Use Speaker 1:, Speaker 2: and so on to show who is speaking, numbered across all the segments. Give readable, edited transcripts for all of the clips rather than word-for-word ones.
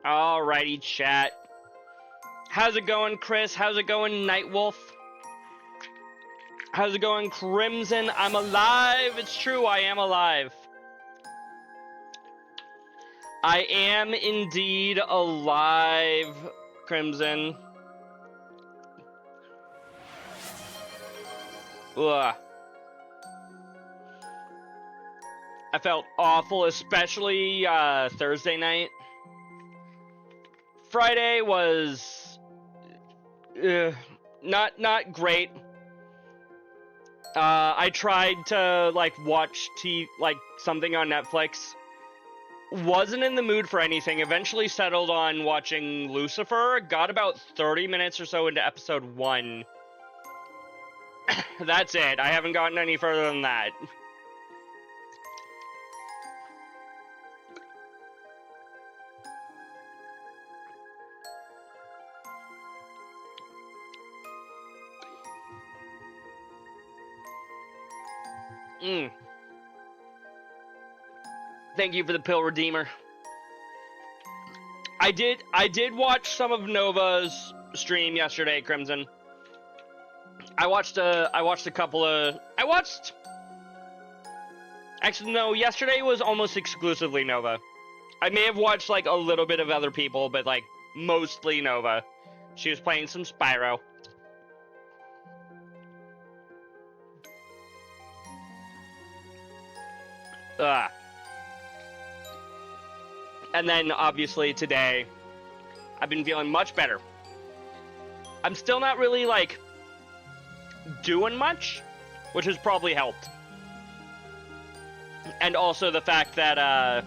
Speaker 1: Alrighty, chat. How's it going, Chris? How's it going, Nightwolf? How's it going, Crimson? I'm alive. It's true, I am alive. I am indeed alive, Crimson. Ugh. I felt awful, especially Thursday night. Friday was not great. I tried to watch something on Netflix. Wasn't in the mood for anything. Eventually settled on watching Lucifer. Got about 30 minutes or so into episode 1. That's it. I haven't gotten any further than that. Thank you for the pill, Redeemer. I did watch some of Nova's stream yesterday, Crimson. I watched a couple of... Actually, no, yesterday was almost exclusively Nova. I may have watched, a little bit of other people, but, mostly Nova. She was playing some Spyro. And then, obviously, today, I've been feeling much better. I'm still not really, doing much, which has probably helped. And also the fact that, I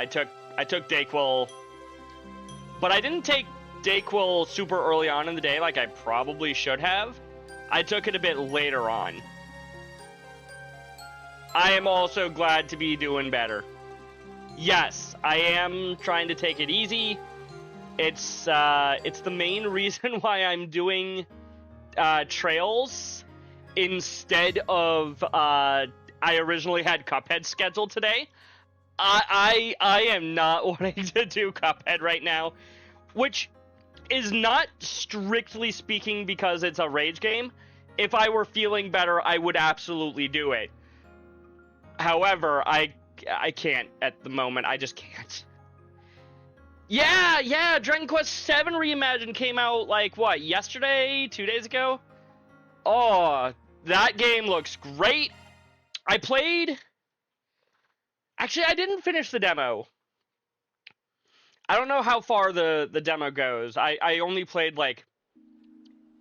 Speaker 1: took Dayquil, but I didn't take Dayquil super early on in the day like I probably should have. I took it a bit later on. I am also glad to be doing better. Yes, I am trying to take it easy. It's the main reason why I'm doing trails instead of I originally had Cuphead scheduled today. I am not wanting to do Cuphead right now, which is not strictly speaking because it's a rage game. If I were feeling better, I would absolutely do it. However, I can't at the moment. I just can't. Yeah, Dragon Quest VII Reimagined came out, yesterday? 2 days ago? Oh, that game looks great. Actually, I didn't finish the demo. I don't know how far the demo goes. I only played,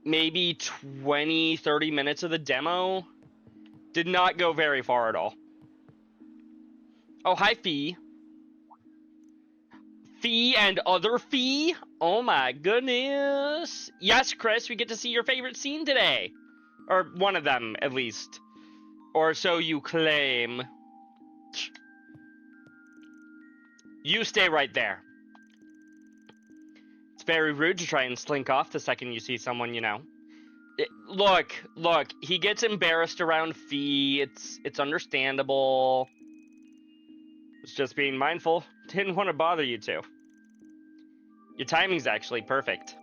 Speaker 1: maybe 20, 30 minutes of the demo. Did not go very far at all. Oh, hi, Fee. Fee and other Fee? Oh my goodness. Yes, Chris, we get to see your favorite scene today. Or one of them, at least. Or so you claim. You stay right there. It's very rude to try and slink off the second you see someone, you know. Look, he gets embarrassed around Fee. It's understandable. Was just being mindful. Didn't want to bother you two. Your timing's actually perfect.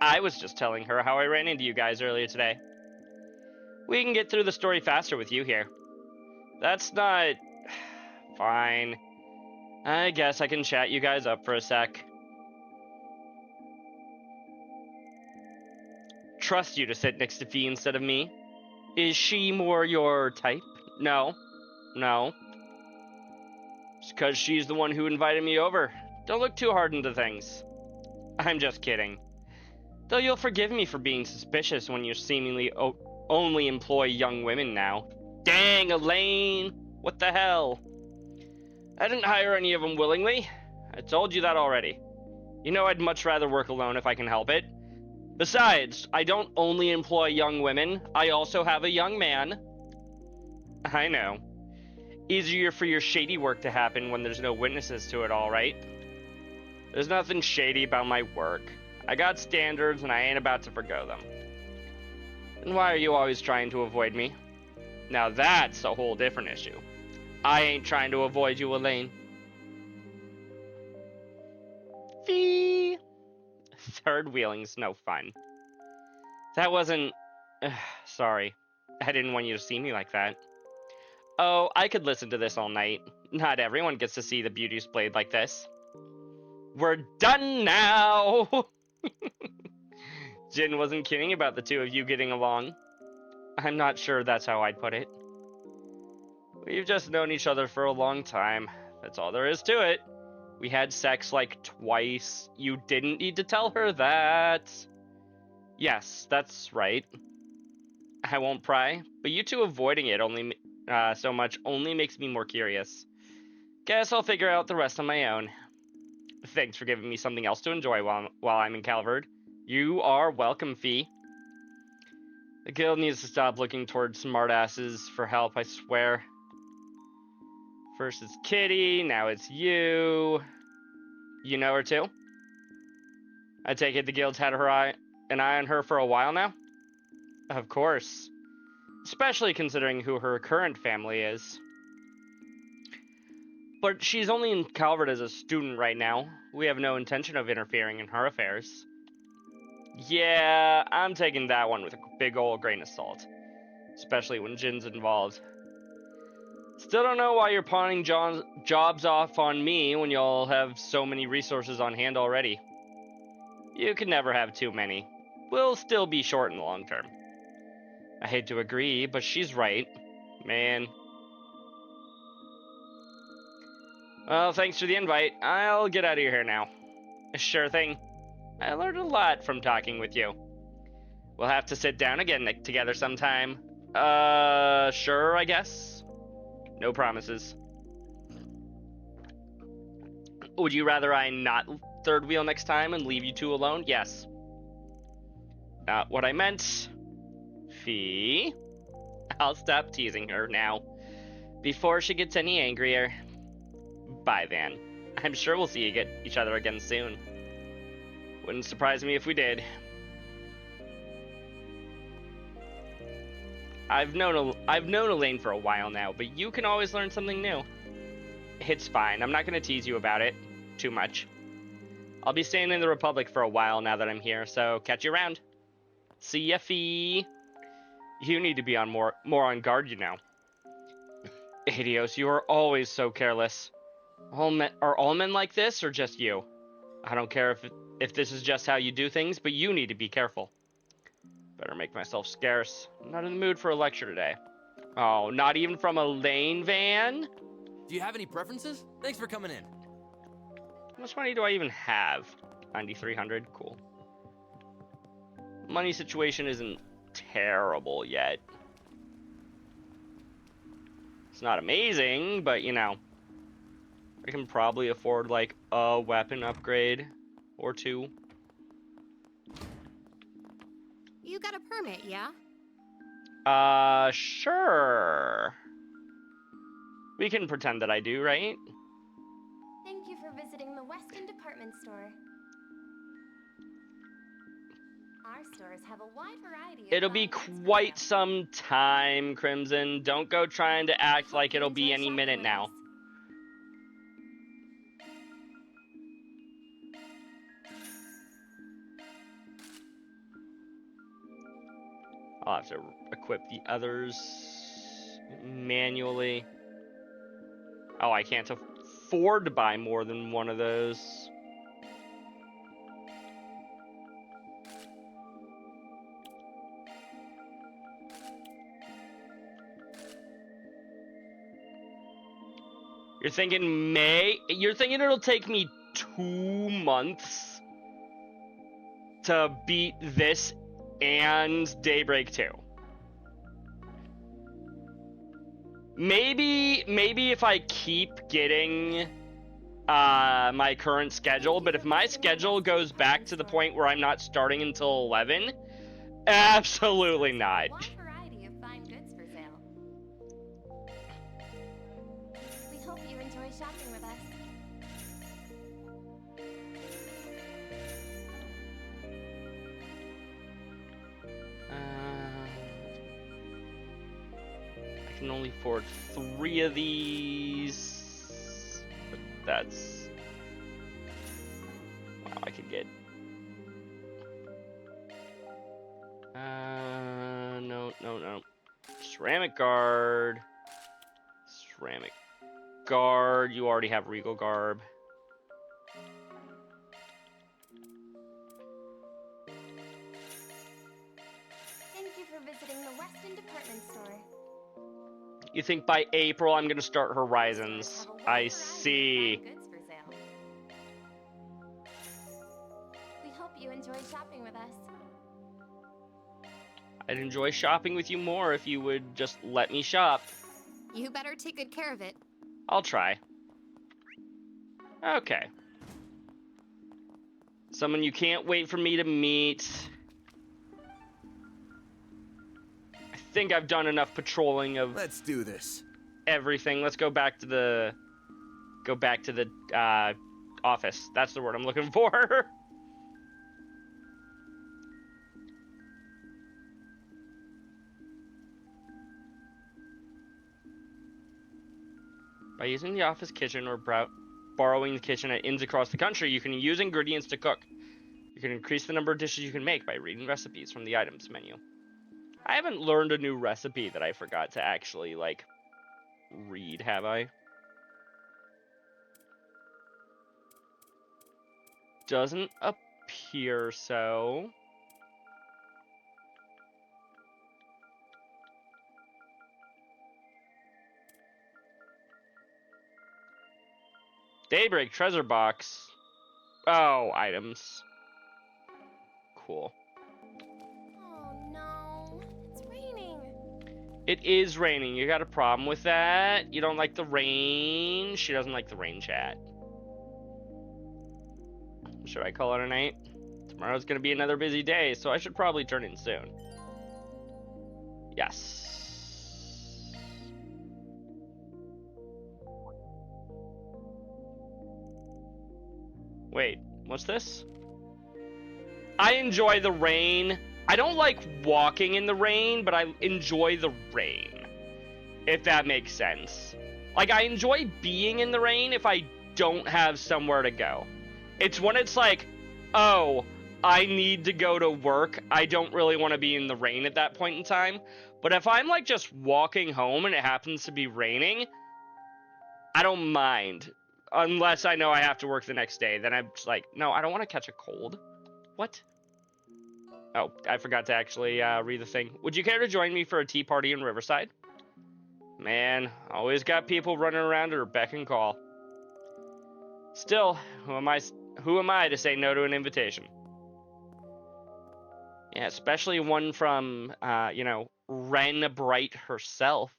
Speaker 1: I was just telling her how I ran into you guys earlier today. We can get through the story faster with you here. That's not... Fine. I guess I can chat you guys up for a sec. Trust you to sit next to Fee instead of me. Is she more your type? No. It's because she's the one who invited me over. Don't look too hard into things. I'm just kidding. Though you'll forgive me for being suspicious when you seemingly only employ young women now. Dang, Elaine! What the hell? I didn't hire any of them willingly. I told you that already. You know I'd much rather work alone if I can help it. Besides, I don't only employ young women, I also have a young man. I know. Easier for your shady work to happen when there's no witnesses to it all, right? There's nothing shady about my work. I got standards and I ain't about to forgo them. Then why are you always trying to avoid me? Now that's a whole different issue. I ain't trying to avoid you, Elaine. Fee! Third wheeling's no fun. That wasn't... sorry. I didn't want you to see me like that. Oh, I could listen to this all night. Not everyone gets to see the beauty displayed like this. We're done now! Jin wasn't kidding about the two of you getting along. I'm not sure that's how I'd put it. We've just known each other for a long time. That's all there is to it. We had sex like twice. You didn't need to tell her that. Yes, that's right. I won't pry, but you two avoiding it so much only makes me more curious. Guess I'll figure out the rest on my own. Thanks for giving me something else to enjoy while I'm in Calvard. You are welcome, Fee. The guild needs to stop looking towards smartasses for help, I swear. First it's Kitty, now it's you. You know her too? I take it the guild's had an eye on her for a while now? Of course. Especially considering who her current family is. But she's only in Calvert as a student right now. We have no intention of interfering in her affairs. Yeah, I'm taking that one with a big old grain of salt. Especially when Jin's involved. Still don't know why you're pawning jobs off on me when y'all have so many resources on hand already. You can never have too many. We'll still be short in the long term. I hate to agree, but she's right. Man. Well, thanks for the invite. I'll get out of here now. Sure thing. I learned a lot from talking with you. We'll have to sit down again together sometime. Sure, I guess. No promises. Would you rather I not third wheel next time and leave you two alone? Yes. Not what I meant. Fee. I'll stop teasing her now. Before she gets any angrier. Bye, Van. I'm sure we'll see each other again soon. Wouldn't surprise me if we did. I've known Elaine for a while now, but you can always learn something new. It's fine. I'm not going to tease you about it too much. I'll be staying in the Republic for a while now that I'm here, so catch you around. See ya, Fee. You need to be on more on guard, you know. Helios, you are always so careless. Are all men like this, or just you? I don't care if this is just how you do things, but you need to be careful. Better make myself scarce. I'm not in the mood for a lecture today. Oh, not even from Elaine, Van?
Speaker 2: Do you have any preferences? Thanks for coming in.
Speaker 1: How much money do I even have? 9,300, cool. Money situation isn't terrible yet. It's not amazing, but you know, I can probably afford like a weapon upgrade or two.
Speaker 3: You got a permit, yeah?
Speaker 1: Sure. We can pretend that I do, right?
Speaker 4: Thank you for visiting the Weston Department Store. Our stores have a wide variety of
Speaker 1: It'll be
Speaker 4: fine goods for
Speaker 1: quite
Speaker 4: sale.
Speaker 1: some time, Crimson. Don't go trying to act like
Speaker 4: Hope you
Speaker 1: it'll be
Speaker 4: enjoy
Speaker 1: any
Speaker 4: shopping
Speaker 1: minute
Speaker 4: with
Speaker 1: now.
Speaker 4: us.
Speaker 1: I'll have to equip the others manually. Oh, I can't afford to buy more than one of those. You're thinking You're thinking it'll take me 2 months to beat this and Daybreak 2. Maybe if I keep getting my current schedule, but if my schedule goes back to the point where I'm not starting until 11, absolutely not.
Speaker 4: Wide variety of fine goods for sale. We hope you enjoy shopping with us.
Speaker 1: I can only afford 3 of these, but that's... Good. No. Ceramic guard. Ceramic guard. You already have regal garb.
Speaker 4: Thank you for visiting the Weston department store.
Speaker 1: You think by April I'm gonna start Horizons? I see.
Speaker 4: Goods for sale. We hope you enjoy shopping with us.
Speaker 1: I'd enjoy shopping with you more if you would just let me shop.
Speaker 3: You better take good care of it.
Speaker 1: I'll try. Okay. Someone you can't wait for me to meet. I think I've done enough patrolling of
Speaker 2: Let's do this.
Speaker 1: everything. Let's go back to the office. That's the word I'm looking for. By using the office kitchen or borrowing the kitchen at inns across the country, you can use ingredients to cook. You can increase the number of dishes you can make by reading recipes from the items menu. I haven't learned a new recipe that I forgot to actually, like, read, have I? Doesn't appear so. Daybreak treasure box. Oh, items. Cool.
Speaker 4: Oh no, it's raining.
Speaker 1: It is raining. You got a problem with that? You don't like the rain? She doesn't like the rain, chat. Should I call it a night? Tomorrow's gonna be another busy day, so I should probably turn in soon. Yes. Wait, what's this? I enjoy the rain. I don't like walking in the rain, but I enjoy the rain. If that makes sense. Like, I enjoy being in the rain if I don't have somewhere to go. It's when it's like, oh, I need to go to work. I don't really want to be in the rain at that point in time. But if I'm, like, just walking home and it happens to be raining, I don't mind. Unless I know I have to work the next day. Then I'm just like, no, I don't want to catch a cold. What? Oh, I forgot to actually read the thing. Would you care to join me for a tea party in Riverside? Man, always got people running around at her beck and call. Still, who am I to say no to an invitation? Yeah, especially one from, Ren Bright herself.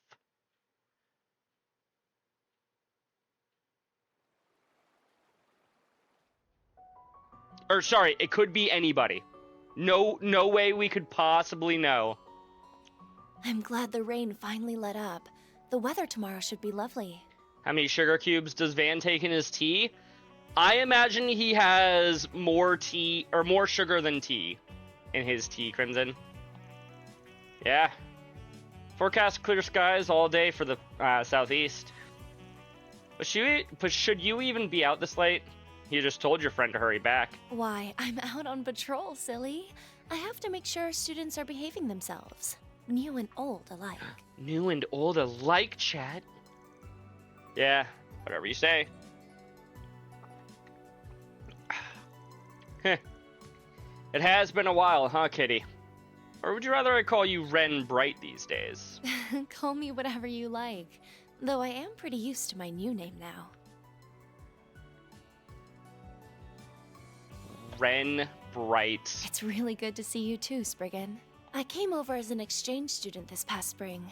Speaker 1: Or, sorry, it could be anybody. No way we could possibly know.
Speaker 5: I'm glad the rain finally let up. The weather tomorrow should be lovely.
Speaker 1: How many sugar cubes does Van take in his tea? I imagine he has more tea, or more sugar than tea in his tea, Crimson. Yeah. Forecast clear skies all day for the southeast. But should you even be out this late? You just told your friend to hurry back.
Speaker 5: Why, I'm out on patrol, silly. I have to make sure students are behaving themselves. New and old alike.
Speaker 1: New and old alike, chat. Yeah, whatever you say. It has been a while, huh, Kitty? Or would you rather I call you Ren Bright these days?
Speaker 5: Call me whatever you like. Though I am pretty used to my new name now.
Speaker 1: Ren Bright.
Speaker 5: It's really good to see you too, Spriggan. I came over as an exchange student this past spring,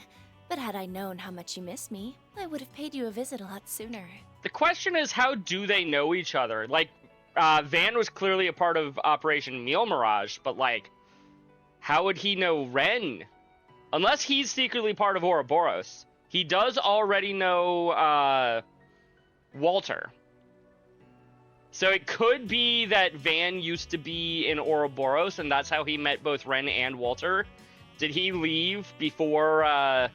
Speaker 5: but had I known how much you miss me, I would have paid you a visit a lot sooner.
Speaker 1: The question is, how do they know each other? Like, Van was clearly a part of Operation Meal Mirage, but, like, how would he know Ren? Unless he's secretly part of Ouroboros. He does already know, Walter. So it could be that Van used to be in Ouroboros, and that's how he met both Ren and Walter. Did he leave before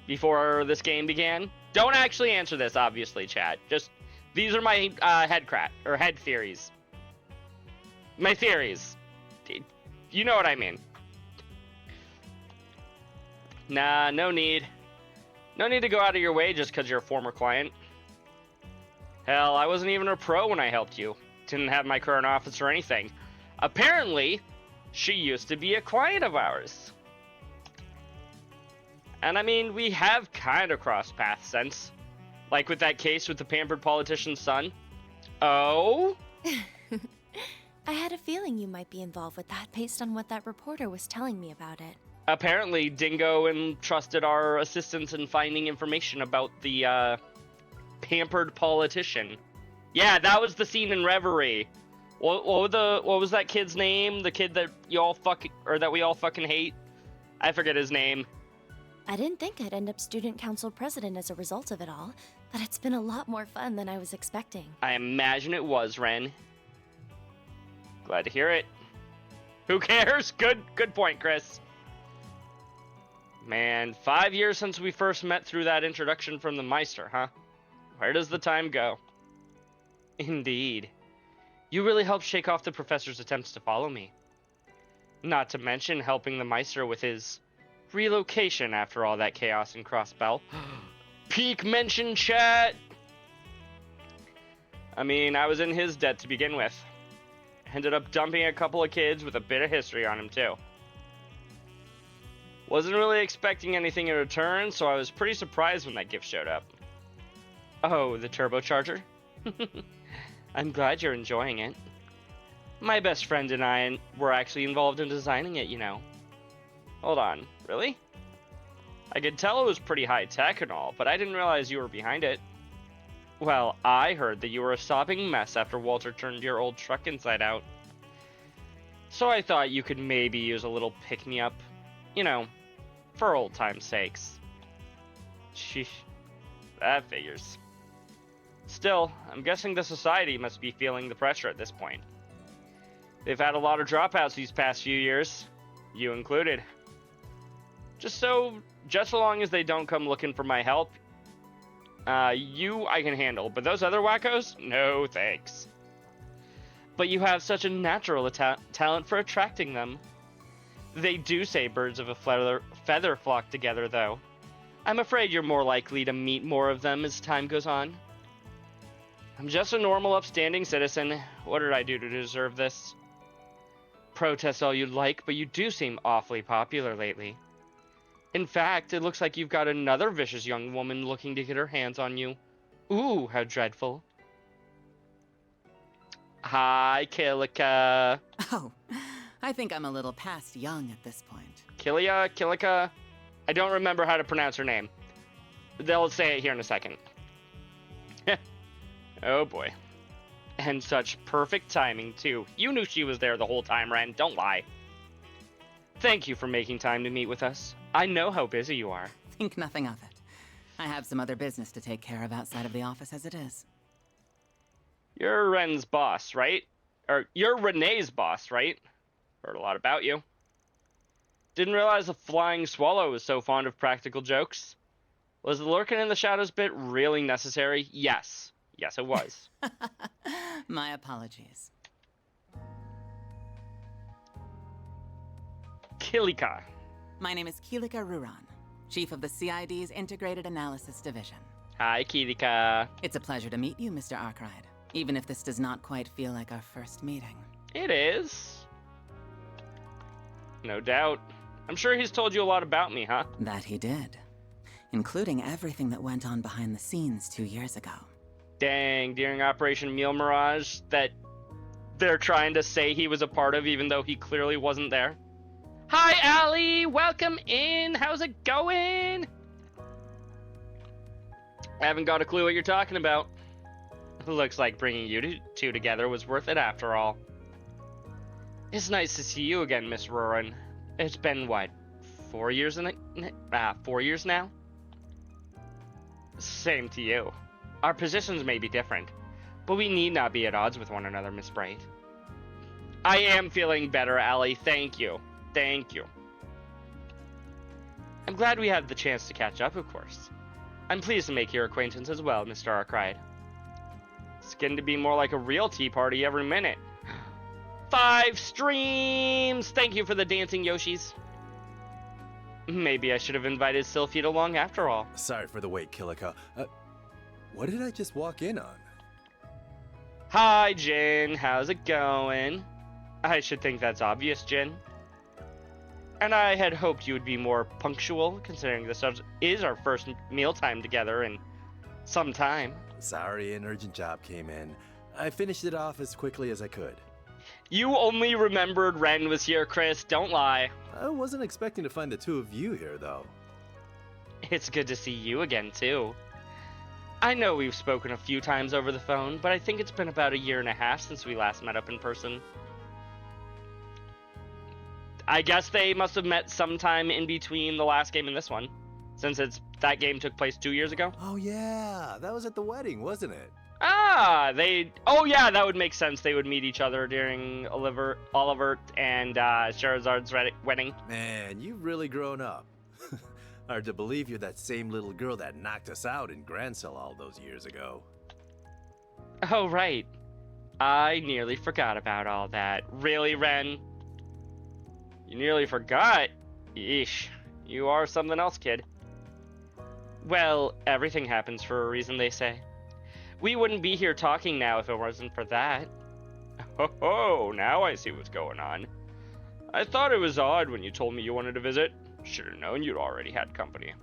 Speaker 1: this game began? Don't actually answer this, obviously, chat. Just, these are my head theories. My theories. You know what I mean. Nah, no need. No need to go out of your way just because you're a former client. Hell, I wasn't even a pro when I helped you. Didn't have my current office or anything. Apparently, she used to be a client of ours. And I mean, we have kind of crossed paths since. Like with that case with the pampered politician's son. Oh?
Speaker 5: I had a feeling you might be involved with that based on what that reporter was telling me about it.
Speaker 1: Apparently, Dingo entrusted our assistants in finding information about the pampered politician. Yeah, that was the scene in Reverie. What was that kid's name? The kid that we all fucking hate? I forget his name.
Speaker 5: I didn't think I'd end up student council president as a result of it all, but it's been a lot more fun than I was expecting.
Speaker 1: I imagine it was, Ren. Glad to hear it. Who cares? Good point, Chris. Man, 5 years since we first met through that introduction from the Meister, huh? Where does the time go? Indeed. You really helped shake off the professor's attempts to follow me. Not to mention helping the Meister with his relocation after all that chaos in Crossbell. Peak mention chat! I mean, I was in his debt to begin with. Ended up dumping a couple of kids with a bit of history on him, too. Wasn't really expecting anything in return, so I was pretty surprised when that gift showed up. Oh, the turbocharger? I'm glad you're enjoying it. My best friend and I were actually involved in designing it, you know. Hold on, really? I could tell it was pretty high-tech and all, but I didn't realize you were behind it. Well, I heard that you were a sopping mess after Walter turned your old truck inside out. So I thought you could maybe use a little pick-me-up. You know, for old time's sakes. Sheesh, that figures. Still, I'm guessing the society must be feeling the pressure at this point. They've had a lot of dropouts these past few years, you included. Just so long as they don't come looking for my help, you I can handle, but those other wackos, no thanks. But you have such a natural talent for attracting them. They do say birds of a feather flock together, though. I'm afraid you're more likely to meet more of them as time goes on. I'm just a normal, upstanding citizen. What did I do to deserve this? Protest all you'd like, but you do seem awfully popular lately. In fact, it looks like you've got another vicious young woman looking to get her hands on you. Ooh, how dreadful. Hi, Kilika.
Speaker 6: Oh, I think I'm a little past young at this point.
Speaker 1: Kilika? I don't remember how to pronounce her name. They'll say it here in a second. Oh boy. And such perfect timing, too. You knew she was there the whole time, Ren. Don't lie. Thank you for making time to meet with us. I know how busy you are.
Speaker 6: Think nothing of it. I have some other business to take care of outside of the office as it is.
Speaker 1: You're Ren's boss, right? Or you're Renee's boss, right? Heard a lot about you. Didn't realize the flying swallow was so fond of practical jokes. Was the lurking in the shadows bit really necessary? Yes. Yes, it was.
Speaker 6: My apologies.
Speaker 1: Kilika.
Speaker 6: My name is Kilika Ruran, Chief of the CID's Integrated Analysis Division.
Speaker 1: Hi, Kilika.
Speaker 6: It's a pleasure to meet you, Mr. Arkwright, even if this does not quite feel like our first meeting.
Speaker 1: It is. No doubt. I'm sure he's told you a lot about me, huh?
Speaker 6: That he did, including everything that went on behind the scenes 2 years ago.
Speaker 1: Dang, during Operation Meal Mirage that they're trying to say he was a part of even though he clearly wasn't there. Hi, Allie! Welcome in! How's it going? I haven't got a clue what you're talking about. Looks like bringing you two together was worth it after all. It's nice to see you again, Miss Ruran. It's been, what, 4 years 4 years now? Same to you. Our positions may be different, but we need not be at odds with one another, Miss Bright. I am feeling better, Allie. Thank you. Thank you. I'm glad we had the chance to catch up, of course. I'm pleased to make your acquaintance as well, Mr. Arkwright. It's getting to be more like a real tea party every minute. 5 streams! Thank you for the dancing Yoshis. Maybe I should have invited Sylphid along after all.
Speaker 7: Sorry for the wait, Kilika. What did I just walk in on?
Speaker 1: Hi, Jin. How's it going? I should think that's obvious, Jin. And I had hoped you would be more punctual, considering this is our first mealtime together in some time.
Speaker 7: Sorry, an urgent job came in. I finished it off as quickly as I could.
Speaker 1: You only remembered Ren was here, Chris. Don't lie.
Speaker 7: I wasn't expecting to find the two of you here, though.
Speaker 1: It's good to see you again, too. I know we've spoken a few times over the phone, but I think it's been about 1.5 years since we last met up in person. I guess they must have met sometime in between the last game and this one, since that game took place 2 years ago.
Speaker 7: Oh yeah, that was at the wedding, wasn't it?
Speaker 1: Oh yeah, that would make sense. They would meet each other during Oliver and Sherazard's wedding.
Speaker 7: Man, you've really grown up. Hard to believe you're that same little girl that knocked us out in Grancel all those years ago.
Speaker 1: Oh right, I nearly forgot about all that. Really, Ren? You nearly forgot? Yeesh, you are something else, kid. Well, everything happens for a reason, they say. We wouldn't be here talking now if it wasn't for that. Oh, now I see what's going on. I thought it was odd when you told me you wanted to visit. Should have known you'd already had company.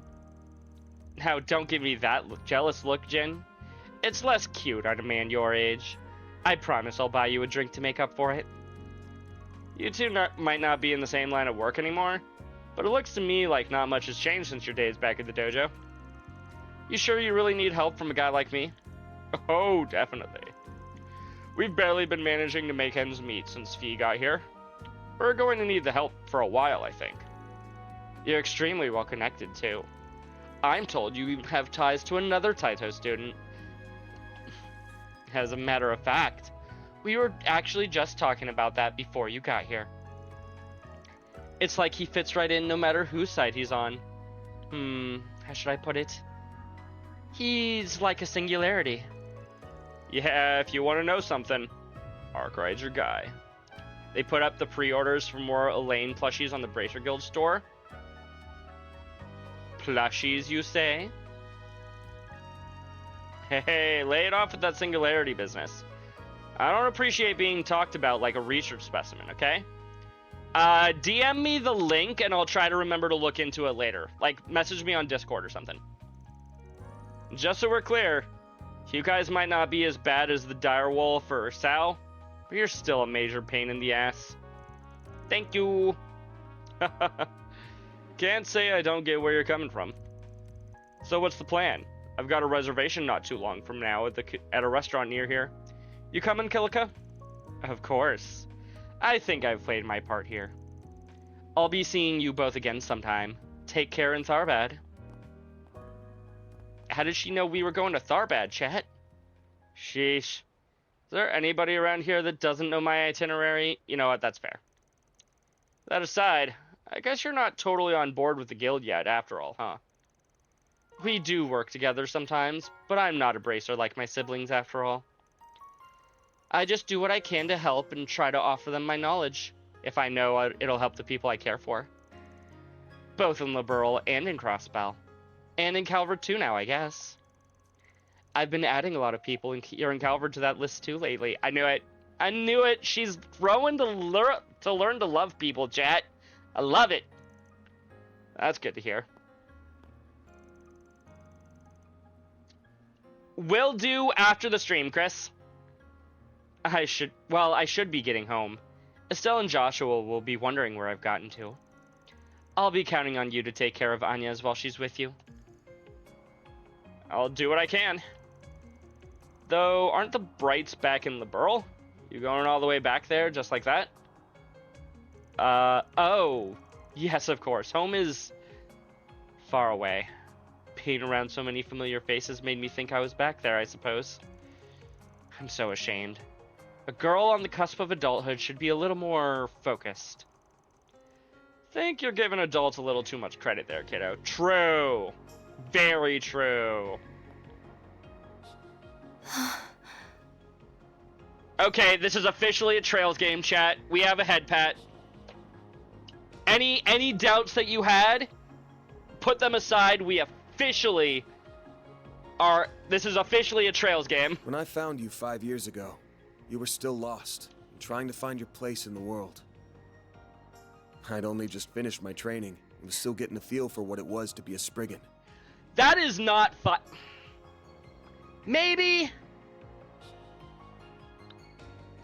Speaker 1: Now, don't give me that jealous look, Jin. It's less cute on a man your age. I promise I'll buy you a drink to make up for it. You two might not be in the same line of work anymore, but it looks to me like not much has changed since your days back at the dojo. You sure you really need help from a guy like me? Oh, definitely. We've barely been managing to make ends meet since Fee got here. We're going to need the help for a while, I think. You're extremely well connected, too. I'm told you even have ties to another Taito student. As a matter of fact, we were actually just talking about that before you got here. It's like he fits right in no matter whose side he's on. How should I put it? He's like a singularity. Yeah, if you want to know something, Arkwright's your guy. They put up the pre-orders for more Elaine plushies on the Bracer Guild store. Plushies, you say? Hey, lay it off with that singularity business. I don't appreciate being talked about like a research specimen, okay? DM me the link and I'll try to remember to look into it later. Like, message me on Discord or something. Just so we're clear, you guys might not be as bad as the Direwolf or Sal, but you're still a major pain in the ass. Thank you. Can't say I don't get where you're coming from. So what's the plan? I've got a reservation not too long from now at a restaurant near here. You coming, Kilika? Of course. I think I've played my part here. I'll be seeing you both again sometime. Take care in Tharbad. How did she know we were going to Tharbad, chat? Sheesh. Is there anybody around here that doesn't know my itinerary? You know what, that's fair. That aside, I guess you're not totally on board with the guild yet, after all, huh? We do work together sometimes, but I'm not a bracer like my siblings, after all. I just do what I can to help and try to offer them my knowledge, if I know it'll help the people I care for. Both in Liberl and in Crossbell. And in Calvert too now, I guess. I've been adding a lot of people here in Calvert to that list too lately. I knew it. I knew it. She's growing to learn to love people, chat. I love it. That's good to hear. Will do after the stream, Chris. I should be getting home. Estelle and Joshua will be wondering where I've gotten to. I'll be counting on you to take care of Anya's while she's with you. I'll do what I can. Though, aren't the Brights back in Liberl? You going all the way back there, just like that? Oh. Yes, of course. Home is far away. Being around so many familiar faces made me think I was back there, I suppose. I'm so ashamed. A girl on the cusp of adulthood should be a little more focused. Think you're giving adults a little too much credit there, kiddo. True. Very true. Okay, this is officially a Trails game, chat. We have a head pat. Any doubts that you had, put them aside. We officially are. This is officially a Trails game.
Speaker 8: When I found you 5 years ago, you were still lost and trying to find your place in the world. I'd only just finished my training and was still getting a feel for what it was to be a Spriggan.
Speaker 1: That is not fun. Maybe.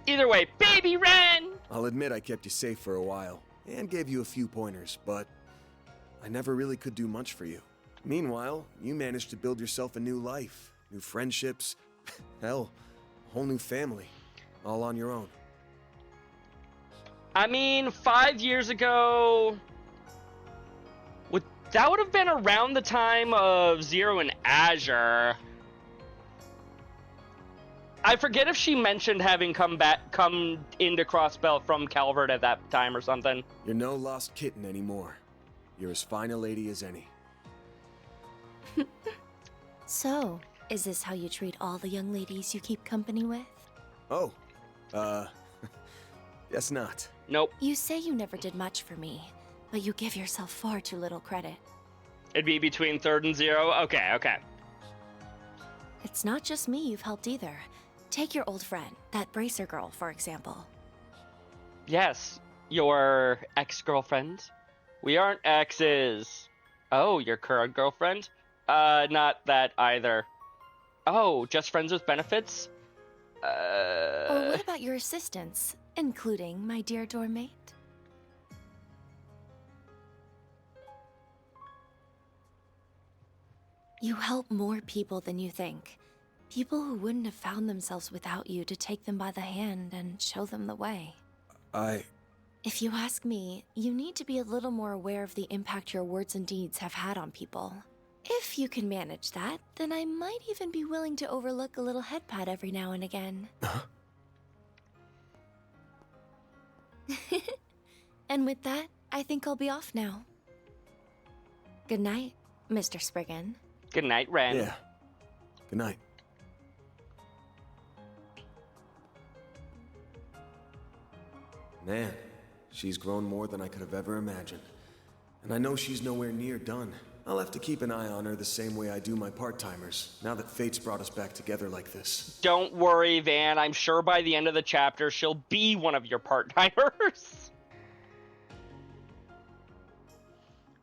Speaker 1: Either way, baby Ren!
Speaker 8: I'll admit I kept you safe for a while and gave you a few pointers, but I never really could do much for you. Meanwhile, you managed to build yourself a new life, new friendships, hell, a whole new family, all on your own.
Speaker 1: I mean, 5 years ago, that would have been around the time of Zero and Azure. I forget if she mentioned having come into Crossbelt from Calvert at that time or something.
Speaker 8: You're no lost kitten anymore. You're as fine a lady as any.
Speaker 5: So, is this how you treat all the young ladies you keep company with?
Speaker 8: Oh, guess not.
Speaker 1: Nope.
Speaker 5: You say you never did much for me, but you give yourself far too little credit.
Speaker 1: It'd be between 3rd and 0? Okay.
Speaker 5: It's not just me you've helped either. Take your old friend, that Bracer girl, for example.
Speaker 1: Yes, your ex-girlfriend. We aren't exes. Oh, your current girlfriend? Not that either. Oh, just friends with benefits?
Speaker 5: Or what about your assistants, including my dear dorm mate? You help more people than you think. People who wouldn't have found themselves without you to take them by the hand and show them the way. If you ask me, you need to be a little more aware of the impact your words and deeds have had on people. If you can manage that, then I might even be willing to overlook a little head pat every now and again. And with that, I think I'll be off now. Good night, Mr. Spriggan.
Speaker 1: Good night, Ren.
Speaker 8: Yeah. Good night. Man, she's grown more than I could have ever imagined. And I know she's nowhere near done. I'll have to keep an eye on her the same way I do my part-timers, now that fate's brought us back together like this.
Speaker 1: Don't worry, Van. I'm sure by the end of the chapter, she'll be one of your part-timers.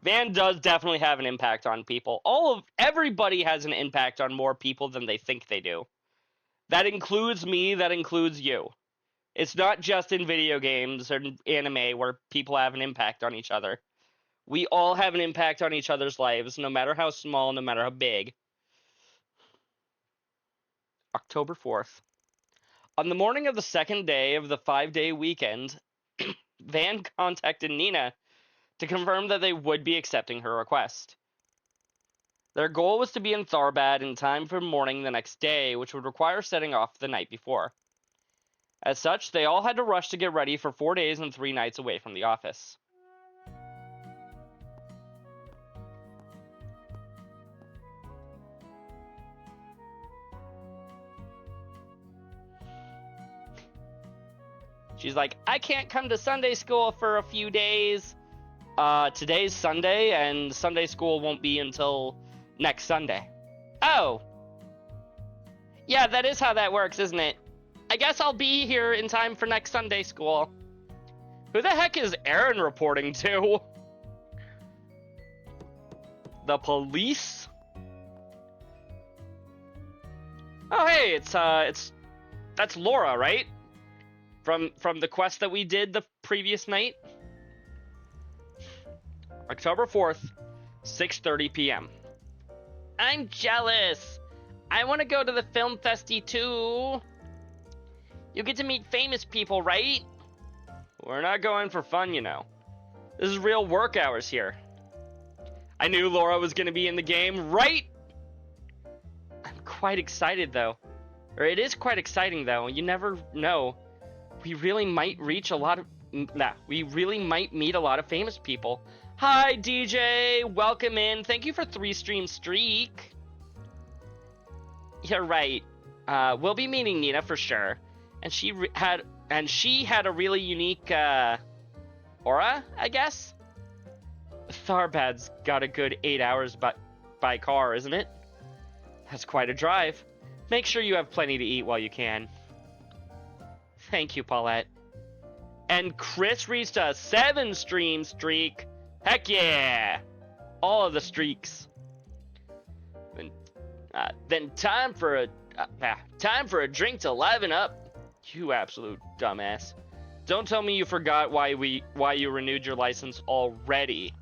Speaker 1: Van does definitely have an impact on people. Everybody has an impact on more people than they think they do. That includes me, that includes you. It's not just in video games or anime where people have an impact on each other. We all have an impact on each other's lives, no matter how small, no matter how big. October 4th. On the morning of the second day of the 5-day weekend, Van contacted Nina to confirm that they would be accepting her request. Their goal was to be in Tharbad in time for morning the next day, which would require setting off the night before. As such, they all had to rush to get ready for 4 days and 3 nights away from the office. She's like, I can't come to Sunday school for a few days. Today's Sunday, and Sunday school won't be until next Sunday. Oh. Yeah, that is how that works, isn't it? I guess I'll be here in time for next Sunday school. Who the heck is Aaron reporting to? The police? Oh, hey, that's Laura, right? From the quest that we did the previous night? October 4th, 6:30 p.m. I'm jealous. I want to go to the film festy too. You get to meet famous people, right? We're not going for fun, you know. This is real work hours here. I knew Laura was going to be in the game, right? I'm quite excited, though. Or it is quite exciting, though. You never know. We really might meet a lot of famous people. Hi, DJ. Welcome in. Thank you for 3-stream streak. You're right. We'll be meeting Nina for sure. And she had a really unique aura, I guess. Tharbad's got a good 8 hours by car, isn't it? That's quite a drive. Make sure you have plenty to eat while you can. Thank you, Paulette. And Chris reached a 7-stream streak. Heck yeah! All of the streaks. Then time for a drink to liven up. You absolute dumbass. Don't tell me you forgot why you renewed your license already.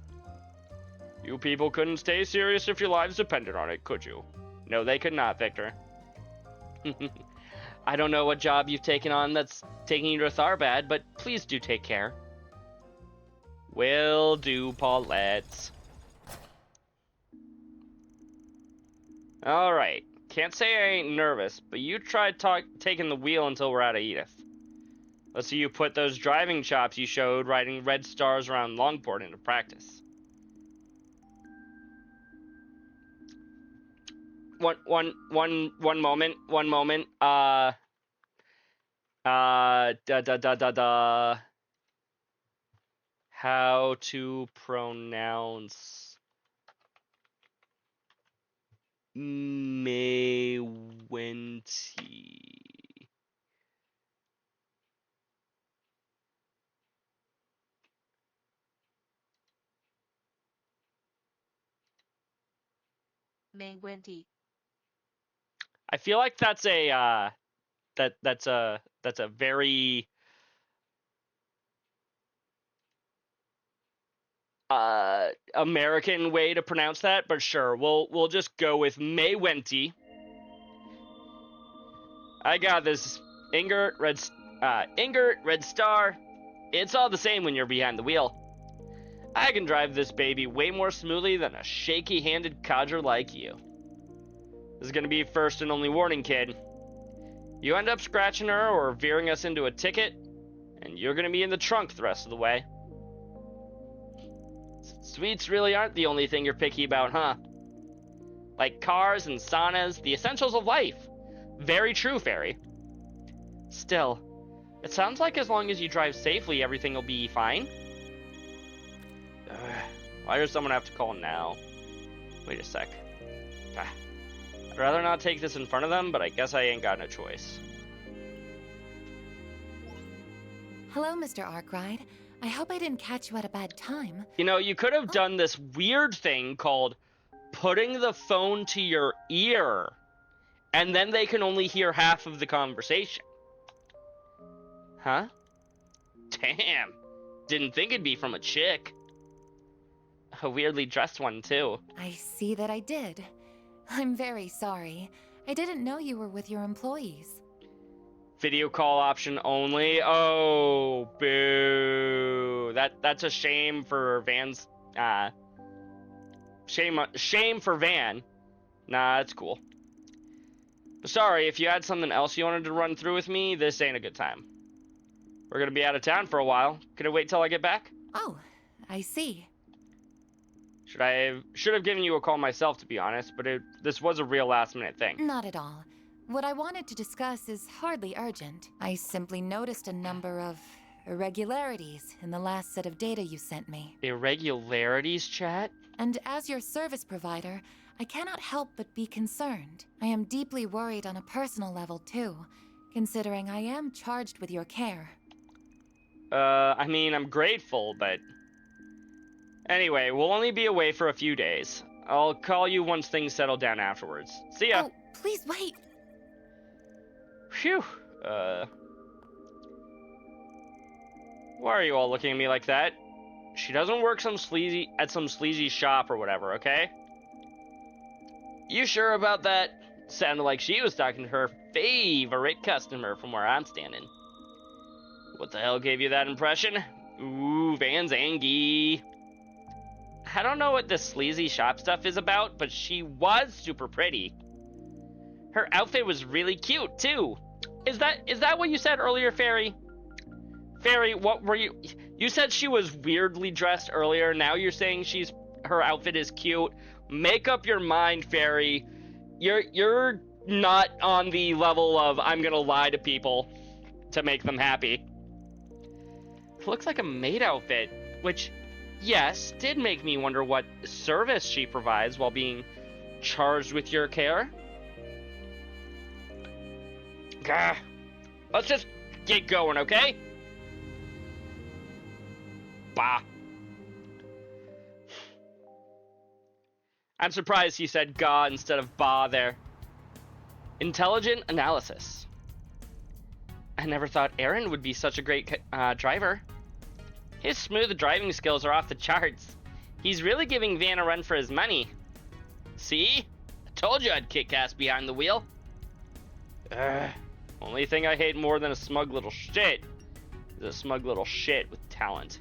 Speaker 1: You people couldn't stay serious if your lives depended on it, could you? No, they could not, Victor. I don't know what job you've taken on that's taking you to Tharbad, but please do take care. Will do, Paulette. Alright. Can't say I ain't nervous, but you tried taking the wheel until we're out of Edith. Let's see you put those driving chops you showed riding red stars around Longport into practice. One moment. How to pronounce Mewenti?
Speaker 9: Mewenti.
Speaker 1: I feel like that's a that's a very American way to pronounce that, but sure, we'll just go with Mewenti. I got this. Ingert, Red Star. It's all the same when you're behind the wheel. I can drive this baby way more smoothly than a shaky-handed codger like you. This is gonna be first and only warning, kid. You end up scratching her or veering us into a ticket, and you're gonna be in the trunk the rest of the way. Sweets really aren't the only thing you're picky about, huh? Like cars and saunas, the essentials of life. Very true, Fairy. Still, it sounds like as long as you drive safely, everything will be fine. Why does someone have to call now? Wait a sec. I'd rather not take this in front of them, but I guess I ain't got no choice.
Speaker 5: Hello, Mr. Arkwright. I hope I didn't catch you at a bad time.
Speaker 1: You know, you could have done this weird thing called putting the phone to your ear, and then they can only hear half of the conversation. Huh? Damn. Didn't think it'd be from a chick. A weirdly dressed one, too.
Speaker 5: I see that I did. I'm very sorry. I didn't know you were with your employees.
Speaker 1: Video call option only? Oh, boo. That's a shame for Van's, shame for Van. Nah, that's cool. Sorry, if you had something else you wanted to run through with me, this ain't a good time. We're gonna be out of town for a while. Can I wait till I get back?
Speaker 5: Oh, I see.
Speaker 1: Should have given you a call myself, to be honest, but this was a real last-minute thing.
Speaker 5: Not at all. What I wanted to discuss is hardly urgent. I simply noticed a number of irregularities in the last set of data you sent me.
Speaker 1: Irregularities, chat?
Speaker 5: And as your service provider, I cannot help but be concerned. I am deeply worried on a personal level, too, considering I am charged with your care.
Speaker 1: I mean, I'm grateful, but... Anyway, we'll only be away for a few days. I'll call you once things settle down afterwards. See ya!
Speaker 5: Oh, please wait!
Speaker 1: Phew. Why are you all looking at me like that? She doesn't work at some sleazy shop or whatever, okay? You sure about that? Sounded like she was talking to her favorite customer from where I'm standing. What the hell gave you that impression? Ooh, Van's Angie. I don't know what this sleazy shop stuff is about, but she was super pretty. Her outfit was really cute, too. Is that what you said earlier, Fairy? Fairy, what were you... You said she was weirdly dressed earlier. Now you're saying her outfit is cute. Make up your mind, Fairy. You're not on the level of I'm gonna lie to people. to make them happy. It looks like a maid outfit, which, yes, did make me wonder what service she provides while being charged with your care. Gah. Let's just get going, okay? Bah. I'm surprised he said "ga" instead of "ba" there. Intelligent analysis. I never thought Aaron would be such a great driver. His smooth driving skills are off the charts. He's really giving Van a run for his money. See? I told you I'd kick ass behind the wheel. Only thing I hate more than a smug little shit is a smug little shit with talent.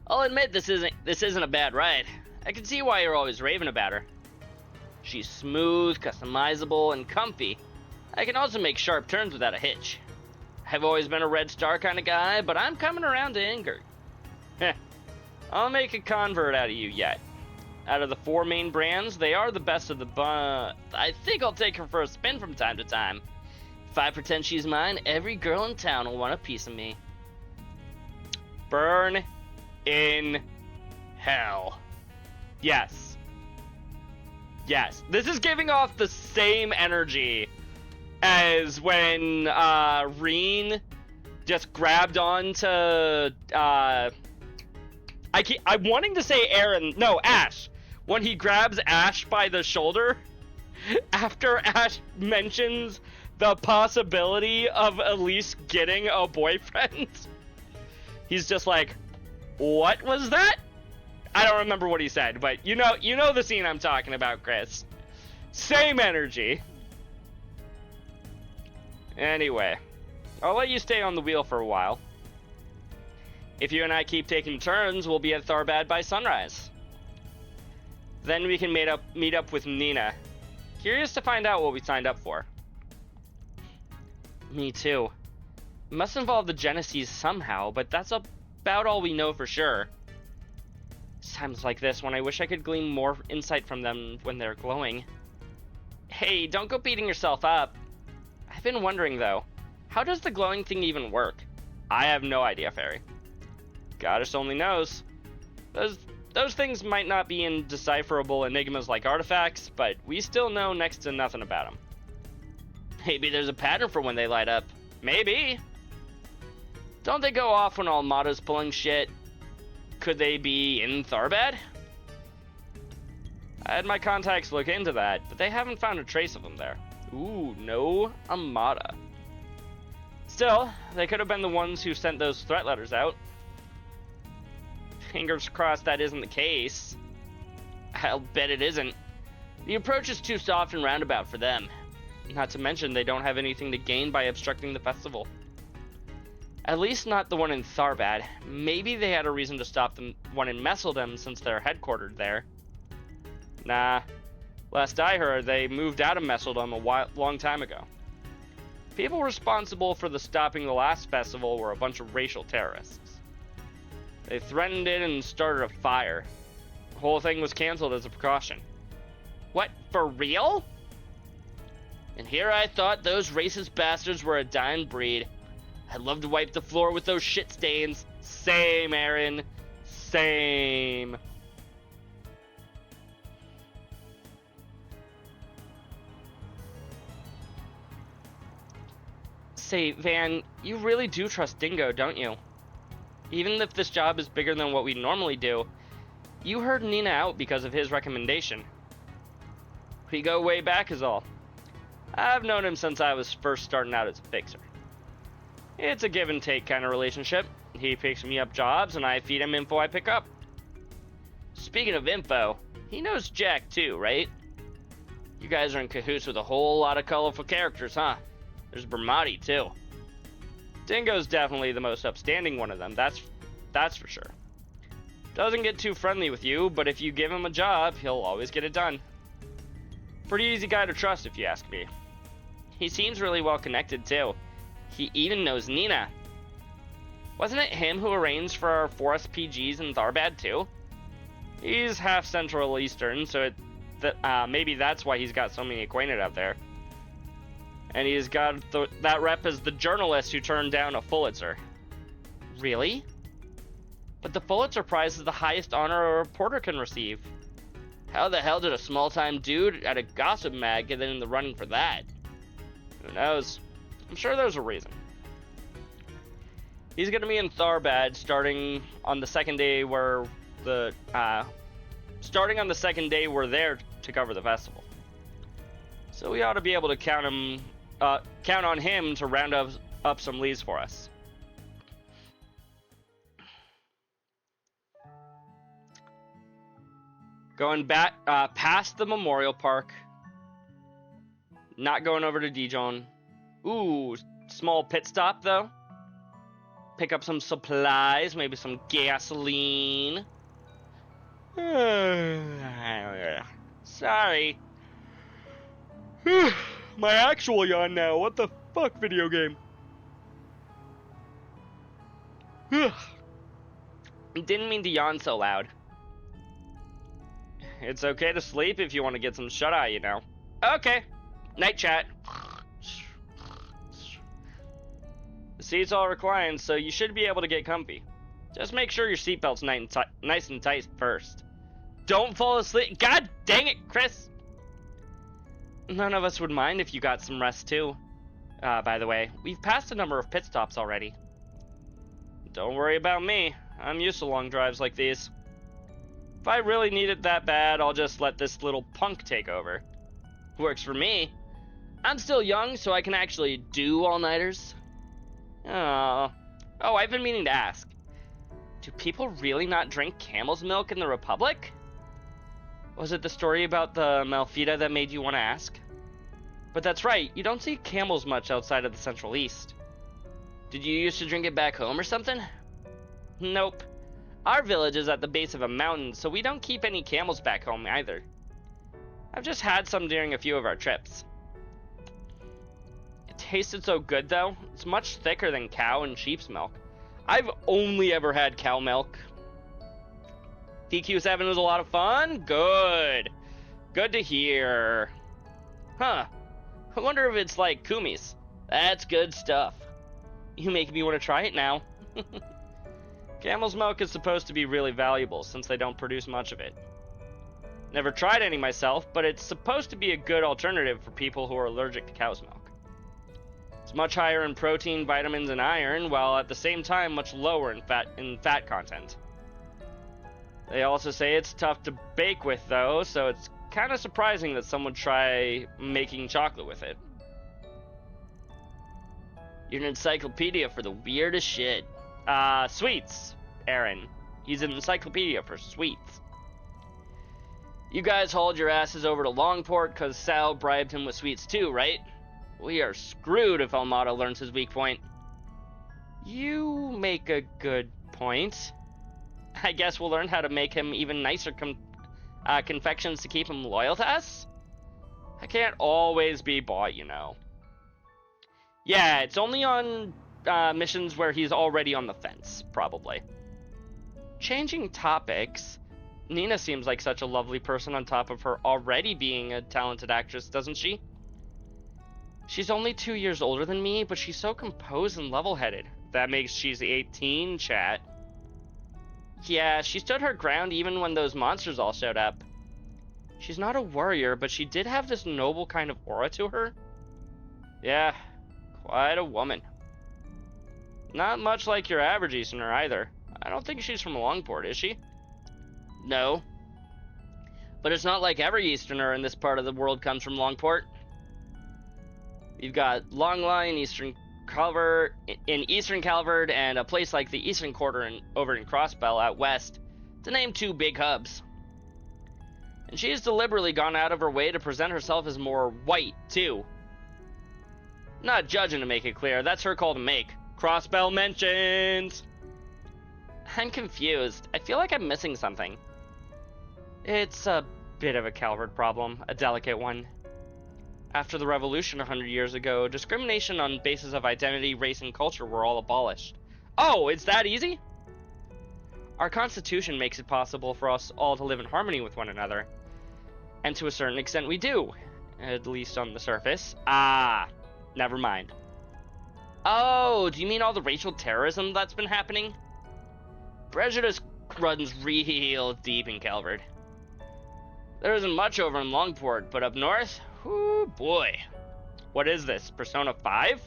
Speaker 1: I'll admit this isn't a bad ride. I can see why you're always raving about her. She's smooth, customizable, and comfy. I can also make sharp turns without a hitch. I've always been a Red Star kind of guy, but I'm coming around to Ingrid. Heh. I'll make a convert out of you yet. Out of the 4 main brands, they are the best of the bunch. I think I'll take her for a spin from time to time. If I pretend she's mine, every girl in town will want a piece of me. Burn in hell. Yes. Yes. This is giving off the same energy as when Reen just grabbed onto I'm wanting to say Aaron, no, Ash. When he grabs Ash by the shoulder after Ash mentions the possibility of Elise getting a boyfriend. He's just like, what was that? I don't remember what he said, but you know the scene I'm talking about, Chris. Same energy. Anyway, I'll let you stay on the wheel for a while. If you and I keep taking turns, we'll be at Tharbad by sunrise. Then we can meet up with Nina. Curious to find out what we signed up for. Me too. It must involve the Genesees somehow, but that's about all we know for sure. It's times like this when I wish I could glean more insight from them when they're glowing. Hey, don't go beating yourself up. I've been wondering though, how does the glowing thing even work? I have no idea, Fairy. Goddess only knows. Those things might not be indecipherable enigmas like artifacts, but we still know next to nothing about them. Maybe there's a pattern for when they light up. Maybe. Don't they go off when Almada's pulling shit? Could they be in Tharbad? I had my contacts look into that, but they haven't found a trace of them there. Ooh, no Armada. Still, they could have been the ones who sent those threat letters out. Fingers crossed that isn't the case. I'll bet it isn't. The approach is too soft and roundabout for them. Not to mention they don't have anything to gain by obstructing the festival. At least not the one in Tharbad. Maybe they had a reason to stop the one in Messeldom since they're headquartered there. Nah. Last I heard, they moved out of Messeldom a long time ago. People responsible for stopping the last festival were a bunch of racial terrorists. They threatened it and started a fire. The whole thing was canceled as a precaution. What, for real? And here I thought those racist bastards were a dying breed. I'd love to wipe the floor with those shit stains. Same, Aaron. Same. Say, Van, you really do trust Dingo, don't you? Even if this job is bigger than what we normally do, you heard Nina out because of his recommendation. We go way back is all. I've known him since I was first starting out as a fixer. It's a give and take kind of relationship. He picks me up jobs and I feed him info I pick up. Speaking of info, he knows Jack too, right? You guys are in cahoots with a whole lot of colorful characters, huh? There's Bermati too. Dingo's definitely the most upstanding one of them, that's for sure. Doesn't get too friendly with you, but if you give him a job, he'll always get it done. Pretty easy guy to trust if you ask me. He seems really well connected too. He even knows Nina. Wasn't it him who arranged for our Forest PGs in Tharbad too? He's half Central Eastern, so maybe that's why he's got so many acquainted out there. And he's got that rep as the journalist who turned down a Pulitzer. Really? But the Pulitzer Prize is the highest honor a reporter can receive. How the hell did a small-time dude at a gossip mag get in the running for that? Who knows? I'm sure there's a reason. He's gonna be in Tharbad starting on the second day we're there to cover the festival. So we ought to be able to count on him to round up some leads for us. Going back past the Memorial Park. Not going over to Dijon. Ooh, small pit stop though. Pick up some supplies, maybe some gasoline. Sorry. My actual yawn now. What the fuck, video game? Didn't mean to yawn so loud. It's okay to sleep if you want to get some shut-eye, you know. Okay. Night chat. The seat's all reclined, so you should be able to get comfy. Just make sure your seatbelt's nice and tight first. Don't fall asleep. God dang it, Chris! None of us would mind if you got some rest, too. By the way, we've passed a number of pit stops already. Don't worry about me. I'm used to long drives like these. If I really need it that bad, I'll just let this little punk take over. Works for me. I'm still young, so I can actually do all-nighters. Oh, I've been meaning to ask. Do people really not drink camel's milk in the Republic? Was it the story about the Malfida that made you want to ask? But that's right, you don't see camels much outside of the Central East. Did you used to drink it back home or something? Nope. Our village is at the base of a mountain, so we don't keep any camels back home either. I've just had some during a few of our trips. It tasted so good though. It's much thicker than cow and sheep's milk. I've only ever had cow milk. DQ7 was a lot of fun? Good. Good to hear. Huh. I wonder if it's like Kumi's. That's good stuff. You make me want to try it now. Camel's milk is supposed to be really valuable since they don't produce much of it. Never tried any myself, but it's supposed to be a good alternative for people who are allergic to cow's milk. It's much higher in protein, vitamins, and iron, while at the same time much lower in fat content. They also say it's tough to bake with though, so it's kind of surprising that someone would try making chocolate with it. You're an encyclopedia for the weirdest shit. Sweets, Aaron. He's an encyclopedia for sweets. You guys hauled your asses over to Longport because Sal bribed him with sweets too, right? We are screwed if Almada learns his weak point. You make a good point. I guess we'll learn how to make him even nicer confections to keep him loyal to us? I can't always be bought, you know. Yeah, it's only on missions where he's already on the fence, probably. Changing topics, Nina seems like such a lovely person on top of her already being a talented actress, doesn't she? She's only 2 years older than me, but she's so composed and level-headed. That makes she's 18, chat. Yeah, she stood her ground even when those monsters all showed up. She's not a warrior, but she did have this noble kind of aura to her. Yeah, quite a woman. Not much like your average Easterner either. I don't think she's from Longport, is she? No. But it's not like every Easterner in this part of the world comes from Longport. You've got Longline, Eastern Calvert, and a place like the Eastern Quarter over in Crossbell out west, to name two big hubs. And she has deliberately gone out of her way to present herself as more white, too. Not judging, to make it clear, that's her call to make. Crossbell mentions! I'm confused. I feel like I'm missing something. It's a bit of a Calvert problem, a delicate one. After the revolution 100 years ago, discrimination on basis of identity, race, and culture were all abolished. Oh, it's that easy? Our Constitution makes it possible for us all to live in harmony with one another. And to a certain extent we do. At least on the surface. Never mind. Oh, do you mean all the racial terrorism that's been happening? Prejudice runs real deep in Calvert. There isn't much over in Longport, but up north, whoo boy. What is this, Persona 5?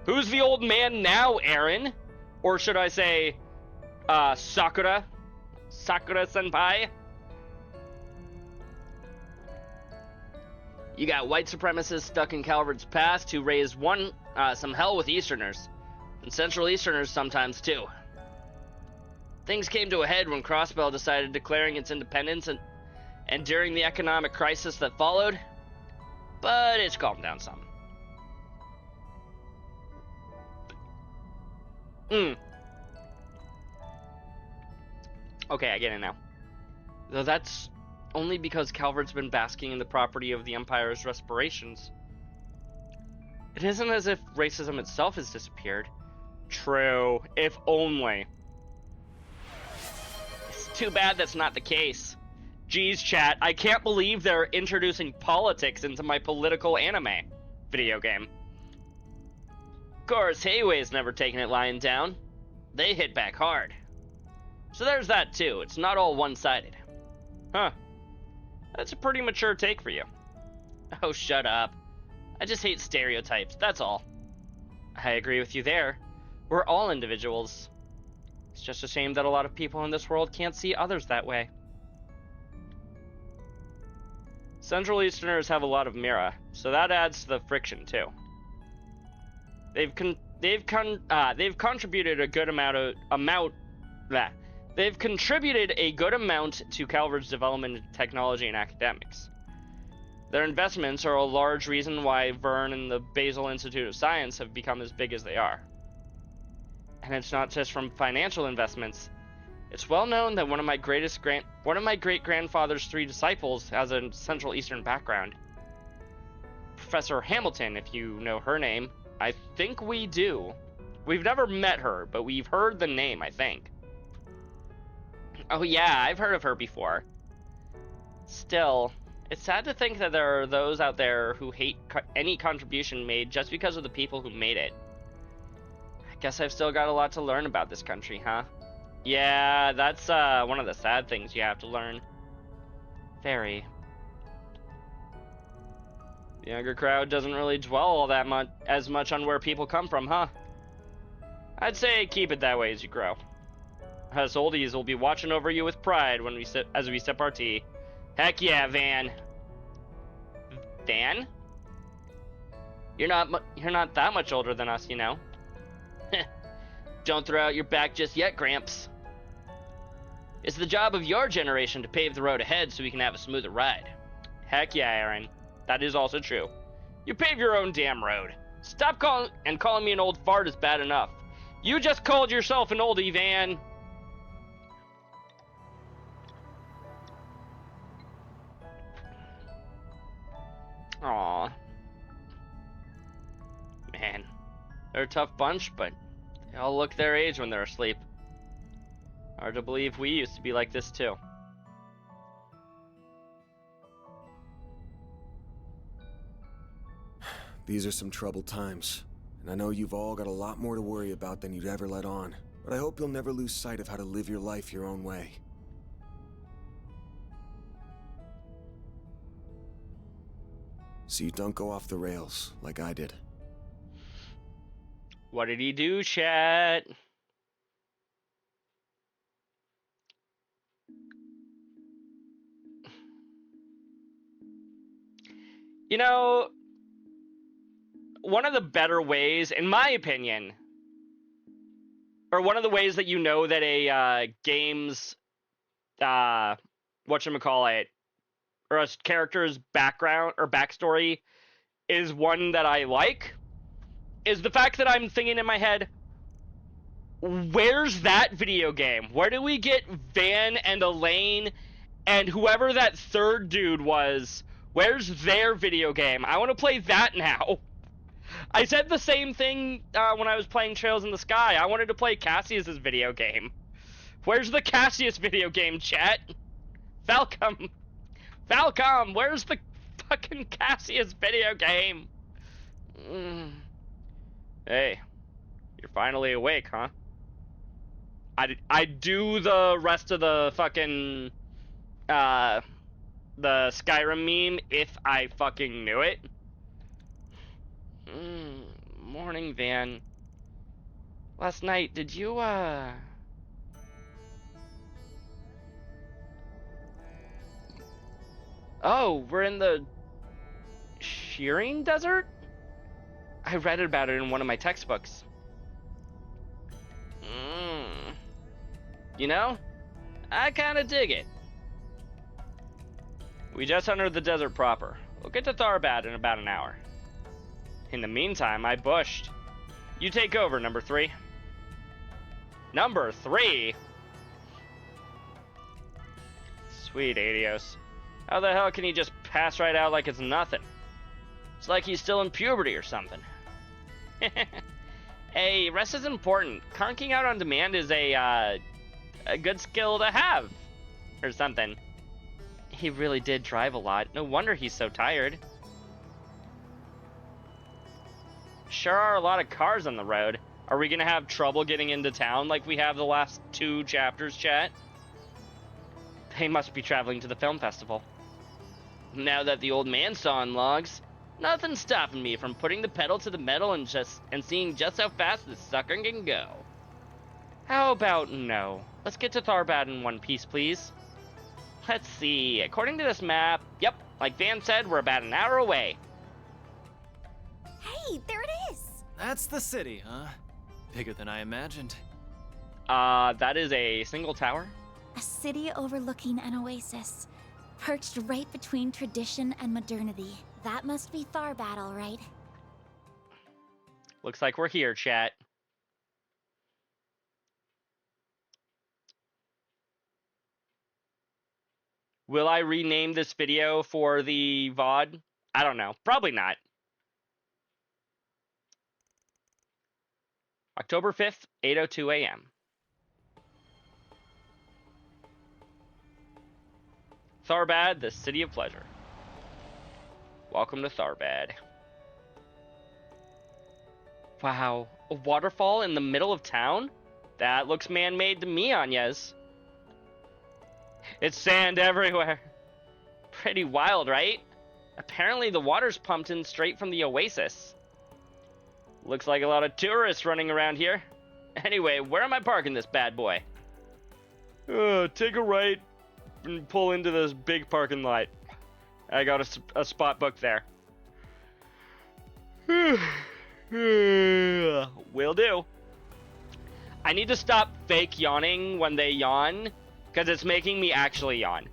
Speaker 1: Who's the old man now, Aaron? Or should I say, Sakura? Sakura-senpai? You got white supremacists stuck in Calvert's past who raised some hell with Easterners. And Central Easterners sometimes, too. Things came to a head when Crossbell decided declaring its independence and during the economic crisis that followed. But it's calmed down some. Okay, I get it now. Though that's only because Calvert's been basking in the property of the Empire's respirations. It isn't as if racism itself has disappeared. True, if only. It's too bad that's not the case. Geez, chat, I can't believe they're introducing politics into my political anime video game. Of course, Hayway's never taken it lying down. They hit back hard. So there's that too, it's not all one-sided. Huh. That's a pretty mature take for you. Oh, shut up. I just hate stereotypes, that's all. I agree with you there. We're all individuals. It's just a shame that a lot of people in this world can't see others that way. Central Easterners have a lot of Mira, so that adds to the friction too. They've contributed a good They've contributed a good amount to Calvert's development in technology and academics. Their investments are a large reason why Vern and the Basel Institute of Science have become as big as they are. And it's not just from financial investments. It's well known that one of my great-grandfather's 3 disciples has a Central Eastern background. Professor Hamilton, if you know her name. I think we do. We've never met her, but we've heard the name, I think. Oh yeah, I've heard of her before. Still, it's sad to think that there are those out there who hate any contribution made just because of the people who made it. I guess I've still got a lot to learn about this country, huh? Yeah, that's one of the sad things you have to learn. Very. The younger crowd doesn't really dwell all that as much on where people come from, huh? I'd say keep it that way as you grow. Us oldies will be watching over you with pride when as we sip our tea. Heck yeah, Van. Van? You're not that much older than us, you know. Don't throw out your back just yet, Gramps. It's the job of your generation to pave the road ahead so we can have a smoother ride. Heck yeah, Aaron. That is also true. You pave your own damn road. Stop calling me an old fart is bad enough. You just called yourself an oldie, Van. Aw. Man. They're a tough bunch, but they all look their age when they're asleep. Hard to believe we used to be like this too.
Speaker 8: These are some troubled times, and I know you've all got a lot more to worry about than you'd ever let on, but I hope you'll never lose sight of how to live your life your own way. So you don't go off the rails like I did.
Speaker 1: What did he do, chat? You know, one of the better ways, in my opinion, or one of the ways that you know that a game's, whatchamacallit, or a character's background or backstory is one that I like, is the fact that I'm thinking in my head, where's that video game? Where do we get Van and Elaine and whoever that third dude was? Where's their video game? I want to play that now. I said the same thing when I was playing Trails in the Sky. I wanted to play Cassius's video game. Where's the Cassius video game, chat? Falcom, where's the fucking Cassius video game? Hey, you're finally awake, huh? I'd do the rest of the fucking, the Skyrim meme if I fucking knew it. Morning, Van. Last night, did you, Oh, we're in the shearing desert? I read about it in one of my textbooks. You know, I kinda dig it. We just entered the desert proper. We'll get to Tharbad in about an hour. In the meantime, I bushed. You take over, number 3. Number 3? Sweet Adios. How the hell can he just pass right out like it's nothing? It's like he's still in puberty or something. Hey, rest is important. Conking out on demand is a good skill to have. Or something. He really did drive a lot. No wonder he's so tired. Sure are a lot of cars on the road. Are we gonna have trouble getting into town like we have the last 2 chapters, chat? They must be traveling to the film festival. Now that the old man saw in logs, nothing's stopping me from putting the pedal to the metal and seeing just how fast this sucker can go. How about no? Let's get to Tharbad in one piece, please. Let's see. According to this map, yep, like Van said, we're about an hour away.
Speaker 5: Hey, there it is!
Speaker 2: That's the city, huh? Bigger than I imagined.
Speaker 1: That is a single tower.
Speaker 5: A city overlooking an oasis, perched right between tradition and modernity. That must be Tharbad, all right.
Speaker 1: Looks like we're here, chat. Will I rename this video for the VOD? I don't know. Probably not. October 5th, 8:02 a.m. Tharbad, the city of pleasure. Welcome to Tharbad. Wow, a waterfall in the middle of town? That looks man-made to me, Anyez. It's sand everywhere. Pretty wild, right? Apparently the water's pumped in straight from the oasis. Looks like a lot of tourists running around here. Anyway, where am I parking this bad boy? Take a right and pull into this big parking lot. I got a spot booked there. Will do. I need to stop fake yawning when they yawn, because it's making me actually yawn.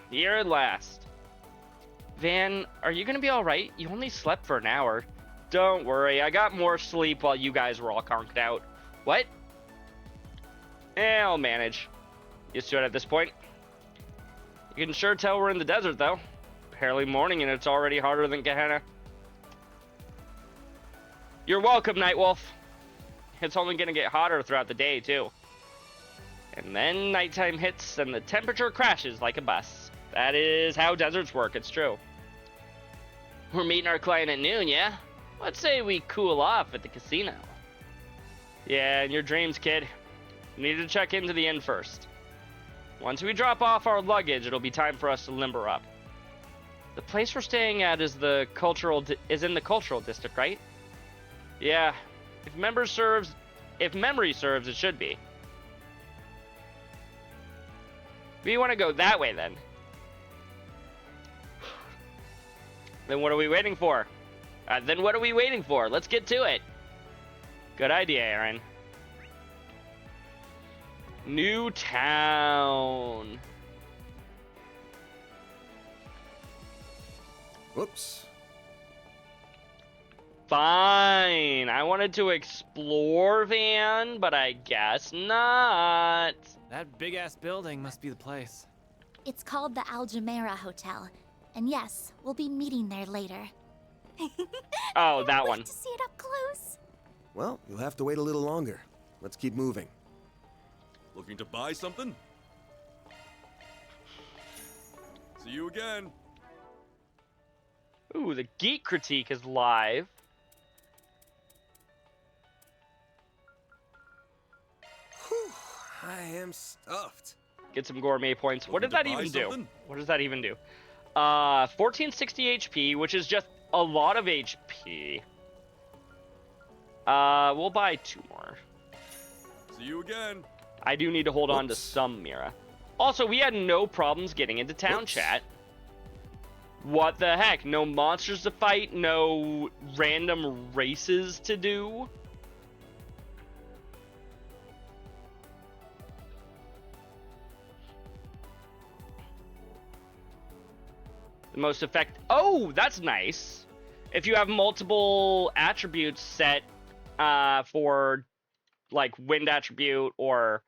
Speaker 1: Here at last. Van, are you gonna be alright? You only slept for an hour. Don't worry, I got more sleep while you guys were all conked out. What? I'll manage. Used to it at this point. You can sure tell we're in the desert, though. Barely morning and it's already harder than Gehenna. You're welcome, Nightwolf. It's only gonna get hotter throughout the day, too. And then nighttime hits and the temperature crashes like a bus. That is how deserts work, it's true. We're meeting our client at noon, yeah? Let's say we cool off at the casino. Yeah, in your dreams, kid. We need to check into the inn first. Once we drop off our luggage, it'll be time for us to limber up. The place we're staying at is in the cultural district, right? Yeah. If memory serves, it should be. We want to go that way then. Then what are we waiting for? Let's get to it. Good idea, Aaron. New town.
Speaker 8: Whoops.
Speaker 1: Fine. I wanted to explore, Van, but I guess not.
Speaker 2: That big-ass building must be the place.
Speaker 5: It's called the Al Jumeirah Hotel. And yes, we'll be meeting there later.
Speaker 1: Oh, that one.
Speaker 5: To see it up close.
Speaker 8: Well, you'll have to wait a little longer. Let's keep moving.
Speaker 10: Looking to buy something? See you again.
Speaker 1: Ooh, the Geek Critique is live.
Speaker 8: Whew, I am stuffed.
Speaker 1: Get some gourmet points. What did
Speaker 10: Looking
Speaker 1: that
Speaker 10: to buy
Speaker 1: even do?
Speaker 10: something?
Speaker 1: What does that even do? 1460 HP, which is just a lot of HP. We'll buy 2 more.
Speaker 10: See you again.
Speaker 1: I do need to hold on to some Mira. Also, we had no problems getting into town, chat. What the heck? No monsters to fight, no random races to do. The most oh, that's nice. If you have multiple attributes set for like wind attribute or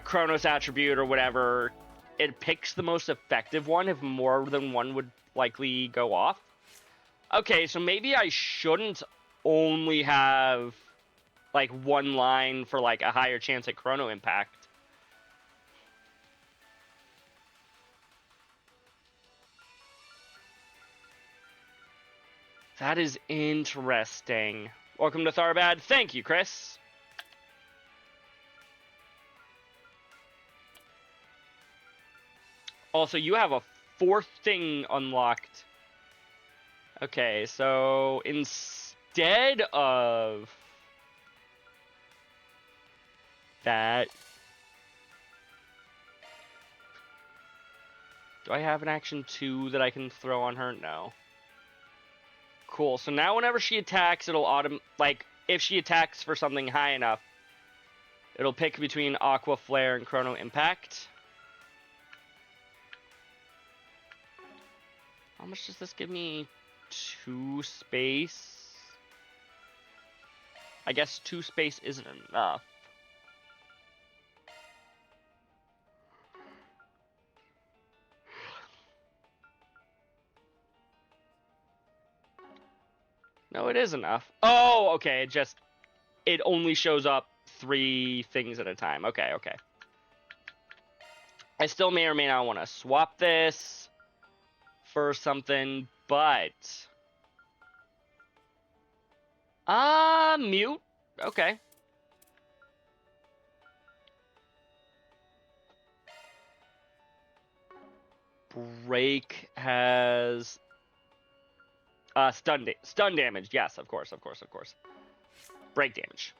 Speaker 1: Chronos attribute or whatever, it picks the most effective one if more than one would likely go off. Okay, so maybe I shouldn't only have like one line for like a higher chance at chrono impact. That is interesting. Welcome to Tharbad. Thank you, Chris. Also, you have a 4th thing unlocked. Okay, so instead of that, do I have an action 2 that I can throw on her? No. Cool. So now whenever she attacks, it'll like if she attacks for something high enough, it'll pick between Aqua Flare and Chrono Impact. How much does this give me? 2 space? I guess 2 space isn't enough. No, it is enough. Oh, okay. It only shows up 3 things at a time. Okay, okay. I still may or may not want to swap this for something, but mute. Okay. Break has stun damage. Yes, of course. Break damage.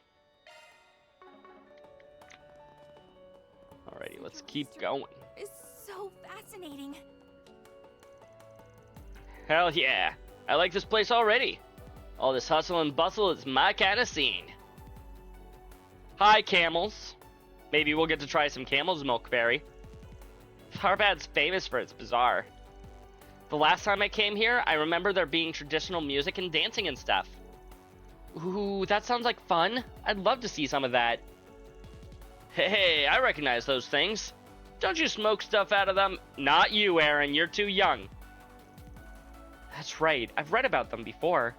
Speaker 1: Alrighty, let's keep going.
Speaker 5: It's so fascinating.
Speaker 1: Hell yeah. I like this place already. All this hustle and bustle is my kind of scene. Hi, camels. Maybe we'll get to try some camel's milk berry. Tharbad's famous for its bazaar. The last time I came here, I remember there being traditional music and dancing and stuff. Ooh, that sounds like fun. I'd love to see some of that. Hey, I recognize those things. Don't you smoke stuff out of them? Not you, Aaron. You're too young. That's right. I've read about them before.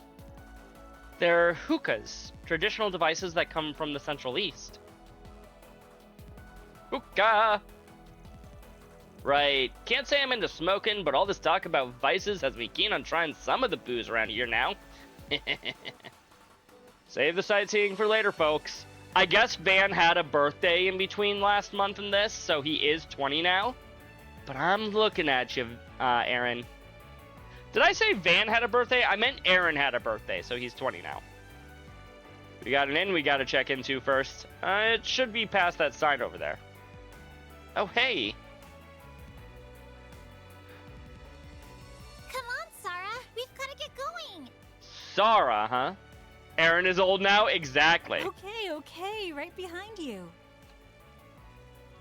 Speaker 1: They're hookahs, traditional devices that come from the Central East. Hookah! Right. Can't say I'm into smoking, but all this talk about vices has me keen on trying some of the booze around here now. Save the sightseeing for later, folks. I guess Van had a birthday in between last month and this, so he is 20 now. But I'm looking at you, Aaron. Did I say Van had a birthday? I meant Aaron had a birthday, so he's 20 now. We got an inn we gotta check into first. It should be past that sign over there. Oh, hey.
Speaker 4: Come on, Sarah. We've got to get going.
Speaker 1: Sarah, huh? Aaron is old now? Exactly.
Speaker 5: Okay, right behind you.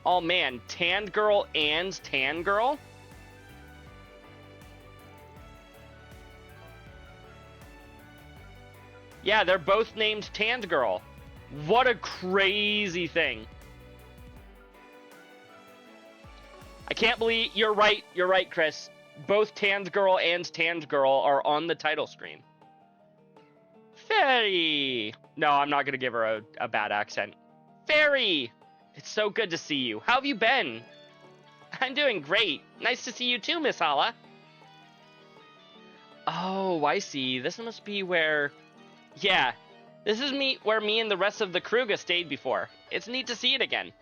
Speaker 1: Oh man, Tanned Girl and Tan Girl? Yeah, they're both named Tanned Girl. What a crazy thing. I can't believe you're right, Chris. Both Tanned Girl and Tanned Girl are on the title screen. Fairy! No, I'm not gonna give her a bad accent. Fairy! It's so good to see you. How have you been? I'm doing great. Nice to see you too, Miss Hala. Oh, I see. This must be where... Yeah, this is where me and the rest of the Kruga stayed before. It's neat to see it again.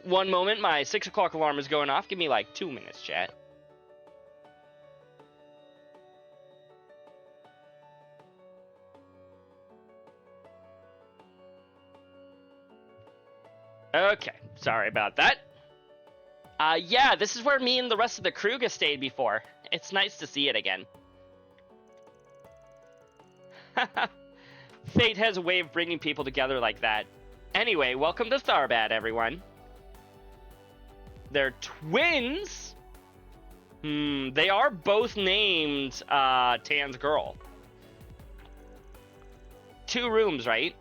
Speaker 1: One moment, my 6 o'clock alarm is going off. Give me like 2 minutes, chat. Okay, sorry about that. Yeah, this is where me and the rest of the Kruga stayed before. It's nice to see it again. Fate has a way of bringing people together like that. Anyway, welcome to Starbad, everyone. They're twins? They are both named Tan's girl. 2 rooms, right?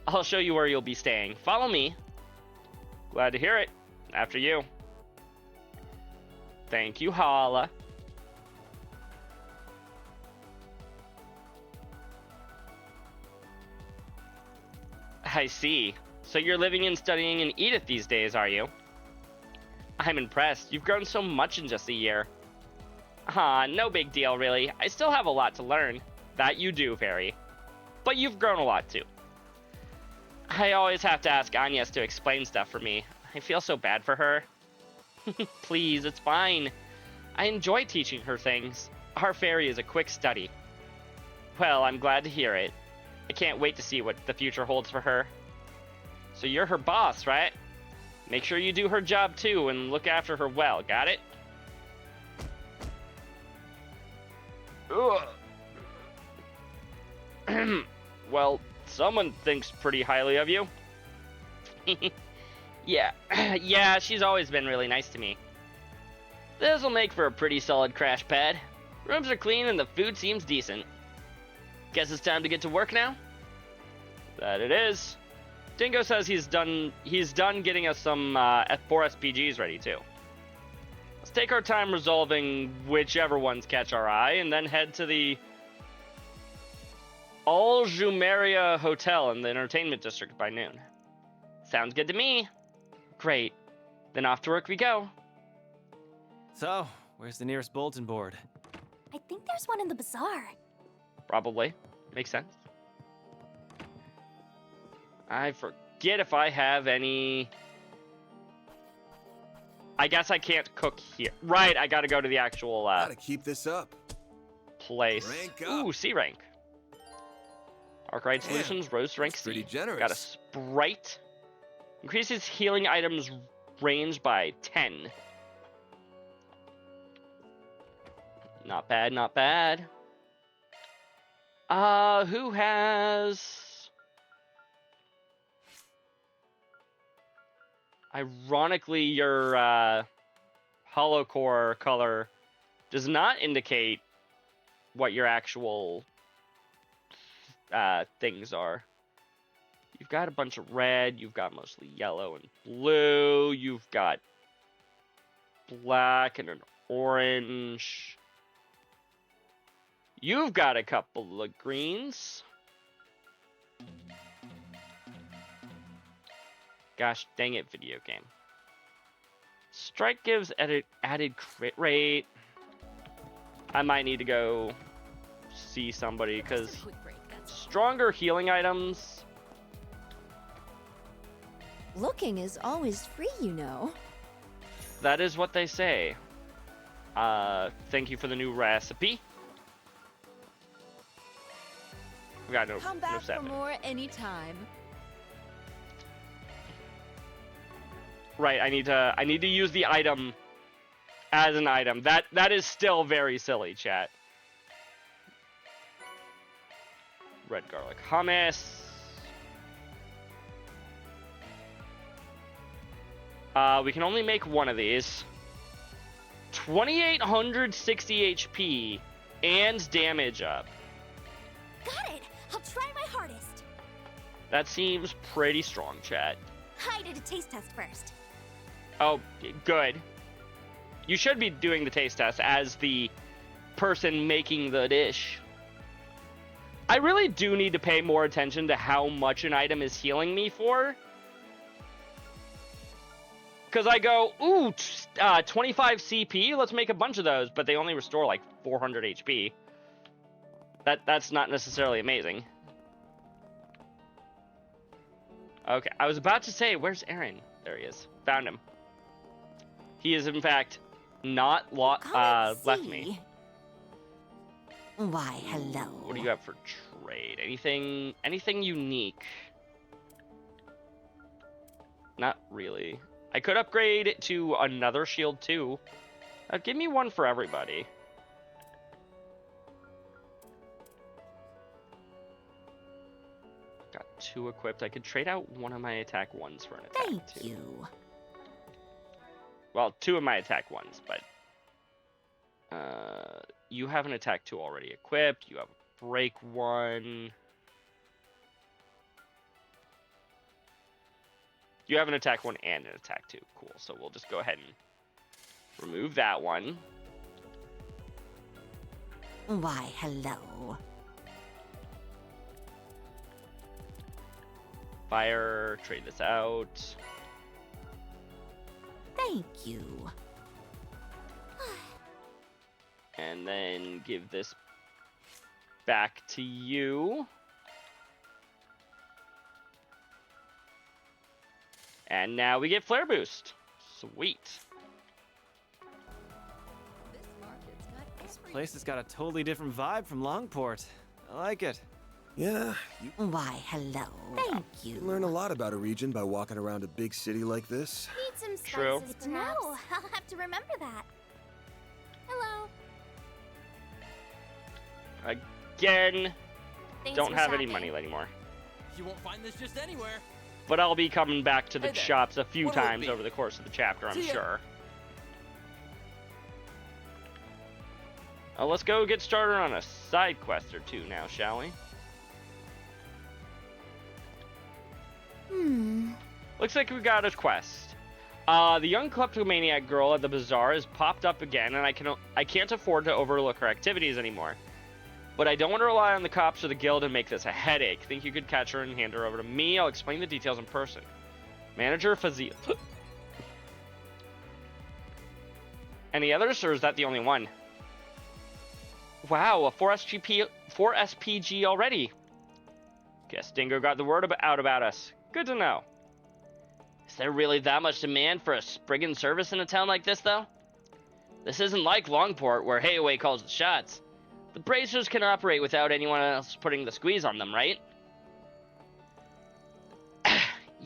Speaker 1: I'll show you where you'll be staying. Follow me. Glad to hear it. After you. Thank you, Hala. I see. So you're living and studying in Edith these days, are you? I'm impressed. You've grown so much in just a year. No big deal, really. I still have a lot to learn. That you do, Fairy. But you've grown a lot, too. I always have to ask Agnes to explain stuff for me. I feel so bad for her. Please, it's fine. I enjoy teaching her things. Our Fairy is a quick study. Well, I'm glad to hear it. I can't wait to see what the future holds for her. So you're her boss, right? Make sure you do her job too and look after her well, got it? Ugh. Well, someone thinks pretty highly of you. Yeah, yeah, she's always been really nice to me. This'll make for a pretty solid crash pad. Rooms are clean and the food seems decent. Guess it's time to get to work now? That it is. Dingo says he's done getting us some F4 SPGs ready too. Let's take our time resolving whichever ones catch our eye and then head to the Al Jumeirah Hotel in the entertainment district by noon. Sounds good to me. Great. Then off to work we go.
Speaker 2: So, where's the nearest bulletin board?
Speaker 5: I think there's one in the bazaar.
Speaker 1: Probably. Makes sense. I forget if I have any... I guess I can't cook here. Right, I gotta go to the actual,
Speaker 8: Gotta keep this up.
Speaker 1: place.
Speaker 8: Rank up.
Speaker 1: Ooh, C rank. Arclight
Speaker 8: Damn,
Speaker 1: Solutions, rose rank
Speaker 8: that's
Speaker 1: C.
Speaker 8: pretty generous.
Speaker 1: Got a Sprite. Increases healing items range by 10. Not bad, not bad. Who has... Ironically, your hollow core color does not indicate what your actual things are. You've got a bunch of red, you've got mostly yellow and blue, you've got black and an orange. You've got a couple of greens. Gosh dang it, video game. Strike gives added crit rate. I might need to go see somebody because stronger healing items.
Speaker 5: Looking is always free, you know.
Speaker 1: That is what they say. Thank you for the new recipe. We got no
Speaker 5: back for
Speaker 1: seven.
Speaker 5: more anytime.
Speaker 1: Right, I need to use the item as an item. That is still very silly, chat. Red garlic hummus. We can only make one of these. 2860 HP and damage up.
Speaker 5: Got it! I'll try my hardest.
Speaker 1: That seems pretty strong, chat.
Speaker 5: I did a taste test first.
Speaker 1: Oh, good. You should be doing the taste test as the person making the dish. I really do need to pay more attention to how much an item is healing me for. Because I go, ooh, 25 CP, let's make a bunch of those, but they only restore like 400 HP. That's not necessarily amazing. Okay, I was about to say, where's Aaron? There he is. Found him. He is, in fact, not left me.
Speaker 6: Why, hello.
Speaker 1: What do you have for trade? Anything unique? Not really. I could upgrade it to another shield too. Give me one for everybody. Got 2 equipped. I could trade out one of my attack ones for an attack
Speaker 6: Thank you.
Speaker 1: Well, 2 of my attack ones, but you have an attack 2 already equipped. You have a break 1. You have an attack 1 and an attack 2. Cool. So we'll just go ahead and remove that one.
Speaker 6: Why, hello.
Speaker 1: Fire, trade this out.
Speaker 6: Thank you.
Speaker 1: And then give this back to you. And now we get Flare Boost. Sweet.
Speaker 2: This place has got a totally different vibe from Longport. I like it.
Speaker 8: Yeah,
Speaker 6: Why, hello. Thank you.
Speaker 8: you learn a lot about a region by walking around a big city like this.
Speaker 4: Need some spices,
Speaker 1: True.
Speaker 4: perhaps?
Speaker 3: No, I'll have to remember that.
Speaker 4: Hello.
Speaker 1: Again,
Speaker 3: Thanks
Speaker 1: don't
Speaker 3: for
Speaker 1: have any
Speaker 3: shopping.
Speaker 1: money anymore.
Speaker 10: You won't find this just anywhere.
Speaker 1: But I'll be coming back to the
Speaker 10: Hey there.
Speaker 1: shops a few
Speaker 10: What'll it
Speaker 1: times
Speaker 10: be?
Speaker 1: over the course of the chapter, I'm
Speaker 10: See ya.
Speaker 1: sure. Let's go get started on a side quest or 2 now, shall we? Looks like we got a quest. The young kleptomaniac girl at the bazaar has popped up again, and I can't afford to overlook her activities anymore. But I don't want to rely on the cops or the guild and make this a headache. Think you could catch her and hand her over to me? I'll explain the details in person. Manager Fazil. Any others, or is that the only one? Wow, a 4 SPG already. Guess Dingo got the word out about us. Good to know. Is there really that much demand for a Spriggan service in a town like this, though? This isn't like Longport, where Hayaway calls the shots. The bracers can operate without anyone else putting the squeeze on them, right?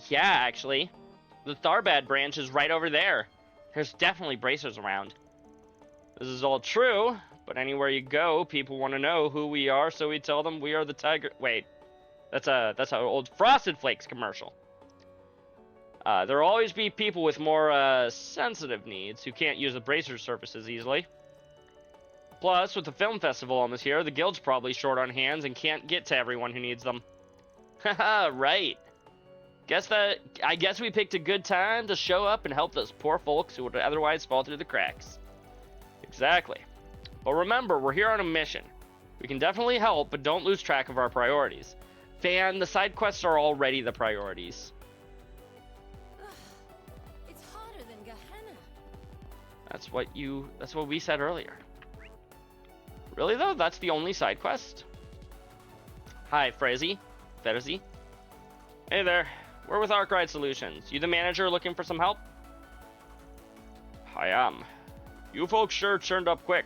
Speaker 1: Yeah, actually. The Tharbad branch is right over there. There's definitely bracers around. This is all true, but anywhere you go, people want to know who we are, so we tell them we are the Tiger... Wait, that's an old Frosted Flakes commercial. There'll always be people with more sensitive needs who can't use the bracer services easily. Plus, with the film festival almost here, the guild's probably short on hands and can't get to everyone who needs them. Haha, right. I guess we picked a good time to show up and help those poor folks who would otherwise fall through the cracks. Exactly. But remember, we're here on a mission. We can definitely help, but don't lose track of our priorities. Fan, the side quests are already the priorities.
Speaker 3: It's hotter than Gehenna.
Speaker 1: That's what we said earlier. Really though? That's the only side quest? Hi, Frezzy. Hey there. We're with Arkwright Solutions. You the manager looking for some help? I am. You folks sure turned up quick.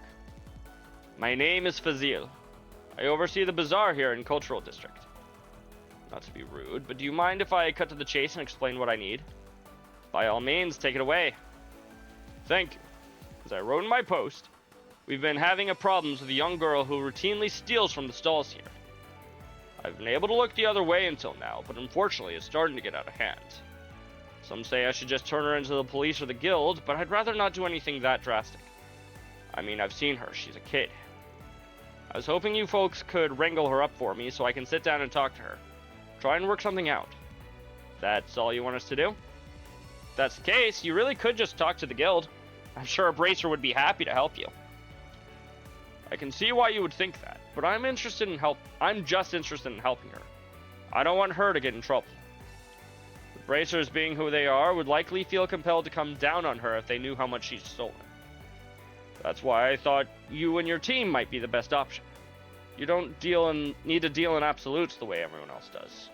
Speaker 1: My name is Fazil. I oversee the bazaar here in Cultural District. Not to be rude, but do you mind if I cut to the chase and explain what I need? By all means, take it away. Thank you. As I wrote in my post, we've been having problems with a young girl who routinely steals from the stalls here. I've been able to look the other way until now, but unfortunately it's starting to get out of hand. Some say I should just turn her into the police or the guild, but I'd rather not do anything that drastic. I mean, I've seen her, she's a kid. I was hoping you folks could wrangle her up for me so I can sit down and talk to her. Try and work something out. That's all you want us to do? If that's the case, you really could just talk to the guild. I'm sure a bracer would be happy to help you. I can see why you would think that, but I'm just interested in helping her. I don't want her to get in trouble. The Bracers, being who they are, would likely feel compelled to come down on her if they knew how much she's stolen. That's why I thought you and your team might be the best option. You don't need to deal in absolutes the way everyone else does.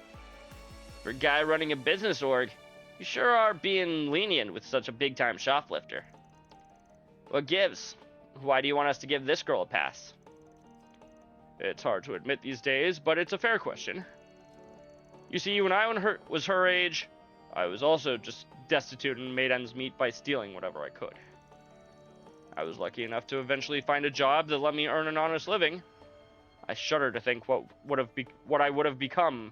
Speaker 1: For a guy running a business org, you sure are being lenient with such a big-time shoplifter. What gives? Why do you want us to give this girl a pass? It's hard to admit these days, but it's a fair question. You see, when I was her age, I was also just destitute and made ends meet by stealing whatever I could. I was lucky enough to eventually find a job that let me earn an honest living. I shudder to think what would have become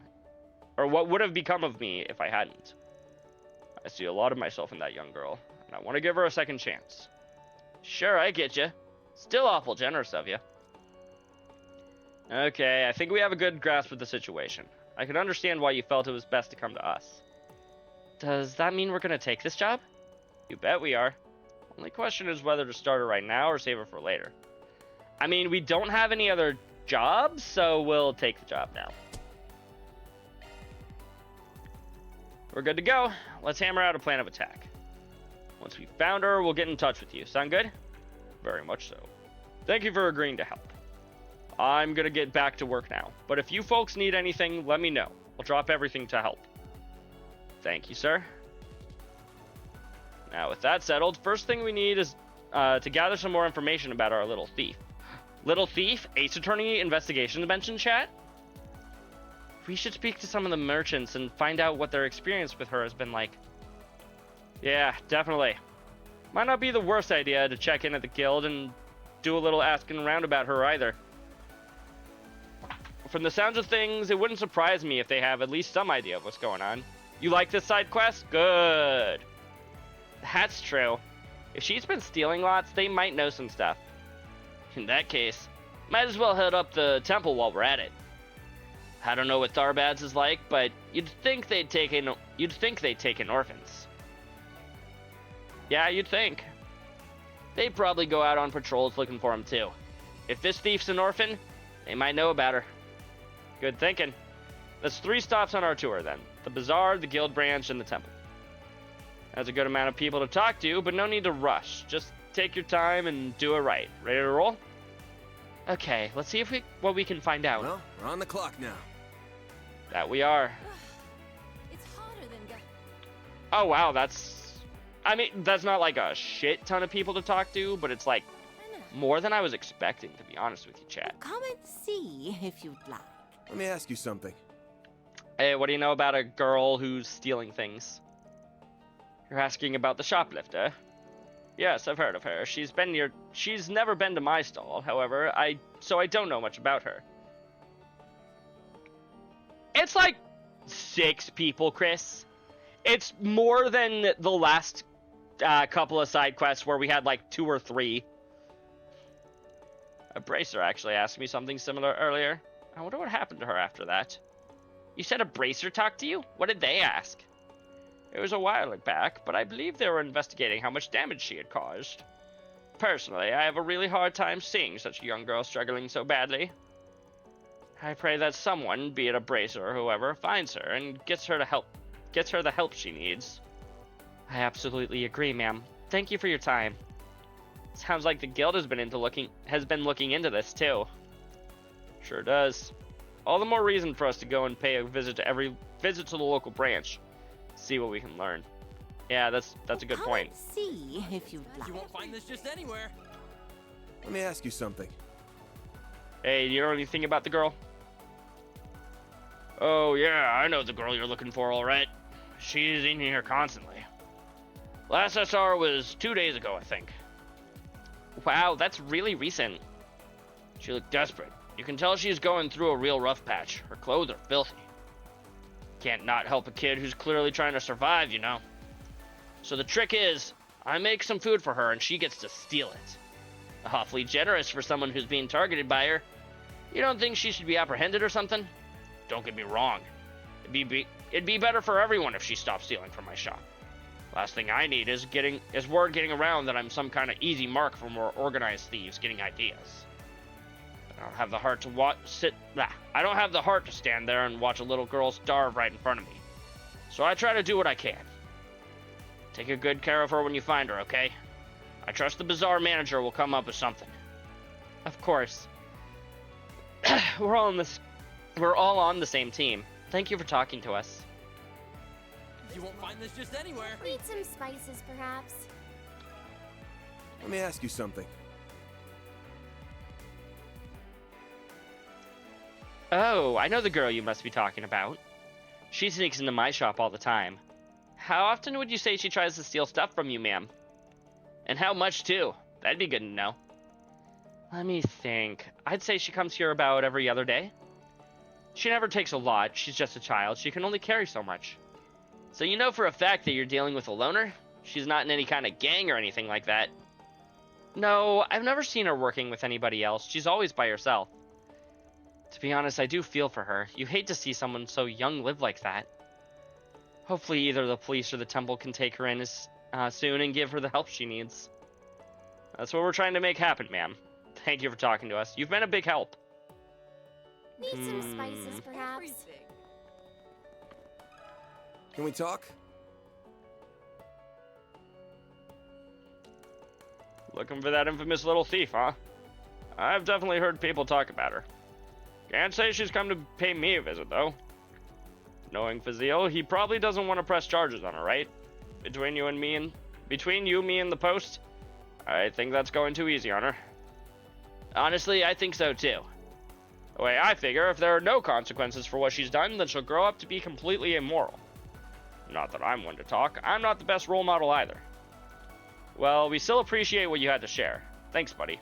Speaker 1: of me if I hadn't. I see a lot of myself in that young girl, and I want to give her a second chance. Sure, I get you. Still awful generous of you. Okay, I think we have a good grasp of the situation. I can understand why you felt it was best to come to us. Does that mean we're gonna take this job? You bet we are. Only question is whether to start her right now or save her for later. I mean, we don't have any other jobs, so we'll take the job now. We're good to go. Let's hammer out a plan of attack. Once we've found her, we'll get in touch with you. Sound good? Very much so. Thank you for agreeing to help. I'm gonna get back to work now, but if you folks need anything, let me know. I'll drop everything to help. Thank you, sir. Now, with that settled, first thing we need is to gather some more information about our little thief. Little thief? Ace Attorney Investigation mentioned, chat? We should speak to some of the merchants and find out what their experience with her has been like. Yeah, definitely. Might not be the worst idea to check in at the guild and do a little asking around about her either. From the sounds of things, it wouldn't surprise me if they have at least some idea of what's going on. You like this side quest? Good. That's true. If she's been stealing lots, they might know some stuff. In that case, might as well head up the temple while we're at it. I don't know what Tharbad's is like, but you'd think they'd take in orphans. Yeah, you'd think. They'd probably go out on patrols looking for them too. If this thief's an orphan, they might know about her. Good thinking. That's 3 stops on our tour then. The bazaar, the guild branch, and the temple. That's a good amount of people to talk to, but no need to rush. Just take your time and do it right. Ready to roll? Okay, let's see what we can find out.
Speaker 8: Well, we're on the clock now.
Speaker 1: That we are.
Speaker 3: It's harder than
Speaker 1: Oh wow, that's not like a shit ton of people to talk to, but it's like more than I was expecting, to be honest with you, chat.
Speaker 6: Come and see if you'd like.
Speaker 8: Let me ask you something.
Speaker 1: Hey, what do you know about a girl who's stealing things? You're asking about the shoplifter? Yes, I've heard of her. She's never been to my stall, however, so I don't know much about her. It's like 6 people, Chris. It's more than the last couple of side quests where we had like 2 or 3. A bracer actually asked me something similar earlier. I wonder what happened to her after that. You said a bracer talked to you? What did they ask? It was a while back, but I believe they were investigating how much damage she had caused. Personally, I have a really hard time seeing such a young girl struggling so badly. I pray that someone, be it a bracer or whoever, finds her and gets her the help she needs. I absolutely agree, ma'am. Thank you for your time. Sounds like the guild has been looking into this too. Sure does. All the more reason for us to go and pay a visit to the local branch. See what we can learn. Yeah, that's a good point.
Speaker 6: See if you'd like.
Speaker 10: You won't find this just anywhere.
Speaker 8: Let me ask you something.
Speaker 1: Hey, do you know anything about the girl? Oh yeah, I know the girl you're looking for, all right. She's in here constantly. Last I saw her was 2 days ago, I think. Wow, that's really recent. She looked desperate. You can tell she's going through a real rough patch. Her clothes are filthy. Can't not help a kid who's clearly trying to survive, you know. So the trick is, I make some food for her and she gets to steal it. Awfully generous for someone who's being targeted by her. You don't think she should be apprehended or something? Don't get me wrong. It'd be better for everyone if she stopped stealing from my shop. Last thing I need is word getting around that I'm some kind of easy mark for more organized thieves getting ideas. I don't have the heart to stand there and watch a little girl starve right in front of me. So I try to do what I can. Take a good care of her when you find her, okay? I trust the bazaar manager will come up with something. Of course. We're all on the same team. Thank you for talking to us.
Speaker 10: You won't find this just anywhere.
Speaker 4: Need some spices, perhaps?
Speaker 8: Let me ask you something.
Speaker 1: Oh, I know the girl you must be talking about. She sneaks into my shop all the time. How often would you say she tries to steal stuff from you, ma'am? And how much, too? That'd be good to know. Let me think. I'd say she comes here about every other day. She never takes a lot. She's just a child. She can only carry so much. So you know for a fact that you're dealing with a loner? She's not in any kind of gang or anything like that. No, I've never seen her working with anybody else. She's always by herself. To be honest, I do feel for her. You hate to see someone so young live like that. Hopefully either the police or the temple can take her in soon and give her the help she needs. That's what we're trying to make happen, ma'am. Thank you for talking to us. You've been a big help.
Speaker 4: Need some spices, perhaps?
Speaker 8: Can we talk?
Speaker 1: Looking for that infamous little thief, huh? I've definitely heard people talk about her. Can't say she's come to pay me a visit, though. Knowing Fazil, he probably doesn't want to press charges on her, right? Between you, me, and the post, I think that's going too easy on her. Honestly, I think so, too. The way I figure, if there are no consequences for what she's done, then she'll grow up to be completely immoral. Not that I'm one to talk. I'm not the best role model either. Well, we still appreciate what you had to share. Thanks, buddy.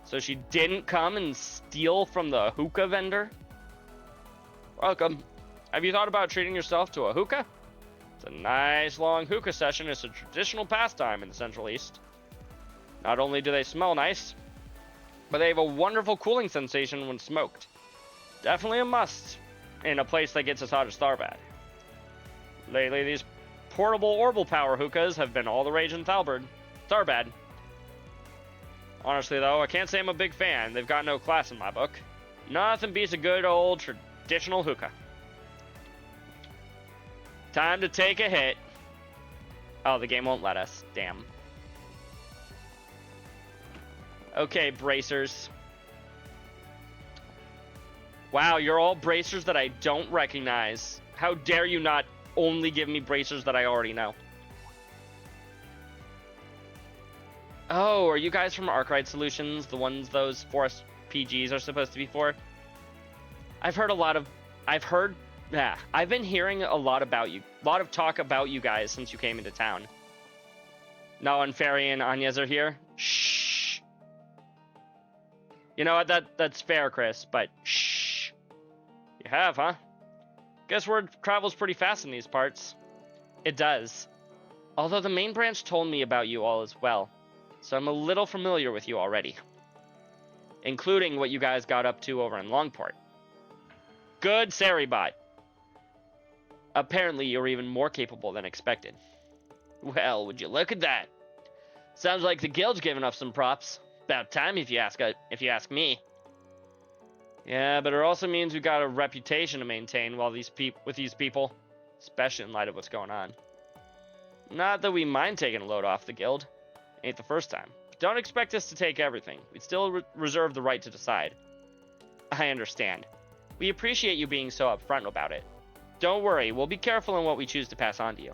Speaker 1: So she didn't come and steal from the hookah vendor? Welcome. Have you thought about treating yourself to a hookah? It's a nice long hookah session. It's a traditional pastime in the Central East. Not only do they smell nice, but they have a wonderful cooling sensation when smoked. Definitely a must in a place that gets as hot as Tharbad. Lately, these portable orbital power hookahs have been all the rage in Tharbad. Honestly, though, I can't say I'm a big fan. They've got no class in my book. Nothing beats a good old traditional hookah. Time to take a hit. Oh, the game won't let us. Damn. Okay, bracers. Wow, you're all bracers that I don't recognize. How dare you not only give me bracers that I already know? Oh, are you guys from Arkwright Solutions? The ones those Forest PGs are supposed to be for? I've been hearing a lot about you. A lot of talk about you guys since you came into town. Now when Ferry and Anyez are here, shh. You know what, that's fair, Chris, but shh. You have, huh? Guess word travels pretty fast in these parts. It does. Although the main branch told me about you all as well, so I'm a little familiar with you already. Including what you guys got up to over in Longport. Good Saribot. Apparently you're even more capable than expected. Well, would you look at that? Sounds like the guild's giving up some props. About time if you ask me. Yeah, but it also means we've got a reputation to maintain with these people, especially in light of what's going on. Not that we mind taking a load off the guild. Ain't the first time. Don't expect us to take everything. We'd still reserve the right to decide. I understand. We appreciate you being so upfront about it. Don't worry, we'll be careful in what we choose to pass on to you.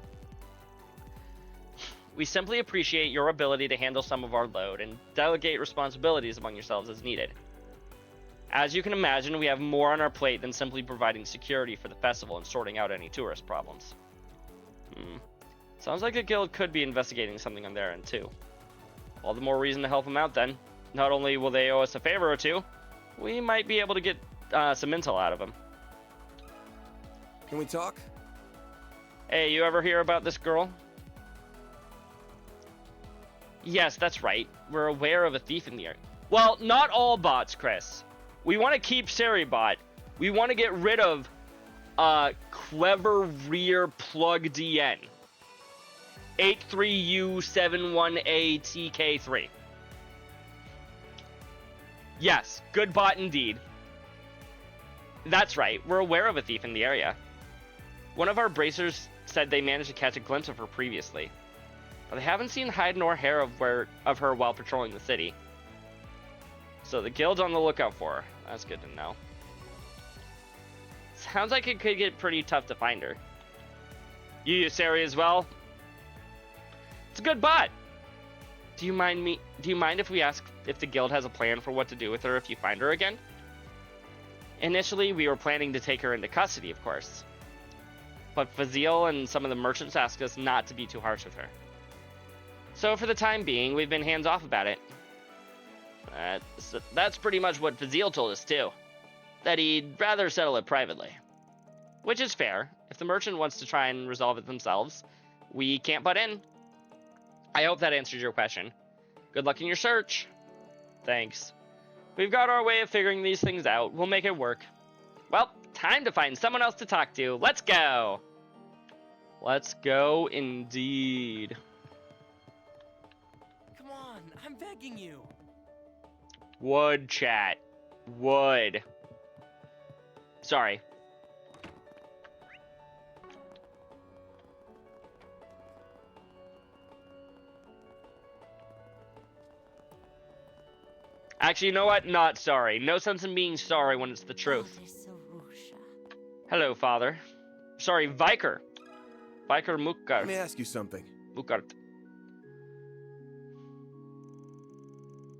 Speaker 1: We simply appreciate your ability to handle some of our load and delegate responsibilities among yourselves as needed. As you can imagine, we have more on our plate than simply providing security for the festival and sorting out any tourist problems. Sounds like the guild could be investigating something on their end too. All the more reason to help them out then. Not only will they owe us a favor or two, we might be able to get some intel out of them.
Speaker 8: Can we talk?
Speaker 1: Hey, you ever hear about this girl? Yes, that's right. We're aware of a thief in the area. Well, not all bots, Chris. We want to keep Saribot. We want to get rid of Clever Rear Plug DN. 83U71ATK3. Yes, good bot indeed. That's right, we're aware of a thief in the area. One of our bracers said they managed to catch a glimpse of her previously, but they haven't seen hide nor hair of her while patrolling the city. So the guild's on the lookout for her. That's good to know. Sounds like it could get pretty tough to find her. You use Sari as well? It's a good bot. Do you mind if we ask if the guild has a plan for what to do with her if you find her again? Initially, we were planning to take her into custody, of course. But Fazil and some of the merchants asked us not to be too harsh with her. So for the time being, we've been hands-off about it. That's pretty much what Fazil told us too. That he'd rather settle it privately. Which is fair. If the merchant wants to try and resolve it themselves, we can't butt in. I hope that answers your question. Good luck in your search. Thanks. We've got our way of figuring these things out. We'll make it work. Well, time to find someone else to talk to. Let's go! Let's go indeed.
Speaker 10: Come on, I'm begging you.
Speaker 1: Would, chat. Would. Sorry. Actually, you know what? Not sorry. No sense in being sorry when it's the truth. Hello, Father. Sorry, Viker. Viker Mukkar.
Speaker 8: Let me ask you something.
Speaker 1: Mukkart.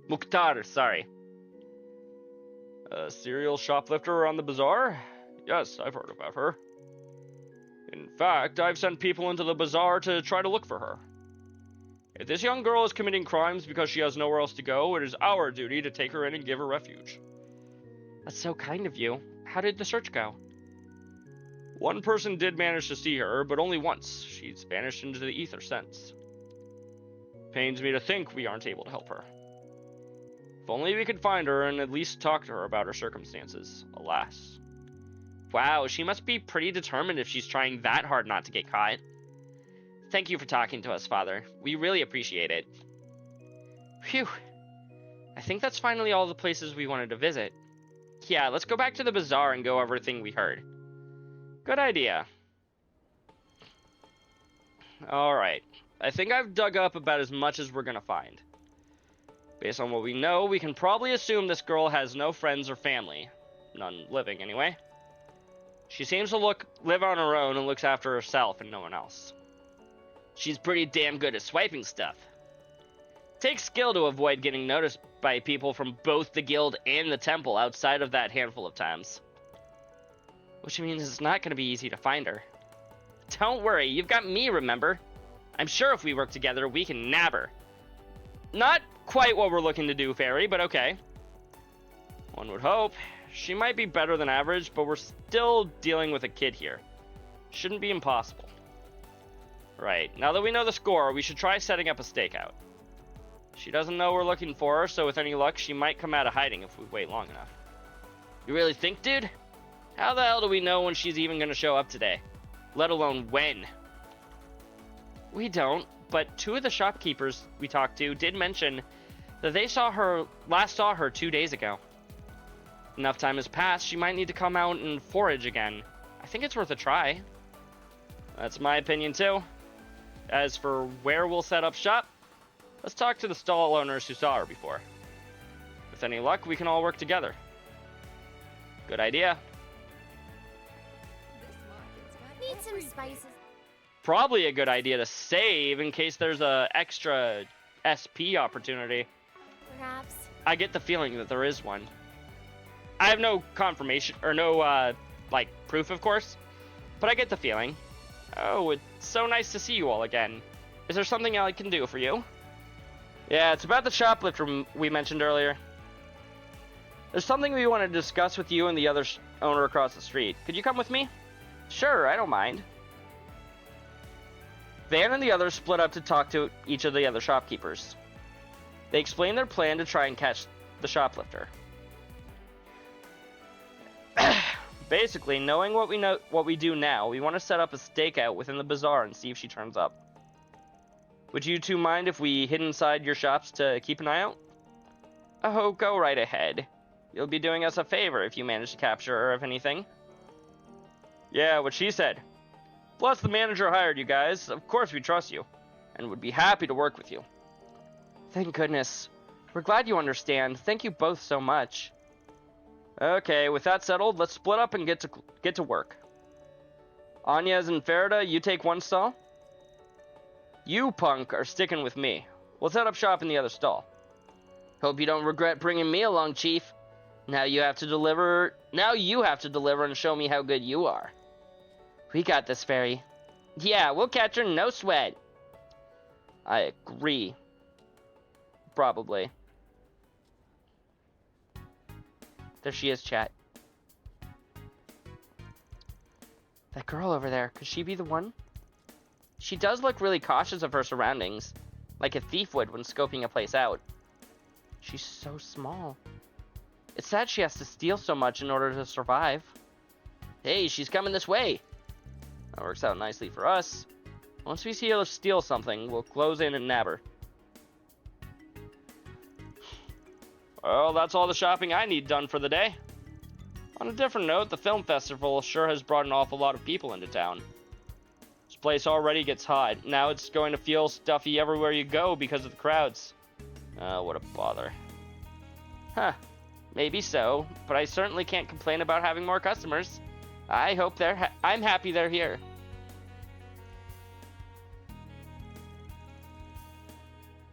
Speaker 1: Mukhtar, sorry. A serial shoplifter on the bazaar? Yes, I've heard about her. In fact, I've sent people into the bazaar to try to look for her. If this young girl is committing crimes because she has nowhere else to go, it is our duty to take her in and give her refuge. That's so kind of you. How did the search go? One person did manage to see her, but only once. She's vanished into the ether since. Pains me to think we aren't able to help her. If only we could find her and at least talk to her about her circumstances. Alas. Wow, she must be pretty determined if she's trying that hard not to get caught. Thank you for talking to us, Father. We really appreciate it. Phew. I think that's finally all the places we wanted to visit. Yeah, let's go back to the bazaar and go over everything we heard. Good idea. Alright. I think I've dug up about as much as we're gonna find. Based on what we know, we can probably assume this girl has no friends or family. None living, anyway. She seems to live on her own and looks after herself and no one else. She's pretty damn good at swiping stuff. Takes skill to avoid getting noticed by people from both the guild and the temple outside of that handful of times. Which means it's not going to be easy to find her. Don't worry, you've got me, remember? I'm sure if we work together, we can nab her. Not quite what we're looking to do, Fairy, but okay. One would hope. She might be better than average, but we're still dealing with a kid here. Shouldn't be impossible. Right, now that we know the score, we should try setting up a stakeout. She doesn't know we're looking for her, so with any luck, she might come out of hiding if we wait long enough. You really think, dude? How the hell do we know when she's even going to show up today? Let alone when? We don't, but two of the shopkeepers we talked to did mention that they last saw her 2 days ago. Enough time has passed, she might need to come out and forage again. I think it's worth a try. That's my opinion too. As for where we'll set up shop, let's talk to the stall owners who saw her before. With any luck, we can all work together. Good idea.
Speaker 4: Need some spices.
Speaker 1: Probably a good idea to save in case there's a extra SP opportunity.
Speaker 4: Perhaps.
Speaker 1: I get the feeling that there is one. I have no confirmation, or no, proof, of course, but I get the feeling. Oh, it's so nice to see you all again. Is there something I can do for you? Yeah, it's about the shoplifter we mentioned earlier. There's something we want to discuss with you and the other owner across the street. Could you come with me? Sure, I don't mind. Van and the others split up to talk to each of the other shopkeepers. They explained their plan to try and catch the shoplifter. Basically, knowing what we do now, we want to set up a stakeout within the bazaar and see if she turns up. Would you two mind if we hid inside your shops to keep an eye out? Oh, go right ahead. You'll be doing us a favor if you manage to capture her, if anything. Yeah, what she said. Plus, the manager hired you guys. Of course we trust you, and would be happy to work with you. Thank goodness. We're glad you understand. Thank you both so much. Okay, with that settled, let's split up and get to work. Anya's and Farida, you take one stall. You, Punk, are sticking with me. We'll set up shop in the other stall. Hope you don't regret bringing me along, Chief. Now you have to deliver and show me how good you are. We got this, Fairy. Yeah, we'll catch her, no sweat. I agree. Probably. There she is, chat. That girl over there, could she be the one? She does look really cautious of her surroundings, like a thief would when scoping a place out. She's so small. It's sad she has to steal so much in order to survive. Hey, she's coming this way. That works out nicely for us. Once we see her steal something, we'll close in and nab her. Well, that's all the shopping I need done for the day. On a different note, the film festival sure has brought an awful lot of people into town. This place already gets hot. Now it's going to feel stuffy everywhere you go because of the crowds. What a bother. Huh. Maybe so, but I certainly can't complain about having more customers. I'm happy they're here.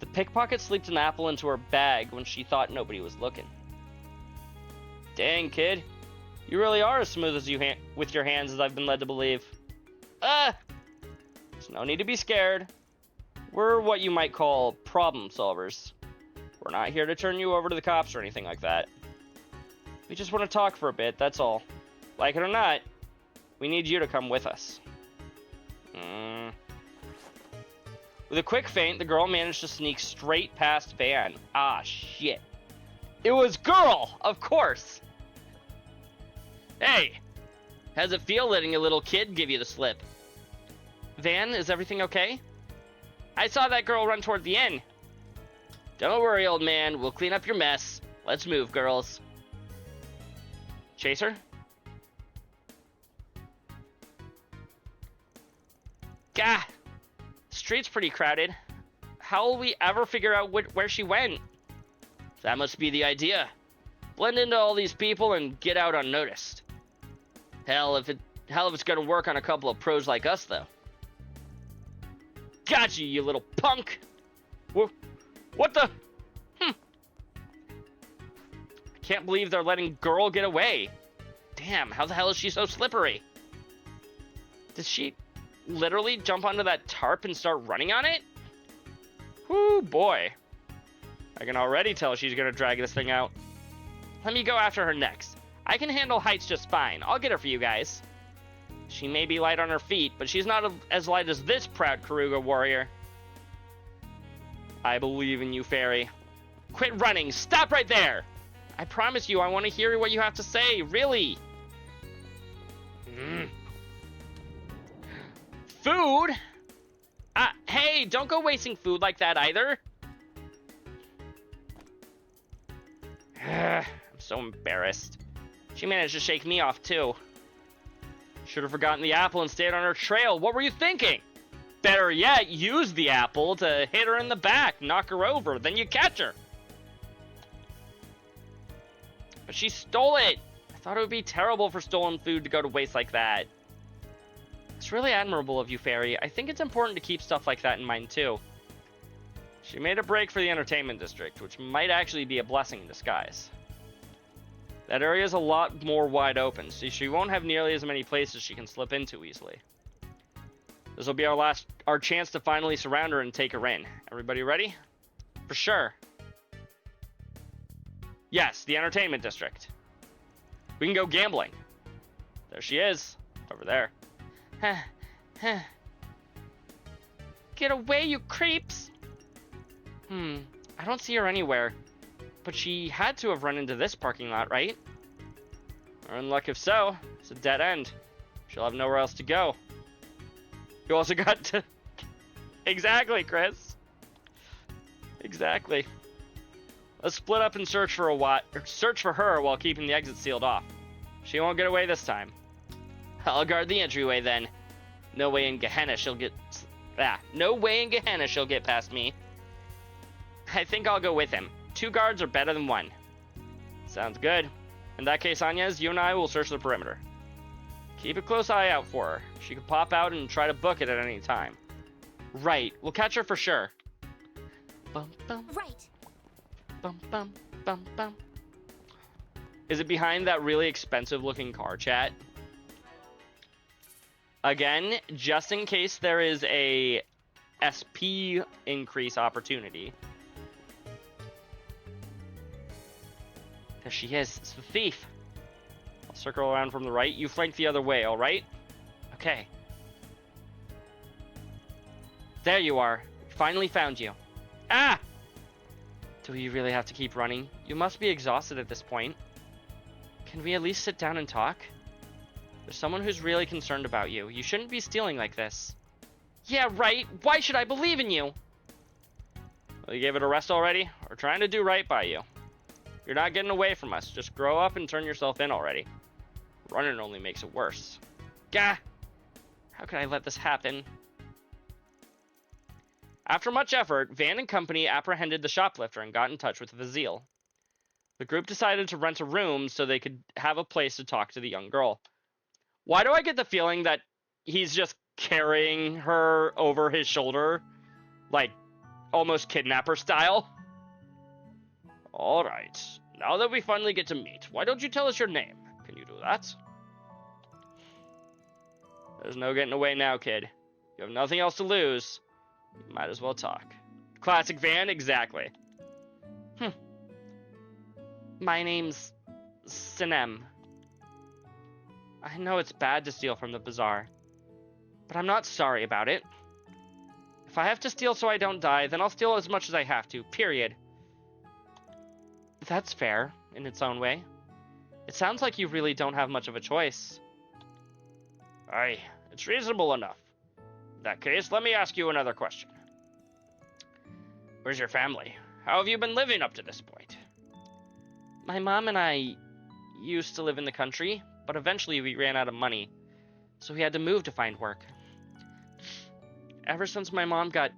Speaker 1: The pickpocket slipped an apple into her bag when she thought nobody was looking. Dang, kid. You really are as smooth as with your hands as I've been led to believe. There's no need to be scared. We're what you might call problem solvers. We're not here to turn you over to the cops or anything like that. We just want to talk for a bit, that's all. Like it or not, we need you to come with us. With a quick feint, the girl managed to sneak straight past Van. Ah, shit. It was girl, of course. Hey, how's it feel letting a little kid give you the slip? Van, is everything okay? I saw that girl run toward the inn. Don't worry, old man. We'll clean up your mess. Let's move, girls. Chaser? Gah! The street's pretty crowded. How will we ever figure out where she went? That must be the idea. Blend into all these people and get out unnoticed. Hell if it's gonna work on a couple of pros like us, though. Got you, you little punk! What the? I can't believe they're letting girl get away. Damn, how the hell is she so slippery? Did she literally jump onto that tarp and start running on it? Whoo, boy. I can already tell she's gonna drag this thing out. Let me go after her next. I can handle heights just fine. I'll get her for you guys. She may be light on her feet, but she's not as light as this proud Karuga warrior. I believe in you, Fairy. Quit running! Stop right there! I promise you, I want to hear what you have to say, really! Food? Hey, don't go wasting food like that either! I'm so embarrassed. She managed to shake me off, too. Should have forgotten the apple and stayed on her trail. What were you thinking? Better yet, use the apple to hit her in the back, knock her over, then you catch her. But she stole it. I thought it would be terrible for stolen food to go to waste like that. It's really admirable of you, Fairy. I think it's important to keep stuff like that in mind, too. She made a break for the entertainment district, which might actually be a blessing in disguise. That area is a lot more wide open, so she won't have nearly as many places she can slip into easily. This will be our chance to finally surround her and take her in. Everybody ready? For sure. Yes, the entertainment district. We can go gambling. There she is. Over there. Get away, you creeps! I don't see her anywhere. But she had to have run into this parking lot, right? Or in luck if so, it's a dead end. She'll have nowhere else to go. You also got to... Exactly, Chris. Exactly. Let's split up and search for her while keeping the exit sealed off. She won't get away this time. I'll guard the entryway then. No way in Gehenna she'll get... no way in Gehenna she'll get past me. I think I'll go with him. 2 guards are better than 1. Sounds good. In that case, Agnes, you and I will search the perimeter. Keep a close eye out for her. She could pop out and try to book it at any time. Right. We'll catch her for sure. Bum, bum.
Speaker 4: Right.
Speaker 1: Bum, bum, bum, bum. Is it behind that really expensive-looking car, chat? Again, just in case there is a SP increase opportunity. There she is. It's the thief. I'll circle around from the right. You flank the other way, all right? Okay. There you are. Finally found you. Ah! Do you really have to keep running? You must be exhausted at this point. Can we at least sit down and talk? There's someone who's really concerned about you. You shouldn't be stealing like this. Yeah, right. Why should I believe in you? Well, you gave it a rest already? We're trying to do right by you. You're not getting away from us. Just grow up and turn yourself in already. Running only makes it worse. Gah! How could I let this happen? After much effort, Van and company apprehended the shoplifter and got in touch with Vazil. The group decided to rent a room so they could have a place to talk to the young girl. Why do I get the feeling that he's just carrying her over his shoulder? Like, almost kidnapper style? Alright, now that we finally get to meet, why don't you tell us your name? Can you do that? There's no getting away now, kid. You have nothing else to lose. You might as well talk. Classic Van, exactly. My name's Sinem. I know it's bad to steal from the bazaar, but I'm not sorry about it. If I have to steal so I don't die, then I'll steal as much as I have to, period. That's fair, in its own way. It sounds like you really don't have much of a choice. Aye, it's reasonable enough. In that case, let me ask you another question. Where's your family? How have you been living up to this point? My mom and I used to live in the country, but eventually we ran out of money, so we had to move to find work. Ever since my mom got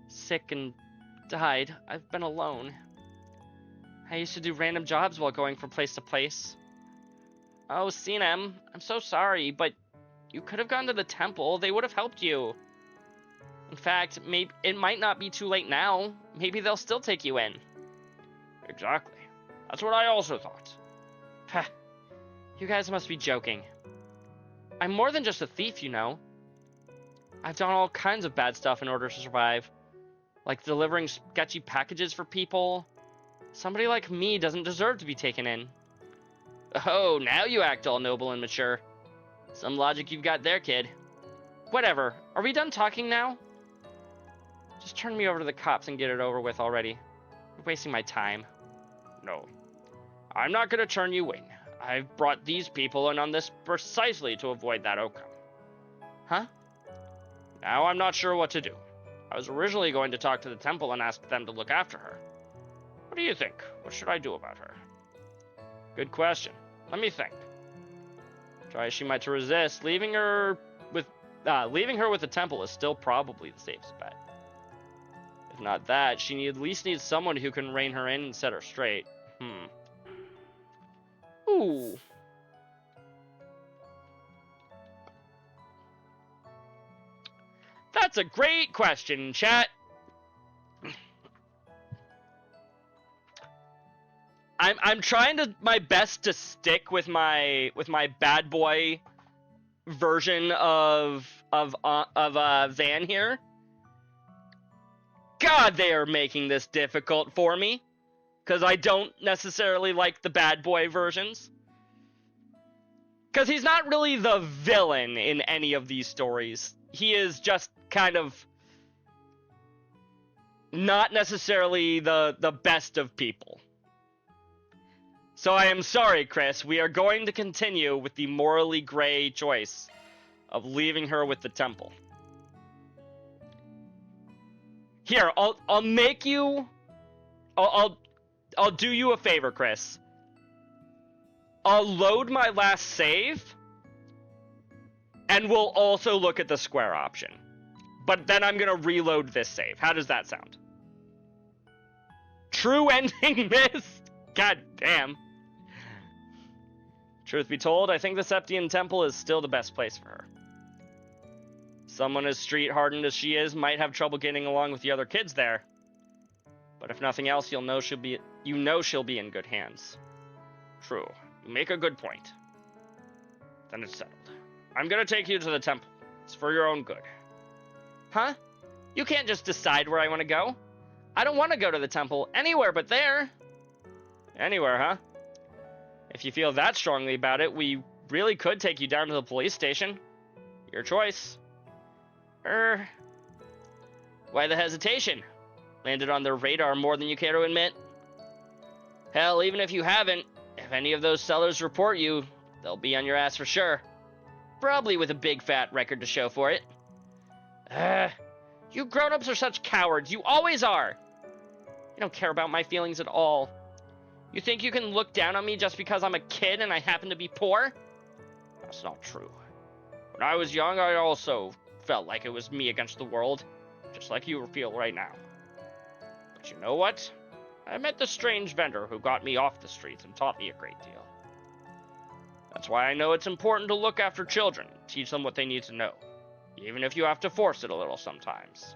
Speaker 1: sick and died, I've been alone. I used to do random jobs while going from place to place. Oh, Sinem, I'm so sorry, but you could have gone to the temple. They would have helped you. In fact, maybe it might not be too late now. Maybe they'll still take you in. Exactly. That's what I also thought. Pah. You guys must be joking. I'm more than just a thief, you know. I've done all kinds of bad stuff in order to survive. Like delivering sketchy packages for people. Somebody like me doesn't deserve to be taken in. Oh, now you act all noble and mature. Some logic you've got there, kid. Whatever. Are we done talking now? Just turn me over to the cops and get it over with already. You're wasting my time. No. I'm not going to turn you in. I've brought these people in on this precisely to avoid that outcome. Huh? Now I'm not sure what to do. I was originally going to talk to the temple and ask them to look after her. What do you think? What should I do about her? Good question. Let me think. Try as she might to resist, leaving her with the temple is still probably the safest bet. If not that, she at least needs someone who can rein her in and set her straight. Ooh. That's a great question, chat. I'm trying my best to stick with my bad boy version of Van here. God, they are making this difficult for me, because I don't necessarily like the bad boy versions. Because he's not really the villain in any of these stories. He is just kind of not necessarily the best of people. So I am sorry, Chris. We are going to continue with the morally gray choice of leaving her with the temple. Here, I'll make you. I'll do you a favor, Chris. I'll load my last save, And we'll also look at the square option. But then I'm gonna reload this save. How does that sound? True ending missed? God damn. Truth be told, I think the Septian Temple is still the best place for her. Someone as street-hardened as she is might have trouble getting along with the other kids there. But if nothing else, you know she'll be in good hands. True. You make a good point. Then it's settled. I'm gonna take you to the temple. It's for your own good. Huh? You can't just decide where I want to go. I don't want to go to the temple anywhere but there. Anywhere, huh? If you feel that strongly about it, we really could take you down to the police station. Your choice. Why the hesitation? Landed on their radar more than you care to admit. Hell, even if you haven't, if any of those sellers report you, they'll be on your ass for sure. Probably with a big fat record to show for it. You grown-ups are such cowards. You always are. You don't care about my feelings at all. You think you can look down on me just because I'm a kid and I happen to be poor? That's not true. When I was young, I also felt like it was me against the world, just like you feel right now. But you know what? I met the strange vendor who got me off the streets and taught me a great deal. That's why I know it's important to look after children, teach them what they need to know, even if you have to force it a little sometimes.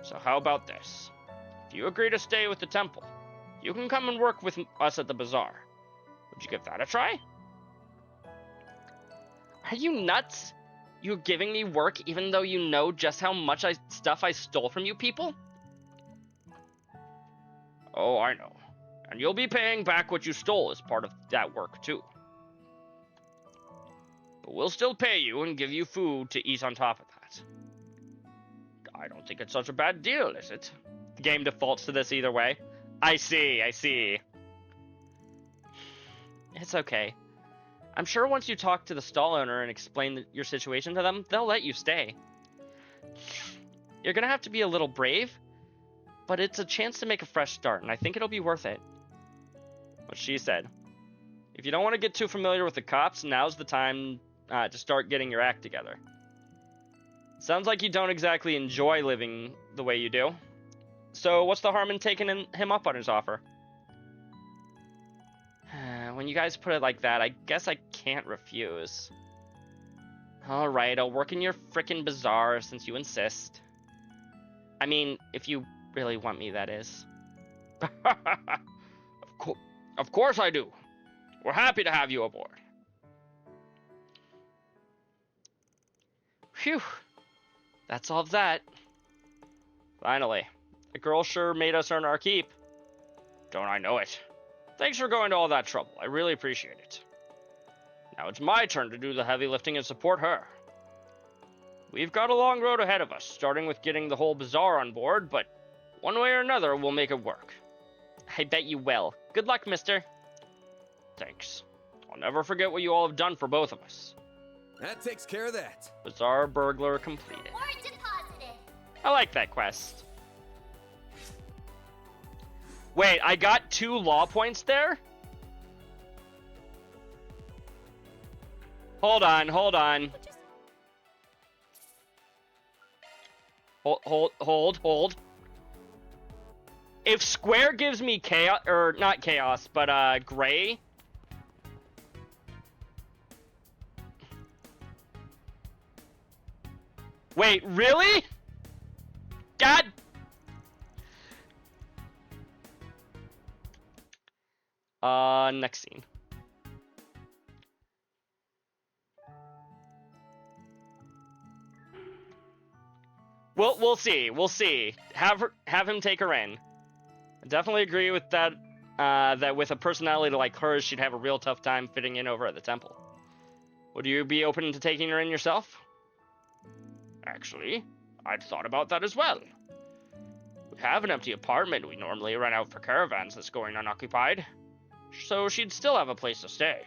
Speaker 1: So how about this? If you agree to stay with the temple, you can come and work with us at the bazaar. Would you give that a try? Are you nuts? You're giving me work even though you know just how much stuff I stole from you people? Oh, I know. And you'll be paying back what you stole as part of that work, too. But we'll still pay you and give you food to eat on top of that. I don't think it's such a bad deal, is it? The game defaults to this either way. I see. It's okay. I'm sure once you talk to the stall owner and explain your situation to them, they'll let you stay. You're gonna have to be a little brave, but it's a chance to make a fresh start, and I think it'll be worth it. What she said. If you don't want to get too familiar with the cops, now's the time to start getting your act together. Sounds like you don't exactly enjoy living the way you do. So what's the harm in taking him up on his offer? When you guys put it like that, I guess I can't refuse. Alright, I'll work in your frickin' bazaar since you insist. I mean, if you really want me, that is. Of course I do. We're happy to have you aboard. Phew. That solves that. Finally. The girl sure made us earn our keep. Don't I know it? Thanks for going to all that trouble. I really appreciate it. Now it's my turn to do the heavy lifting and support her. We've got a long road ahead of us, starting with getting the whole bazaar on board, but one way or another, we'll make it work. I bet you will. Good luck, mister. Thanks. I'll never forget what you all have done for both of us.
Speaker 10: That takes care of that.
Speaker 1: Bazaar burglar completed.
Speaker 4: Or deposited.
Speaker 1: I like that quest. Wait, I got 2 law points there? Hold on. Hold. If Square gives me chaos, or not chaos, but gray. Wait, really? God. Next scene. We'll see. Have him take her in. I definitely agree with that. That with a personality like hers, she'd have a real tough time fitting in over at the temple. Would you be open to taking her in yourself? Actually, I'd thought about that as well. We have an empty apartment we normally rent out for caravans that's going unoccupied, so she'd still have a place to stay.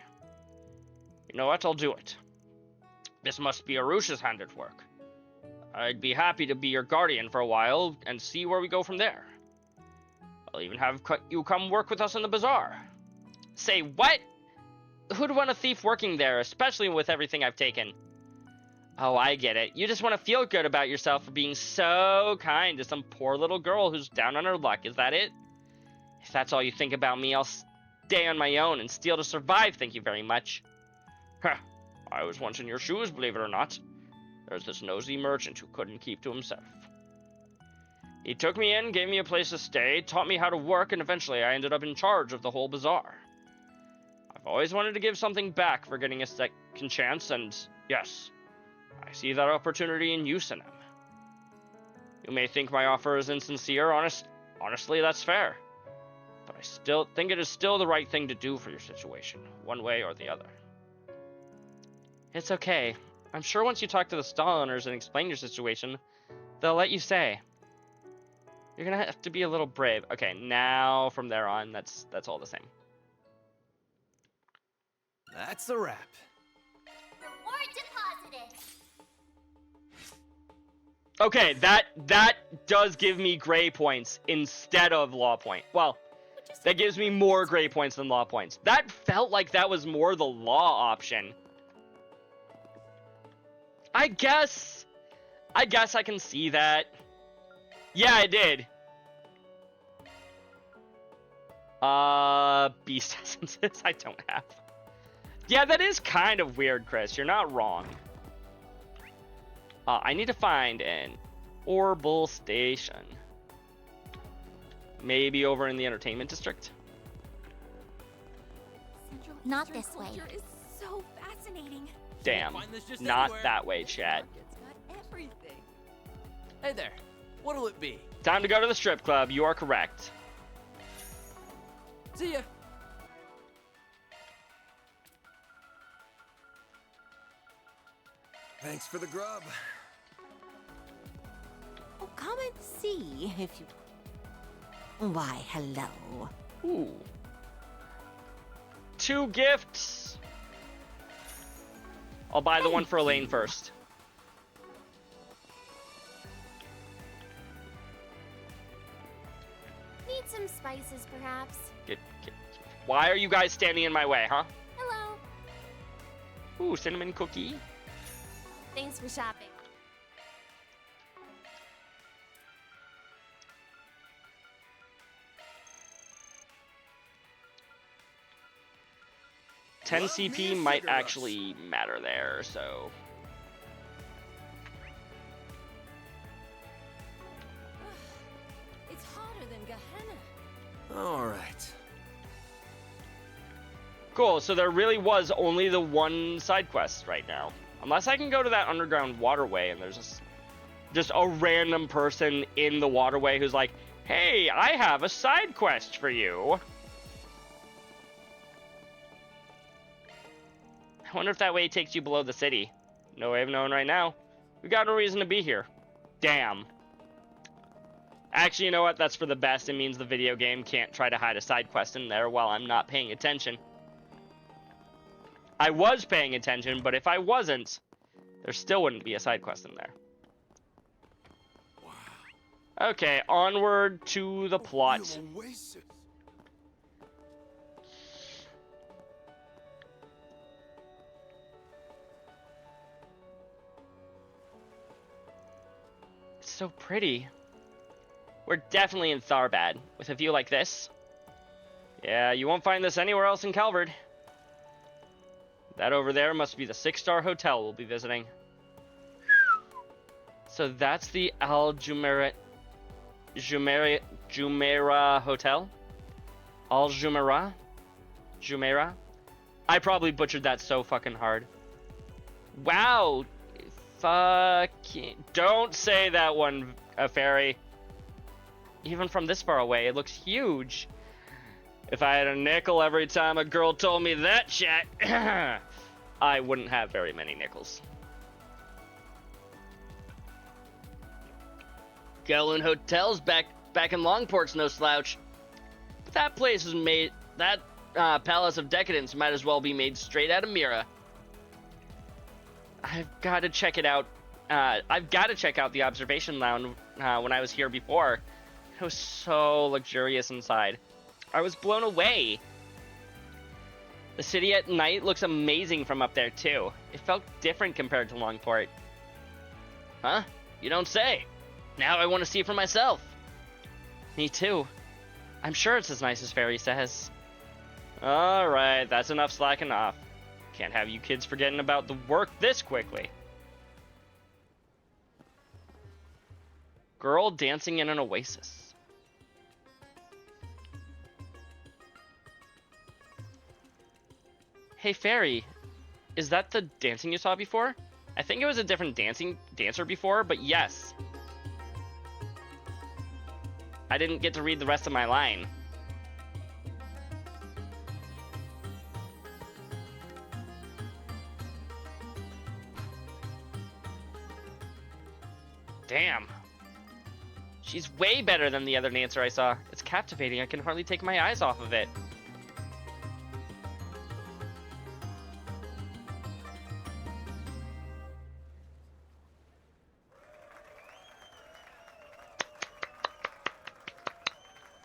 Speaker 1: You know what? I'll do it. This must be Arusha's hand at work. I'd be happy to be your guardian for a while and see where we go from there. I'll even have you come work with us in the bazaar. Say what? Who'd want a thief working there, especially with everything I've taken? Oh, I get it. You just want to feel good about yourself for being so kind to some poor little girl who's down on her luck, is that it? If that's all you think about me, I'll stay on my own and steal to survive, thank you very much. Huh. I was once in your shoes, believe it or not. There's this nosy merchant who couldn't keep to himself. He took me in, gave me a place to stay, taught me how to work, and eventually I ended up in charge of the whole bazaar. I've always wanted to give something back for getting a second chance, and yes, I see that opportunity in use in him. You may think my offer is insincere, honestly, that's fair. But I still think it is still the right thing to do for your situation, one way or the other. It's okay. I'm sure once you talk to the stall owners and explain your situation, they'll let you stay. You're gonna have to be a little brave. Okay, now from there on, that's all the same.
Speaker 10: That's a wrap.
Speaker 4: Reward deposited.
Speaker 1: Okay, that does give me gray points instead of law point. Well, that gives me more gray points than law points. That felt like that was more the law option. I guess I can see that. Yeah, I did. Beast essences I don't have. Yeah, that is kind of weird, Chris. You're not wrong. I need to find an orbital station. Maybe over in the entertainment district?
Speaker 4: Not this way.
Speaker 3: Culture is so fascinating.
Speaker 1: Damn.
Speaker 10: Find this just
Speaker 1: Not
Speaker 10: anywhere.
Speaker 1: that way, chat.
Speaker 3: Market's got everything.
Speaker 10: Hey there. What'll it be?
Speaker 1: Time to go to the strip club. You are correct.
Speaker 10: See ya.
Speaker 8: Thanks for the grub.
Speaker 6: Oh, come and see if you... Why, hello.
Speaker 1: Ooh. 2 gifts. I'll buy the one for Elaine first.
Speaker 4: Need some spices, perhaps.
Speaker 1: Get. Why are you guys standing in my way, huh?
Speaker 4: Hello.
Speaker 1: Ooh, cinnamon cookie.
Speaker 4: Thanks for shopping.
Speaker 1: $10
Speaker 8: Love me
Speaker 1: CP
Speaker 8: a
Speaker 1: might
Speaker 8: sugar rush.
Speaker 1: actually matter there, so...
Speaker 3: It's hotter than Gehenna.
Speaker 8: All right.
Speaker 1: Cool, so there really was only the one side quest right now. Unless I can go to that underground waterway and there's just a random person in the waterway who's like, hey, I have a side quest for you. I wonder if that way takes you below the city. No way of knowing right now. We got no reason to be here. Damn. Actually, you know what? That's for the best. It means the video game can't try to hide a side quest in there while I'm not paying attention. I was paying attention, but if I wasn't, there still wouldn't be a side quest in there. Wow. Okay, onward to the plot. It's so pretty. We're definitely in Tharbad with a view like this. Yeah, you won't find this anywhere else in Calvard. That over there must be the 6-star hotel we'll be visiting. So that's the Al Jumeirah Hotel? Al Jumeirah? Jumeirah? I probably butchered that so fucking hard. Wow! Fucking... Don't say that one, Fairy. Even from this far away, it looks huge. If I had a nickel every time a girl told me that shit, I wouldn't have very many nickels. Galen Hotel's back in Longport's no slouch. But that place is made... That Palace of Decadence might as well be made straight out of Mira. I've got to check it out. I've got to check out the observation lounge when I was here before. It was so luxurious inside. I was blown away. The city at night looks amazing from up there, too. It felt different compared to Longport. Huh? You don't say. Now I want to see it for myself. Me too. I'm sure it's as nice as Fairy says. Alright, that's enough slacking off. Can't have you kids forgetting about the work this quickly. Girl dancing in an oasis. Hey Fairy, is that the dancing you saw before? I think it was a different dancer before, but yes. I didn't get to read the rest of my line. Damn. She's way better than the other dancer I saw. It's captivating. I can hardly take my eyes off of it.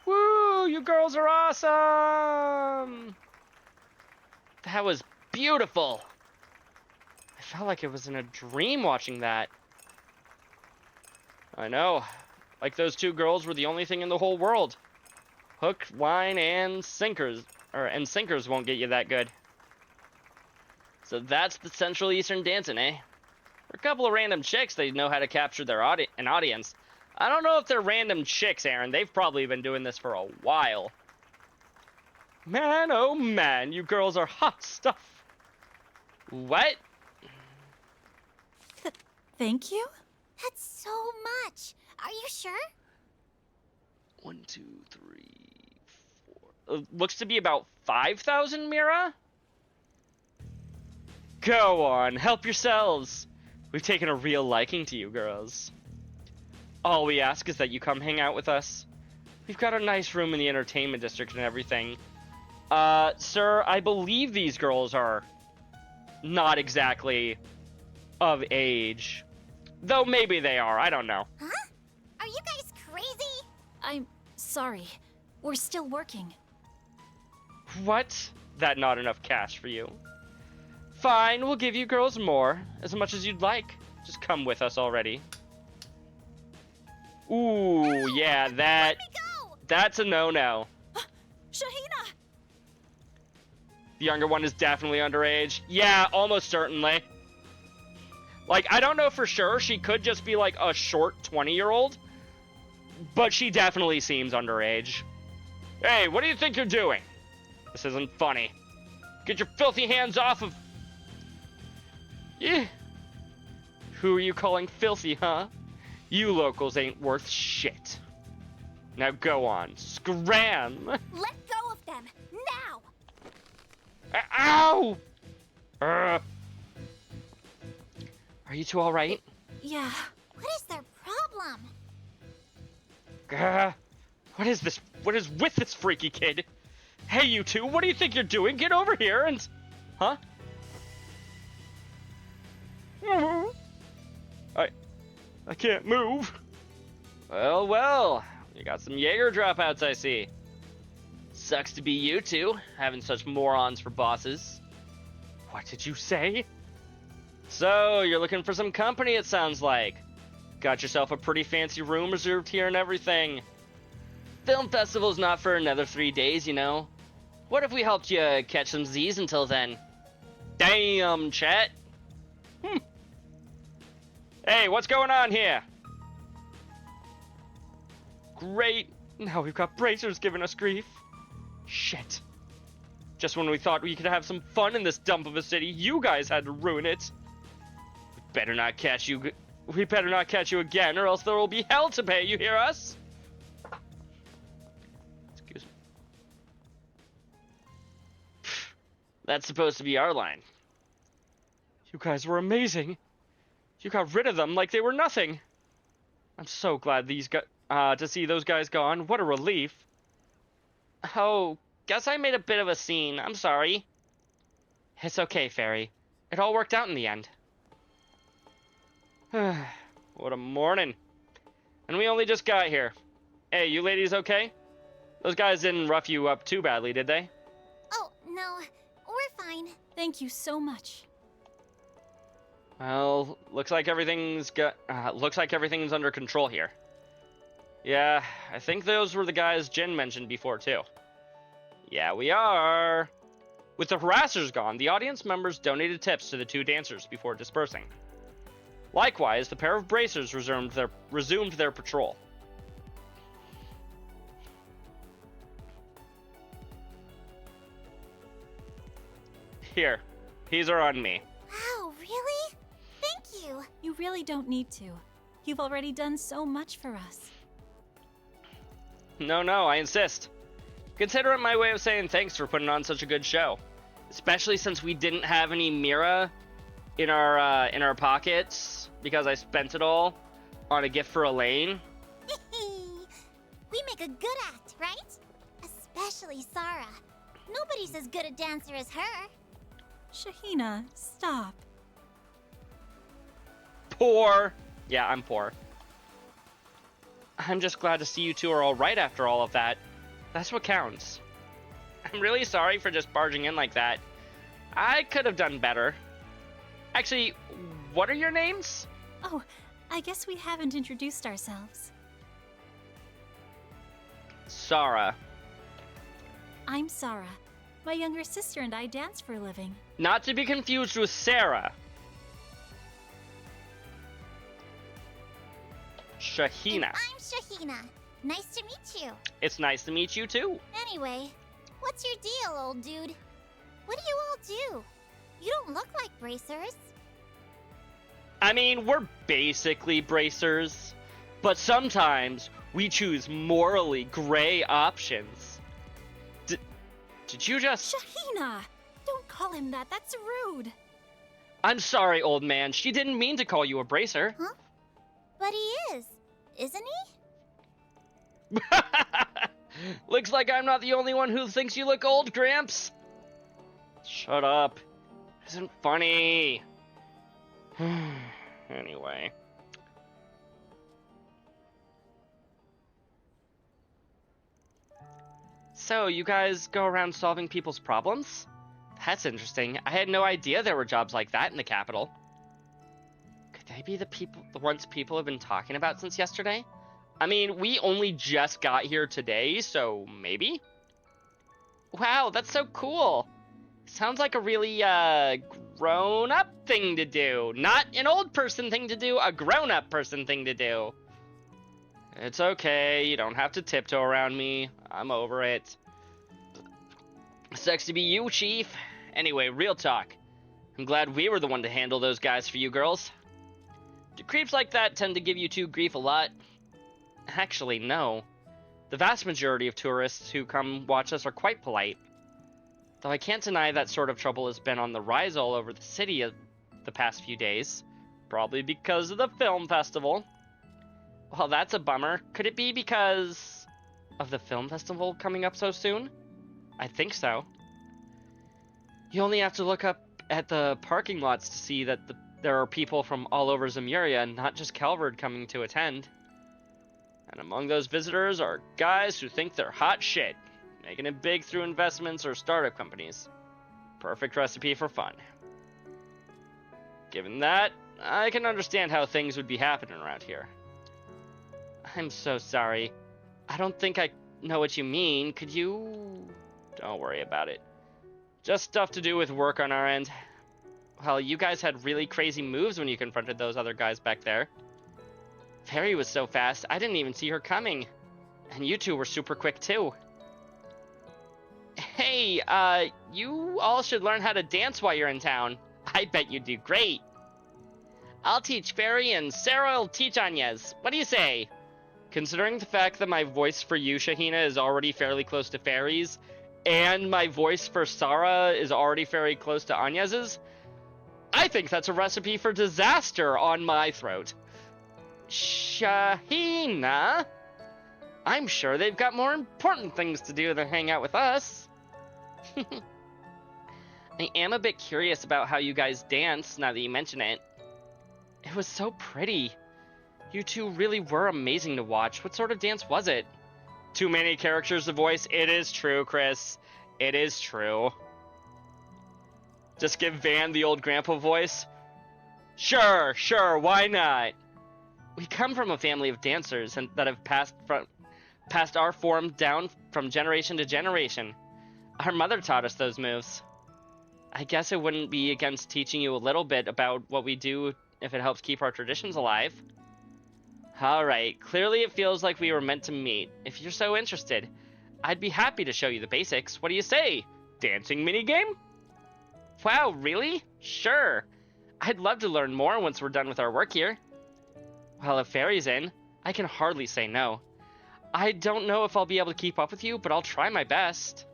Speaker 1: Woo! You girls are awesome! That was beautiful. I felt like it was in a dream watching that. I know. Like those two girls were the only thing in the whole world. Hook, line, and sinkers. And sinkers won't get you that good. So that's the Central Eastern dancing, eh? For a couple of random chicks, they know how to capture an audience. I don't know if they're random chicks, Aaron. They've probably been doing this for a while. Man, oh man, you girls are hot stuff. What?
Speaker 3: Thank you?
Speaker 4: That's so much. Are you sure?
Speaker 1: 1, 2, 3, 4. Looks to be about 5,000, Mira? Go on, help yourselves. We've taken a real liking to you girls. All we ask is that you come hang out with us. We've got a nice room in the entertainment district and everything. Sir, I believe these girls are not exactly of age. Though maybe they are, I don't know.
Speaker 4: Huh? Are you guys crazy?
Speaker 3: I'm sorry. We're still working.
Speaker 1: What? That not enough cash for you? Fine, we'll give you girls more, as much as you'd like. Just come with us already. Ooh, yeah, that's a no-no.
Speaker 3: Shahina!
Speaker 1: The younger one is definitely underage. Yeah, almost certainly. Like, I don't know for sure. She could just be like a short 20-year-old, but she definitely seems underage. Hey, what do you think you're doing? This isn't funny. Get your filthy hands off of... Yeah. Who are you calling filthy, huh? You locals ain't worth shit. Now go on, scram!
Speaker 4: Let go of them, now!
Speaker 1: Ow! Are you two alright?
Speaker 3: Yeah.
Speaker 4: What is their problem?
Speaker 1: What is this? What is with this freaky kid? Hey, you two, what do you think you're doing? Get over here and... Huh? I can't move. Well, you got some Jaeger dropouts, I see. Sucks to be you two, having such morons for bosses. What did you say? So, you're looking for some company, it sounds like. Got yourself a pretty fancy room reserved here and everything. Film festival's not for another 3 days, you know. What if we helped you catch some Z's until then? Damn, chat. Hey, what's going on here? Great. Now we've got bracers giving us grief. Shit. Just when we thought we could have some fun in this dump of a city, you guys had to ruin it. We better not catch you again, or else there will be hell to pay, you hear us? Excuse me. That's supposed to be our line. You guys were amazing. You got rid of them like they were nothing. I'm so glad to see those guys gone. What a relief. Oh, guess I made a bit of a scene. I'm sorry. It's okay, Fairy. It all worked out in the end. What a morning. And we only just got here. Hey, you ladies okay? Those guys didn't rough you up too badly, did they?
Speaker 4: Oh, no. We're
Speaker 3: we're fine. Thank you so much.
Speaker 1: Well, looks like everything's under control here. Yeah, I think those were the guys Jin mentioned before too. Yeah, we are. With the harassers gone, the audience members donated tips to the two dancers before dispersing. Likewise, the pair of bracers resumed their patrol. Here, these are on me.
Speaker 3: Wow, really? Thank you. You really don't need to. You've already done so much for us.
Speaker 1: No, I insist. Consider it my way of saying thanks for putting on such a good show. Especially since we didn't have any Mira in our pockets because I spent it all on a gift for Elaine.
Speaker 11: We make a good act, right? Especially Sarah. Nobody's as good a dancer as her.
Speaker 3: Shahina, stop.
Speaker 1: Poor. Yeah, I'm poor. I'm just glad to see you two are all right after all of that. That's what counts. I'm really sorry for just barging in like that. I could have done better. Actually, what are your names?
Speaker 3: Oh, I guess we haven't introduced ourselves.
Speaker 1: Sarah.
Speaker 3: I'm Sarah. My younger sister and I dance for a living.
Speaker 1: Not to be confused with Sarah. Shahina.
Speaker 11: And I'm Shahina. Nice to meet you.
Speaker 1: It's nice to meet you too.
Speaker 11: Anyway, what's your deal, old dude? What do you all do? You don't look like bracers.
Speaker 1: I mean, we're basically bracers, but sometimes we choose morally gray options. Did you just...
Speaker 3: Shahina! Don't call him that. That's rude.
Speaker 1: I'm sorry, old man. She didn't mean to call you a bracer.
Speaker 11: Huh? But he is, isn't he?
Speaker 1: Looks like I'm not the only one who thinks you look old, Gramps. Shut up. Isn't funny. Anyway. So, you guys go around solving people's problems? That's interesting. I had no idea there were jobs like that in the capital. Could they be the ones people have been talking about since yesterday? I mean, we only just got here today, so maybe? Wow, that's so cool. Sounds like a really, grown-up thing to do. Not an old person thing to do, a grown-up person thing to do. It's okay, you don't have to tiptoe around me. I'm over it. Sucks to be you, Chief. Anyway, real talk. I'm glad we were the one to handle those guys for you girls. Do creeps like that tend to give you two grief a lot? Actually, no. The vast majority of tourists who come watch us are quite polite. Though I can't deny that sort of trouble has been on the rise all over the city the past few days. Probably because of the film festival. Well, that's a bummer. Could it be because of the film festival coming up so soon? I think so. You only have to look up at the parking lots to see that there are people from all over Zemuria, and not just Calvard, coming to attend. And among those visitors are guys who think they're hot shit, making it big through investments or startup companies. Perfect recipe for fun. Given that, I can understand how things would be happening around here. I'm so sorry. I don't think I know what you mean. Could you... Don't worry about it. Just stuff to do with work on our end. Well, you guys had really crazy moves when you confronted those other guys back there. Fairy was so fast, I didn't even see her coming. And you two were super quick too. Hey, you all should learn how to dance while you're in town. I bet you'd do great. I'll teach Fairy and Sarah will teach Anya's. What do you say? Considering the fact that my voice for you, Shahina, is already fairly close to Fairy's, and my voice for Sarah is already very close to Anya's, I think that's a recipe for disaster on my throat. Shahina? I'm sure they've got more important things to do than hang out with us. I am a bit curious about how you guys dance, now that you mention it. It was so pretty. You two really were amazing to watch. What sort of dance was it? Too many characters to voice. It is true, Chris. It is true. Just give Van the old grandpa voice? Sure, why not? We come from a family of dancers and that have passed our form down from generation to generation. Our mother taught us those moves. I guess it wouldn't be against teaching you a little bit about what we do if it helps keep our traditions alive. Alright, clearly it feels like we were meant to meet. If you're so interested, I'd be happy to show you the basics. What do you say? Dancing minigame? Wow, really? Sure. I'd love to learn more once we're done with our work here. Well, if Fairy's in, I can hardly say no. I don't know if I'll be able to keep up with you, but I'll try my best.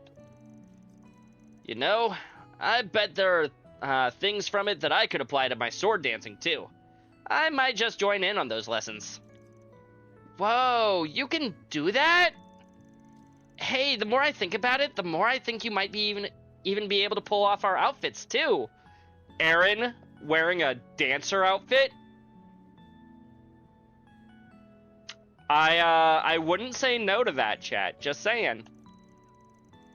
Speaker 1: You know, I bet there are things from it that I could apply to my sword dancing too. I might just join in on those lessons. Whoa, you can do that? Hey, the more I think about it, the more I think you might be even be able to pull off our outfits too. Aaron wearing a dancer outfit? I wouldn't say no to that, chat. Just saying.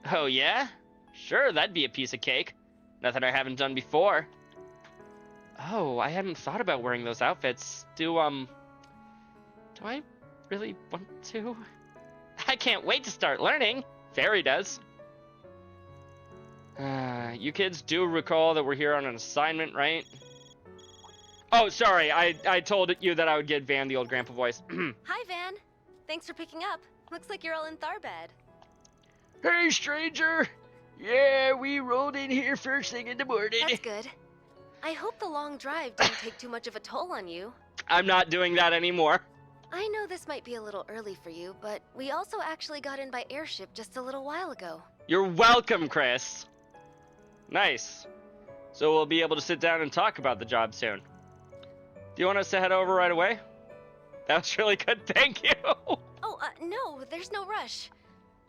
Speaker 1: Oh yeah? Sure, that'd be a piece of cake. Nothing I haven't done before. Oh, I hadn't thought about wearing those outfits. Do I really want to? I can't wait to start learning. Fairy does. You kids do recall that we're here on an assignment, right? Oh, sorry. I told you that I would get Van the old grandpa voice.
Speaker 12: Hi, Van. Thanks for picking up. Looks like you're all in Tharbad.
Speaker 1: Hey, stranger. Yeah, we rolled in here first thing in the morning.
Speaker 12: That's good. I hope the long drive didn't take too much of a toll on you.
Speaker 1: I'm not doing that anymore.
Speaker 12: I know this might be a little early for you, but we also actually got in by airship just a little while ago.
Speaker 1: You're welcome, Chris. Nice. So we'll be able to sit down and talk about the job soon. Do you want us to head over right away? That was really good, thank you.
Speaker 12: Oh, no, there's no rush.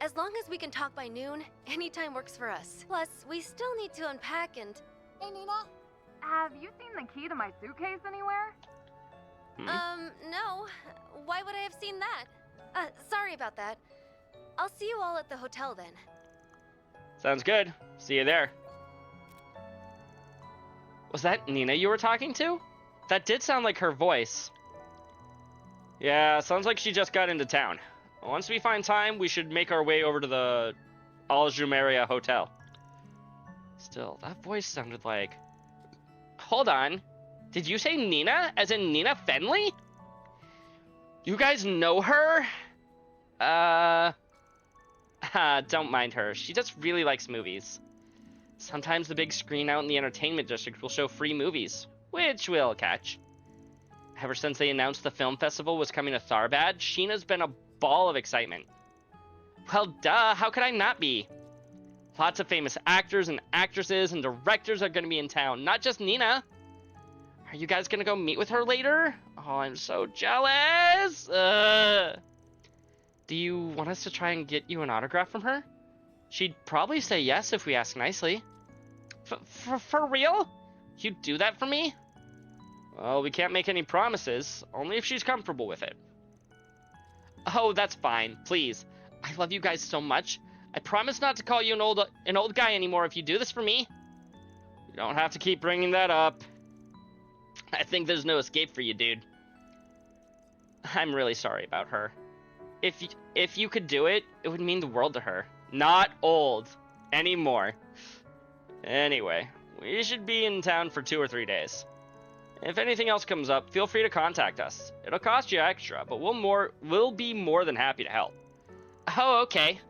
Speaker 12: As long as we can talk by noon, any time works for us. Plus, we still need to unpack and...
Speaker 13: Hey, Nina. Have you seen the key to my suitcase anywhere?
Speaker 12: No. Why would I have seen that? Sorry about that. I'll see you all at the hotel then.
Speaker 1: Sounds good. See you there. Was that Nina you were talking to? That did sound like her voice. Yeah, sounds like she just got into town. Once we find time, we should make our way over to the Aljumeria Hotel. Still, that voice sounded like... Hold on. Did you say Nina? As in Nina Fenley? You guys know her? Don't mind her. She just really likes movies. Sometimes the big screen out in the entertainment district will show free movies, which we'll catch. Ever since they announced the film festival was coming to Tharbad, Sheena's been a ball of excitement. Well, duh, how could I not be? Lots of famous actors and actresses and directors are going to be in town, not just Nina. Are you guys going to go meet with her later? Oh, I'm so jealous. Do you want us to try and get you an autograph from her? She'd probably say yes if we ask nicely. For real? You'd do that for me? Well, we can't make any promises, only if she's comfortable with it. Oh, that's fine, please. I love you guys so much. I promise not to call you an old guy anymore if you do this for me. You don't have to keep bringing that up. I think there's no escape for you, dude. I'm really sorry about her. If you could do it, it would mean the world to her. Not old anymore. Anyway, we should be in town for 2 or 3 days. If anything else comes up, feel free to contact us. It'll cost you extra, but we'll be more than happy to help. Oh, okay.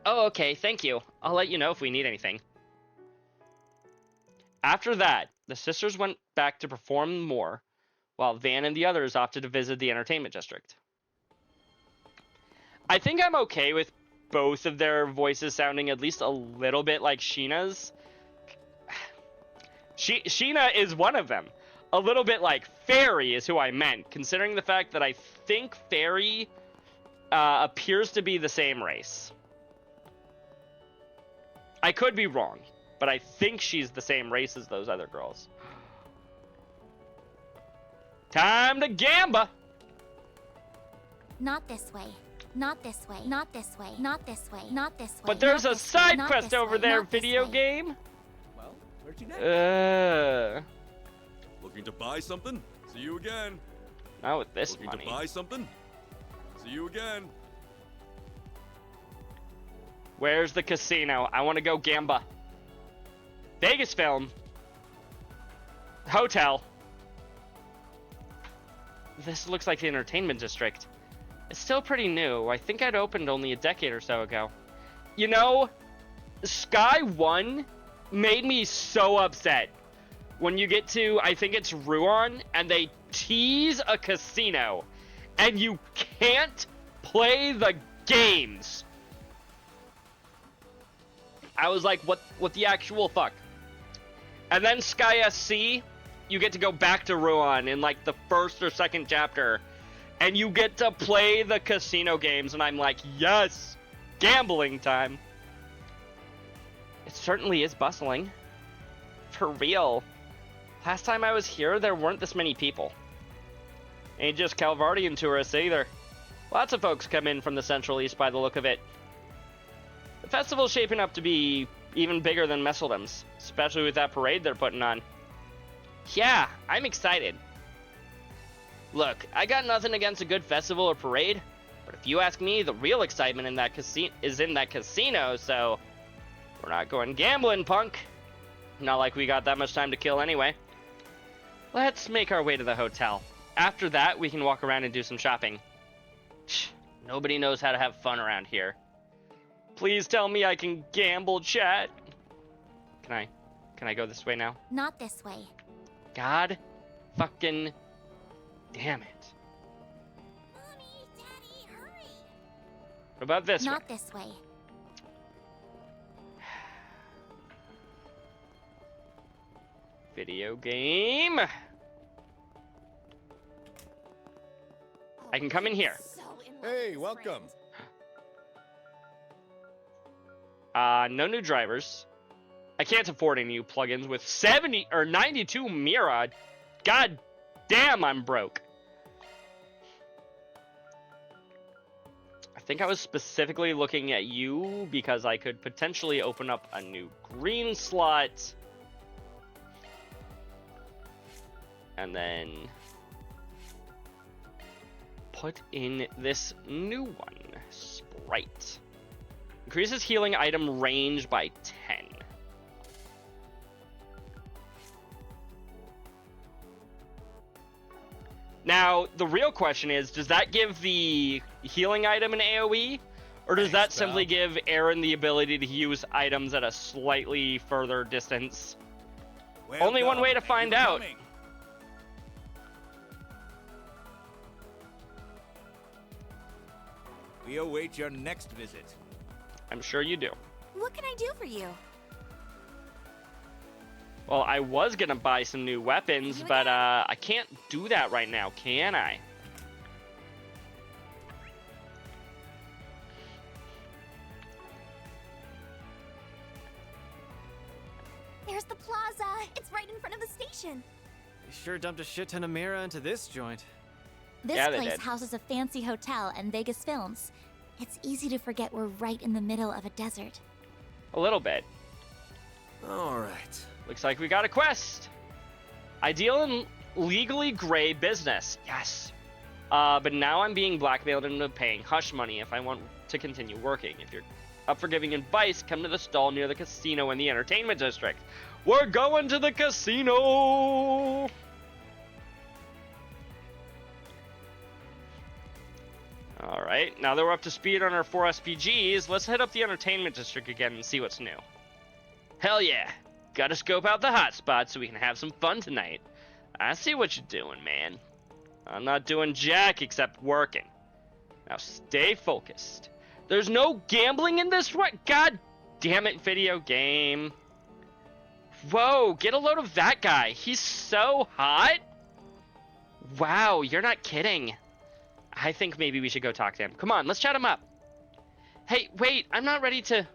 Speaker 1: Okay, thank you. I'll let you know if we need anything. After that, the sisters went back to perform more, while Van and the others opted to visit the entertainment district. I think I'm okay with both of their voices sounding at least a little bit like Sheena's. Sheena is one of them. A little bit like Fairy is who I meant, considering the fact that I think Fairy appears to be the same race. I could be wrong, but I think she's the same race as those other girls. Time to gamba!
Speaker 11: Not this way. Not this way. Not this way. Not this way. Not this way.
Speaker 1: But there's a side quest over there, video game.
Speaker 2: Well,
Speaker 10: Where'd you next?
Speaker 14: Looking to buy something? See you again.
Speaker 1: Not with this
Speaker 14: Looking
Speaker 1: money.
Speaker 14: to buy something? See you again.
Speaker 1: Where's the casino? I want to go gamba. Vegas film. Hotel. This looks like the entertainment district. It's still pretty new. I think it opened only a decade or so ago. You know, Sky 1 made me so upset. When you get to, I think it's Ruan, and they tease a casino, and you can't play the games. I was like, what the actual fuck? And then Sky SC, you get to go back to Ruan in like the first or second chapter, and you get to play the casino games, and I'm like, yes, gambling time. It certainly is bustling. For real. Last time I was here, there weren't this many people. Ain't just Calvardian tourists either. Lots of folks come in from the Central East by the look of it. The festival's shaping up to be even bigger than Messeldum's, especially with that parade they're putting on. Yeah, I'm excited. Look, I got nothing against a good festival or parade, but if you ask me, the real excitement in that is in that casino, so we're not going gambling, punk. Not like we got that much time to kill anyway. Let's make our way to the hotel. After that, we can walk around and do some shopping. Nobody knows how to have fun around here. Please tell me I can gamble, chat. Can I go this way now?
Speaker 11: Not this way.
Speaker 1: God fucking damn it.
Speaker 11: Mommy, Daddy, hurry.
Speaker 1: What about this way?
Speaker 11: Not this way.
Speaker 1: Video game. I can come in here.
Speaker 15: Hey, welcome.
Speaker 1: No new drivers. I can't afford any new plugins with 70 or 92 Mira. God damn, I'm broke. I think I was specifically looking at you because I could potentially open up a new green slot. And then put in this new one, Sprite. Increases healing item range by 10. Now, the real question is, does that give the healing item an AoE? Or does that simply give Aaron the ability to use items at a slightly further distance? Only one way to find out.
Speaker 15: We await your next visit.
Speaker 1: I'm sure you do.
Speaker 11: What can I do for you?
Speaker 1: Well, I was gonna buy some new weapons, but I can't do that right now, can I?
Speaker 11: There's the plaza. It's right in front of the station.
Speaker 2: They sure dumped a shit ton of Mira into this joint.
Speaker 11: This place houses a fancy hotel and Vegas films. It's easy to forget we're right in the middle of a desert.
Speaker 1: A little bit.
Speaker 8: All right.
Speaker 1: Looks like we got a quest. I deal in legally gray business. Yes. But now I'm being blackmailed into paying hush money if I want to continue working. If you're up for giving advice, come to the stall near the casino in the entertainment district. We're going to the casino! Alright, now that we're up to speed on our 4 SPGs, let's head up the entertainment district again and see what's new. Hell yeah! Gotta scope out the hotspots so we can have some fun tonight. I see what you're doing, man. I'm not doing jack except working. Now stay focused. There's no gambling in this one. God damn it, video game. Whoa, get a load of that guy. He's so hot. Wow, you're not kidding. I think maybe we should go talk to him. Come on, let's chat him up. Hey, wait, I'm not ready to...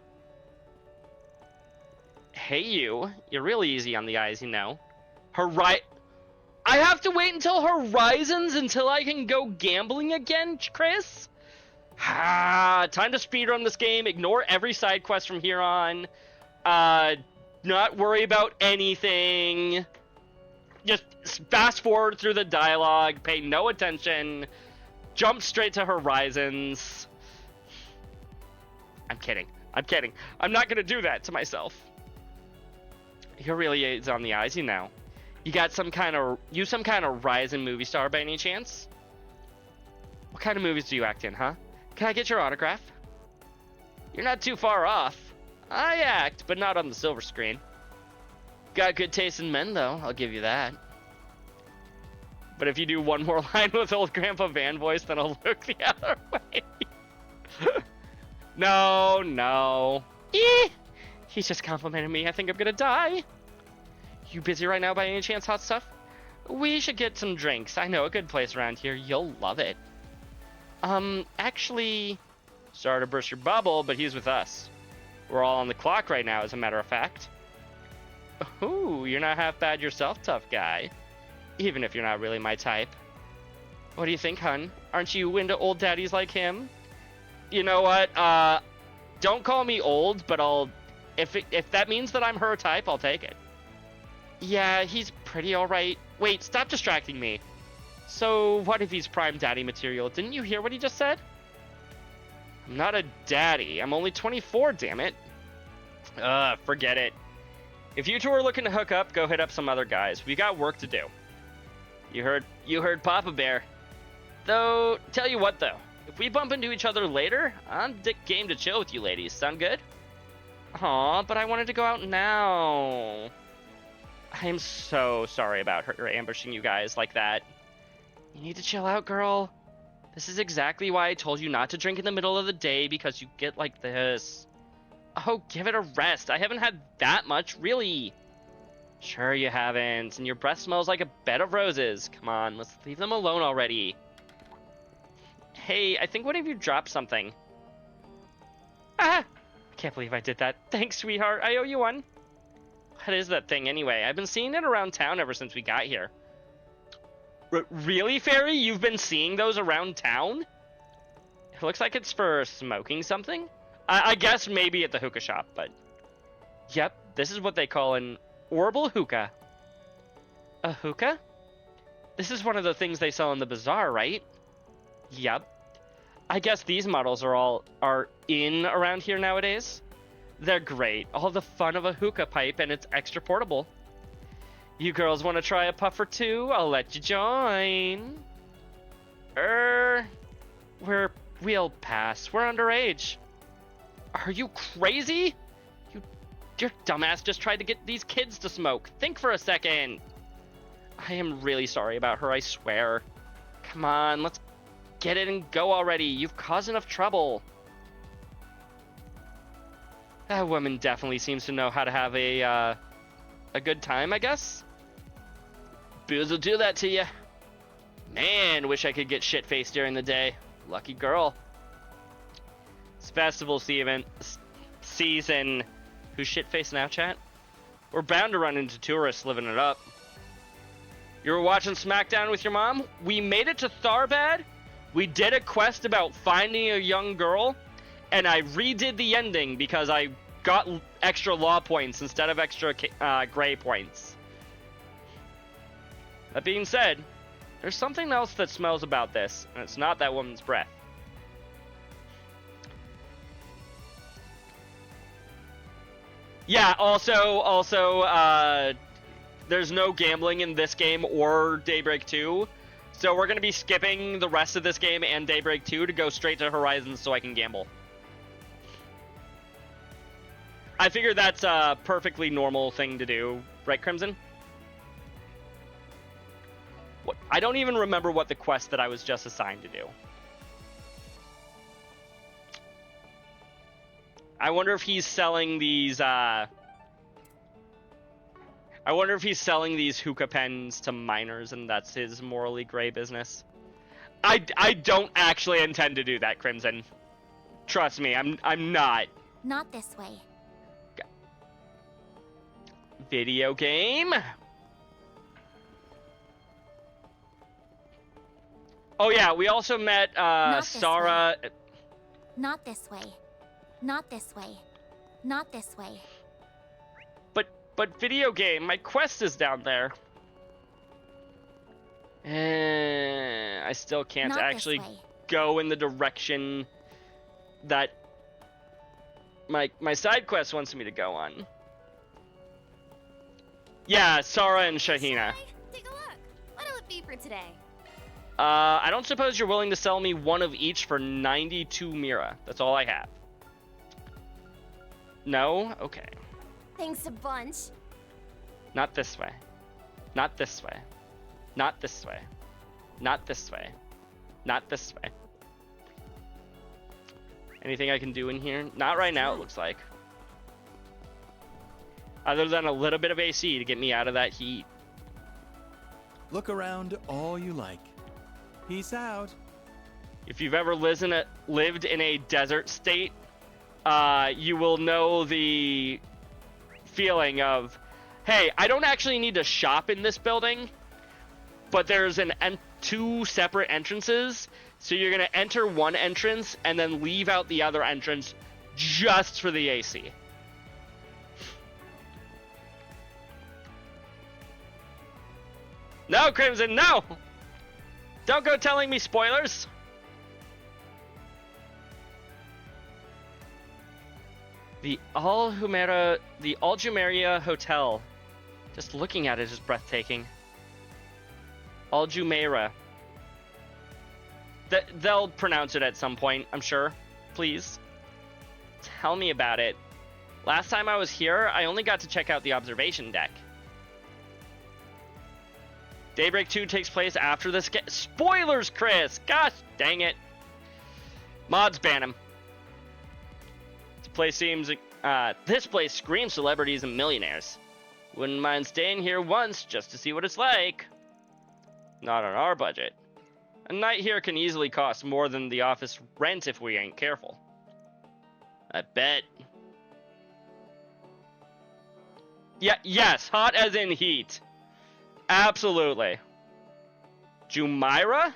Speaker 1: Hey, you. You're really easy on the eyes, you know. I have to wait until Horizons until I can go gambling again, Chris? Time to speedrun this game. Ignore every side quest from here on. not worry about anything. Just fast forward through the dialogue, pay no attention, jump straight to Horizons. I'm kidding. I'm kidding. I'm not gonna do that to myself. You're really is on the eyes, you know. You some kind of rising movie star by any chance? What kind of movies do you act in, huh? Can I get your autograph? You're not too far off. I act, but not on the silver screen. Got good taste in men, though. I'll give you that. But if you do one more line with old Grandpa Van voice, then I'll look the other way. No. He's just complimenting me. I think I'm gonna die. You busy right now by any chance, hot stuff? We should get some drinks. I know a good place around here. You'll love it. Actually, sorry to burst your bubble, but he's with us. We're all on the clock right now, as a matter of fact. Ooh, you're not half bad yourself, tough guy. Even if you're not really my type. What do you think, hun? Aren't you into old daddies like him? You know what? Don't call me old, but if that means that I'm her type, I'll take it. Yeah, he's pretty alright. Wait, stop distracting me. So, what if he's prime daddy material? Didn't you hear what he just said? I'm not a daddy. I'm only 24, damn it. Forget it. If you two are looking to hook up, go hit up some other guys. We got work to do. You heard Papa Bear. Though, tell you what though. If we bump into each other later, I'm game to chill with you ladies. Sound good? Aw, but I wanted to go out now. I am so sorry about her ambushing you guys like that. You need to chill out, girl. This is exactly why I told you not to drink in the middle of the day, because you get like this. Oh, give it a rest. I haven't had that much, really. Sure you haven't, and your breath smells like a bed of roses. Come on, let's leave them alone already. Hey, I think one of you dropped something. Ah! Can't believe I did that. Thanks, sweetheart. I owe you one. What is that thing anyway? I've been seeing it around town ever since we got here. Really, Fairy? You've been seeing those around town? It looks like it's for smoking something. I guess maybe at the hookah shop, but... Yep, this is what they call an orbital hookah. A hookah? This is one of the things they sell in the bazaar, right? Yep. I guess these models are in around here nowadays. They're great. All the fun of a hookah pipe, and it's extra portable. You girls want to try a puff or two? I'll let you join. We'll pass. We're underage. Are you crazy? Your dumbass just tried to get these kids to smoke. Think for a second. I am really sorry about her, I swear. Come on, let's get it and go already. You've caused enough trouble. That woman definitely seems to know how to have a good time, I guess. Booze will do that to you. Man, wish I could get shit-faced during the day. Lucky girl. It's festival season. Who's shit-faced now, chat? We're bound to run into tourists living it up. You were watching SmackDown with your mom? We made it to Tharbad. We did a quest about finding a young girl, and I redid the ending because I got extra law points instead of extra gray points. That being said, there's something else that smells about this, and it's not that woman's breath. Yeah, also, there's no gambling in this game or Daybreak 2, so we're going to be skipping the rest of this game and Daybreak 2 to go straight to Horizons so I can gamble. I figure that's a perfectly normal thing to do, right, Crimson? What? I don't even remember what the quest that I was just assigned to do. I wonder if he's selling these, I wonder if he's selling these hookah pens to minors and that's his morally gray business. I don't actually intend to do that, Crimson. Trust me, I'm not.
Speaker 11: Not this way.
Speaker 1: Video game? Oh yeah, we also met Sarah.
Speaker 11: Not this way. Not this way. Not this way.
Speaker 1: But But video game, my quest is down there. I still can't
Speaker 11: Not
Speaker 1: actually
Speaker 11: this way.
Speaker 1: go in the direction that my side quest wants me to go on. Yeah, Sarah and Shahina.
Speaker 12: Take a look. What'll it be for today?
Speaker 1: I don't suppose you're willing to sell me one of each for 92 Mira. That's all I have. No? Okay.
Speaker 11: Thanks a bunch.
Speaker 1: Not this way. Not this way. Not this way. Not this way. Not this way. Anything I can do in here? Not right now, it looks like. Other than a little bit of AC to get me out of that heat.
Speaker 15: Look around all you like. Peace out.
Speaker 1: If you've ever lived in a desert state, you will know the feeling of, hey, I don't actually need to shop in this building, but there's two separate entrances, so you're gonna enter one entrance and then leave out the other entrance just for the AC. No, Crimson, no! Don't go telling me spoilers! The Aljumeria Hotel. Just looking at it is breathtaking. Aljumeira. They'll pronounce it at some point, I'm sure. Please. Tell me about it. Last time I was here, I only got to check out the observation deck. Daybreak 2 takes place after this. Spoilers, Chris! Gosh dang it. Mods ban him. This place screams celebrities and millionaires. Wouldn't mind staying here once just to see what it's like. Not on our budget. A night here can easily cost more than the office rent if we ain't careful. I bet. Yeah, yes, hot as in heat. Absolutely. Jumeirah?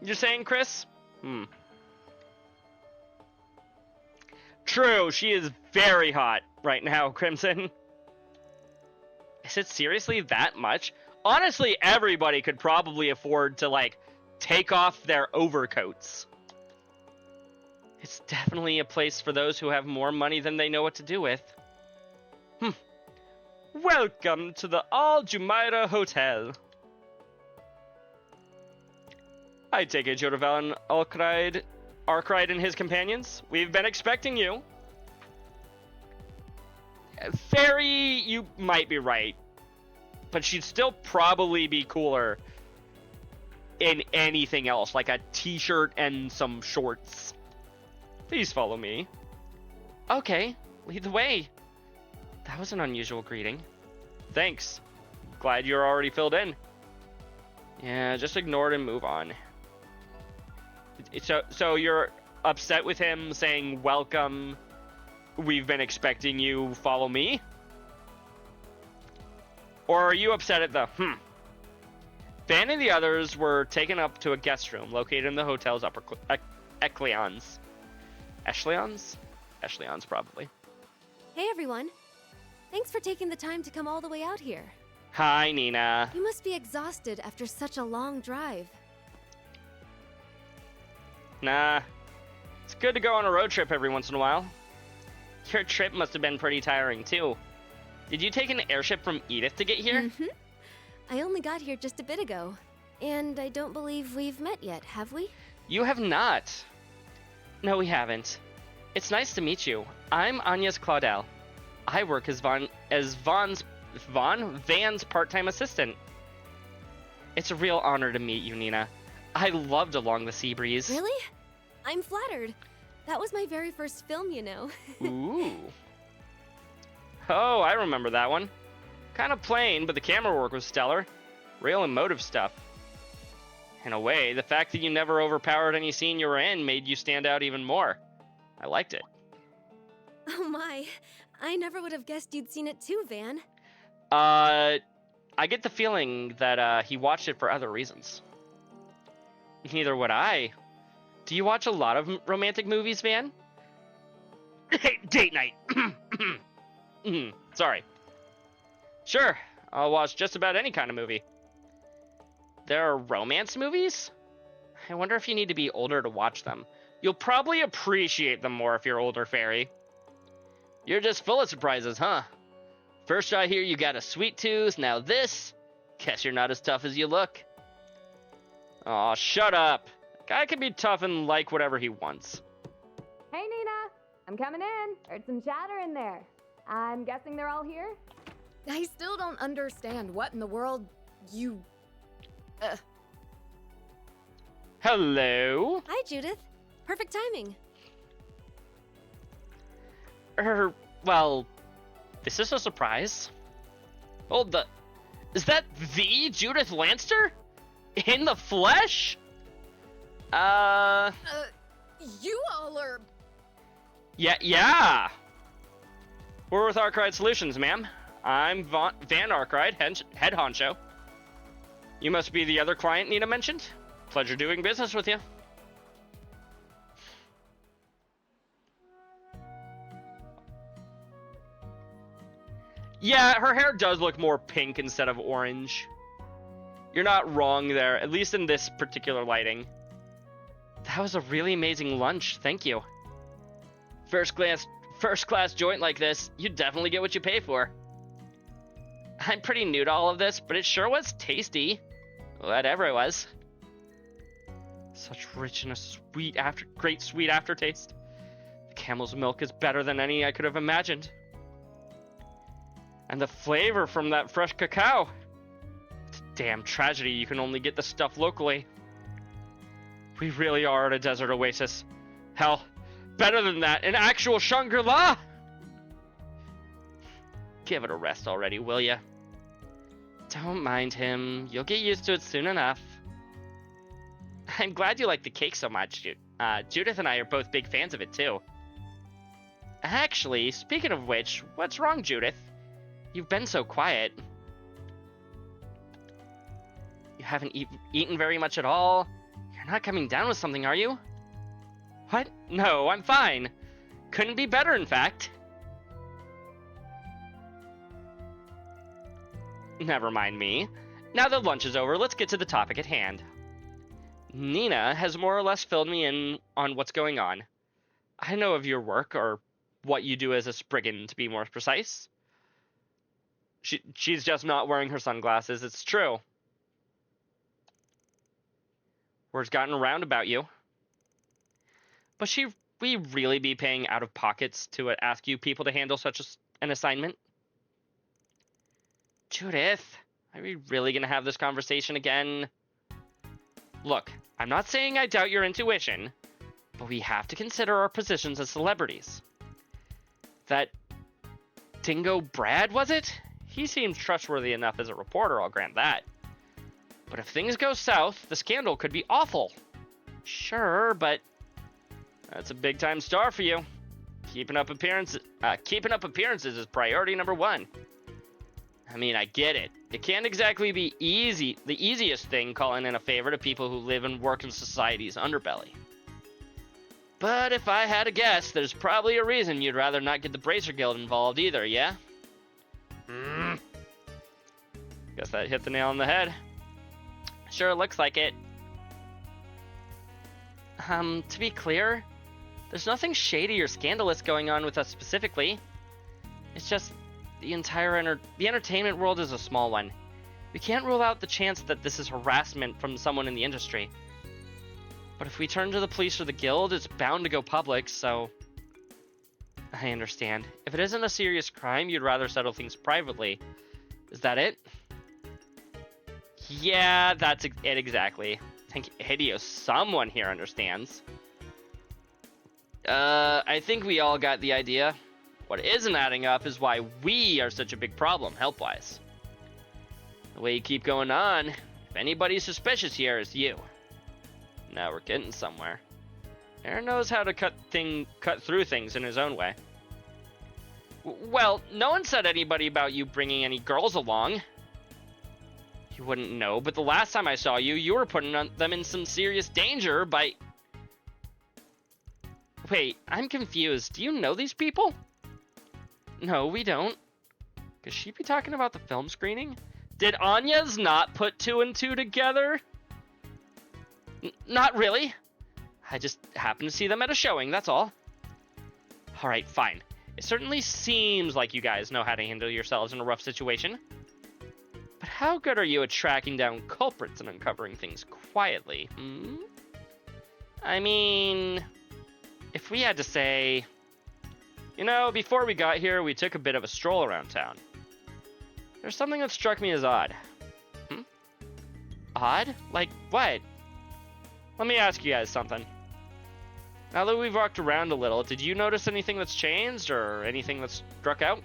Speaker 1: You're saying, Chris? True, she is very hot right now, Crimson. Is it seriously that much? Honestly, everybody could probably afford to, like, take off their overcoats. It's definitely a place for those who have more money than they know what to do with. Welcome to the Al Jumeirah Hotel. I take it Jodavan Arkride and his companions. We've been expecting you. Fairy, you might be right. But she'd still probably be cooler in anything else, like a t-shirt and some shorts. Please follow me. Okay, lead the way. That was an unusual greeting. Thanks. Glad you're already filled in. Yeah, just ignore it and move on. So you're upset with him saying, welcome, we've been expecting you, follow me? Or are you upset at the, Van and the others were taken up to a guest room located in the hotel's upper echelons. Echelons? Echelons, probably.
Speaker 12: Hey, everyone. Thanks for taking the time to come all the way out here.
Speaker 1: Hi, Nina.
Speaker 12: You must be exhausted after such a long drive.
Speaker 1: Nah. It's good to go on a road trip every once in a while. Your trip must have been pretty tiring, too. Did you take an airship from Edith to get here?
Speaker 12: I only got here just a bit ago. And I don't believe we've met yet, have we?
Speaker 1: You have not. No, we haven't. It's nice to meet you. I'm Agnes Claudel. I work as Van's part-time assistant. It's a real honor to meet you, Nina. I loved Along the Sea Breeze.
Speaker 12: Really? I'm flattered. That was my very first film, you know.
Speaker 1: Ooh. Oh, I remember that one. Kind of plain, but the camera work was stellar. Real emotive stuff. In a way, the fact that you never overpowered any scene you were in made you stand out even more. I liked it.
Speaker 12: Oh my, I never would have guessed you'd seen it too, Van.
Speaker 1: I get the feeling that he watched it for other reasons. Neither would I. Do you watch a lot of romantic movies, Van? Date night. Sorry. Sure, I'll watch just about any kind of movie. There are romance movies? I wonder if you need to be older to watch them. You'll probably appreciate them more if you're older, Fairy. You're just full of surprises, huh? First I hear you got a sweet tooth, now this. Guess you're not as tough as you look. Aw, shut up. Guy can be tough and like whatever he wants.
Speaker 13: Hey, Nina! I'm coming in. Heard some chatter in there. I'm guessing they're all here?
Speaker 16: I still don't understand what in the world you...
Speaker 1: Hello?
Speaker 12: Hi, Judith. Perfect timing.
Speaker 1: Well, this is a surprise. Hold the... Is that the Judith Lanster? In the flesh?
Speaker 16: You all are...
Speaker 1: Yeah. We're with Arkwright Solutions, ma'am. I'm Van Arkwright, head honcho. You must be the other client Nina mentioned. Pleasure doing business with you. Yeah, her hair does look more pink instead of orange. You're not wrong there, at least in this particular lighting. That was a really amazing lunch, thank you. First class joint like this, you definitely get what you pay for. I'm pretty new to all of this, but it sure was tasty. Whatever it was. Such rich and a great sweet aftertaste. The camel's milk is better than any I could have imagined. And the flavor from that fresh cacao. It's a damn tragedy you can only get the stuff locally. We really are at a desert oasis. Hell, better than that, an actual Shangri-La! Give it a rest already, will ya? Don't mind him. You'll get used to it soon enough. I'm glad you like the cake so much. Judith and I are both big fans of it, too. Actually, speaking of which, what's wrong, Judith? You've been so quiet. You haven't eaten very much at all. You're not coming down with something, are you? What? No, I'm fine. Couldn't be better, in fact. Never mind me. Now that lunch is over, let's get to the topic at hand. Nina has more or less filled me in on what's going on. I know of your work, or what you do as a Spriggan, to be more precise. She's just not wearing her sunglasses, it's true. Word's gotten around about you. But should we really be paying out of pockets to ask you people to handle such an assignment? Judith, are we really going to have this conversation again? Look, I'm not saying I doubt your intuition, but we have to consider our positions as celebrities. That Dingo Brad, was it? He seems trustworthy enough as a reporter, I'll grant that. But if things go south, the scandal could be awful. Sure, but that's a big-time star for you. Keeping up appearances is priority number one. I mean, I get it. It can't exactly be the easiest thing calling in a favor to people who live and work in society's underbelly. But if I had to guess, there's probably a reason you'd rather not get the Bracer Guild involved either, yeah? Guess that hit the nail on the head. Sure looks like it. To be clear, there's nothing shady or scandalous going on with us specifically. It's just the entertainment world is a small one. We can't rule out the chance that this is harassment from someone in the industry. But if we turn to the police or the guild, it's bound to go public, so... I understand. If it isn't a serious crime, you'd rather settle things privately. Is that it? Yeah, that's it exactly. I think Hideo, someone here understands. I think we all got the idea. What isn't adding up is why we are such a big problem, help-wise. The way you keep going on, if anybody's suspicious here, it's you. Now we're getting somewhere. Aaron knows how to cut through things in his own way. Well, no one said anybody about you bringing any girls along. You wouldn't know, but the last time I saw you, you were putting them in some serious danger by... Wait, I'm confused. Do you know these people? No, we don't. Could she be talking about the film screening? Did Anya's not put 2 and 2 together? Not really. I just happened to see them at a showing, that's all. Alright, fine. It certainly seems like you guys know how to handle yourselves in a rough situation. But how good are you at tracking down culprits and uncovering things quietly, hmm? I mean, if we had to say... You know, before we got here, we took a bit of a stroll around town. There's something that struck me as odd. Hmm? Odd? Like what? Let me ask you guys something. Now that we've walked around a little, did you notice anything that's changed or anything that's struck out?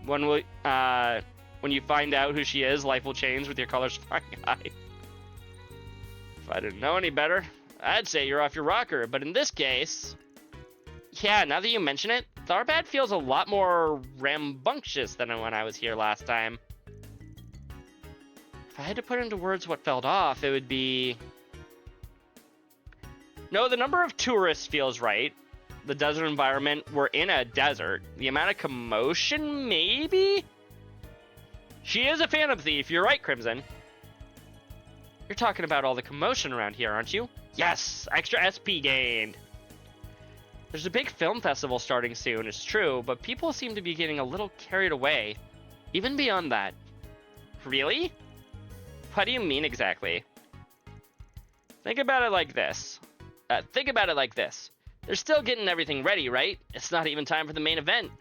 Speaker 1: When you find out who she is, life will change with your colors flying high. If I didn't know any better, I'd say you're off your rocker, but in this case... Yeah, now that you mention it, Tharbad feels a lot more rambunctious than when I was here last time. If I had to put into words what felt off, it would be... No, the number of tourists feels right. The desert environment, we're in a desert. The amount of commotion, maybe? She is a Phantom Thief, you're right, Crimson. You're talking about all the commotion around here, aren't you? Yes, extra SP gained. There's a big film festival starting soon, it's true, but people seem to be getting a little carried away. Even beyond that. Really? What do you mean exactly? Think about it like this. They're still getting everything ready, right? It's not even time for the main event.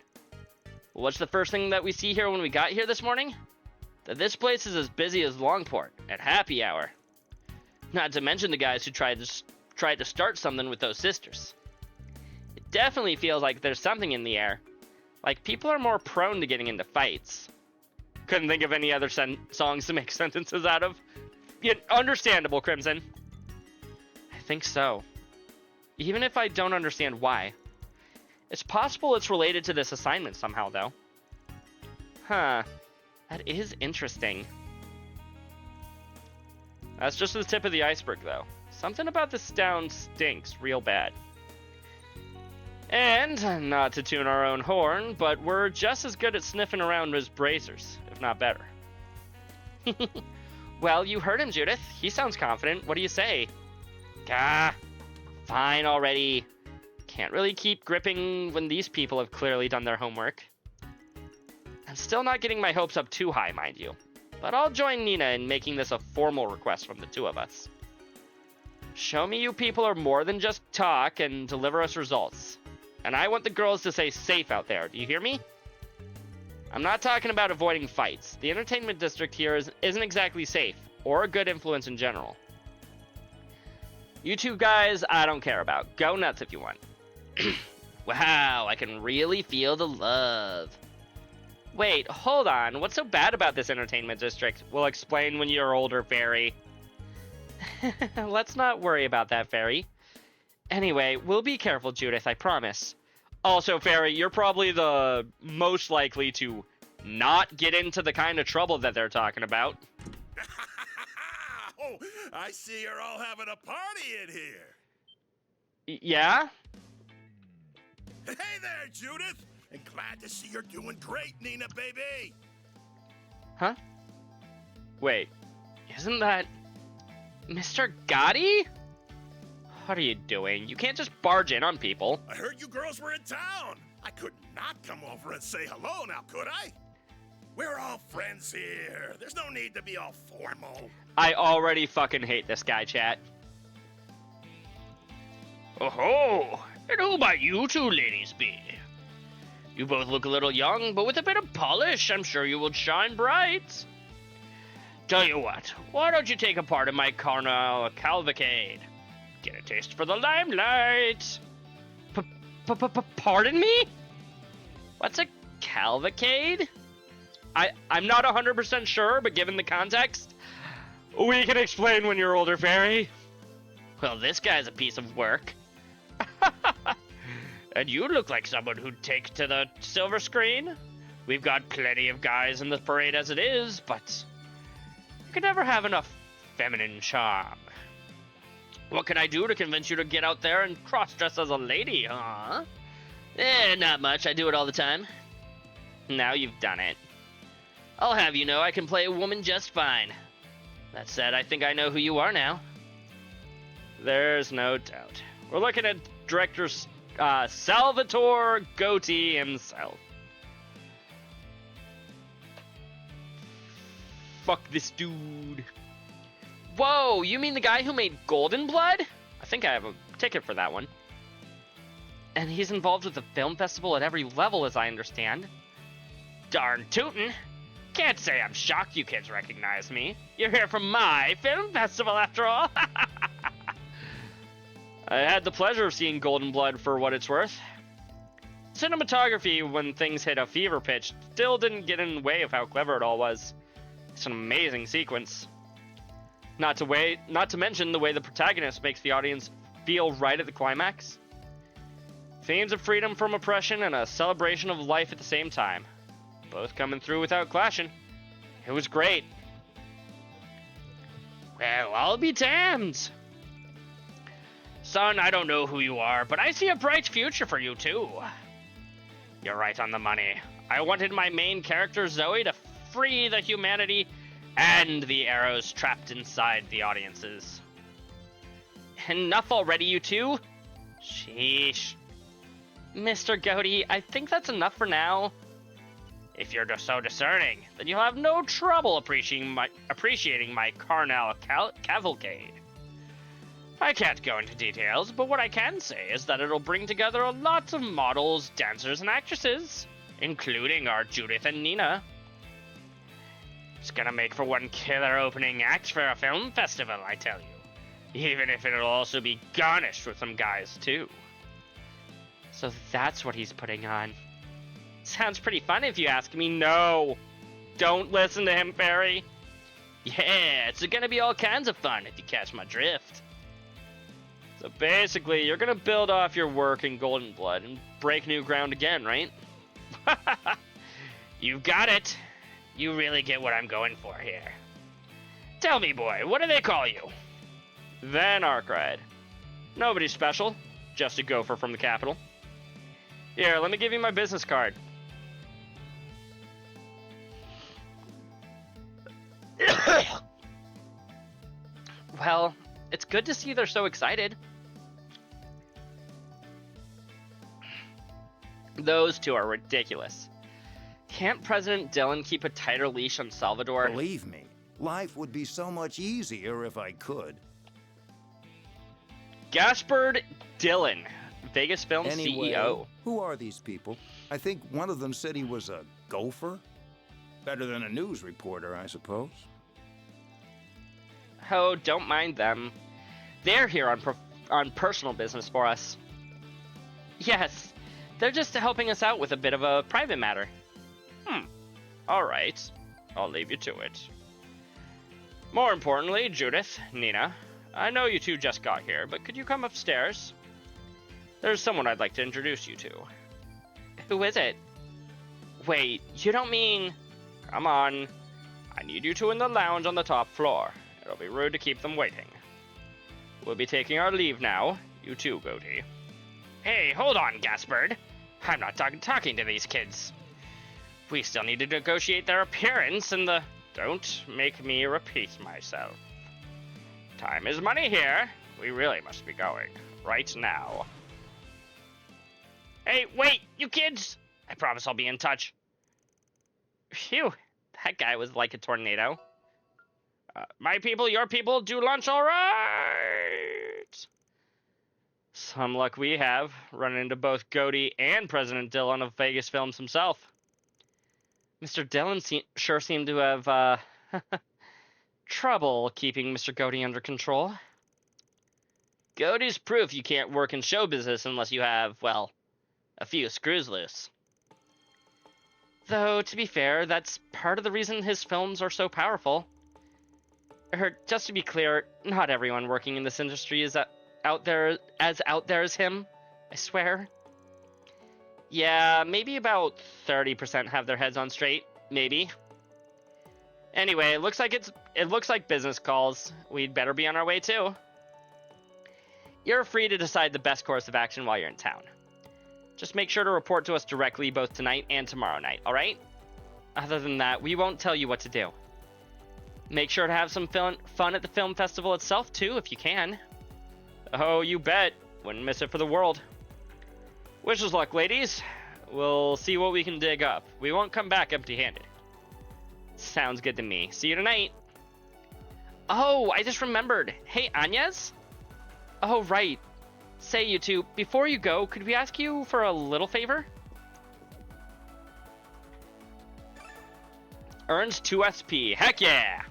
Speaker 1: What's the first thing that we see here when we got here this morning? That this place is as busy as Longport at happy hour. Not to mention the guys who tried to start something with those sisters. It definitely feels like there's something in the air. Like people are more prone to getting into fights. Couldn't think of any other songs to make sentences out of. Yeah, understandable, Crimson. I think so. Even if I don't understand why. It's possible it's related to this assignment somehow, though. Huh. That is interesting. That's just the tip of the iceberg, though. Something about this town stinks real bad. And, not to tune our own horn, but we're just as good at sniffing around as bracers, if not better. Well, you heard him, Judith. He sounds confident. What do you say? Gah. Fine already. Can't really keep gripping when these people have clearly done their homework. I'm still not getting my hopes up too high, mind you. But I'll join Nina in making this a formal request from the two of us. Show me you people are more than just talk and deliver us results. And I want the girls to stay safe out there. Do you hear me? I'm not talking about avoiding fights. The entertainment district here isn't exactly safe, or a good influence in general. You two guys, I don't care about. Go nuts if you want. Wow, I can really feel the love. Wait, hold on. What's so bad about this entertainment district? We'll explain when you're older, Fairy. Let's not worry about that, Fairy. Anyway, we'll be careful, Judith, I promise. Also, Fairy, you're probably the most likely to not get into the kind of trouble that they're talking about.
Speaker 17: Oh, I see you're all having a party in here.
Speaker 1: Yeah?
Speaker 17: Hey there, Judith. And glad to see you're doing great, Nina, baby.
Speaker 1: Huh? Wait, isn't that Mr. Gotti? What are you doing? You can't just barge in on people.
Speaker 17: I heard you girls were in town. I could not come over and say hello now, could I? We're all friends here. There's no need to be all formal.
Speaker 1: I already fucking hate this guy, chat. Oh-ho! And who might you two ladies be? You both look a little young, but with a bit of polish, I'm sure you will shine bright. Tell you what, why don't you take a part in my carnal cavalcade? Get a taste for the limelight. Pardon me? What's a cavalcade? I'm not 100% sure, but given the context, we can explain when you're older, Fairy. Well, this guy's a piece of work. And you look like someone who'd take to the silver screen. We've got plenty of guys in the parade as it is, but you can never have enough feminine charm. What can I do to convince you to get out there and cross-dress as a lady, huh? Not much. I do it all the time. Now you've done it. I'll have you know I can play a woman just fine. That said, I think I know who you are now. There's no doubt. We're looking at director Salvatore Gotti himself. Fuck this dude. Whoa, you mean the guy who made Golden Blood? I think I have a ticket for that one. And he's involved with the film festival at every level, as I understand. Darn tootin'. Can't say I'm shocked you kids recognize me. You're here from my film festival, after all. I had the pleasure of seeing Golden Blood for what it's worth. Cinematography, when things hit a fever pitch, still didn't get in the way of how clever it all was. It's an amazing sequence. Not to mention the way the protagonist makes the audience feel right at the climax. Themes of freedom from oppression and a celebration of life at the same time. Both coming through without clashing. It was great. Well, I'll be damned. Son, I don't know who you are, but I see a bright future for you too. You're right on the money. I wanted my main character, Zoe, to free the humanity and the arrows trapped inside the audiences. Enough already, you two? Sheesh. Mr. Gotti, I think that's enough for now. If you're so discerning, then you'll have no trouble appreciating my carnal cavalcade. I can't go into details, but what I can say is that it'll bring together a lot of models, dancers, and actresses, including our Judith and Nina. It's gonna make for one killer opening act for a film festival, I tell you. Even if it'll also be garnished with some guys, too. So that's what he's putting on. Sounds pretty fun if you ask me. No! Don't listen to him, Barry. Yeah, it's gonna be all kinds of fun if you catch my drift. So basically, you're gonna build off your work in Golden Blood and break new ground again, right? You've got it. You really get what I'm going for here. Tell me, boy, what do they call you? Van Arkride. Nobody special, just a gopher from the capital. Here, let me give you my business card. Well, it's good to see they're so excited. Those two are ridiculous. Can't President Dillon keep a tighter leash on Salvador?
Speaker 18: Believe me, life would be so much easier if I could.
Speaker 1: Gaspard Dillon, Vegas Film CEO.
Speaker 18: Who are these people? I think one of them said he was a gopher. Better than a news reporter, I suppose.
Speaker 1: Oh, don't mind them. They're here on personal business for us. Yes, they're just helping us out with a bit of a private matter. Alright, I'll leave you to it. More importantly, Judith, Nina, I know you two just got here, but could you come upstairs? There's someone I'd like to introduce you to. Who is it? Wait, you don't mean... Come on. I need you two in the lounge on the top floor. It'll be rude to keep them waiting. We'll be taking our leave now. You too, Gotti. Hey, hold on, Gaspard. I'm not talking to these kids. We still need to negotiate their appearance and the... Don't make me repeat myself. Time is money here. We really must be going. Right now. Hey, wait, you kids! I promise I'll be in touch. Phew, that guy was like a tornado. My people, your people, do lunch all right! Some luck we have, running into both Gotti and President Dillon of Vegas Films himself. Mr. Dillon sure seemed to have, trouble keeping Mr. Gotti under control. Gotti's proof you can't work in show business unless you have, well, a few screws loose. Though, to be fair, that's part of the reason his films are so powerful. Just to be clear, not everyone working in this industry is out there as him, I swear. Yeah, maybe about 30% have their heads on straight, maybe. Anyway, it looks like business calls. We'd better be on our way too. You're free to decide the best course of action while you're in town. Just make sure to report to us directly both tonight and tomorrow night, alright? Other than that, we won't tell you what to do. Make sure to have some fun at the film festival itself, too, if you can. Oh, you bet. Wouldn't miss it for the world. Wish us luck, ladies. We'll see what we can dig up. We won't come back empty-handed. Sounds good to me. See you tonight. Oh, I just remembered. Hey, Agnes? Oh, right. Say, you two, before you go, could we ask you for a little favor? Earns 2 SP. Heck yeah!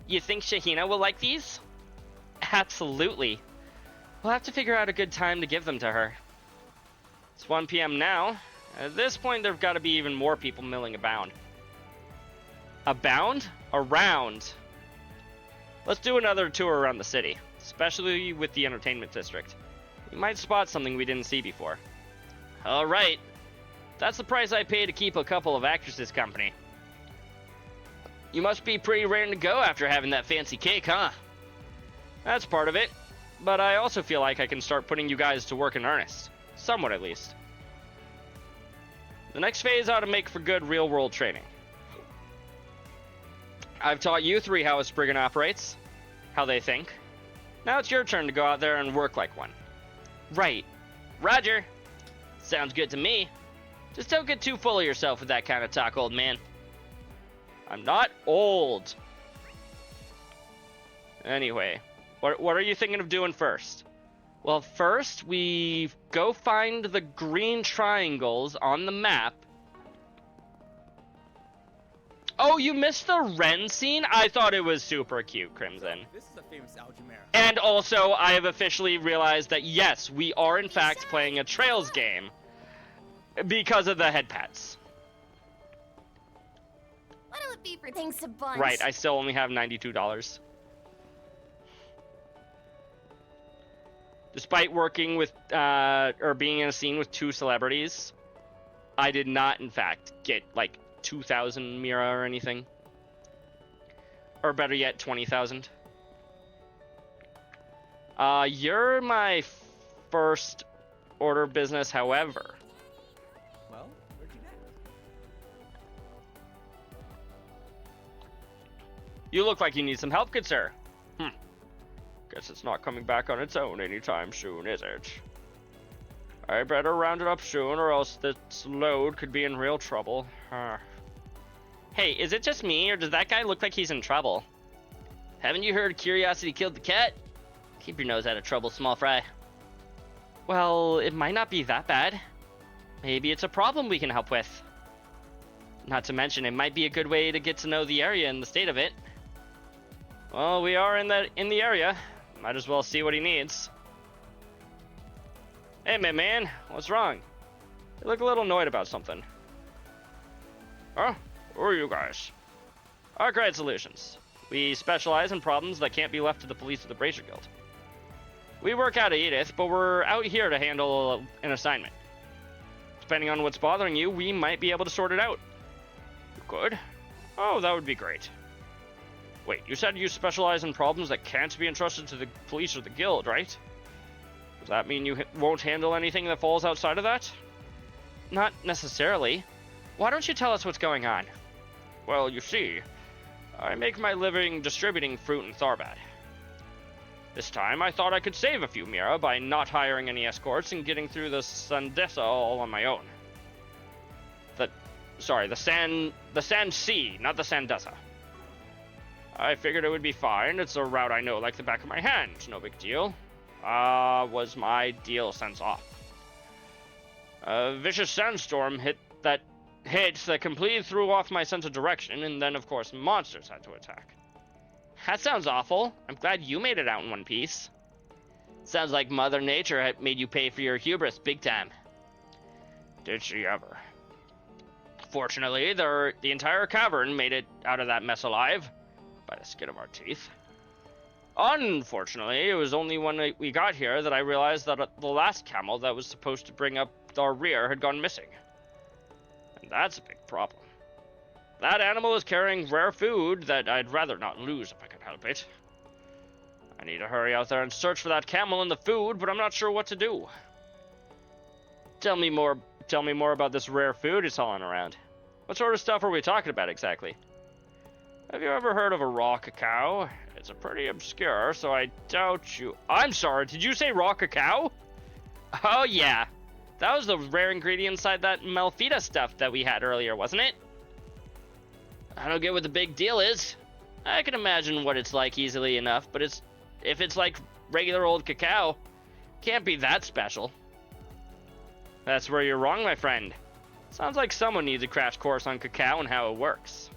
Speaker 1: You think Shahina will like these? Absolutely. We'll have to figure out a good time to give them to her. It's 1 p.m. now. At this point, there've got to be even more people milling about. Abound? Around. Let's do another tour around the city, especially with the entertainment district. We might spot something we didn't see before. Alright. That's the price I pay to keep a couple of actresses company. You must be pretty raring to go after having that fancy cake, huh? That's part of it. But I also feel like I can start putting you guys to work in earnest. Somewhat, at least. The next phase ought to make for good real-world training. I've taught you 3 how a Spriggan operates, how they think. Now it's your turn to go out there and work like one. Right. Roger. Sounds good to me. Just don't get too full of yourself with that kind of talk, old man. I'm not old. Anyway, what are you thinking of doing first? Well, first, we go find the green triangles on the map. Oh, you missed the Ren scene? I thought it was super cute, Crimson.
Speaker 10: This is a famous algebra.
Speaker 1: And also, I have officially realized that, yes, we are in fact playing a Trails game because of the head pats.
Speaker 4: What'll it be for thanks a bunch?
Speaker 1: Right, I still only have $92. Despite working with, or being in a scene with 2 celebrities, I did not, in fact, get, like, 2,000 Mira or anything. Or better yet, 20,000. You're my first order of business, however.
Speaker 10: Well, where'd you get?
Speaker 1: You look like you need some help, good sir. Guess it's not coming back on its own anytime soon, is it? I better round it up soon, or else this load could be in real trouble. Hey, is it just me, or does that guy look like he's in trouble? Haven't you heard curiosity killed the cat? Keep your nose out of trouble, small fry. Well, it might not be that bad. Maybe it's a problem we can help with. Not to mention, it might be a good way to get to know the area and the state of it. Well, we are in the area. Might as well see what he needs. Hey, man, what's wrong? You look a little annoyed about something. Huh? Who are you guys? Arcade Solutions. We specialize in problems that can't be left to the police or the Brazier Guild. We work out of Edith, but we're out here to handle an assignment. Depending on what's bothering you, we might be able to sort it out. Good? Oh, that would be great. Wait, you said you specialize in problems that can't be entrusted to the police or the guild, right? Does that mean you won't handle anything that falls outside of that? Not necessarily. Why don't you tell us what's going on? Well, you see, I make my living distributing fruit in Tharbad. This time, I thought I could save a few Mira by not hiring any escorts and getting through the Sandesa all on my own. The Sand Sea, not the Sandesa. I figured it would be fine. It's a route I know like the back of my hand. No big deal. Was my deal sense off? A vicious sandstorm hit that completely threw off my sense of direction, and then, of course, monsters had to attack. That sounds awful. I'm glad you made it out in one piece. Sounds like Mother Nature had made you pay for your hubris big time. Did she ever? Fortunately, the entire cavern made it out of that mess alive. By the skin of our teeth. Unfortunately, it was only when we got here that I realized that the last camel that was supposed to bring up our rear had gone missing. And that's a big problem. That animal is carrying rare food that I'd rather not lose if I can help it. I need to hurry out there and search for that camel and the food, but I'm not sure what to do. Tell me more about this rare food it's hauling around. What sort of stuff are we talking about exactly? Have you ever heard of a raw cacao? It's a pretty obscure, so I doubt you... I'm sorry, did you say raw cacao? Oh yeah, that was the rare ingredient inside that Malfita stuff that we had earlier, wasn't it? I don't get what the big deal is. I can imagine what it's like easily enough, but if it's like regular old cacao, can't be that special. That's where you're wrong, my friend. Sounds like someone needs a crash course on cacao and how it works.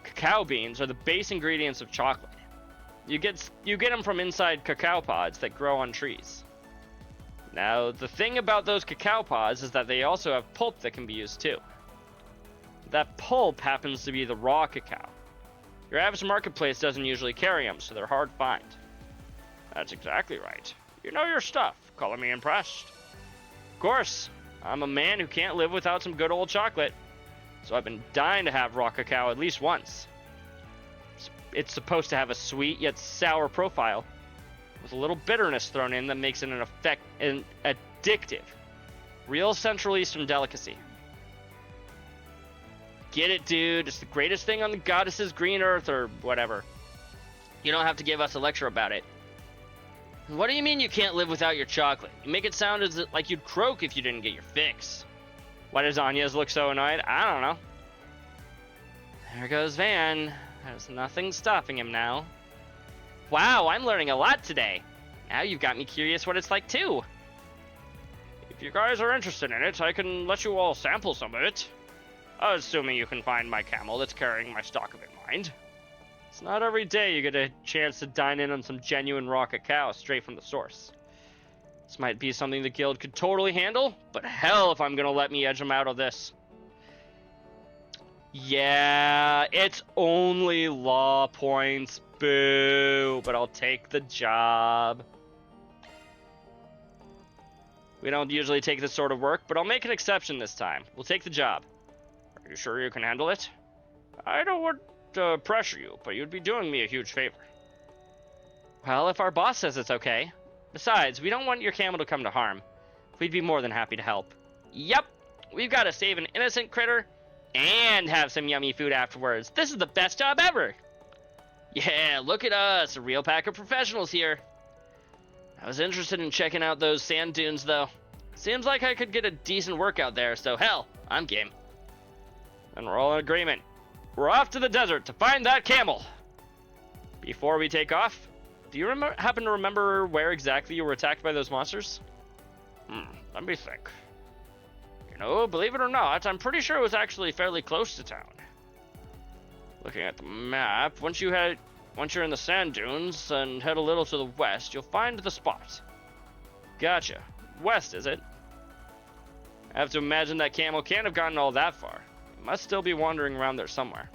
Speaker 1: Cacao beans are the base ingredients of chocolate. You get them from inside cacao pods that grow on trees. Now, the thing about those cacao pods is that they also have pulp that can be used too. That pulp happens to be the raw cacao. Your average marketplace doesn't usually carry them, so they're hard to find. That's exactly right. You know your stuff, calling me impressed. Of course, I'm a man who can't live without some good old chocolate, so I've been dying to have raw cacao at least once. It's supposed to have a sweet yet sour profile, with a little bitterness thrown in that makes it an addictive, real Central Eastern delicacy. Get it, dude? It's the greatest thing on the goddess's green earth or whatever. You don't have to give us a lecture about it. What do you mean you can't live without your chocolate? You make it sound like you'd croak if you didn't get your fix. Why does Anya's look so annoyed? I don't know. There goes Van. There's nothing stopping him now. Wow, I'm learning a lot today. Now you've got me curious what it's like too. If you guys are interested in it, I can let you all sample some of it. Assuming you can find my camel that's carrying my stock of it in mind. It's not every day you get a chance to dine in on some genuine raw cacao straight from the source. This might be something the guild could totally handle, but hell if I'm gonna let me edge them out of this. Yeah, it's only law points, boo, but I'll take the job. We don't usually take this sort of work, but I'll make an exception this time. We'll take the job. Are you sure you can handle it? I don't want to pressure you, but you'd be doing me a huge favor. Well, if our boss says it's okay. Besides, we don't want your camel to come to harm. We'd be more than happy to help. Yep, we've got to save an innocent critter and have some yummy food afterwards. This is the best job ever. Yeah, look at us, a real pack of professionals here. I was interested in checking out those sand dunes, though. Seems like I could get a decent workout there, so hell, I'm game. And we're all in agreement. We're off to the desert to find that camel. Before we take off, do you happen to remember where exactly you were attacked by those monsters? Let me think. You know, believe it or not, I'm pretty sure it was actually fairly close to town. Looking at the map, once you're in the sand dunes and head a little to the west, you'll find the spot. Gotcha. West, is it? I have to imagine that camel can't have gotten all that far. It must still be wandering around there somewhere.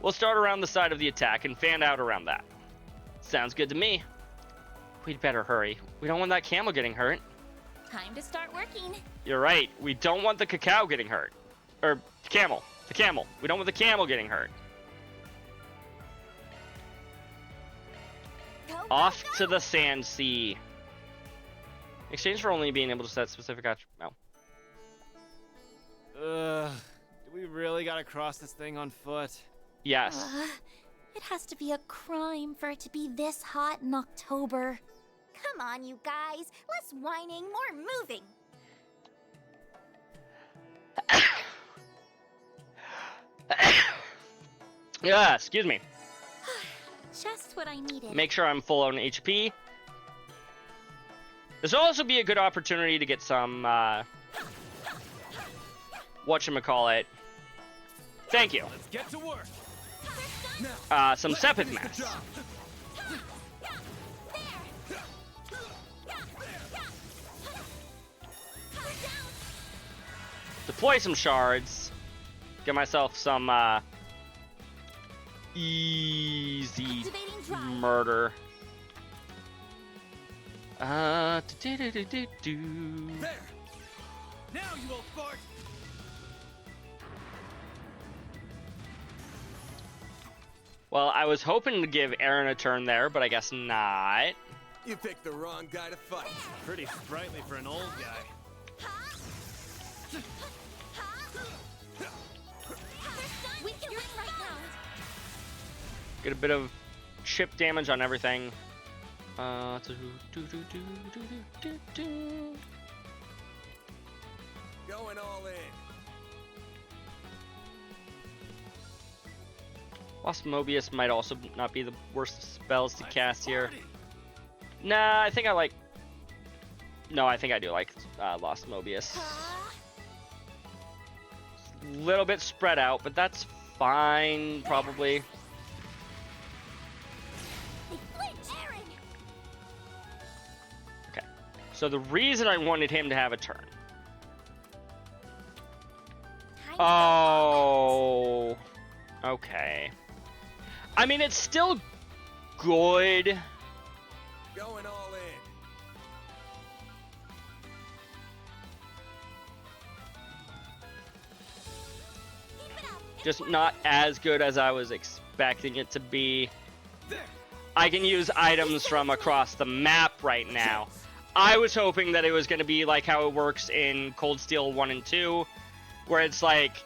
Speaker 1: We'll start around the side of the attack and fan out around that. Sounds good to me. We'd better hurry. We don't want that camel getting hurt.
Speaker 11: Time to start working.
Speaker 1: You're right. We don't want the cacao getting hurt. Or, camel. The camel. We don't want the camel getting hurt.
Speaker 11: Go,
Speaker 1: Off
Speaker 11: go, go.
Speaker 1: to the sand sea. In exchange for only being able to set specific attributes.
Speaker 2: Do we really gotta cross this thing on foot?
Speaker 1: Yes.
Speaker 11: It has to be a crime for it to be this hot in October. Come on, you guys. Less whining, more moving.
Speaker 1: Yeah, excuse me.
Speaker 11: Just what I needed.
Speaker 1: Make sure I'm full on HP. This will also be a good opportunity to get some, whatchamacallit. Thank you.
Speaker 10: Let's get to work.
Speaker 1: Some Sepith mats. Deploy some shards. Get myself some, easy murder.
Speaker 10: There. Now you old fart.
Speaker 1: Well, I was hoping to give Aaron a turn there, but I guess not.
Speaker 8: You picked the wrong guy to fight.
Speaker 2: Pretty sprightly for an old guy.
Speaker 11: We can win right now.
Speaker 1: Get a bit of chip damage on everything.
Speaker 8: Going all in.
Speaker 1: Lost Mobius might also not be the worst spells to cast here. Nah, I think I like... No, I think I do like Lost Mobius. A little bit spread out, but that's fine, probably. Okay, so the reason I wanted him to have a turn. Oh, okay. I mean, it's still good.
Speaker 8: Going all in.
Speaker 1: Just not as good as I was expecting it to be. I can use items from across the map right now. I was hoping that it was going to be like how it works in Cold Steel 1 and 2, where it's like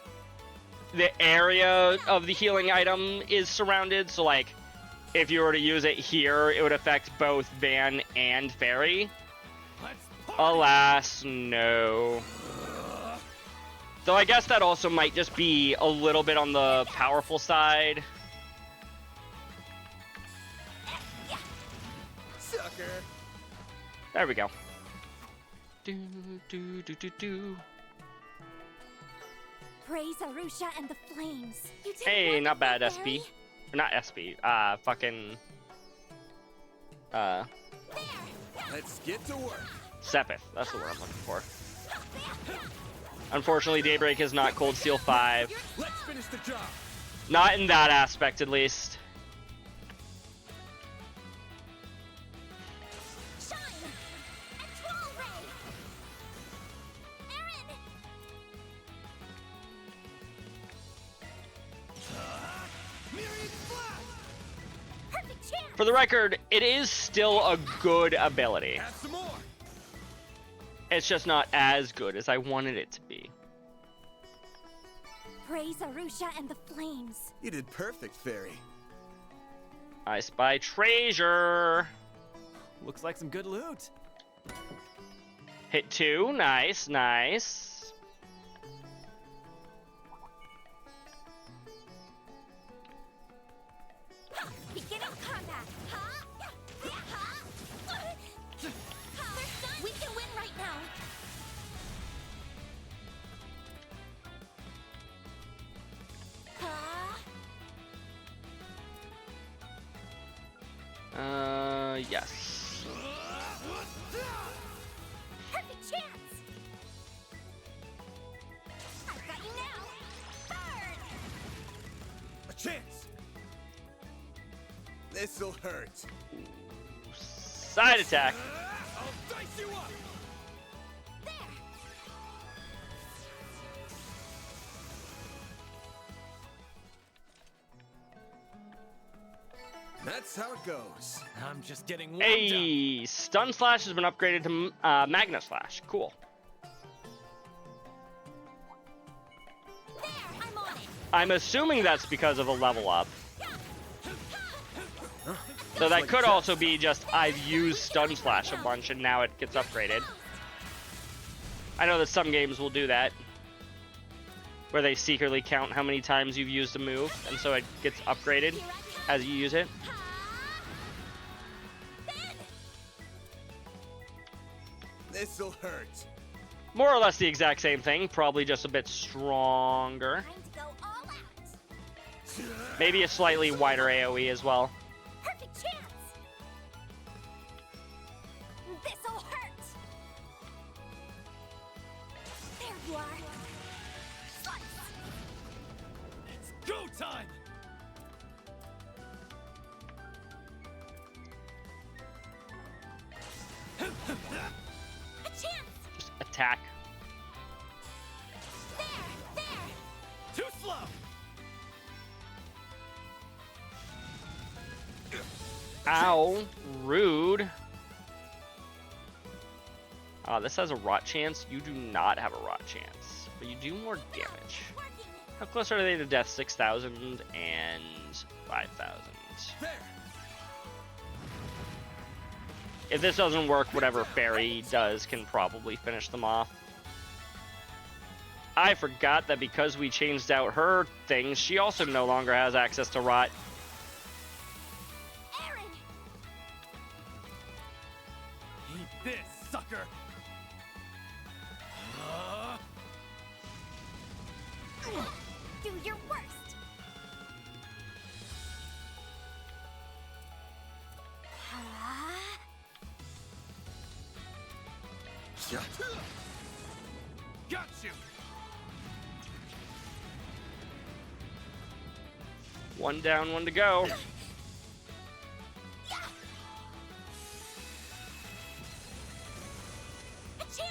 Speaker 1: the area of the healing item is surrounded. So like if you were to use it here, it would affect both Van and Fairy. Alas, no. Though I guess that also might just be a little bit on the powerful side.
Speaker 8: Sucker.
Speaker 1: There we go. Do, do, do, do, do.
Speaker 11: Praise Arusha and the flames.
Speaker 1: Hey, not bad, SB. Or not SB. Fucking.
Speaker 8: Let's get to work.
Speaker 1: Sepith. That's the word I'm looking for. Unfortunately, Daybreak is not Cold Steel 5.
Speaker 8: Let's finish the job.
Speaker 1: Not in that aspect, at least. For the record, it is still a good ability. It's just not as good as I wanted it to be.
Speaker 11: Praise Arusha and the flames.
Speaker 8: You did perfect, Fairy.
Speaker 1: I spy treasure.
Speaker 2: Looks like some good loot.
Speaker 1: Hit 2. Nice, nice.
Speaker 11: Beginning combat. We can win right now.
Speaker 1: Yes.
Speaker 11: Perfect chance. I've got you now. Burn.
Speaker 8: A chance. This'll hurt.
Speaker 1: Side attack.
Speaker 8: I'll dice you up. That's how it goes.
Speaker 2: I'm just getting warmed
Speaker 1: Hey, Stun Slash has been upgraded to Magna Slash. Cool.
Speaker 11: There, I'm on it.
Speaker 1: I'm assuming that's because of a level up. So that could also be just I've used Stun Slash a bunch and now it gets upgraded. I know that some games will do that, where they secretly count how many times you've used a move, and so it gets upgraded as you use it.
Speaker 8: This'll hurt.
Speaker 1: More or less the exact same thing, probably just a bit stronger. Maybe a slightly wider AoE as well.
Speaker 11: Perfect chance. This'll hurt. There you are.
Speaker 2: It's go time.
Speaker 11: A chance.
Speaker 1: Just attack.
Speaker 2: Too slow.
Speaker 1: Ow, rude. This has a rot chance. You do not have a rot chance, but you do more damage. How close are they to death? 6,000 and 5,000. If this doesn't work, whatever fairy does can probably finish them off. I forgot that because we changed out her things, she also no longer has access to rot.
Speaker 2: Eat this, sucker!
Speaker 11: Do your worst.
Speaker 2: Got you!
Speaker 1: One down, one to go.
Speaker 11: A chance.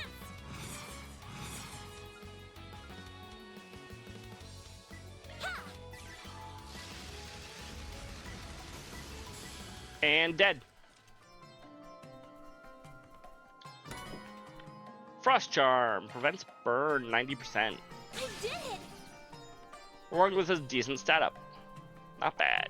Speaker 1: And dead. Frost Charm prevents burn 90%.
Speaker 11: I did it.
Speaker 1: Along with his decent stat up. Not bad.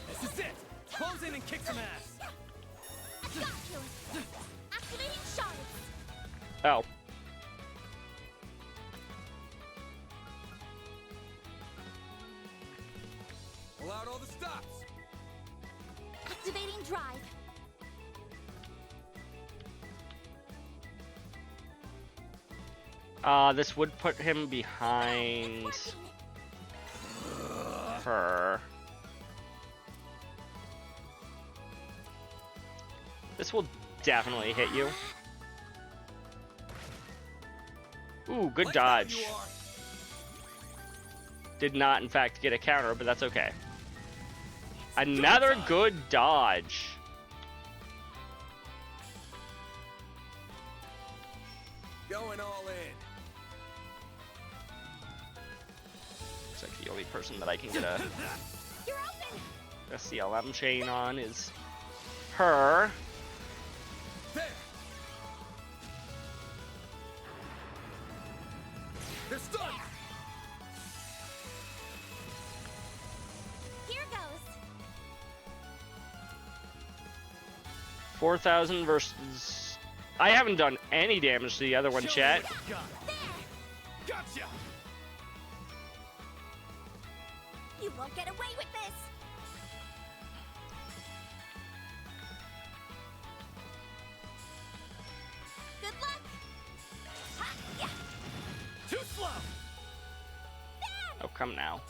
Speaker 2: This is it! Close in and kick some ass!
Speaker 11: I got you. Activating shards.
Speaker 1: Oh.
Speaker 14: Pull out all the stops.
Speaker 11: Activating drive.
Speaker 1: This would put him behind her. This will definitely hit you. Ooh, good dodge. Did not, in fact, get a counter, but that's okay. Another good dodge.
Speaker 14: Going all in.
Speaker 1: Looks like the only person that I can get a CLM chain on is her.
Speaker 14: There. They're stunned.
Speaker 11: Here goes.
Speaker 1: 4,000 versus... I haven't done any damage to the other one, chat.
Speaker 2: Gotcha!
Speaker 11: You won't get away with this. Good luck. Ha, yeah.
Speaker 2: Too slow!
Speaker 1: Oh, come now.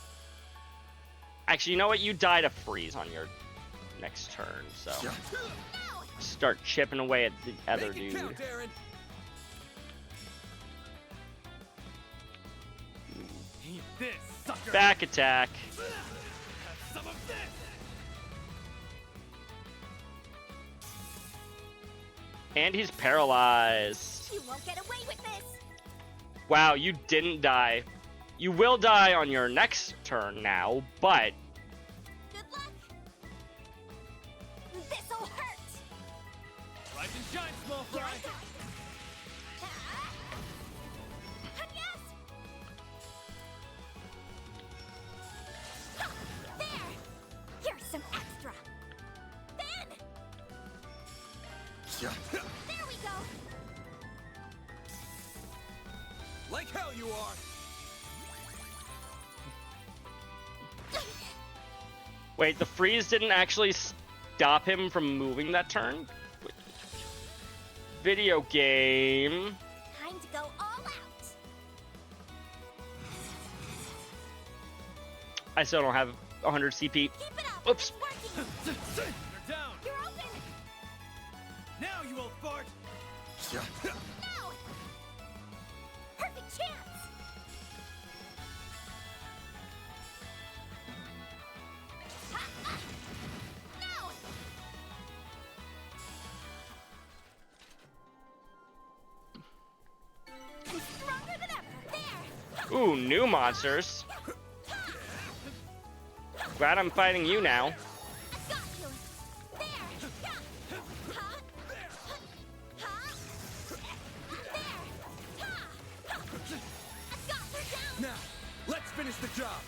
Speaker 1: Actually, you know what? You die to freeze on your next turn, so... Start chipping away at the other dude.
Speaker 14: Count, Darren.
Speaker 2: Eat this, sucker!
Speaker 1: Back attack.
Speaker 2: Have some of this!
Speaker 1: And he's paralyzed.
Speaker 11: You won't get away with this.
Speaker 1: Wow, you didn't die. You will die on your next turn now, but...
Speaker 11: Good luck. This'll hurt.
Speaker 2: Rise and shine, small
Speaker 11: Here
Speaker 2: fry!
Speaker 11: I go. Yes. Ha, there. Here's some extra. Then. There we go.
Speaker 14: Like hell you are.
Speaker 1: Wait, the freeze didn't actually stop him from moving that turn? Video game.
Speaker 11: Time to go all out.
Speaker 1: I still don't have 100 CP.
Speaker 11: Keep it up.
Speaker 1: Oops.
Speaker 2: They're down!
Speaker 11: You're open.
Speaker 2: Now, you old fart!
Speaker 11: No. Perfect chance. Ha, ah. No. I'm
Speaker 1: Ooh, new monsters. Glad I'm fighting you now.
Speaker 14: Now, let's finish the job.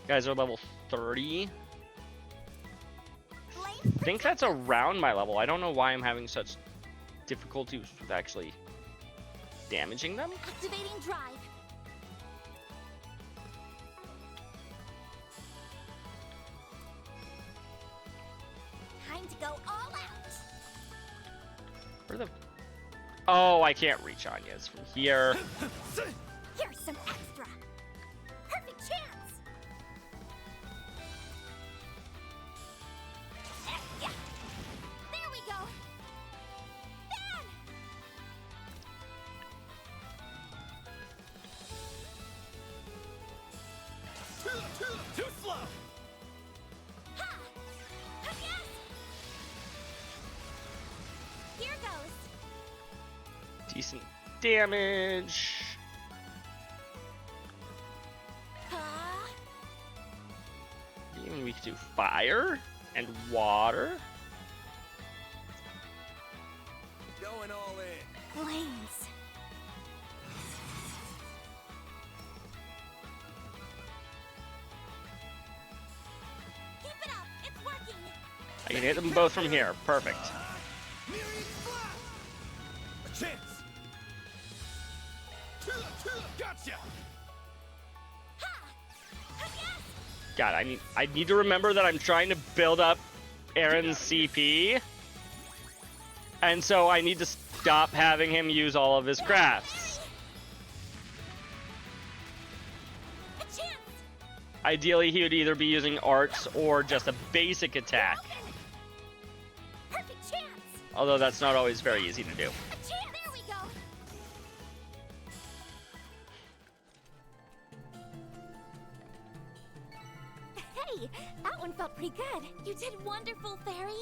Speaker 1: Guys are level 30. I think that's around my level. I don't know why I'm having such difficulties with actually damaging them.
Speaker 11: Activating drive. Time to go all out.
Speaker 1: Where the... Oh, I can't reach Anya's from here.
Speaker 11: Here's some extra. Perfect chance. Yeah. There we go. Fan.
Speaker 14: Too slow.
Speaker 11: Ha! Yes. Here goes.
Speaker 1: Decent damage. Even we could do fire and water.
Speaker 14: Going all in.
Speaker 11: Flames. Keep it up. It's working.
Speaker 1: I can hit them both from here. Perfect.
Speaker 14: A chance. Gotcha.
Speaker 1: God, I need to remember that I'm trying to build up Aaron's CP. And so I need to stop having him use all of his crafts. Ideally, he would either be using arts or just a basic attack.
Speaker 11: Perfect chance.
Speaker 1: Although that's not always very easy to do.
Speaker 11: A chance. There we go. Hey, that one felt pretty good. You did wonderful, Fairy.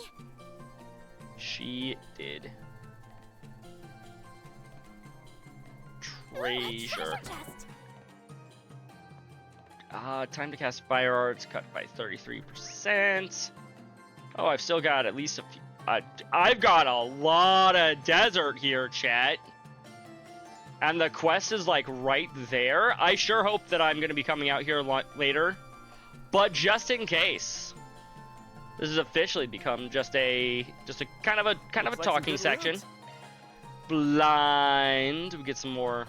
Speaker 1: She did. Treasure. Time to cast Fire Arts, cut by 33%. Oh, I've still got at least a few. I've got a lot of desert here, chat. And the quest is like right there. I sure hope that I'm going to be coming out here later. But just in case. This has officially become just a kind of a talking section. Blind. We get some more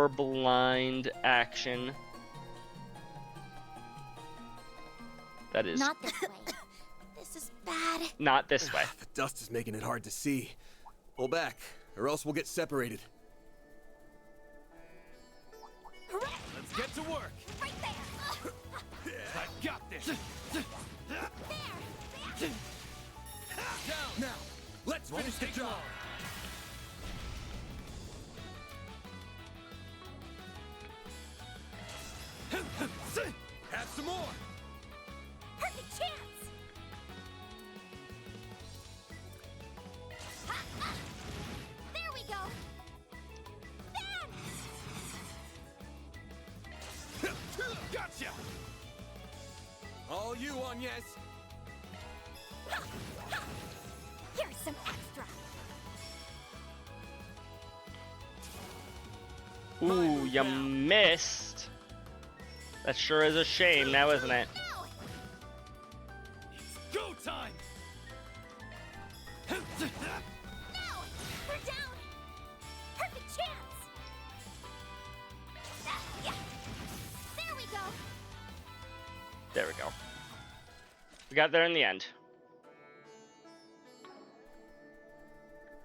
Speaker 1: blind action. That is
Speaker 11: not this way. This is bad.
Speaker 1: Not this way.
Speaker 8: The dust is making it hard to see. Pull back, or else we'll get separated.
Speaker 14: Let's get to work.
Speaker 11: Right there.
Speaker 14: I got this.
Speaker 11: There.
Speaker 14: Down. Now, let's finish the job. Have some more.
Speaker 11: Perfect chance. There we go. Fan.
Speaker 14: Gotcha. All you on, yes.
Speaker 11: Here's some extra.
Speaker 1: Ooh, you missed. That sure is a shame now, isn't it?
Speaker 14: It's go time.
Speaker 11: No, we're down. Perfect chance. Yeah. There we go.
Speaker 1: There we go. We got there in the end.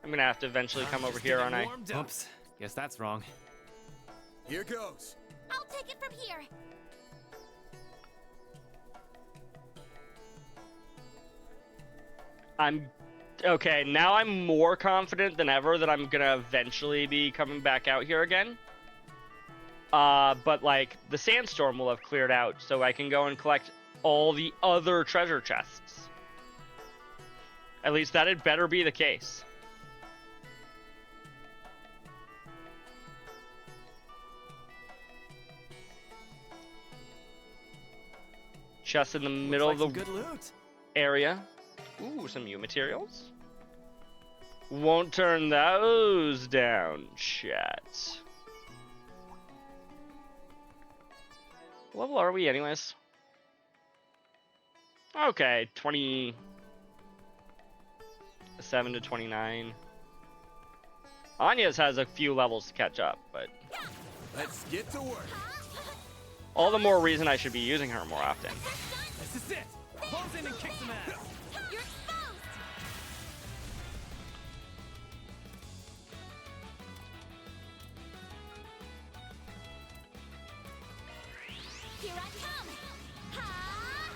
Speaker 1: I'm gonna have to eventually come over here, aren't I?
Speaker 2: Oops. Guess that's wrong.
Speaker 14: Here goes.
Speaker 11: I'll take it from here.
Speaker 1: Okay, now I'm more confident than ever that I'm gonna eventually be coming back out here again. But like, the sandstorm will have cleared out, so I can go and collect all the other treasure chests. At least that had better be the case. Just in the middle of the
Speaker 2: good loot.
Speaker 1: area. Ooh, some new materials. Won't turn those down, chat. What level are we anyways? Okay, 27 to 29. Anya's has a few levels to catch up, but
Speaker 14: let's get to work.
Speaker 1: All the more reason I should be using her more often.
Speaker 2: This is it. Close in and kick some ass.
Speaker 11: You're exposed. Here I come. Ha!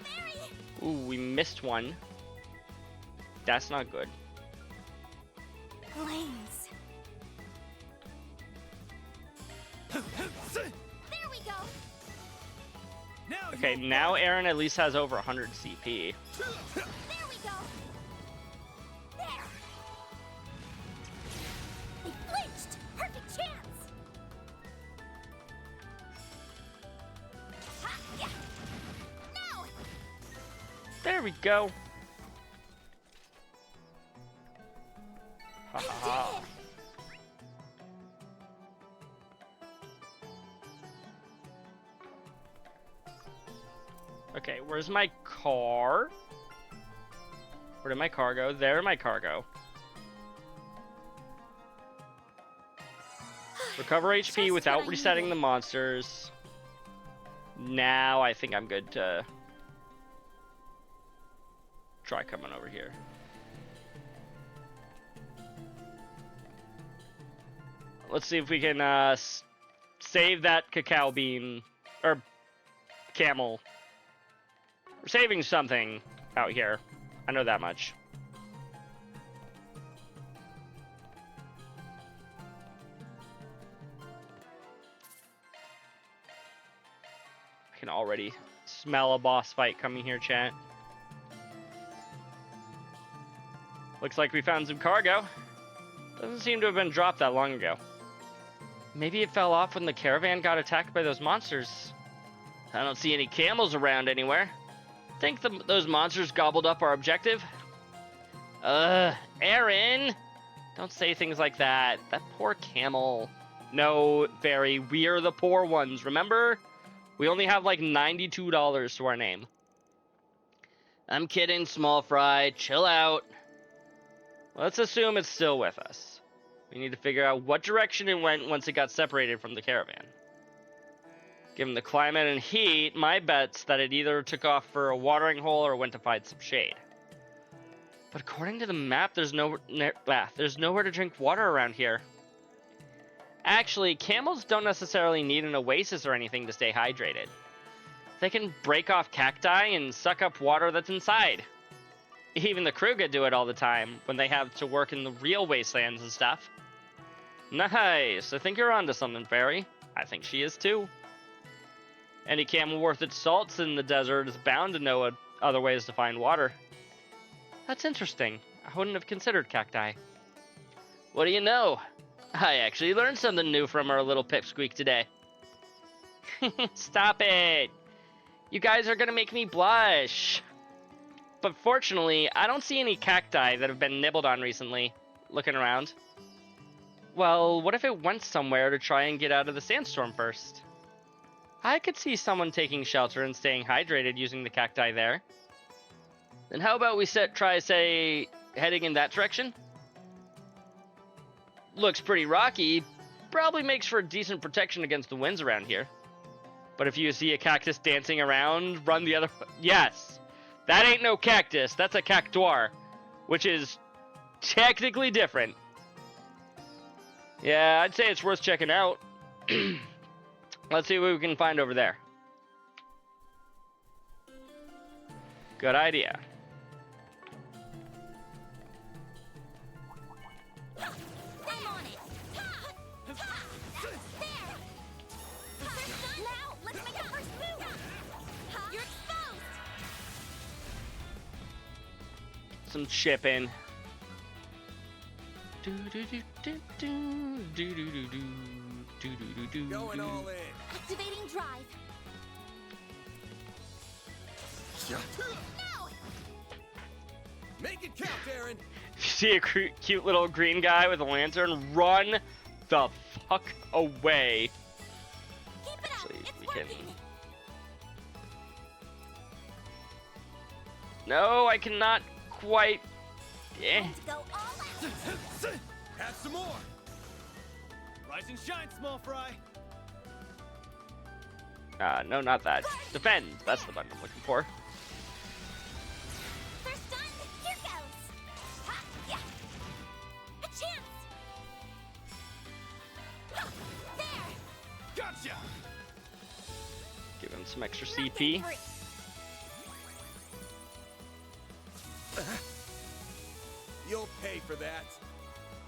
Speaker 11: Mary.
Speaker 1: Ooh, we missed one. That's not good.
Speaker 11: Blaze. There we go.
Speaker 1: Okay, now Aaron at least has over 100 CP.
Speaker 11: There we go. There. They flinched. Perfect chance. Ha, yeah. No.
Speaker 1: There we go. Ha ha ha. Okay, where's my car? Where did my car go? There my car go. Recover HP without resetting the monsters. Now I think I'm good to try coming over here. Let's see if we can save that cacao bean or camel. We're saving something out here. I know that much. I can already smell a boss fight coming here, chat. Looks like we found some cargo. Doesn't seem to have been dropped that long ago. Maybe it fell off when the caravan got attacked by those monsters. I don't see any camels around anywhere. Think those monsters gobbled up our objective? Aaron! Don't say things like that. That poor camel. No, Fairy, we're the poor ones, remember? We only have like $92 to our name. I'm kidding, small fry. Chill out. Let's assume it's still with us. We need to figure out what direction it went once it got separated from the caravan. Given the climate and heat, my bet's that it either took off for a watering hole or went to find some shade. But according to the map, there's nowhere to drink water around here. Actually, camels don't necessarily need an oasis or anything to stay hydrated. They can break off cacti and suck up water that's inside. Even the crew could do it all the time when they have to work in the real wastelands and stuff. Nice. I think you're onto something, Fairy. I think she is too. Any camel worth its salts in the desert is bound to know other ways to find water. That's interesting. I wouldn't have considered cacti. What do you know? I actually learned something new from our little pipsqueak today. Stop it! You guys are gonna make me blush. But fortunately, I don't see any cacti that have been nibbled on recently. Looking around. Well, what if it went somewhere to try and get out of the sandstorm first? I could see someone taking shelter and staying hydrated using the cacti there. Then how about we try heading in that direction? Looks pretty rocky. Probably makes for decent protection against the winds around here. But if you see a cactus dancing around, run the other... Yes! That ain't no cactus, that's a cactuar. Which is technically different. Yeah, I'd say it's worth checking out. Let's see what we can find over there. Good idea.
Speaker 11: I'm on it. Ha! Ha! There. Now, let's make a first move. You're exposed.
Speaker 1: some chipping.
Speaker 14: Going all in.
Speaker 11: Activating drive. No!
Speaker 14: Make it count, Aaron.
Speaker 1: If you see a cute little green guy with a lantern, run the fuck away.
Speaker 11: Keep it up.
Speaker 1: Actually,
Speaker 11: It's
Speaker 1: we
Speaker 11: working.
Speaker 1: can. No, I cannot quite. Eh.
Speaker 11: Time to go all out.
Speaker 14: Have some more.
Speaker 2: Rise and shine, small fry.
Speaker 1: No, not that. Defend. That's the button I'm looking for.
Speaker 11: First done. Here goes. Ha! Yeah. A chance. Ha! There.
Speaker 14: Gotcha.
Speaker 1: Give him some extra CP.
Speaker 14: You'll pay for that.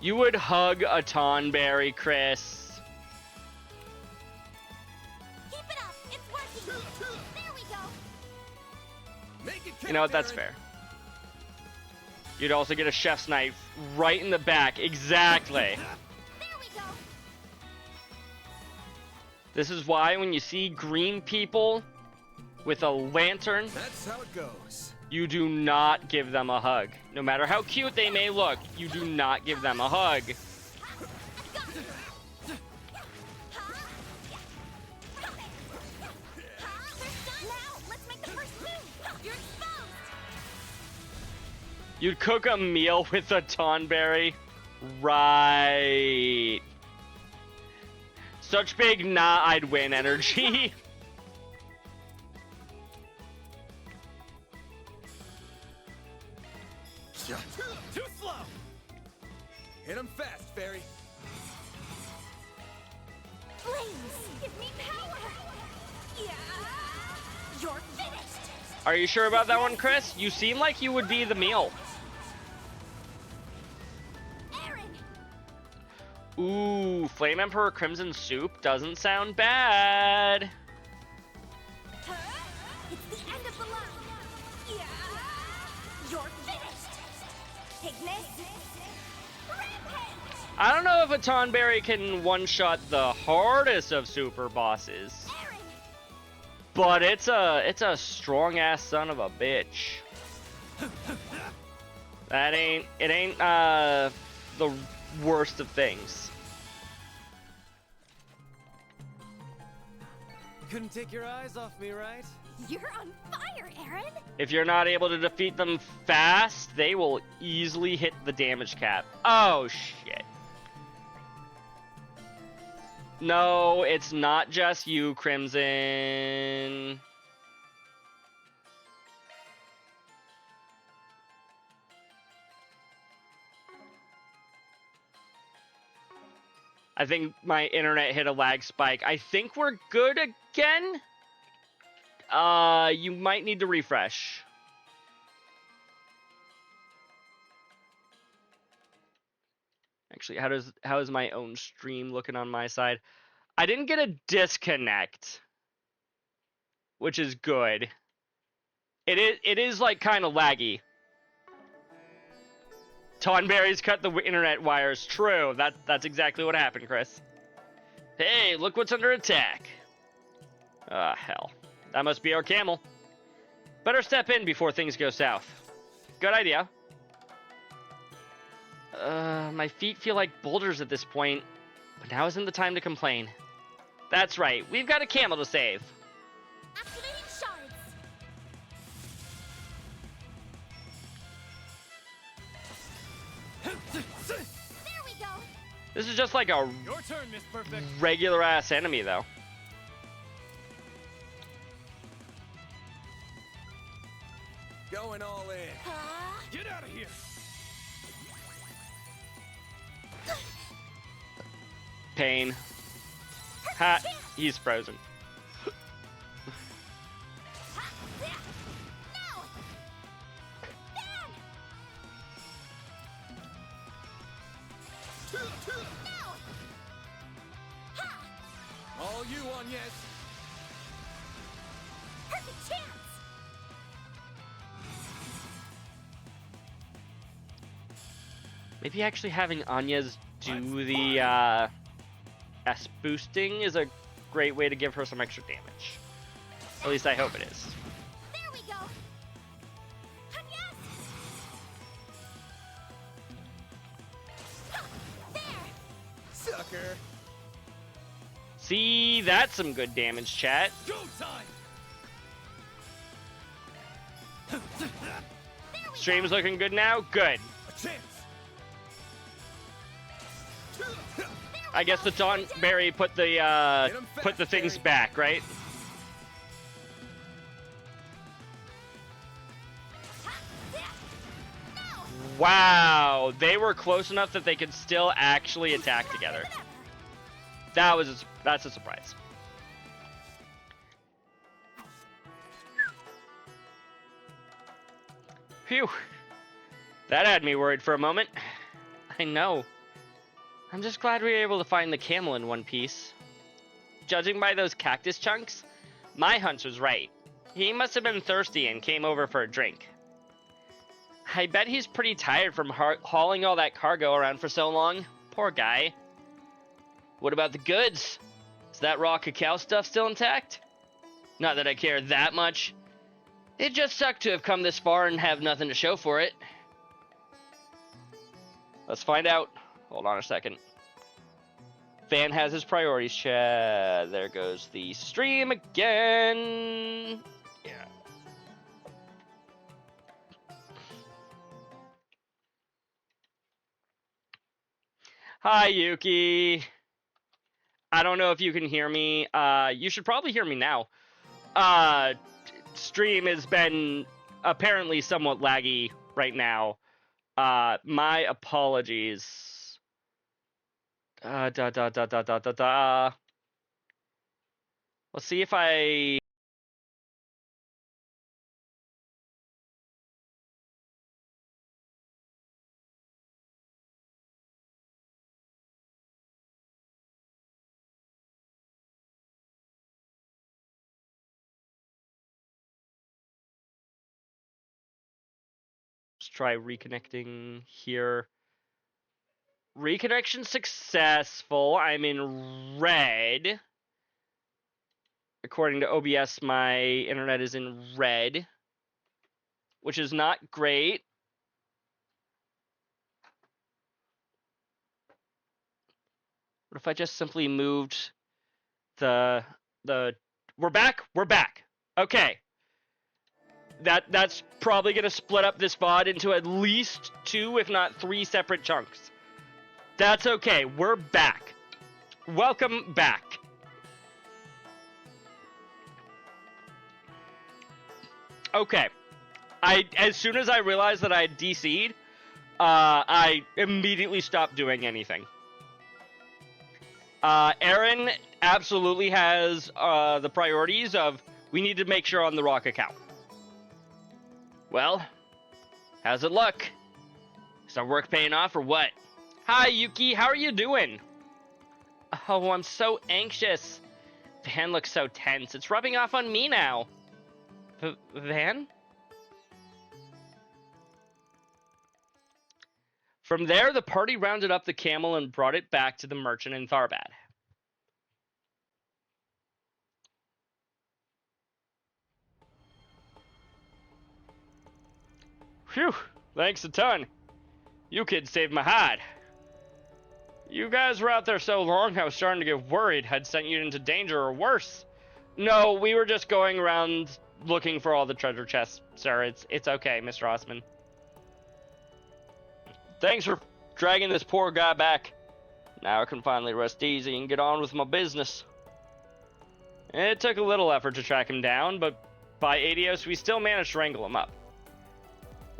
Speaker 1: You would hug a Tonberry, Chris.
Speaker 11: Keep it up. It's working. There we go.
Speaker 14: Make it count,
Speaker 1: You know what? That's
Speaker 14: Aaron.
Speaker 1: fair. You'd also get a chef's knife right in the back. Exactly.
Speaker 11: There we go.
Speaker 1: This is why when you see green people with a lantern,
Speaker 14: That's how it goes.
Speaker 1: you do not give them a hug. No matter how cute they may look, you do not give them a hug.
Speaker 11: Now, let's make the first move. You're exposed.
Speaker 1: You'd cook a meal with a Tonberry? Right. Such big nah, I'd win energy.
Speaker 14: Too slow. Hit him fast, Fairy.
Speaker 11: Flames, give me power. Yeah. You're finished.
Speaker 1: Are you sure about that one, Chris? You seem like you would be the meal.
Speaker 11: Aaron.
Speaker 1: Ooh, Flame Emperor Crimson Soup doesn't sound bad.
Speaker 11: Huh? It's the end of the line. Yeah. You're finished. Take this. Rampage.
Speaker 1: I don't know if a Tonberry can one-shot the hardest of super bosses.
Speaker 11: Aaron.
Speaker 1: But it's a strong-ass son of a bitch. It ain't the worst of things.
Speaker 2: Couldn't take your eyes off me, right?
Speaker 11: You're on fire, Aaron.
Speaker 1: If you're not able to defeat them fast, they will easily hit the damage cap. Oh, shit. No, it's not just you, Crimson. I think my internet hit a lag spike. I think we're good again. You might need to refresh. Actually, how is my own stream looking on my side? I didn't get a disconnect, which is good. It is like kind of laggy. Tonberry's cut the internet wires. True. That's exactly what happened, Chris. Hey, look what's under attack. Ah, hell. That must be our camel. Better step in before things go south. Good idea. My feet feel like boulders at this point, but now isn't the time to complain. That's right, we've got a camel to save.
Speaker 11: Activating shards. There we go.
Speaker 1: This is just like a
Speaker 2: Your turn, Miss Perfect.
Speaker 1: regular ass enemy, though.
Speaker 14: Going all in.
Speaker 2: Get out of here.
Speaker 1: Pain. Ha! He's frozen.
Speaker 14: All you on, yes.
Speaker 11: Perfect chance.
Speaker 1: Maybe actually having Anya's do the S boosting is a great way to give her some extra damage. At least I hope it is.
Speaker 11: There we go. Yes. There.
Speaker 10: Sucker.
Speaker 1: See, that's some good damage, chat.
Speaker 14: Go time.
Speaker 1: Stream's looking good now? Good.
Speaker 14: A chance.
Speaker 1: I guess the Taunt Berry put the things back, right? Wow, they were close enough that they could still actually attack together. That's a surprise. Phew. That had me worried for a moment. I know. I'm just glad we were able to find the camel in one piece. Judging by those cactus chunks, my hunch was right. He must have been thirsty and came over for a drink. I bet he's pretty tired from hauling all that cargo around for so long. Poor guy. What about the goods? Is that raw cacao stuff still intact? Not that I care that much. It just sucked to have come this far and have nothing to show for it. Let's find out. Hold on a second. Van has his priorities, Chad. There goes the stream again. Yeah. Hi, Yuki. I don't know if you can hear me. You should probably hear me now. Stream has been apparently somewhat laggy right now. My apologies. Let's see if I... Let's try reconnecting here. Reconnection successful. I'm in red. According to OBS, my internet is in red, which is not great. What if I just simply moved the we're back? We're back. Okay. That's probably going to split up this VOD into at least 2, if not 3 separate chunks. That's okay. We're back. Welcome back. Okay. As soon as I realized that I had DC'd, I immediately stopped doing anything. Aaron absolutely has the priorities of we need to make sure on the rock account. Well, how's it look? Is our work paying off or what? Hi, Yuki. How are you doing? Oh, I'm so anxious. Van looks so tense. It's rubbing off on me now. Van? From there, the party rounded up the camel and brought it back to the merchant in Tharbad. Phew, thanks a ton. You kids saved my hide. You guys were out there so long, I was starting to get worried I'd sent you into danger or worse. No, we were just going around looking for all the treasure chests, sir. It's okay, Mr. Osman. Thanks for dragging this poor guy back. Now I can finally rest easy and get on with my business. It took a little effort to track him down, but by Adios, we still managed to wrangle him up.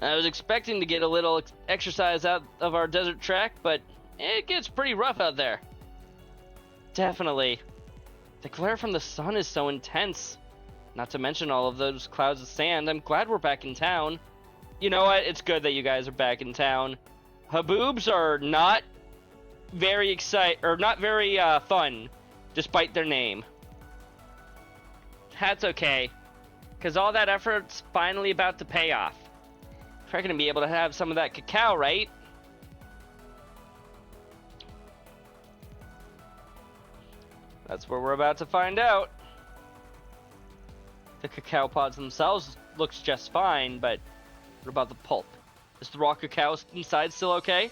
Speaker 1: I was expecting to get a little exercise out of our desert track, but it gets pretty rough out there. Definitely. The glare from the sun is so intense. Not to mention all of those clouds of sand. I'm glad we're back in town. You know what? It's good that you guys are back in town. Haboobs are not very fun, despite their name. That's okay, because all that effort's finally about to pay off. We're gonna be able to have some of that cacao, right? That's where we're about to find out. The cacao pods themselves looks just fine, but what about the pulp? Is the raw cacao inside still okay?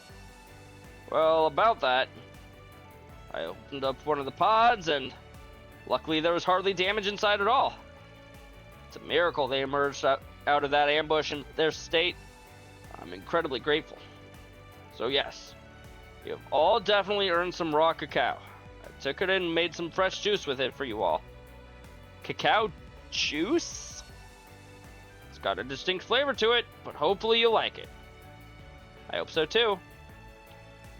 Speaker 1: Well, about that, I opened up one of the pods and luckily there was hardly damage inside at all. It's a miracle they emerged out of that ambush in their state. I'm incredibly grateful. So yes, you have all definitely earned some raw cacao. I took it in and made some fresh juice with it for you all. Cacao juice? It's got a distinct flavor to it, but hopefully you'll like it. I hope so too.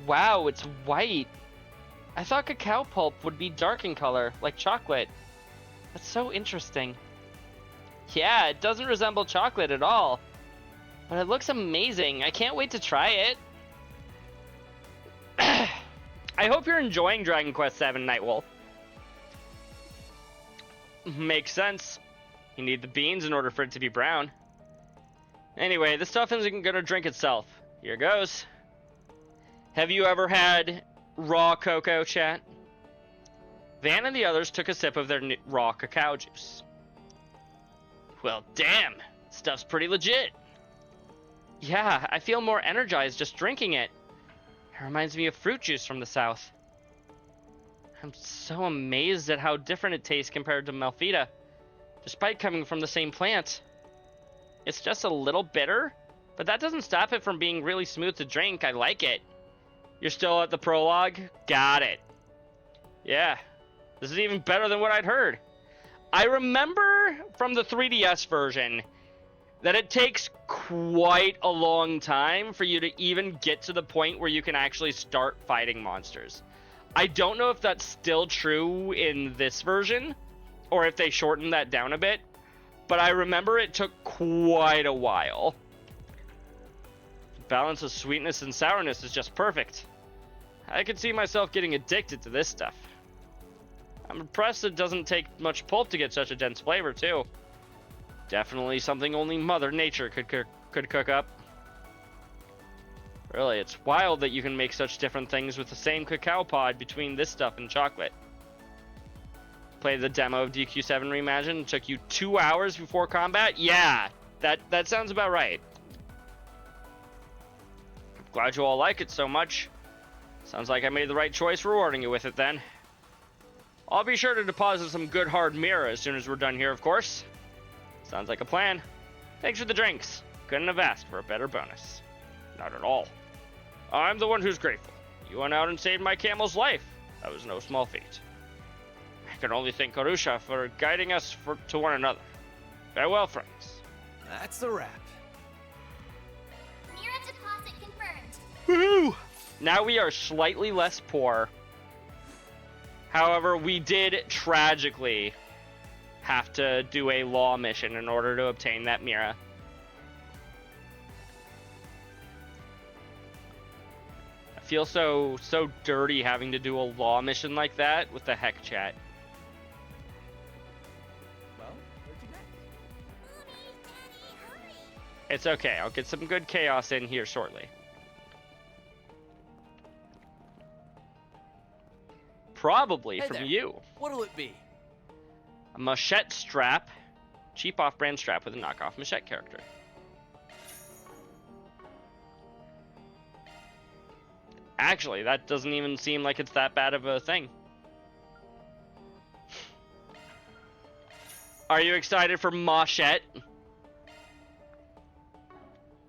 Speaker 1: Wow, it's white. I thought cacao pulp would be dark in color, like chocolate. That's so interesting. Yeah, it doesn't resemble chocolate at all. But it looks amazing. I can't wait to try it. I hope you're enjoying Dragon Quest VII Nightwolf. Makes sense. You need the beans in order for it to be brown. Anyway, this stuff isn't gonna drink itself. Here goes. Have you ever had raw cocoa, chat? Van and the others took a sip of their raw cacao juice. Well, damn. Stuff's pretty legit. Yeah, I feel more energized just drinking it. It reminds me of fruit juice from the south. I'm so amazed at how different it tastes compared to Malfita, despite coming from the same plant. It's just a little bitter, but that doesn't stop it from being really smooth to drink. I like it. You're still at the prologue? Got it. Yeah, this is even better than what I'd heard. I remember from the 3DS version that it takes quite a long time for you to even get to the point where you can actually start fighting monsters. I don't know if that's still true in this version, or if they shortened that down a bit, but I remember it took quite a while. The balance of sweetness and sourness is just perfect. I could see myself getting addicted to this stuff. I'm impressed it doesn't take much pulp to get such a dense flavor, too. Definitely something only Mother Nature could cook up. Really, it's wild that you can make such different things with the same cacao pod between this stuff and chocolate. Played the demo of DQ7 Reimagine. It took you 2 hours before combat? Yeah, that sounds about right. I'm glad you all like it so much. Sounds like I made the right choice rewarding you with it then. I'll be sure to deposit some good hard mirror as soon as we're done here, of course. Sounds like a plan. Thanks for the drinks. Couldn't have asked for a better bonus. Not at all. I'm the one who's grateful. You went out and saved my camel's life. That was no small feat. I can only thank Karusha for guiding us to one another. Farewell, friends.
Speaker 10: That's a wrap.
Speaker 11: Mirror deposit confirmed.
Speaker 1: Woohoo! Now we are slightly less poor. However, we did tragically have to do a law mission in order to obtain that mirror. I feel so dirty having to do a law mission like that with the heck chat.
Speaker 10: Well, where'd you go?
Speaker 11: Mommy, Daddy, hurry.
Speaker 1: It's okay. I'll get some good chaos in here shortly. Probably
Speaker 10: Hey
Speaker 1: from
Speaker 10: there.
Speaker 1: you.
Speaker 10: What'll it be?
Speaker 1: A Machette strap. Cheap off-brand strap with a knockoff Machette character. Actually, that doesn't even seem like it's that bad of a thing. Are you excited for Machette?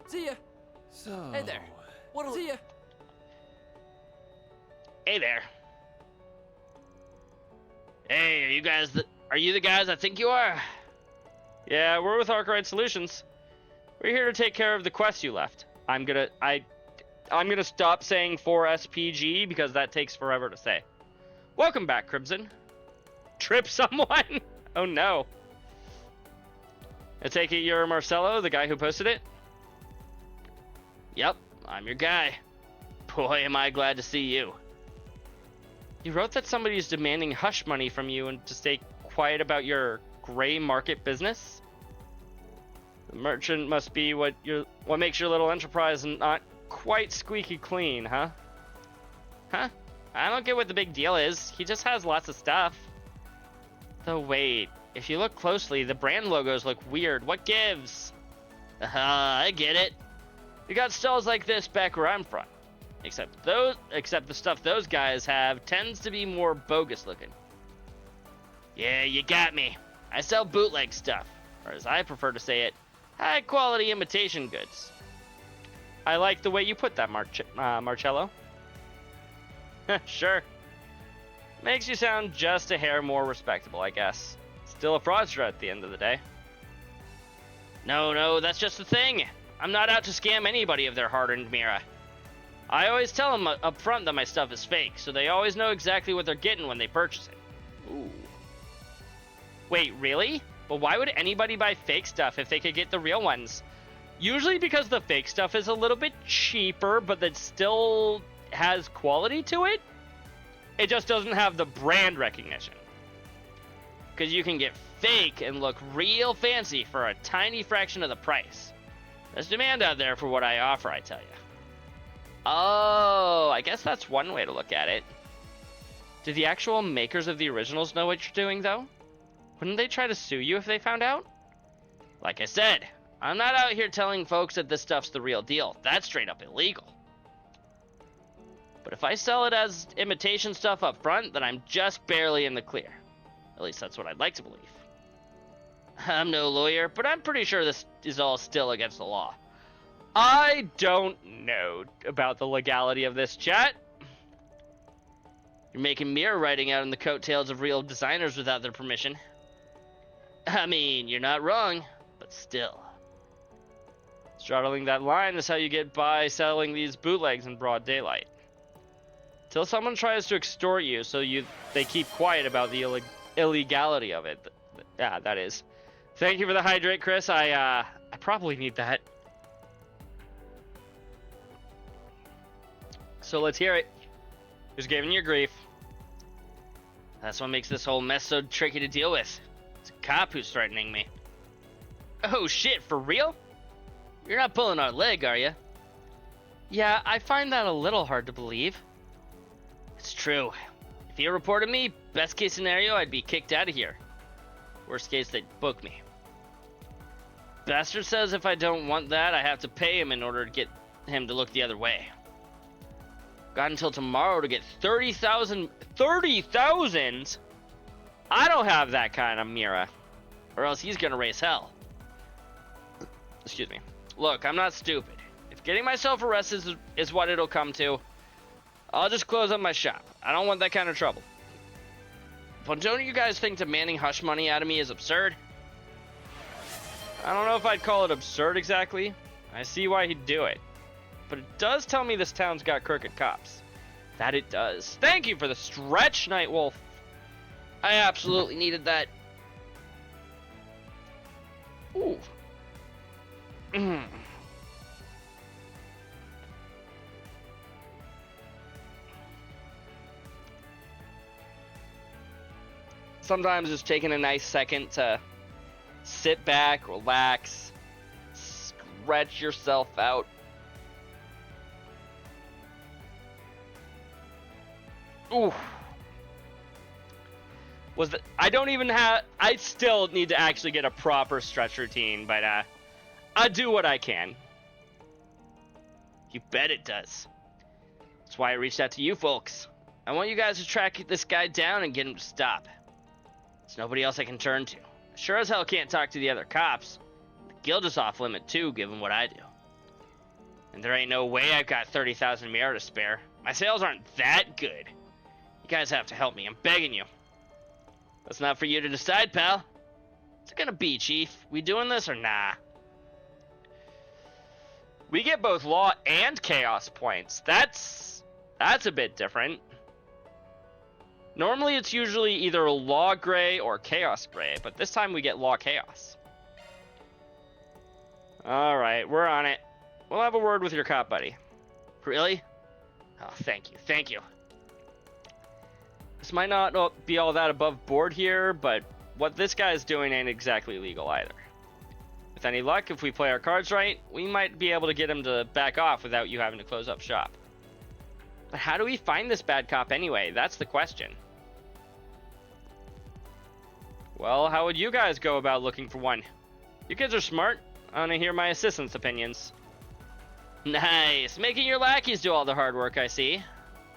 Speaker 10: See ya.
Speaker 15: So.
Speaker 10: Hey there. What'll see ya?
Speaker 1: Hey there. Hey, are you the guys I think you are? Yeah, we're with Arkwright Solutions. We're here to take care of the quest you left. I'm gonna stop saying 4SPG because that takes forever to say. Welcome back, Crimson. Trip someone? Oh no. I take it you're Marcelo, the guy who posted it? Yep, I'm your guy. Boy, am I glad to see you. You wrote that somebody's demanding hush money from you and to stay quiet about your gray market business? The merchant must be what makes your little enterprise not quite squeaky clean, huh? Huh? I don't get what the big deal is. He just has lots of stuff. Though wait, if you look closely, the brand logos look weird. What gives? I get it. We got stalls like this back where I'm from. Except the stuff those guys have tends to be more bogus looking. Yeah, you got me. I sell bootleg stuff, or as I prefer to say it, high quality imitation goods. I like the way you put that, Marcello. Sure. Makes you sound just a hair more respectable, I guess. Still a fraudster at the end of the day. No, that's just the thing. I'm not out to scam anybody of their hard-earned Mira. I always tell them up front that my stuff is fake, so they always know exactly what they're getting when they purchase it. Ooh. Wait, really? But why would anybody buy fake stuff if they could get the real ones? Usually because the fake stuff is a little bit cheaper, but that still has quality to it? It just doesn't have the brand recognition. Because you can get fake and look real fancy for a tiny fraction of the price. There's demand out there for what I offer, I tell you. Oh, I guess that's one way to look at it. Do the actual makers of the originals know what you're doing, though? Wouldn't they try to sue you if they found out? Like I said, I'm not out here telling folks that this stuff's the real deal. That's straight up illegal. But if I sell it as imitation stuff up front, then I'm just barely in the clear. At least that's what I'd like to believe. I'm no lawyer, but I'm pretty sure this is all still against the law. I don't know about the legality of this, chat. You're making mirror writing out in the coattails of real designers without their permission. I mean, you're not wrong, but still. Straddling that line is how you get by selling these bootlegs in broad daylight. Till someone tries to extort you so they keep quiet about the illegality of it. Yeah, that is. Thank you for the hydrate, Chris. I probably need that. So let's hear it. Who's giving you grief? That's what makes this whole mess so tricky to deal with. It's a cop who's threatening me. Oh shit, for real? You're not pulling our leg, are you? Yeah, I find that a little hard to believe. It's true. If you reported me, best case scenario, I'd be kicked out of here. Worst case, they'd book me. Bastard says if I don't want that, I have to pay him in order to get him to look the other way. Got until tomorrow to get 30,000. 30,000? I don't have that kind of Mira. Or else he's gonna raise hell. Excuse me. Look, I'm not stupid. If getting myself arrested is what it'll come to, I'll just close up my shop. I don't want that kind of trouble. But don't you guys think demanding hush money out of me is absurd? I don't know if I'd call it absurd exactly. I see why he'd do it. But it does tell me this town's got crooked cops. That it does. Thank you for the stretch, Nightwolf. I absolutely needed that. Ooh. Sometimes just taking a nice second to sit back, relax, stretch yourself out. Ooh. I still need to actually get a proper stretch routine, but I do what I can. You bet it does. That's why I reached out to you folks. I want you guys to track this guy down and get him to stop. There's nobody else I can turn to. I sure as hell can't talk to the other cops. The guild is off limit too, given what I do. And there ain't no way I've got 30,000 Mira to spare. My sales aren't that good. You guys have to help me, I'm begging you. That's not for you to decide, pal. What's it gonna be, Chief? We doing this or nah? We get both law and chaos points. That's a bit different. Normally it's usually either law gray or chaos gray, but this time we get law chaos. Alright, we're on it. We'll have a word with your cop buddy. Really? Oh, thank you. This might not be all that above board here, but what this guy's doing ain't exactly legal either. With any luck, if we play our cards right, we might be able to get him to back off without you having to close up shop. But how do we find this bad cop anyway? That's the question. Well, how would you guys go about looking for one? You kids are smart. I want to hear my assistant's opinions. Nice. Making your lackeys do all the hard work, I see.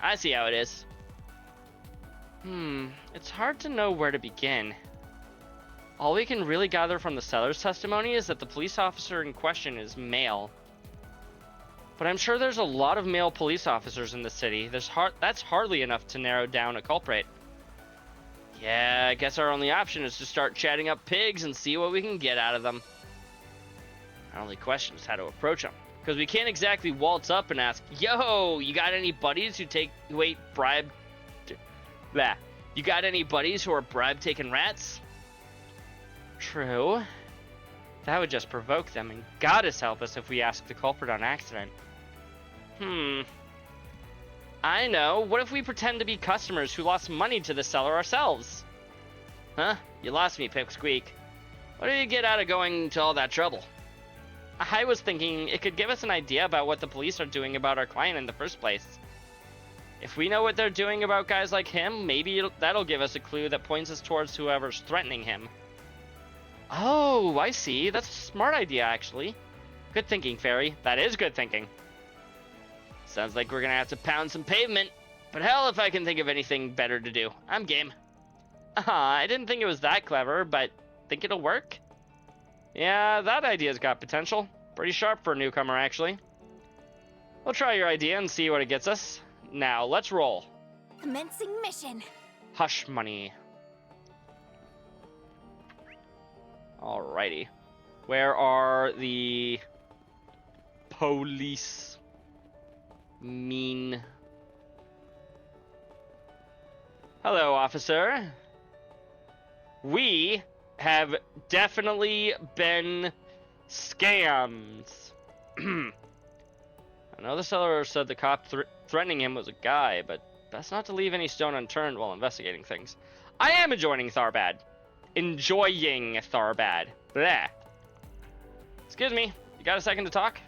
Speaker 1: I see how it is. It's hard to know where to begin. All we can really gather from the seller's testimony is that the police officer in question is male. But I'm sure there's a lot of male police officers in the city. That's hardly enough to narrow down a culprit. Yeah, I guess our only option is to start chatting up pigs and see what we can get out of them. Our only question is how to approach them. Because we can't exactly waltz up and ask, yo, you got any buddies who ate bribe? Blah. You got any buddies who are bribe-taking rats? True. That would just provoke them, and goddess help us if we ask the culprit on accident. I know. What if we pretend to be customers who lost money to the seller ourselves? Huh? You lost me, Pipsqueak. What do you get out of going to all that trouble? I was thinking it could give us an idea about what the police are doing about our client in the first place. If we know what they're doing about guys like him, maybe that'll give us a clue that points us towards whoever's threatening him. Oh, I see. That's a smart idea, actually. Good thinking, Fairy. That is good thinking. Sounds like we're gonna have to pound some pavement. But hell if I can think of anything better to do. I'm game. I didn't think it was that clever, but think it'll work? Yeah, that idea's got potential. Pretty sharp for a newcomer, actually. We'll try your idea and see what it gets us. Now, let's roll.
Speaker 11: Commencing mission.
Speaker 1: Hush money. Alrighty. Where are the police? Hello, officer. We have definitely been scammed. I know the seller said the cop threatening him was a guy, but best not to leave any stone unturned while investigating things. I am enjoying Tharbad. Bleh. Excuse me, you got a second to talk?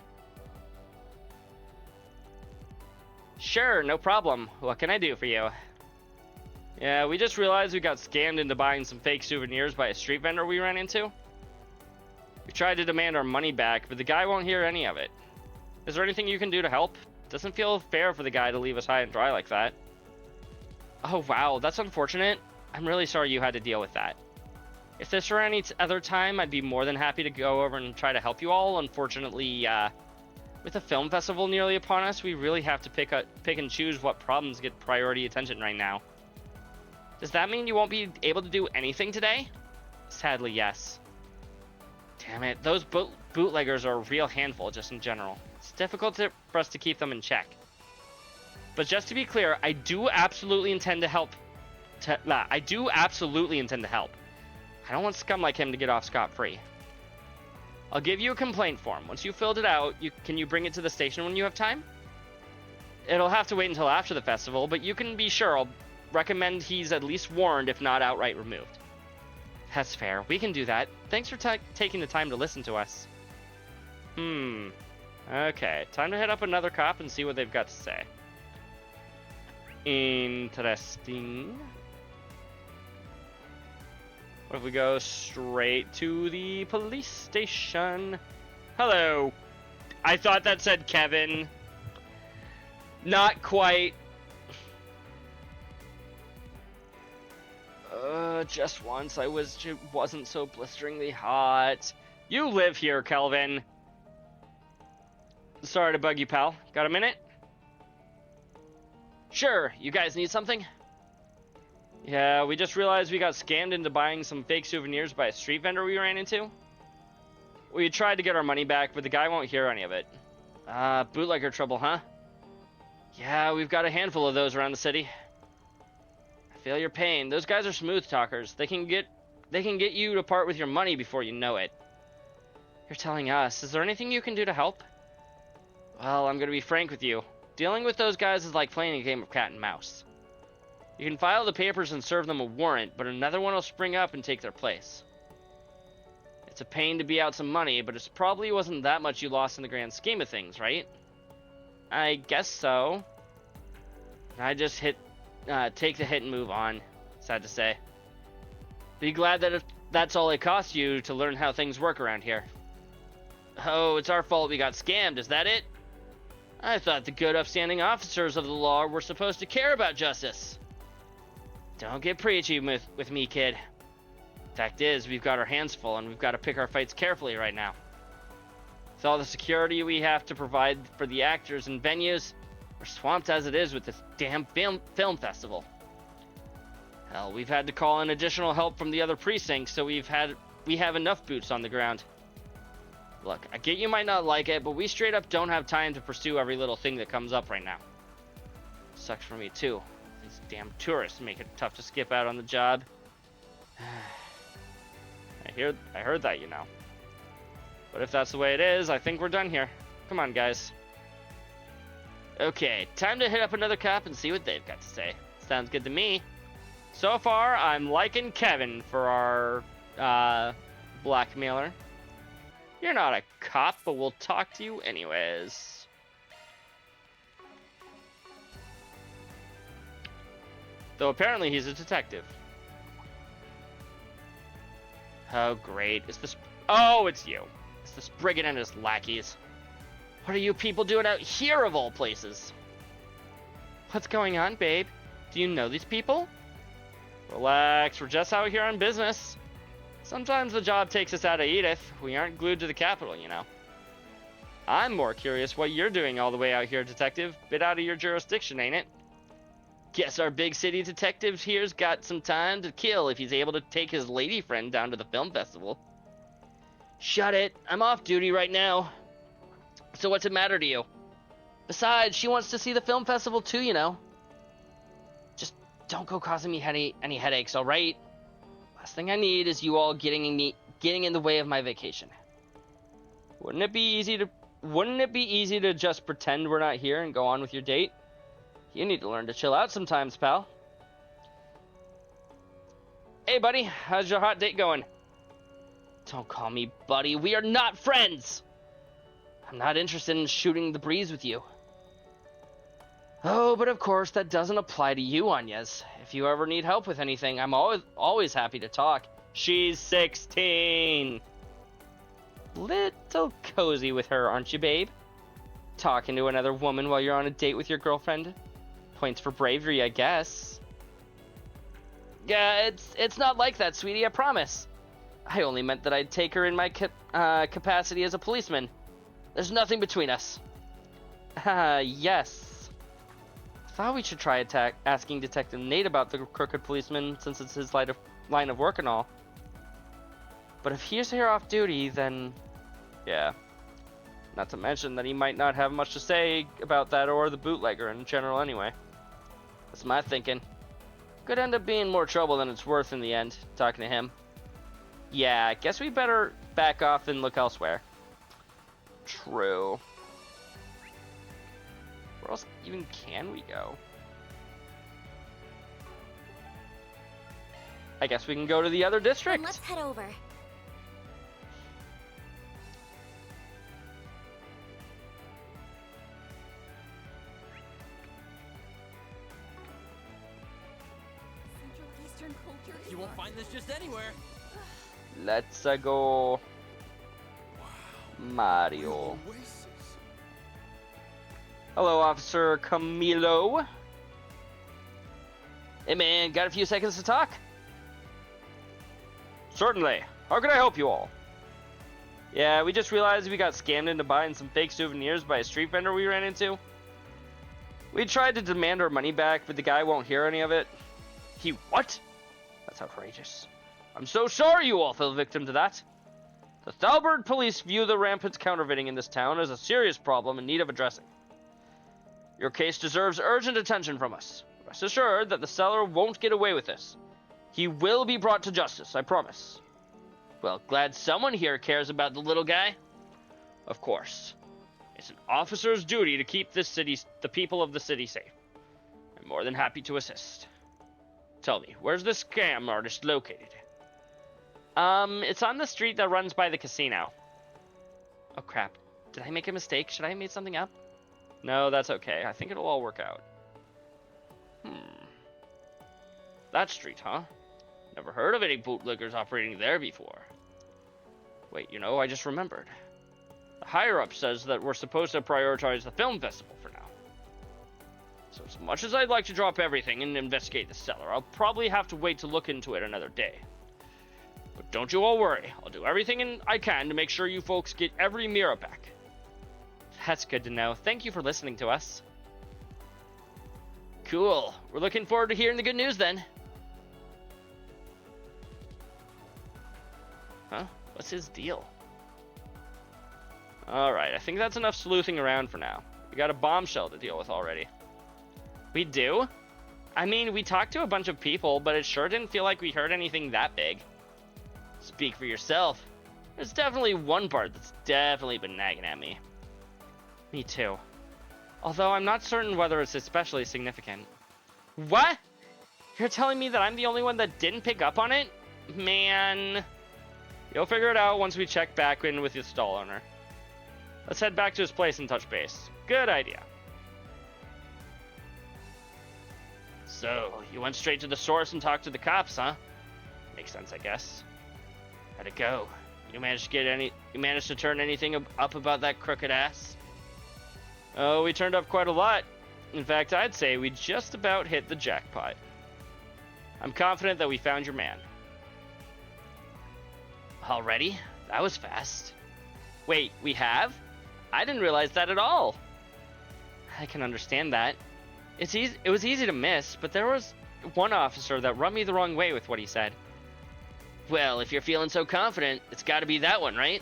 Speaker 1: Sure, no problem. What can I do for you? Yeah, we just realized we got scammed into buying some fake souvenirs by a street vendor we ran into. We tried to demand our money back, but the guy won't hear any of it. Is there anything you can do to help? Doesn't feel fair for the guy to leave us high and dry like that. Oh wow, that's unfortunate. I'm really sorry you had to deal with that. If this were any other time, I'd be more than happy to go over and try to help you all. Unfortunately, with the film festival nearly upon us, we really have to pick and choose what problems get priority attention right now. Does that mean you won't be able to do anything today? Sadly, yes. Damn it, those bootleggers are a real handful just in general. It's difficult for us to keep them in check. But just to be clear, I do absolutely intend to help. I don't want scum like him to get off scot-free. I'll give you a complaint form. Once you've filled it out, can you bring it to the station when you have time? It'll have to wait until after the festival, but you can be sure I'll recommend he's at least warned, if not outright removed. That's fair. We can do that. Thanks for taking the time to listen to us. Okay, time to hit up another cop and see what they've got to say. Interesting. What if we go straight to the police station? Hello. I thought that said Kevin. Not quite. Just once I wasn't so blisteringly hot. You live here, Kelvin. Sorry to bug you, pal. Got a minute? Sure, you guys need something? Yeah, we just realized we got scammed into buying some fake souvenirs by a street vendor we ran into. We tried to get our money back, but the guy won't hear any of it. Bootlegger trouble, huh? Yeah, we've got a handful of those around the city. I feel your pain. Those guys are smooth talkers. They can get you to part with your money before you know it. You're telling us. Is there anything you can do to help? Well, I'm gonna be frank with you. Dealing with those guys is like playing a game of cat and mouse. You can file the papers and serve them a warrant, but another one will spring up and take their place. It's a pain to be out some money, but it probably wasn't that much you lost in the grand scheme of things, right? I guess so. I just take the hit and move on. Sad to say. Be glad that if that's all it costs you to learn how things work around here. Oh, it's our fault we got scammed, is that it? I thought the good upstanding officers of the law were supposed to care about justice. Don't get preachy with me, kid. Fact is, we've got our hands full and we've got to pick our fights carefully right now. With all the security we have to provide for the actors and venues, we're swamped as it is with this damn film festival. Hell, we've had to call in additional help from the other precincts, so we have enough boots on the ground. Look, I get you might not like it, but we straight up don't have time to pursue every little thing that comes up right now. Sucks for me too. These damn tourists make it tough to skip out on the job. I heard that, you know. But if that's the way it is, I think we're done here. Come on, guys. Okay, time to hit up another cop and see what they've got to say. Sounds good to me. So far, I'm liking Kevin for our blackmailer. You're not a cop, but we'll talk to you anyways. Though apparently he's a detective. Oh, great. Oh, it's you. It's this brigand and his lackeys. What are you people doing out here of all places? What's going on, babe? Do you know these people? Relax, we're just out here on business. Sometimes the job takes us out of Edith. We aren't glued to the capital, you know. I'm more curious what you're doing all the way out here, detective. Bit out of your jurisdiction, ain't it? Guess our big city detective here's got some time to kill if he's able to take his lady friend down to the film festival. Shut it. I'm off duty right now. So what's it matter to you? Besides, she wants to see the film festival too, you know. Just don't go causing me any headaches, all right? Last thing I need is you all getting in the way of my vacation. Wouldn't it be easy to just pretend we're not here and go on with your date? You need to learn to chill out sometimes, pal. Hey, buddy, how's your hot date going? Don't call me buddy. We are not friends. I'm not interested in shooting the breeze with you. Oh, but of course, that doesn't apply to you, Agnes. If you ever need help with anything, I'm always happy to talk. She's 16. Little cozy with her, aren't you, babe? Talking to another woman while you're on a date with your girlfriend? Points for bravery, I guess. Yeah, it's not like that, sweetie, I promise. I only meant that I'd take her in my capacity as a policeman. There's nothing between us. Yes. Thought we should try asking Detective Nate about the crooked policeman, since it's his line of work and all. But if he's here off duty, then... yeah. Not to mention that he might not have much to say about that or the bootlegger in general anyway. That's my thinking. Could end up being more trouble than it's worth in the end, talking to him. Yeah, I guess we better back off and look elsewhere. True. Where else even can we go? I guess we can go to the other district.
Speaker 11: Then let's head over.
Speaker 10: You won't find this just anywhere.
Speaker 1: Let's go. Mario. Hello, Officer Camilo. Hey man, got a few seconds to talk? Certainly. How can I help you all? Yeah, we just realized we got scammed into buying some fake souvenirs by a street vendor we ran into. We tried to demand our money back, but the guy won't hear any of it. He what? That's outrageous. I'm so sorry you all fell victim to that. The Thalbert police view the rampant counterfeiting in this town as a serious problem in need of addressing. Your case deserves urgent attention from us. Rest assured that the seller won't get away with this. He will be brought to justice, I promise. Well, glad someone here cares about the little guy. Of course. It's an officer's duty to keep the people of the city safe. I'm more than happy to assist. Tell me, where's the scam artist located? It's on the street that runs by the casino. Oh crap. Did I make a mistake? Should I have made something up? No, that's okay. I think it'll all work out. That street, huh? Never heard of any bootlickers operating there before. Wait, you know, I just remembered. The higher-up says that we're supposed to prioritize the film festival for now. So as much as I'd like to drop everything and investigate the cellar, I'll probably have to wait to look into it another day. But don't you all worry. I'll do everything I can to make sure you folks get every mirror back. That's good to know. Thank you for listening to us. Cool. We're looking forward to hearing the good news then. Huh? What's his deal? Alright, I think that's enough sleuthing around for now. We got a bombshell to deal with already. We do? I mean, we talked to a bunch of people, but it sure didn't feel like we heard anything that big. Speak for yourself. There's definitely one part that's definitely been nagging at me. Me too. Although I'm not certain whether it's especially significant. What? You're telling me that I'm the only one that didn't pick up on it? Man. You'll figure it out once we check back in with the stall owner. Let's head back to his place and touch base. Good idea. So, you went straight to the source and talked to the cops, huh? Makes sense, I guess. How'd it go? You managed to turn anything up about that crooked ass? Oh, we turned up quite a lot. In fact, I'd say we just about hit the jackpot. I'm confident that we found your man. Already? That was fast. Wait, we have? I didn't realize that at all. I can understand that. It was easy to miss, but there was one officer that rubbed me the wrong way with what he said. Well, if you're feeling so confident, it's got to be that one, right?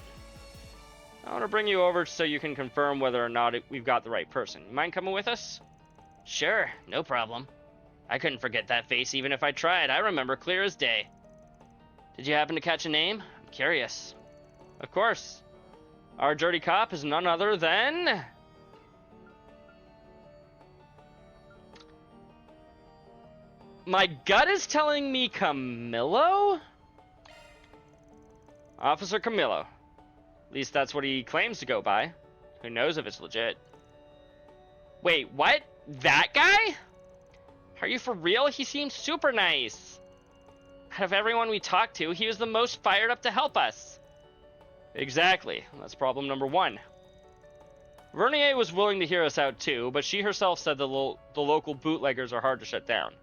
Speaker 1: I want to bring you over so you can confirm whether or not we've got the right person. You mind coming with us? Sure, no problem. I couldn't forget that face even if I tried. I remember clear as day. Did you happen to catch a name? I'm curious. Of course. Our dirty cop is none other than... My gut is telling me Camillo? Officer Camillo. At least that's what he claims to go by. Who knows if it's legit. Wait, what? That guy? Are you for real? He seems super nice. Out of everyone we talked to, he was the most fired up to help us. Exactly. That's problem number one. Vernier was willing to hear us out too, but she herself said the local bootleggers are hard to shut down.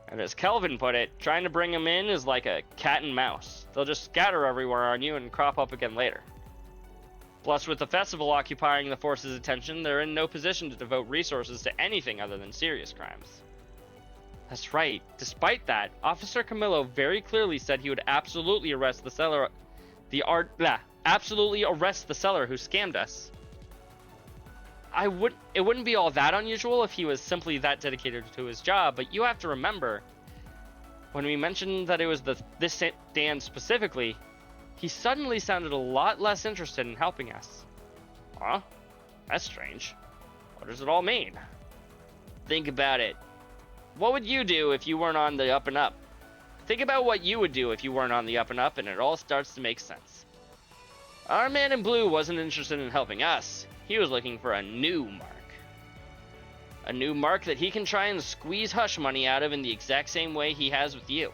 Speaker 1: And as Kelvin put it, trying to bring them in is like a cat and mouse. They'll just scatter everywhere on you and crop up again later. Plus, with the festival occupying the force's attention, they're in no position to devote resources to anything other than serious crimes. That's right. Despite that, Officer Camillo very clearly said he would absolutely arrest the seller, absolutely arrest the seller who scammed us. It wouldn't be all that unusual if he was simply that dedicated to his job, but you have to remember, when we mentioned that it was this Dan specifically, he suddenly sounded a lot less interested in helping us. Huh? That's strange. What does it all mean? Think about it. What would you do if you weren't on the up and up? Think about what you would do if you weren't on the up and up, and it all starts to make sense. Our man in blue wasn't interested in helping us. He was looking for a new mark. A new mark that he can try and squeeze hush money out of in the exact same way he has with you.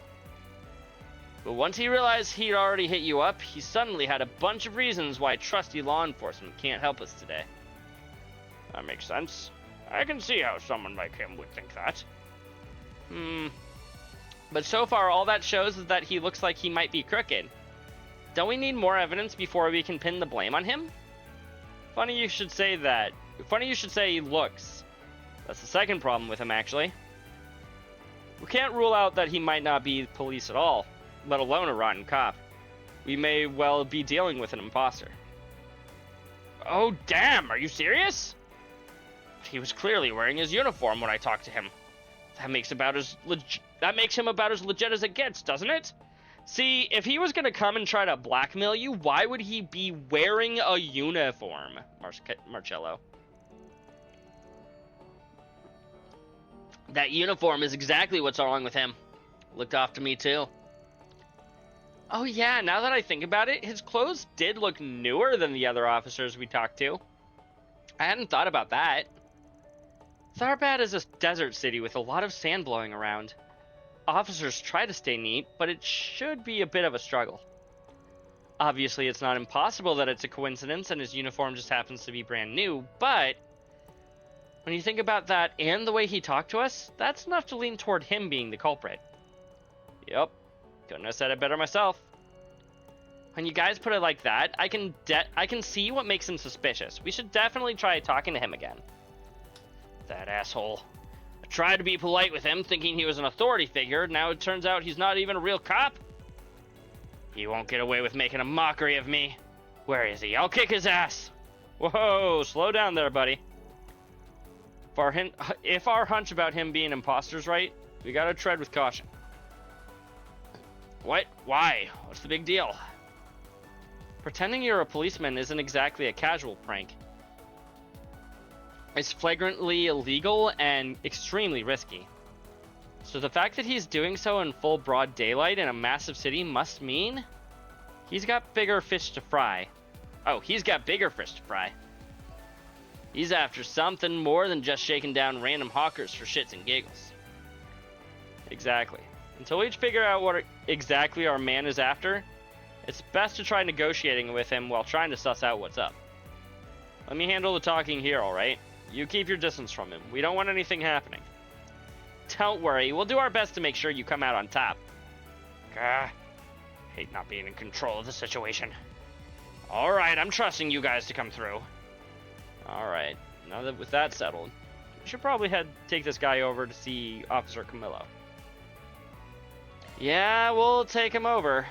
Speaker 1: But once he realized he'd already hit you up, he suddenly had a bunch of reasons why trusty law enforcement can't help us today. That makes sense. I can see how someone like him would think that. But so far, all that shows is that he looks like he might be crooked. Don't we need more evidence before we can pin the blame on him? Funny you should say that. Funny you should say he looks. That's the second problem with him, actually. We can't rule out that he might not be police at all, let alone a rotten cop. We may well be dealing with an imposter. Oh, damn! Are you serious? He was clearly wearing his uniform when I talked to him. That makes him about as legit as it gets, doesn't it? See, if he was gonna come and try to blackmail you, why would he be wearing a uniform, Marcello? That uniform is exactly what's wrong with him. Looked off to me, too. Oh yeah, now that I think about it, his clothes did look newer than the other officers we talked to. I hadn't thought about that. Tharbad is a desert city with a lot of sand blowing around. Officers try to stay neat, but it should be a bit of a struggle. Obviously, it's not impossible that it's a coincidence and his uniform just happens to be brand new, but when you think about that and the way he talked to us, that's enough to lean toward him being the culprit. Yep, couldn't have said it better myself. When you guys put it like that, I can see what makes him suspicious. We should definitely try talking to him again. That asshole. I tried to be polite with him, thinking he was an authority figure. Now it turns out he's not even a real cop. He won't get away with making a mockery of me. Where is he? I'll kick his ass. Whoa, slow down there, buddy. If our hunch about him being imposter's right, we gotta tread with caution. What? Why? What's the big deal? Pretending you're a policeman isn't exactly a casual prank. It's flagrantly illegal and extremely risky. So the fact that he's doing so in full broad daylight in a massive city must mean he's got bigger fish to fry. Oh, he's got bigger fish to fry. He's after something more than just shaking down random hawkers for shits and giggles. Exactly. Until we figure out what exactly our man is after, it's best to try negotiating with him while trying to suss out what's up. Let me handle the talking here, alright? You keep your distance from him. We don't want anything happening. Don't worry, we'll do our best to make sure you come out on top. Hate not being in control of the situation. Alright, I'm trusting you guys to come through. Alright, now that with that settled, we should probably take this guy over to see Officer Camillo. Yeah, we'll take him over.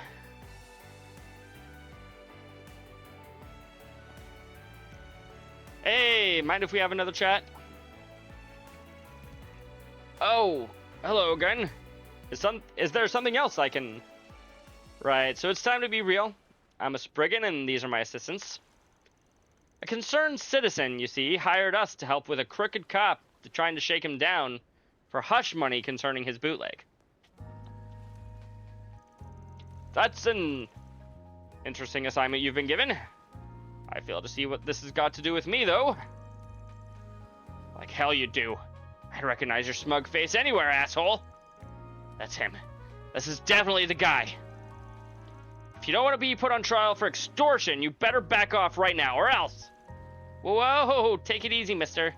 Speaker 1: Hey, mind if we have another chat? Oh, hello again. Is there something else I can... Right, so it's time to be real. I'm a Spriggan and these are my assistants. A concerned citizen, you see, hired us to help with a crooked cop trying to shake him down for hush money concerning his bootleg. That's an interesting assignment you've been given. I fail to see what this has got to do with me, though. Like hell you do. I'd recognize your smug face anywhere, asshole. That's him. This is definitely the guy. If you don't want to be put on trial for extortion, you better back off right now, or else. Whoa, take it easy, mister.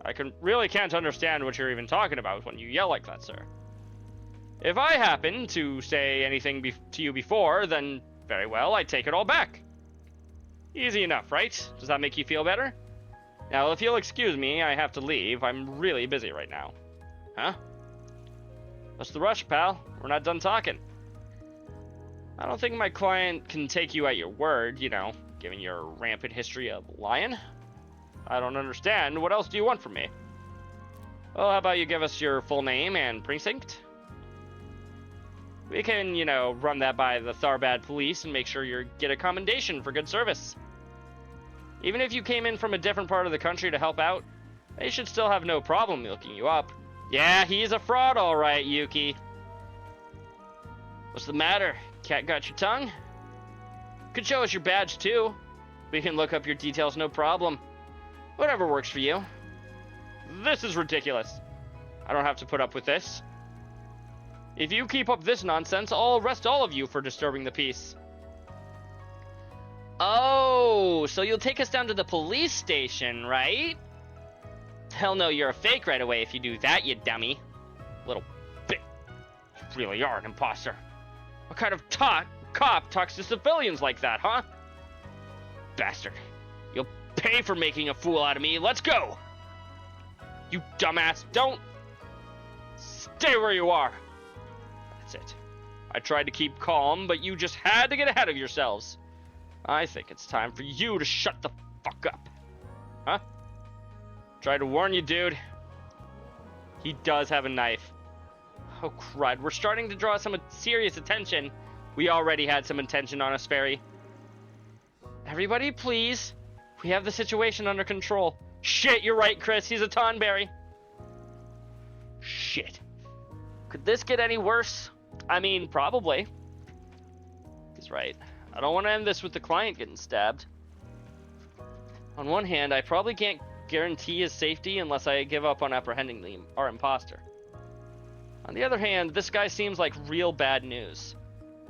Speaker 1: I really can't understand what you're even talking about when you yell like that, sir. If I happen to say anything to you before, then very well, I take it all back. Easy enough, right? Does that make you feel better? Now, if you'll excuse me, I have to leave. I'm really busy right now. Huh? What's the rush, pal? We're not done talking. I don't think my client can take you at your word, you know, given your rampant history of lying. I don't understand. What else do you want from me? Well, how about you give us your full name and precinct? We can, you know, run that by the Tharbad police and make sure you get a commendation for good service. Even if you came in from a different part of the country to help out, they should still have no problem looking you up. Yeah, he's a fraud, all right, Yuki. What's the matter? Cat got your tongue? Could show us your badge, too. We can look up your details, no problem. Whatever works for you. This is ridiculous. I don't have to put up with this. If you keep up this nonsense, I'll arrest all of you for disturbing the peace. Oh, so you'll take us down to the police station, right? Hell no, you're a fake right away if you do that, you dummy. Little bit. You really are an imposter. What kind of cop talks to civilians like that, huh? Bastard. You'll pay for making a fool out of me. Let's go! You dumbass, don't... Stay where you are. That's it. I tried to keep calm, but you just had to get ahead of yourselves. I think it's time for you to shut the fuck up. Huh? Tried to warn you, dude. He does have a knife. Oh, crud. We're starting to draw some serious attention. We already had some attention on us, Fairy. Everybody, please. We have the situation under control. Shit, you're right, Chris. He's a Tonberry. Shit. Could this get any worse? I mean, probably. He's right. I don't want to end this with the client getting stabbed. On one hand, I probably can't guarantee his safety unless I give up on apprehending our imposter. On the other hand, this guy seems like real bad news.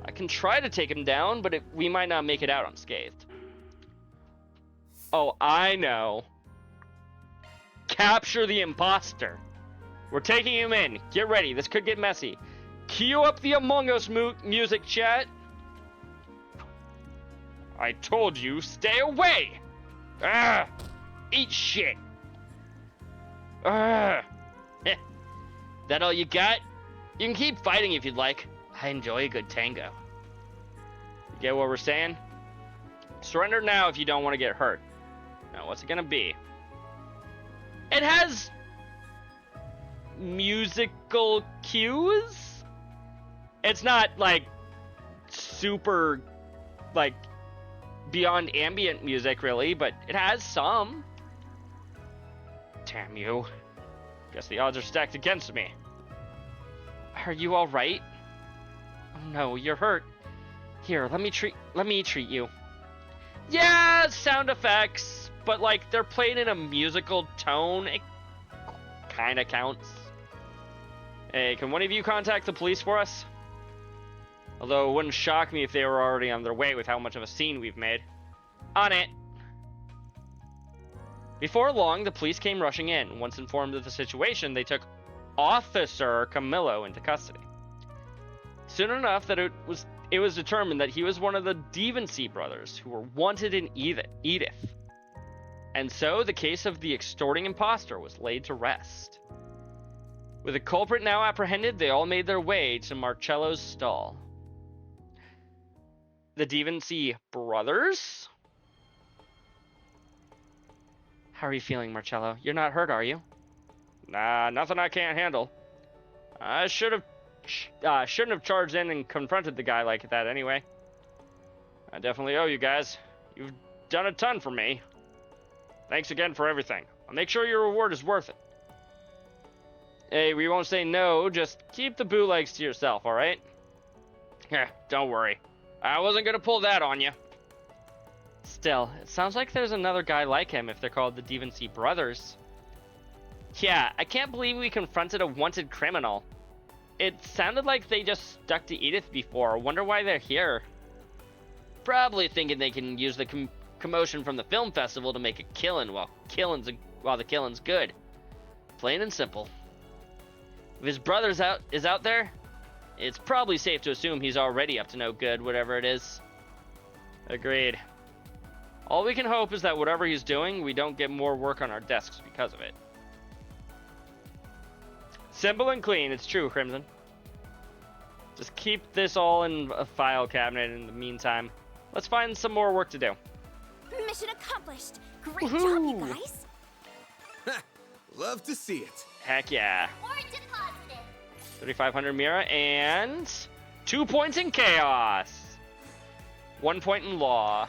Speaker 1: I can try to take him down, but we might not make it out unscathed. Oh, I know. Capture the imposter. We're taking him in. Get ready. This could get messy. Cue up the Among Us music, chat. I told you, stay away. Ah, eat shit. Ah. That all you got? You can keep fighting if you'd like. I enjoy a good tango. You get what we're saying? Surrender now if you don't want to get hurt. Now, what's it gonna be? It has musical cues. It's not like super like beyond ambient music really, but it has some. Damn you. Guess the odds are stacked against me. Are you all right? Oh no, you're hurt. Here, let me treat you. Yeah, sound effects, but like they're played in a musical tone. It kind of counts. Hey, can one of you contact the police for us? Although it wouldn't shock me if they were already on their way with how much of a scene we've made. On it. Before long, the police came rushing in. Once informed of the situation, they took Officer Camillo into custody. Soon enough that it was determined that he was one of the Devency brothers who were wanted in Edith. And so the case of the extorting imposter was laid to rest. With the culprit now apprehended, they all made their way to Marcello's stall. The Devency brothers? How are you feeling, Marcello? You're not hurt, are you? Nah, nothing I can't handle. I shouldn't have charged in and confronted the guy like that anyway. I definitely owe you guys. You've done a ton for me. Thanks again for everything. I'll make sure your reward is worth it. Hey, we won't say no, just keep the bootlegs to yourself, alright? Don't worry. I wasn't gonna pull that on you. Still, it sounds like there's another guy like him if they're called the Devency brothers. Yeah, I can't believe we confronted a wanted criminal. It sounded like they just stuck to Edith before. Wonder why they're here. Probably thinking they can use the commotion from the film festival to make a killing while the killing's good. Plain and simple. If his brother's is out there, it's probably safe to assume he's already up to no good, whatever it is. Agreed. All we can hope is that whatever he's doing, we don't get more work on our desks because of it. Simple and clean, it's true, Crimson. Just keep this all in a file cabinet in the meantime. Let's find some more work to do.
Speaker 11: Mission accomplished. Great job, you guys.
Speaker 8: Love to see it.
Speaker 1: Heck yeah.
Speaker 11: Or deposited.
Speaker 1: 3,500 Mira and 2 points in chaos. 1 point in law.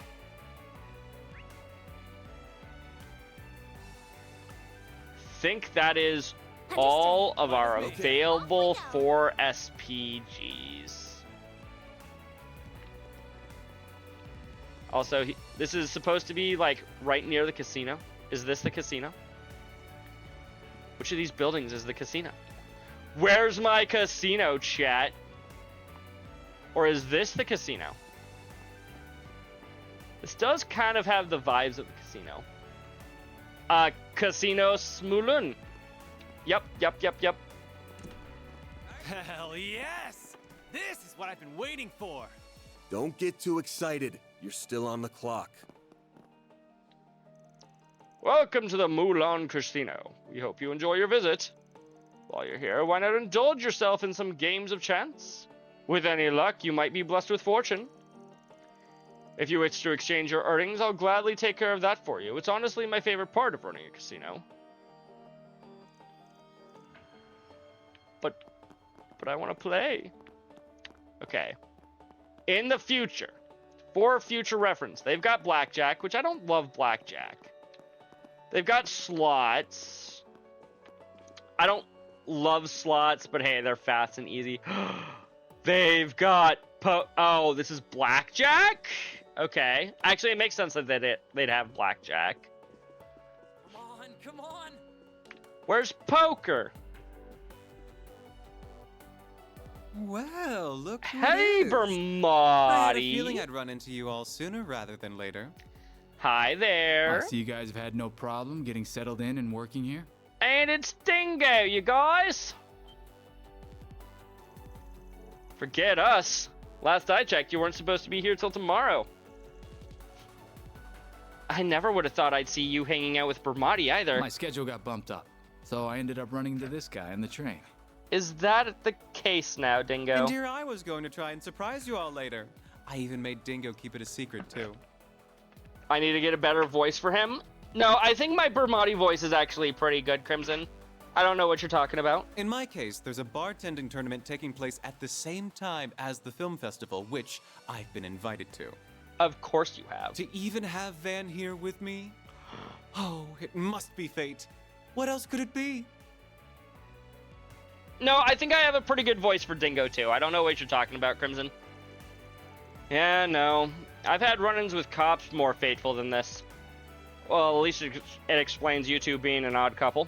Speaker 1: Think that is all of our available 4 SPGs. Also, this is supposed to be like right near the casino. Is this the casino? Which of these buildings is the casino? Where's my casino, chat? Or is this the casino? This does kind of have the vibes of the casino. Casino Smulun. Yep.
Speaker 2: Hell yes! This is what I've been waiting for.
Speaker 8: Don't get too excited. You're still on the clock.
Speaker 1: Welcome to the Mulan Casino. We hope you enjoy your visit. While you're here, why not indulge yourself in some games of chance? With any luck, you might be blessed with fortune. If you wish to exchange your earnings, I'll gladly take care of that for you. It's honestly my favorite part of running a casino. But I want to play. Okay. In the future, for future reference, they've got blackjack, which I don't love blackjack. They've got slots. I don't love slots, but hey, they're fast and easy. They've got oh, this is blackjack? Okay. Actually, it makes sense that they'd have blackjack.
Speaker 10: come on.
Speaker 1: Where's poker?
Speaker 2: Well, look who
Speaker 1: Hey,
Speaker 2: it is. I had a
Speaker 1: Bermotti.
Speaker 2: feeling I'd run into you all sooner rather than later.
Speaker 1: Hi there.
Speaker 19: I see you guys have had no problem getting settled in and working here.
Speaker 1: And it's Dingo, you guys. Forget us. Last I checked, you weren't supposed to be here till tomorrow. I never would have thought I'd see you hanging out with Bermotti either.
Speaker 19: My schedule got bumped up, so I ended up running into this guy on the train.
Speaker 1: Is that the case now, Dingo?
Speaker 2: And here I was going to try and surprise you all later. I even made Dingo keep it a secret, too.
Speaker 1: I need to get a better voice for him. No, I think my Bermotti voice is actually pretty good, Crimson. I don't know what you're talking about.
Speaker 2: In my case, there's a bartending tournament taking place at the same time as the film festival, which I've been invited to.
Speaker 1: Of course you have.
Speaker 2: To even have Van here with me? Oh, it must be fate. What else could it be?
Speaker 1: No, I think I have a pretty good voice for Dingo, too. I don't know what you're talking about, Crimson. Yeah, no. I've had run-ins with cops more fateful than this. Well, at least it explains you two being an odd couple.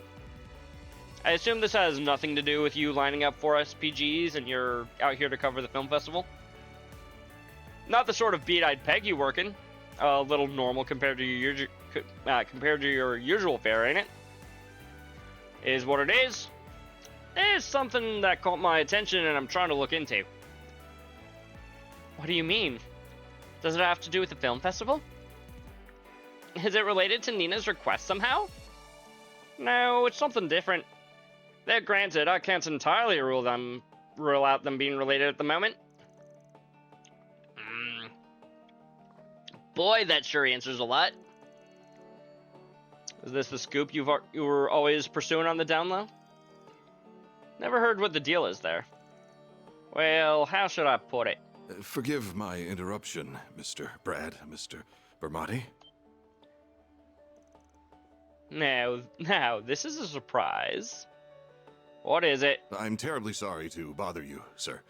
Speaker 1: I assume this has nothing to do with you lining up for SPGs and you're out here to cover the film festival? Not the sort of beat I'd peg you working. A little normal compared to your usual fare, ain't it? Is what it is. It's something that caught my attention and I'm trying to look into. What do you mean? Does it have to do with the film festival? Is it related to Nina's request somehow? No, it's something different. They're granted, I can't entirely rule out them being related at the moment. Boy, that sure answers a lot. Is this the scoop you were always pursuing on the down low? Never heard what the deal is there. Well, how should I put it?
Speaker 20: Forgive my interruption, Mr. Mr. Bermotti.
Speaker 1: Now, this is a surprise. What is it?
Speaker 20: I'm terribly sorry to bother you, sir.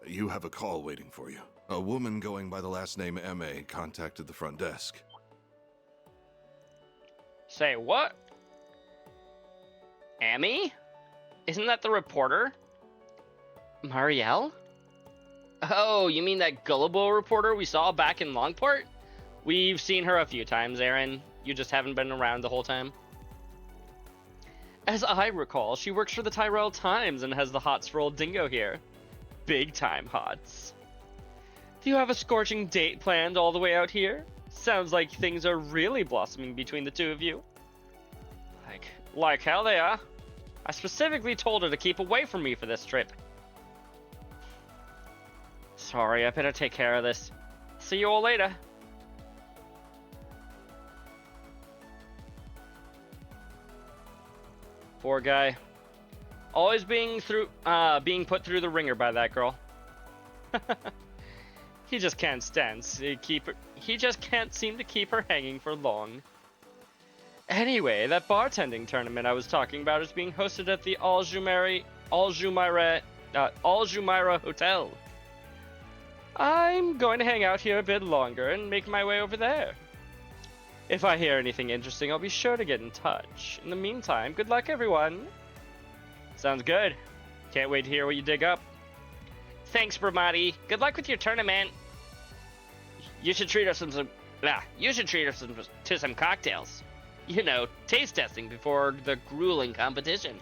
Speaker 20: You have a call waiting for you. A woman going by the last name M.A. contacted the front desk.
Speaker 1: Say what? Amy? Isn't that the reporter? Marielle? Oh, you mean that gullible reporter we saw back in Longport? We've seen her a few times, Aaron. You just haven't been around the whole time. As I recall, she works for the Tyrell Times and has the hots for old Dingo here. Big time hots. Do you have a scorching date planned all the way out here? Sounds like things are really blossoming between the two of you. Like hell they are. I specifically told her to keep away from me for this trip. Sorry, I better take care of this. See you all later. Poor guy. Always being put through the ringer by that girl. He just can't he just can't seem to keep her hanging for long. Anyway, that bartending tournament I was talking about is being hosted at the Al Jumeirah Hotel. I'm going to hang out here a bit longer and make my way over there. If I hear anything interesting, I'll be sure to get in touch. In the meantime, good luck, everyone. Sounds good. Can't wait to hear what you dig up. Thanks, Bermotti. Good luck with your tournament. You should treat us to some cocktails. You know, taste testing before the grueling competition.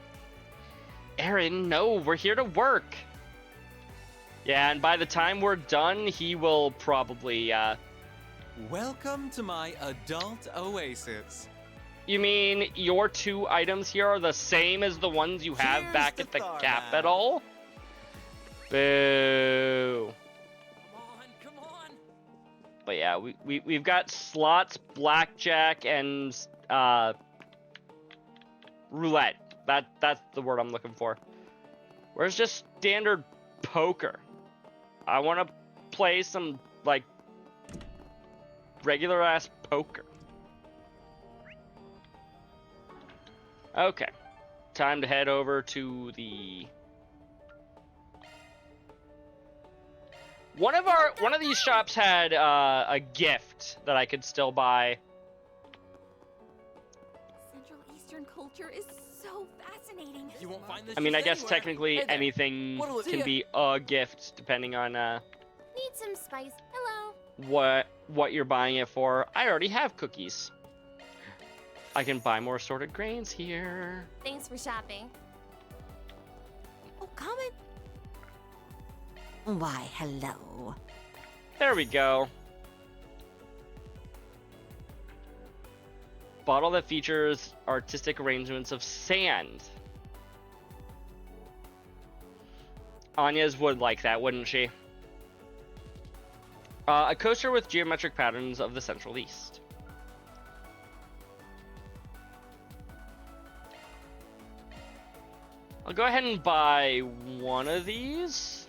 Speaker 1: Aaron, no, we're here to work. Yeah, and by the time we're done, he will probably,
Speaker 2: Welcome to my adult oasis.
Speaker 1: You mean your 2 items here are the same as the ones you have
Speaker 2: Cheers
Speaker 1: back
Speaker 2: to
Speaker 1: at the
Speaker 2: Tharman.
Speaker 1: Capitol? Boo.
Speaker 10: Come on.
Speaker 1: But yeah, we've got slots, blackjack, and roulette. That's the word I'm looking for. Where's just standard poker? I want to play some like regular ass poker. Okay, time to head over to the one of these shops had a gift that I could still buy.
Speaker 3: Central Eastern culture is so fascinating.
Speaker 10: You won't find this
Speaker 1: I mean, I
Speaker 10: just
Speaker 1: guess
Speaker 10: anywhere.
Speaker 1: technically
Speaker 10: Hey there.
Speaker 1: anything
Speaker 10: What'll it
Speaker 1: can
Speaker 10: be?
Speaker 1: be a gift depending on
Speaker 4: Need some spice. Hello.
Speaker 1: what you're buying it for. I already have cookies. I can buy more assorted grains here.
Speaker 4: Thanks for shopping.
Speaker 3: Oh, comment.
Speaker 6: Why, hello.
Speaker 1: There we go. Bottle that features artistic arrangements of sand. Anya's would like that, wouldn't she? A coaster with geometric patterns of the Central East. I'll go ahead and buy one of these.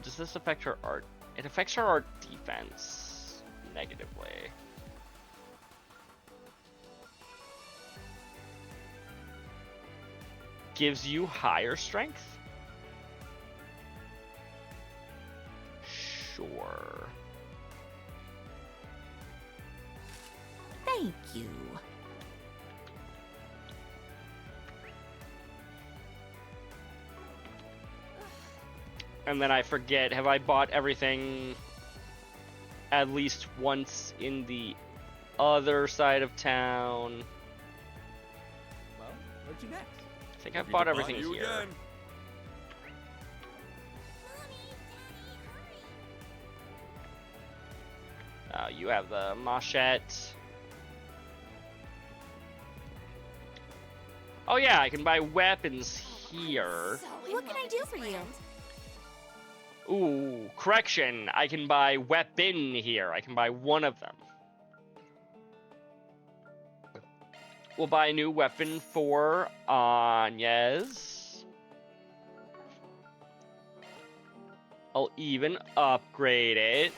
Speaker 1: Does this affect her art? It affects her art defense negatively. Gives you higher strength? Sure.
Speaker 6: Thank you.
Speaker 1: And then I forget, have I bought everything at least once in the other side of town?
Speaker 15: Well, what's your next?
Speaker 1: I think I've bought everything here.
Speaker 14: Again.
Speaker 1: You have the machete. Oh yeah, I can buy weapons here.
Speaker 3: What can I do for you?
Speaker 1: Ooh, correction. I can buy weapon here. I can buy one of them. We'll buy a new weapon for Anya's. I'll even upgrade it.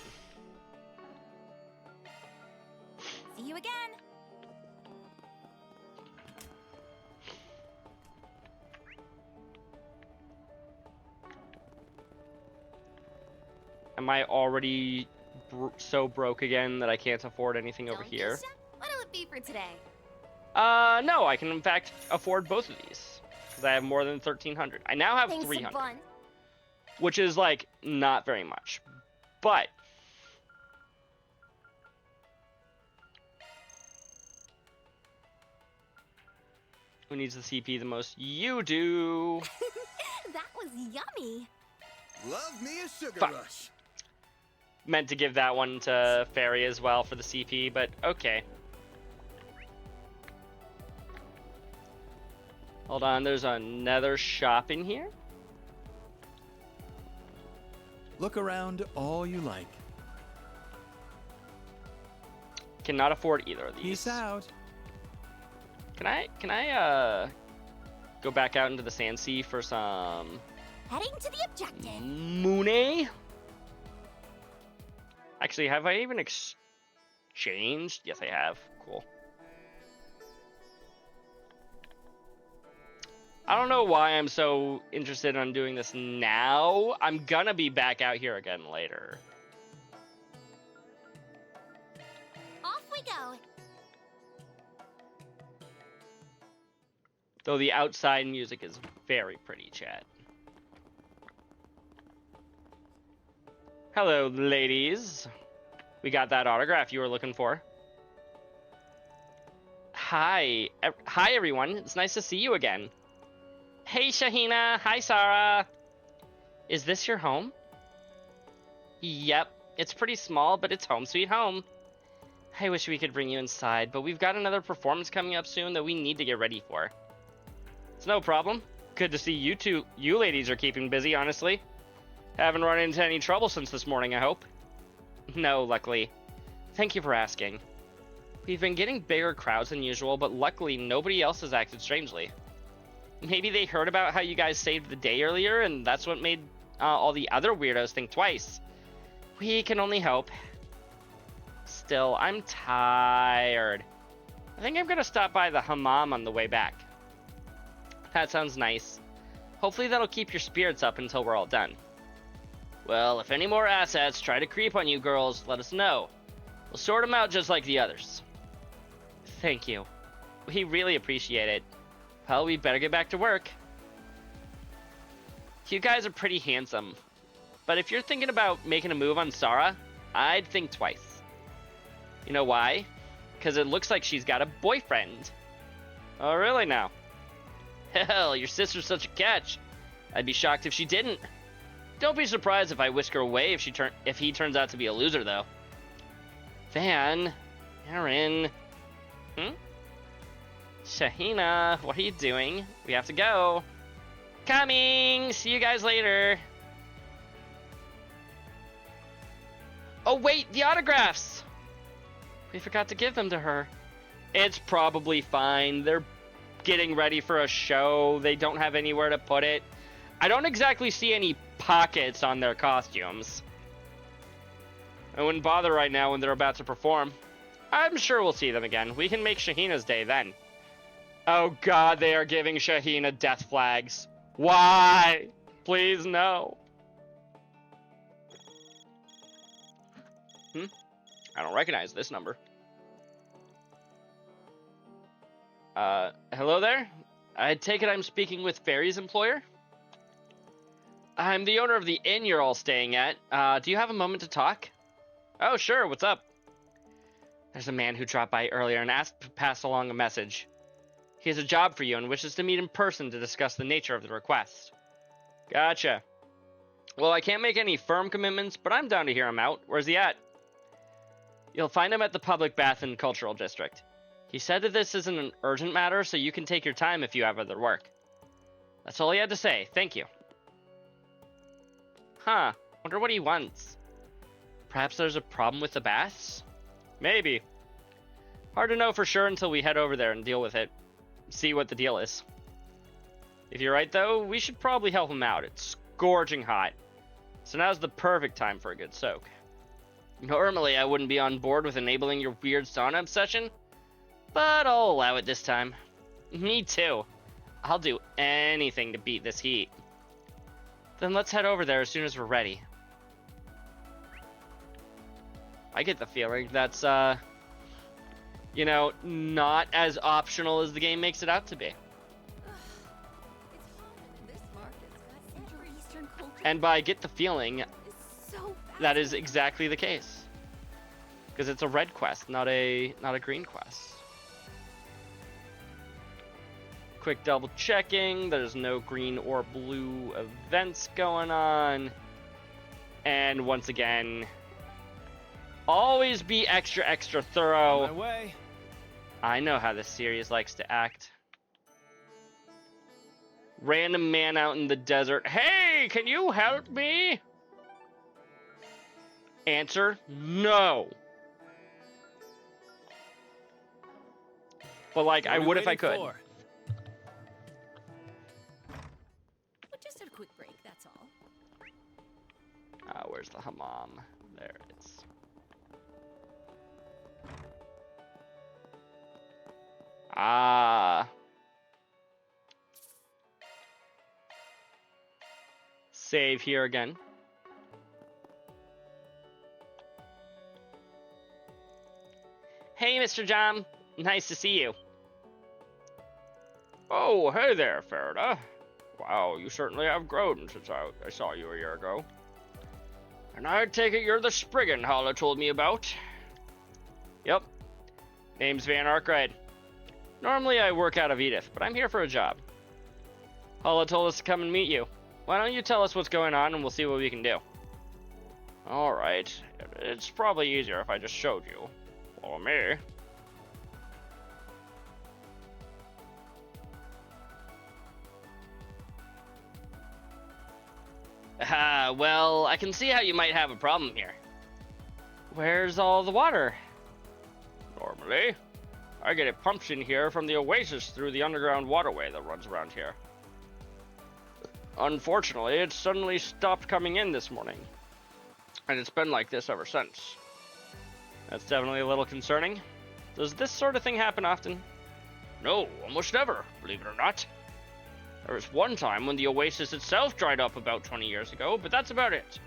Speaker 3: See you again.
Speaker 1: Am I already so broke again that I can't afford anything over here?
Speaker 4: What'll it be for today?
Speaker 1: No, I can in fact afford both of these. Because I have more than 1,300. I now have
Speaker 4: Thanks a
Speaker 1: 300.
Speaker 4: bunch.
Speaker 1: Which is, like, not very much. But who needs the CP the most? You do!
Speaker 3: That was yummy.
Speaker 8: Love me a sugar
Speaker 1: Fuck.
Speaker 8: rush.
Speaker 1: Meant to give that one to Fairy as well for the CP, but okay. Hold on, there's another shop in here.
Speaker 15: Look around all you like.
Speaker 1: Cannot afford either of these.
Speaker 15: Peace out.
Speaker 1: Can I go back out into the Sand Sea for some
Speaker 3: Heading to the objective.
Speaker 1: Mooney? Actually, have I even exchanged? Yes, I have. Cool. I don't know why I'm so interested in doing this now. I'm gonna be back out here again later.
Speaker 11: Off we go.
Speaker 1: Though the outside music is very pretty, chat. Hello, ladies. We got that autograph you were looking for. Hi. Hi, everyone. It's nice to see you again. Hey, Shahina. Hi, Sarah. Is this your home? Yep. It's pretty small, but it's home sweet home. I wish we could bring you inside, but we've got another performance coming up soon that we need to get ready for. It's no problem. Good to see you ladies are keeping busy, honestly. Haven't run into any trouble since this morning, I hope. No, luckily. Thank you for asking. We've been getting bigger crowds than usual, but luckily nobody else has acted strangely. Maybe they heard about how you guys saved the day earlier, and that's what made all the other weirdos think twice. We can only hope. Still, I'm tired. I think I'm gonna stop by the hammam on the way back. That sounds nice. Hopefully that'll keep your spirits up until we're all done. Well, if any more assets try to creep on you girls, let us know. We'll sort them out just like the others. Thank you. We really appreciate it. Well, we better get back to work. You guys are pretty handsome. But if you're thinking about making a move on Sarah, I'd think twice. You know why? Because it looks like she's got a boyfriend. Oh, really now? Hell, your sister's such a catch. I'd be shocked if she didn't. Don't be surprised if I whisk her away if he turns out to be a loser, though. Van, Aaron. Shahina, what are you doing? We have to go. Coming! See you guys later. Oh wait, the autographs! We forgot to give them to her. It's probably fine. They're getting ready for a show. They don't have anywhere to put it. I don't exactly see any pockets on their costumes. I wouldn't bother right now when they're about to perform. I'm sure we'll see them again. We can make Shahina's day then. Oh god, they are giving Shahina death flags. Why? Please, no. I don't recognize this number. Hello there? I take it I'm speaking with Fairy's employer? I'm the owner of the inn you're all staying at. Do you have a moment to talk? Oh, sure, what's up? There's a man who dropped by earlier and asked to pass along a message. He has a job for you and wishes to meet in person to discuss the nature of the request. Gotcha. Well, I can't make any firm commitments, but I'm down to hear him out. Where's he at? You'll find him at the Public Bath and Cultural District. He said that this isn't an urgent matter, so you can take your time if you have other work. That's all he had to say. Thank you. Huh. Wonder what he wants. Perhaps there's a problem with the baths? Maybe. Hard to know for sure until we head over there and deal with it. See what the deal is. If you're right, though, we should probably help him out. It's scorching hot. So now's the perfect time for a good soak. Normally, I wouldn't be on board with enabling your weird sauna obsession, but I'll allow it this time. Me too. I'll do anything to beat this heat. Then let's head over there as soon as we're ready. I get the feeling that's, you know, not as optional as the game makes it out to be. And by get the feeling, that is exactly the case. Because it's a red quest, not a green quest. Quick double checking, there's no green or blue events going on. And once again, always be extra thorough.
Speaker 14: On my way.
Speaker 1: I know how this series likes to act. Random man out in the desert. Hey, can you help me? Answer, no. But like, I would if I could.
Speaker 10: For?
Speaker 3: Just a quick break, that's all.
Speaker 1: Where's the hammam? There it is. Ah. Save here again. Hey, Mr. Jam. Nice to see you.
Speaker 21: Oh, hey there, Farida. Wow, you certainly have grown since I saw you a year ago. And I take it you're the Spriggan Hala told me about.
Speaker 1: Yep. Name's Van Arkwright. Normally I work out of Edith, but I'm here for a job. Hala told us to come and meet you. Why don't you tell us what's going on and we'll see what we can do.
Speaker 21: Alright. It's probably easier if I just showed you. Follow me.
Speaker 1: Well, I can see how you might have a problem here. Where's all the water?
Speaker 21: Normally, I get it pumped in here from the oasis through the underground waterway that runs around here. Unfortunately, it suddenly stopped coming in this morning. And it's been like this ever since.
Speaker 1: That's definitely a little concerning. Does this sort of thing happen often?
Speaker 21: No, almost never, believe it or not. There was one time when the oasis itself dried up about 20 years ago, but that's about it.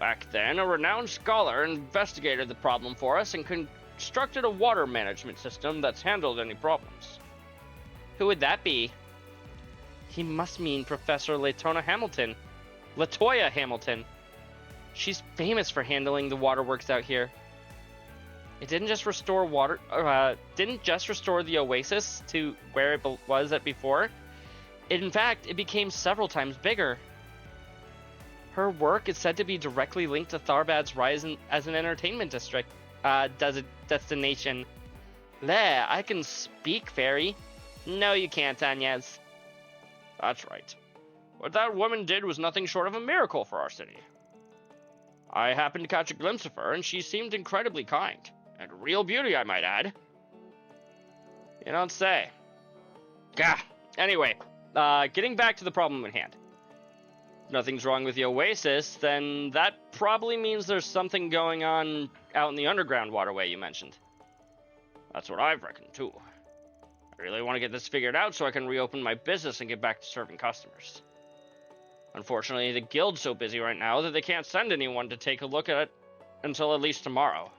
Speaker 21: Back then, a renowned scholar investigated the problem for us and constructed a water management system that's handled any problems.
Speaker 1: Who would that be? He must mean Professor Latoya Hamilton. She's famous for handling the waterworks out here. It didn't just restore the oasis to where it was at before. In fact, it became several times bigger. Her work is said to be directly linked to Tharbad's rise as an entertainment destination. There, I can speak, fairy. No, you can't, Agnes.
Speaker 21: That's right. What that woman did was nothing short of a miracle for our city. I happened to catch a glimpse of her, and she seemed incredibly kind. And a real beauty, I might add.
Speaker 1: You don't say. Gah. Anyway, getting back to the problem at hand. If nothing's wrong with the oasis, then that probably means there's something going on out in the underground waterway you mentioned.
Speaker 21: That's what I've reckoned, too. I really want to get this figured out so I can reopen my business and get back to serving customers. Unfortunately, the guild's so busy right now that they can't send anyone to take a look at it until at least tomorrow.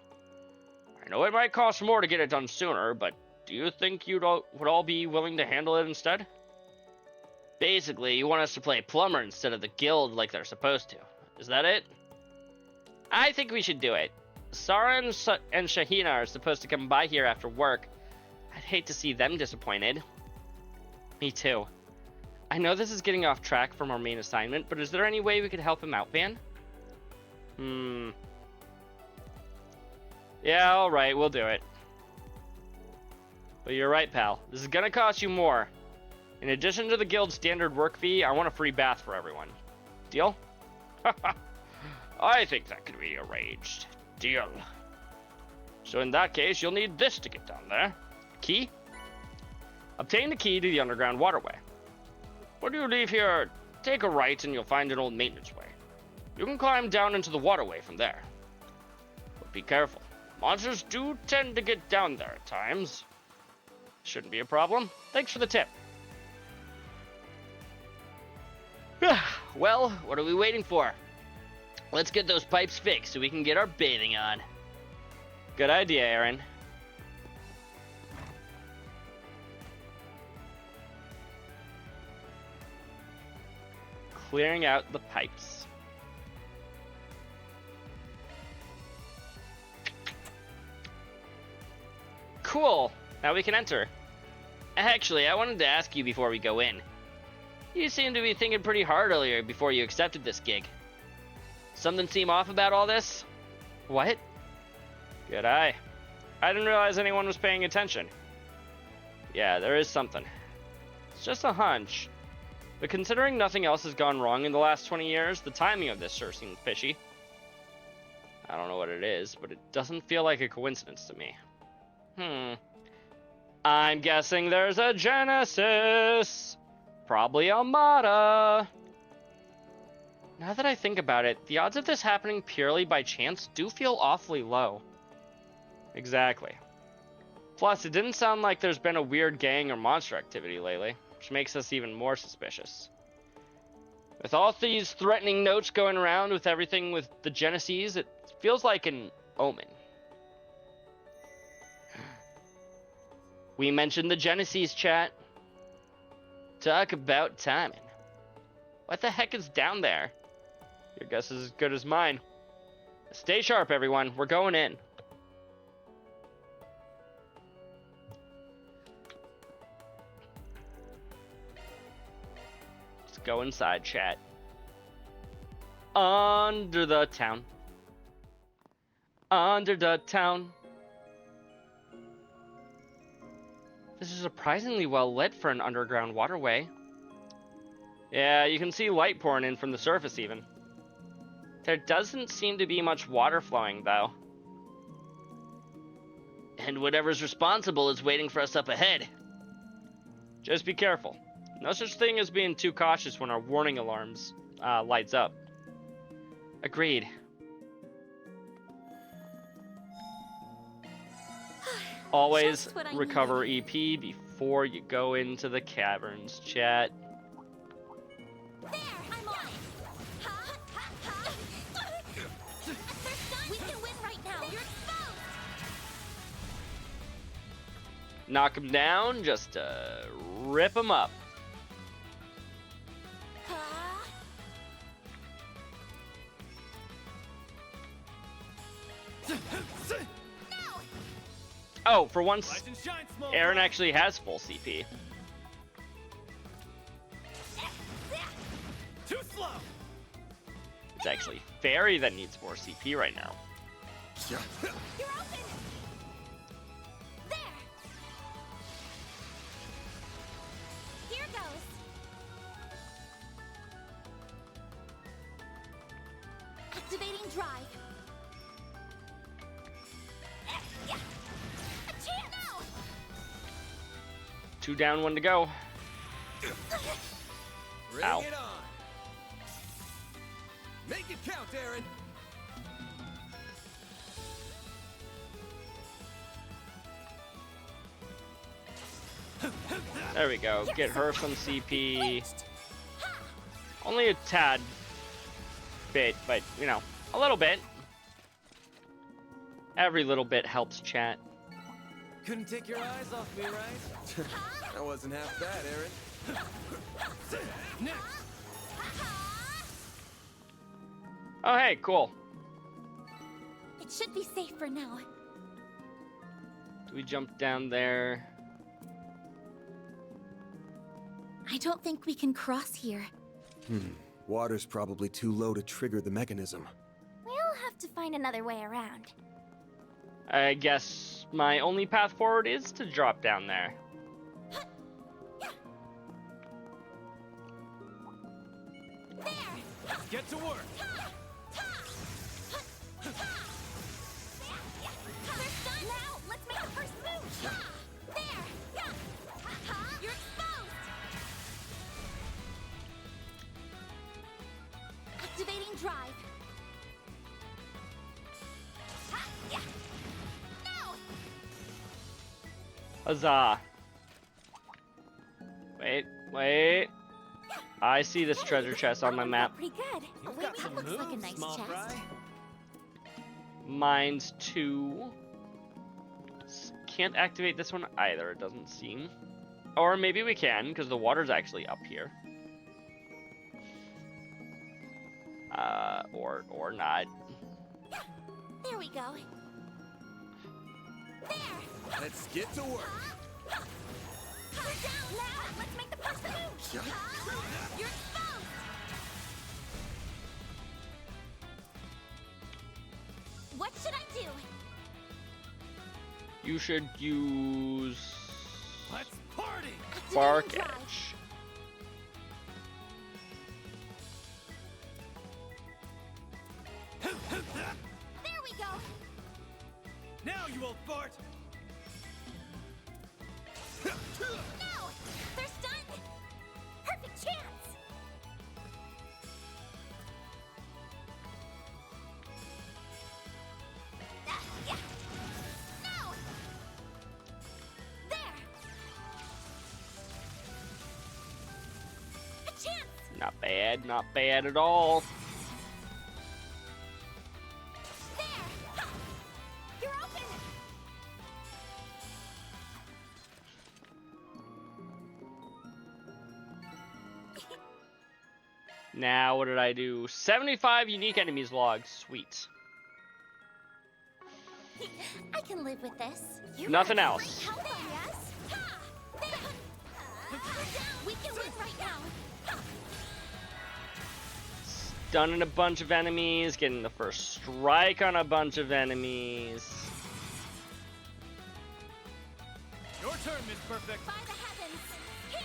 Speaker 21: I know it might cost more to get it done sooner, but do you think would all be willing to handle it instead?
Speaker 1: Basically, you want us to play plumber instead of the guild like they're supposed to. Is that it? I think we should do it. Sarah and Shahina are supposed to come by here after work. I'd hate to see them disappointed. Me too. I know this is getting off track from our main assignment, but is there any way we could help him out, Van? Yeah, alright, we'll do it. But you're right, pal. This is gonna cost you more. In addition to the guild's standard work fee, I want a free bath for everyone. Deal?
Speaker 21: I think that can be arranged. Deal. So in that case, you'll need this to get down there.
Speaker 1: Key? Obtain the key to the underground waterway.
Speaker 21: When you leave here, take a right and you'll find an old maintenance way. You can climb down into the waterway from there. But be careful. Monsters do tend to get down there at times.
Speaker 1: Shouldn't be a problem. Thanks for the tip. Well, what are we waiting for? Let's get those pipes fixed so we can get our bathing on. Good idea, Aaron. Clearing out the pipes. Cool. Now we can enter. Actually, I wanted to ask you before we go in. You seemed to be thinking pretty hard earlier before you accepted this gig. Something seem off about all this? What? Good eye. I didn't realize anyone was paying attention. Yeah, there is something. It's just a hunch. But considering nothing else has gone wrong in the last 20 years, the timing of this sure seems fishy. I don't know what it is, but it doesn't feel like a coincidence to me. I'm guessing there's a Genesis. Probably Armada. Now that I think about it, the odds of this happening purely by chance do feel awfully low. Exactly. Plus, it didn't sound like there's been a weird gang or monster activity lately, which makes us even more suspicious. With all these threatening notes going around with everything with the Genesis, it feels like an omen. We mentioned the Genesis, chat. Talk about timing. What the heck is down there? Your guess is as good as mine. Stay sharp, everyone. We're going in. Let's go inside, chat. Under the town. Under the town. This is surprisingly well lit for an underground waterway. Yeah, you can see light pouring in from the surface even. There doesn't seem to be much water flowing, though. And whatever's responsible is waiting for us up ahead. Just be careful. No such thing as being too cautious when our warning alarms lights up. Agreed. Always recover EP before you go into the caverns, chat.
Speaker 11: There, I'm on it.
Speaker 1: knock him down, just rip him up. Oh, for once, Aaron actually has full CP.
Speaker 10: Too slow.
Speaker 1: It's actually Fairy that needs more CP right now.
Speaker 11: You're open. There. Here goes. Activating drive. No.
Speaker 1: 2 down, 1 to go.
Speaker 10: Bring
Speaker 1: Ow.
Speaker 10: it on. Make it count, Aaron.
Speaker 1: There we go. Get her some CP. Only a tad bit, but, you know, a little bit. Every little bit helps, chat.
Speaker 10: Couldn't take your eyes off me, right?
Speaker 8: That wasn't half bad, Aaron.
Speaker 10: Next.
Speaker 1: Oh, hey, cool.
Speaker 11: It should be safe for now.
Speaker 1: Do we jump down there?
Speaker 11: I don't think we can cross here.
Speaker 8: Water's probably too low to trigger the mechanism.
Speaker 11: We'll have to find another way around.
Speaker 1: I guess my only path forward is to drop down there.
Speaker 10: Let's get to work.
Speaker 11: Now, let's make the first move. There. You're exposed. Activating drive. No.
Speaker 1: Huzzah. Wait. I see this treasure chest on my map.
Speaker 11: Pretty good.
Speaker 10: You've
Speaker 11: Wait,
Speaker 10: got
Speaker 11: that
Speaker 10: some
Speaker 11: looks like a
Speaker 10: moves,
Speaker 11: nice
Speaker 10: small
Speaker 11: chest.
Speaker 10: fry.
Speaker 1: Mine's 2. Can't activate this one either, it doesn't seem. Or maybe we can, because the water's actually up here. Or not.
Speaker 11: There we go. There.
Speaker 10: Let's get to work.
Speaker 11: We're down now. Let's make the first move. You're exposed. What should I do?
Speaker 1: You should use
Speaker 10: Let's party.
Speaker 1: Bark
Speaker 11: Activating drive.
Speaker 1: Edge.
Speaker 11: There we go.
Speaker 10: Now you old fart.
Speaker 11: No! They're stunned! Perfect chance! Yeah. No! There! A chance!
Speaker 1: Not bad at all.
Speaker 11: There! You're open!
Speaker 1: Now, what did I do? 75 unique enemies logged. Sweet.
Speaker 11: I can live with this.
Speaker 1: Nothing else.
Speaker 11: Help on, yes? We can win right now.
Speaker 1: Stunning a bunch of enemies, getting the first strike on a bunch of enemies.
Speaker 10: Your turn, Miss Perfect.
Speaker 11: By the heavens. Here.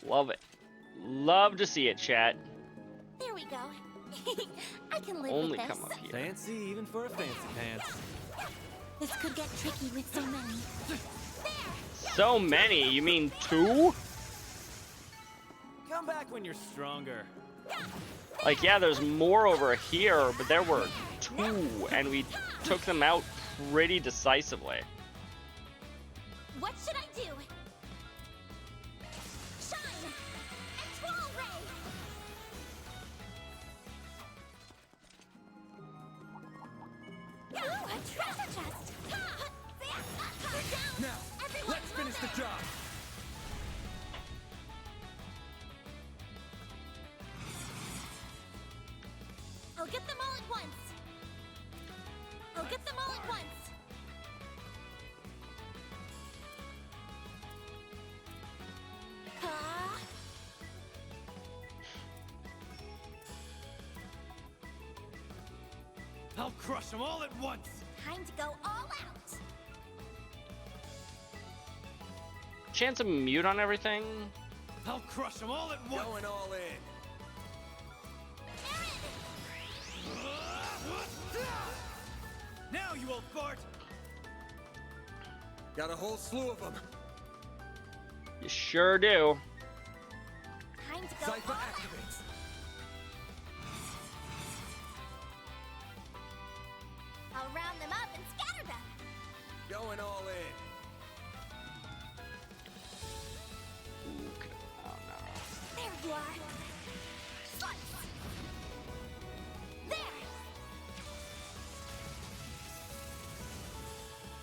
Speaker 1: Love it. Love to see it, chat.
Speaker 11: There we go. I can live
Speaker 1: Only
Speaker 11: with this.
Speaker 1: come up here.
Speaker 10: Fancy even for a fancy pants.
Speaker 11: This could get tricky with so many.
Speaker 1: So many? You mean 2?
Speaker 10: Come back when you're stronger.
Speaker 1: Like, yeah, there's more over here, but there were 2, and we took them out pretty decisively.
Speaker 11: What should I do? Shine! And Troll Ray! Ooh, a treasure chest!
Speaker 10: Good job.
Speaker 11: I'll get them all at once. I'll get them all at once.
Speaker 10: I'll crush them all at once.
Speaker 11: Time to go all out.
Speaker 1: Chance of mute on everything.
Speaker 10: I'll crush them all at once.
Speaker 8: Going all in.
Speaker 10: Now you old fart.
Speaker 8: Got a whole slew of them.
Speaker 1: You sure do.
Speaker 11: Time to go
Speaker 8: Cypher
Speaker 11: all
Speaker 8: activates.
Speaker 11: I'll round them up and scatter them.
Speaker 8: Going all in.
Speaker 1: Oh no.
Speaker 11: There you are. Slice. There.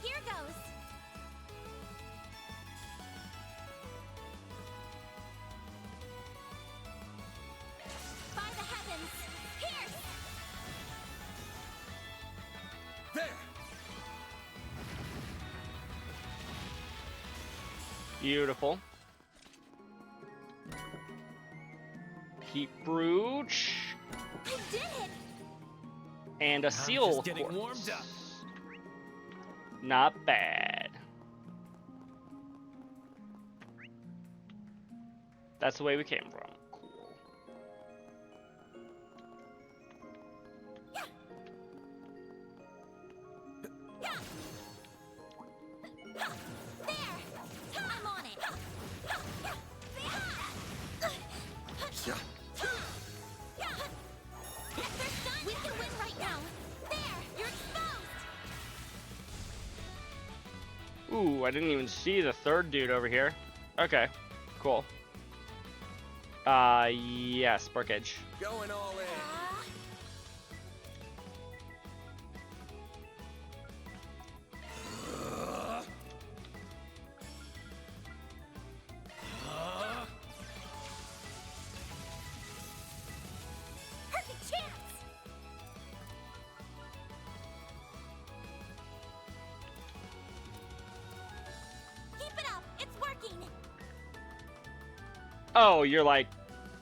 Speaker 11: Here goes. By the heavens. Here.
Speaker 8: There.
Speaker 1: Beautiful. Heat brooch.
Speaker 11: I did it.
Speaker 1: And a seal.
Speaker 10: Just getting
Speaker 1: quartz.
Speaker 10: warmed up.
Speaker 1: Not bad. That's the way we came from. Cool.
Speaker 11: There. I'm on it. We can win right now. There. You're exposed.
Speaker 1: Ooh, I didn't even see the third dude over here. Okay, cool. Yeah, Spark Edge.
Speaker 8: Going all in.
Speaker 11: Perfect chance. Keep it up. It's working.
Speaker 1: Oh, you're like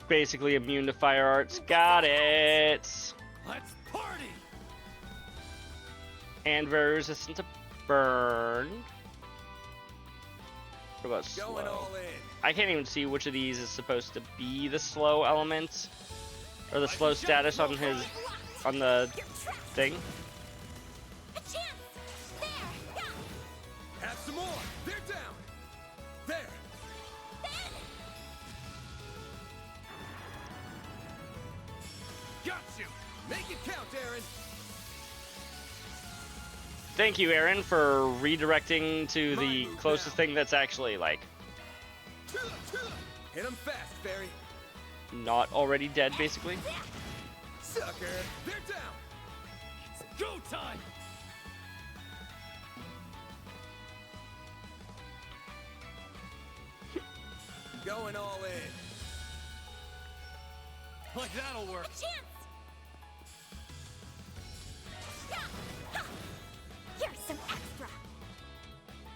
Speaker 1: basically immune to fire arts. Got it.
Speaker 10: Let's party.
Speaker 1: And very resistant to burn. What about
Speaker 8: Going
Speaker 1: slow?
Speaker 8: all in.
Speaker 1: I can't even see which of these is supposed to be the slow element or the slow status on the thing.
Speaker 11: A chance. There. Yeah.
Speaker 8: Have some more. They're down. There.
Speaker 10: Got you.
Speaker 8: Make it count, Aaron.
Speaker 1: Thank you, Aaron, for redirecting to the closest thing that's actually like
Speaker 8: Hit him fast, Fairy.
Speaker 1: not already dead, basically.
Speaker 8: Sucker. They're down.
Speaker 10: It's go time.
Speaker 8: Going all in.
Speaker 10: Like that'll work.
Speaker 11: A chance. Yeah. Ha. Here's some extra.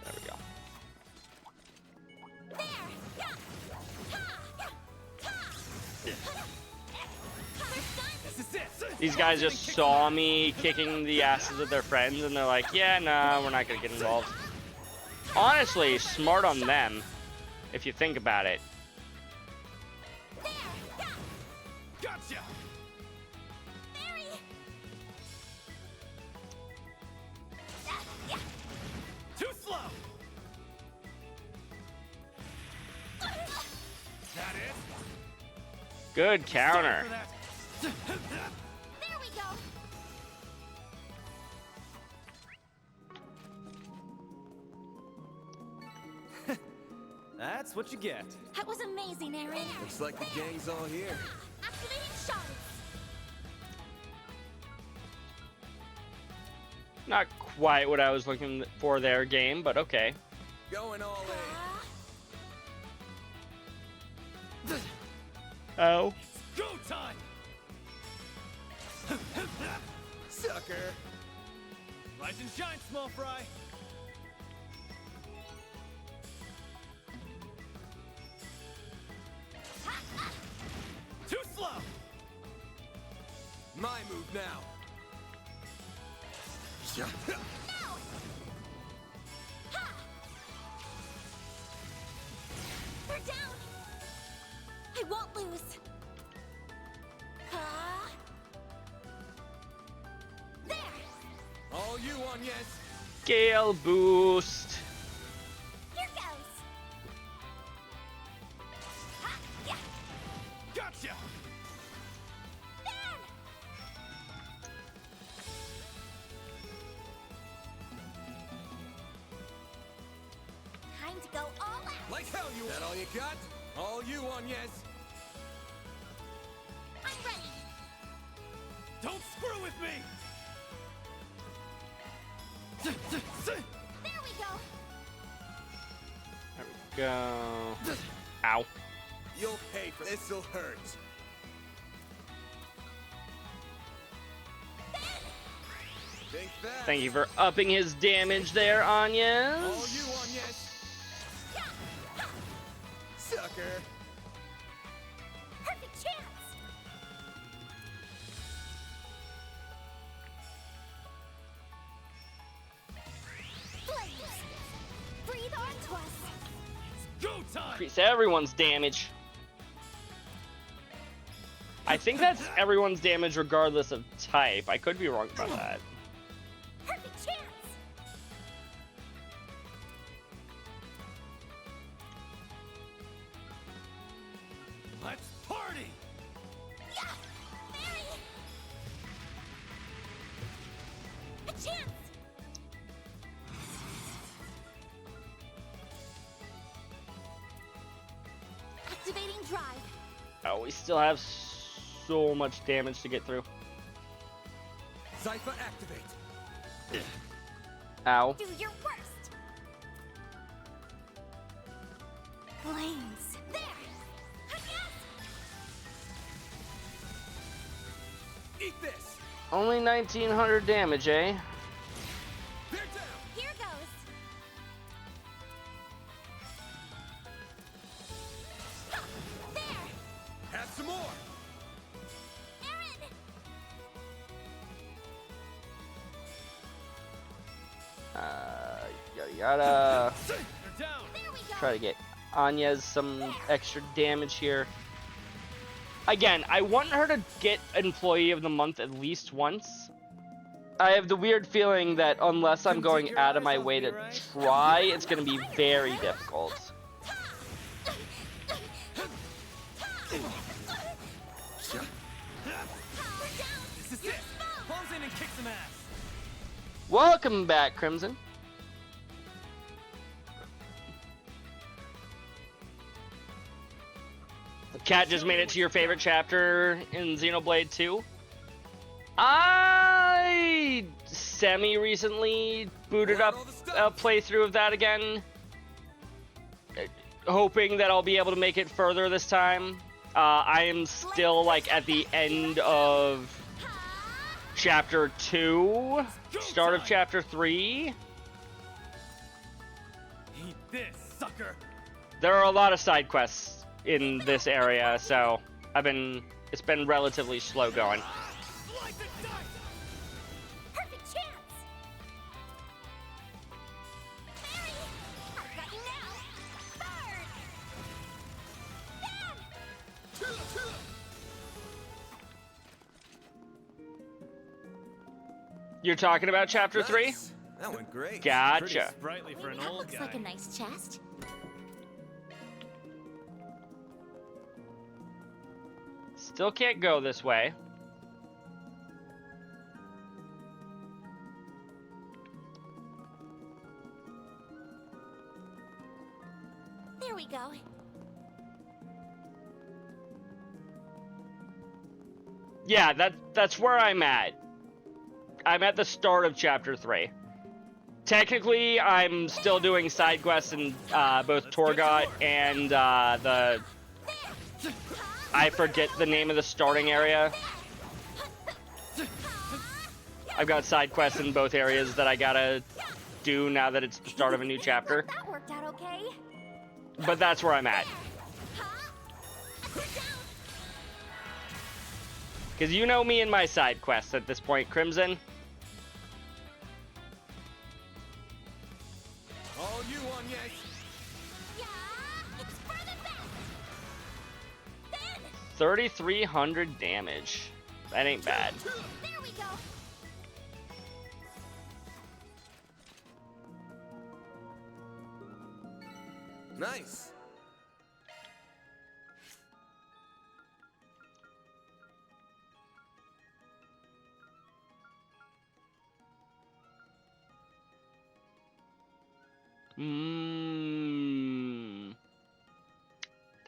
Speaker 1: There we go.
Speaker 11: There. Yeah. Ha. Yeah. Ha. First time.
Speaker 10: This is it.
Speaker 1: These guys just saw me kicking the asses of their friends, and they're like, yeah, nah, we're not gonna get involved. Honestly, smart on them, if you think about it.
Speaker 11: There. Yeah.
Speaker 10: Gotcha.
Speaker 11: Mary. Yeah.
Speaker 10: Too slow. That it?
Speaker 1: Good counter.
Speaker 10: For that.
Speaker 11: There we go.
Speaker 10: That's what you get.
Speaker 11: That was amazing, Aaron.
Speaker 8: Looks like the gang's all here.
Speaker 11: Activating shards.
Speaker 1: Not quite what I was looking for there, game, but okay.
Speaker 8: Going all in.
Speaker 1: Oh.
Speaker 10: Go time!
Speaker 14: Sucker!
Speaker 10: Rise and shine, small fry! Too slow!
Speaker 14: My move now!
Speaker 11: No! Ha! We're down! I won't lose! There!
Speaker 14: All you on, yes!
Speaker 1: Gale boost.
Speaker 11: Here goes! Ha! Yeah!
Speaker 10: Gotcha!
Speaker 11: There! Time to go all out!
Speaker 14: Like hell you— That all you got? All you on, yes!
Speaker 11: I'm ready!
Speaker 10: Don't screw with me!
Speaker 11: There we go!
Speaker 1: There we go. Ow.
Speaker 14: You'll pay for this'll hurt. Think fast.
Speaker 1: Thank you for upping his damage there, Anya.
Speaker 14: All you on, yes! Sucker!
Speaker 11: Perfect chance! Flames! Breathe onto us!
Speaker 10: Go time!
Speaker 1: Increase everyone's damage. I think that's everyone's damage regardless of type. I could be wrong about that.
Speaker 11: Perfect chance!
Speaker 10: Let's party!
Speaker 11: Yeah! Mary! A chance! Activating drive.
Speaker 1: Oh, we still have so much damage to get through.
Speaker 14: Cypher activate.
Speaker 1: Ow.
Speaker 11: Do your worst. Flames. There. Yes.
Speaker 14: Eat this.
Speaker 1: Only 1900 damage, eh?
Speaker 14: They're down.
Speaker 11: Here goes. Ha! There.
Speaker 14: Have some more.
Speaker 11: Aaron.
Speaker 1: Yada yada.
Speaker 10: They're down!
Speaker 11: There we go.
Speaker 1: Try to get Anya's some extra damage here. Again, I want her to get Employee of the Month at least once. I have the weird feeling that unless I'm going out of my way to try, it's going to be very difficult.
Speaker 10: This is it! Pulls in and kicks some ass!
Speaker 1: Welcome back, Crimson. The cat just made it to your favorite chapter in Xenoblade 2. I semi-recently booted up a playthrough of that again, hoping that I'll be able to make it further this time. I am still like at the end of chapter 2, start of chapter 3.
Speaker 10: Eat this, sucker!
Speaker 1: There are a lot of side quests in this area, so it's been relatively slow going.
Speaker 11: Perfect chance. Mary, I've got you now. Bird. Ben.
Speaker 1: You're talking about chapter 3?
Speaker 14: Nice. That went great.
Speaker 1: Gotcha.
Speaker 10: Pretty sprightly for an
Speaker 11: That
Speaker 10: old
Speaker 11: looks
Speaker 10: guy.
Speaker 11: like a nice chest.
Speaker 1: Still can't go this way.
Speaker 11: There we go.
Speaker 1: Yeah, that's where I'm at. I'm at the start of chapter 3. Technically, I'm still doing side quests in both Torgot and the I forget the name of the starting area. I've got side quests in both areas that I gotta do now that it's the start of a new chapter.
Speaker 11: That worked out okay.
Speaker 1: But that's where I'm at. Because you know me and my side quests at this point, Crimson.
Speaker 10: All you on, yes.
Speaker 11: Yeah, it's for the best. Then
Speaker 1: 3,300 damage. That ain't bad.
Speaker 11: there we go.
Speaker 10: Nice.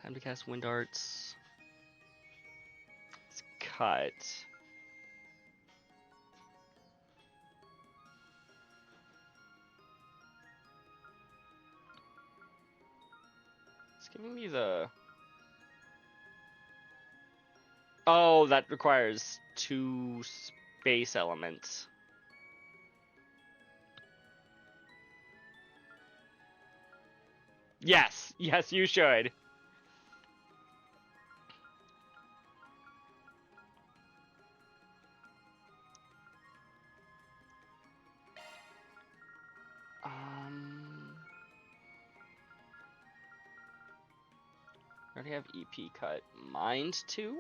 Speaker 1: Time to cast wind arts. Let's cut. It's giving me the... Oh, that requires 2 space elements. Yes, yes, you should. I already have EP cut. Mind 2?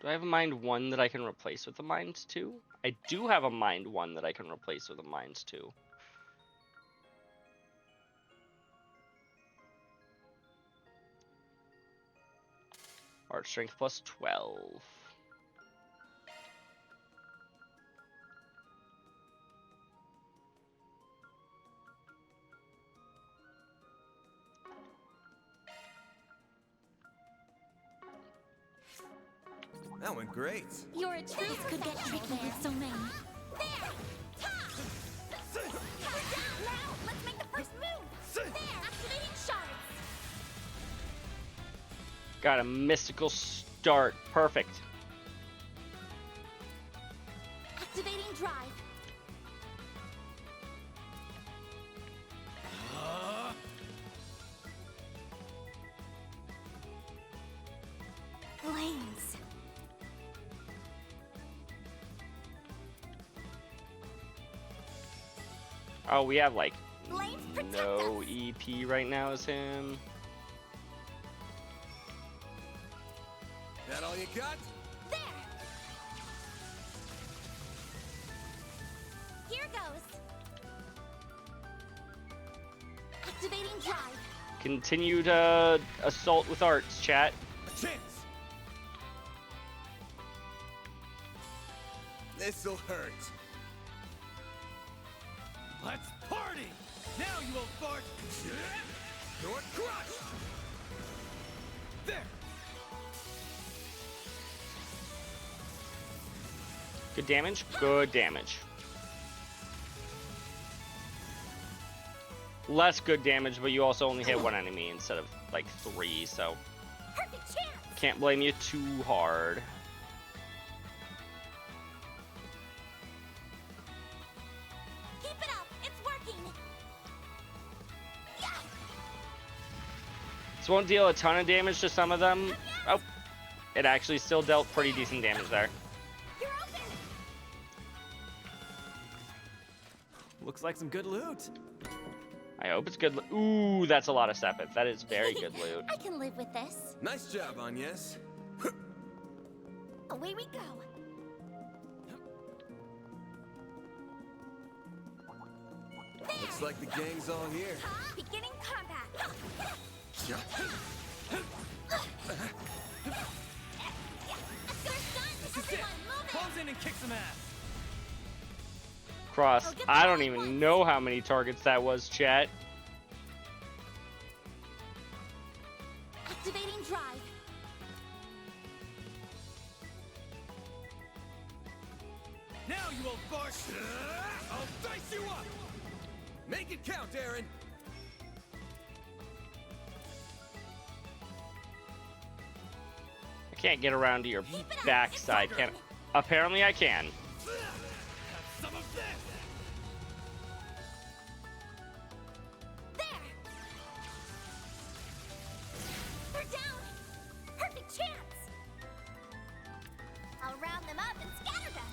Speaker 1: Do I have a Mind 1 that I can replace with a Mind 2? I do have a Mind 1 that I can replace with a Mind 2. Art strength plus 12.
Speaker 10: That went great.
Speaker 11: You're a true could get tricky with so many. There! Ta! Down now! Let's make the first move! There! Activating shards!
Speaker 1: Got a mystical start. Perfect.
Speaker 11: Activating drive. Flames.
Speaker 1: Oh, we have like no EP right now as him.
Speaker 10: That all you got?
Speaker 11: There! Here goes. Activating drive.
Speaker 1: Continue to assault with arts, chat.
Speaker 10: A chance. This'll hurt. Let's party! Now you will fart! You're crushed! There!
Speaker 1: Good damage? Good damage. Less good damage, but you also only hit 1 enemy instead of like 3, so can't blame you too hard. This won't deal a ton of damage to some of them. Oh, it actually still dealt pretty decent damage there.
Speaker 10: Looks like some good loot.
Speaker 1: I hope it's good. Ooh, that's a lot of sepith. That is very good loot.
Speaker 11: I can live with this.
Speaker 10: Nice job, Agnes.
Speaker 11: Away we go.
Speaker 10: Looks like the gang's all here.
Speaker 11: Beginning combat.
Speaker 10: This is it. Close in and kick some ass.
Speaker 1: Cross. I don't even know how many targets that was, chat.
Speaker 11: Activating drive.
Speaker 10: Now you will fart. I'll dice you up. Make it count, Aaron.
Speaker 1: Can't get around to your backside, can I? Apparently I can.
Speaker 10: Some of this.
Speaker 11: They're down! Perfect chance! I'll round them up and scatter them!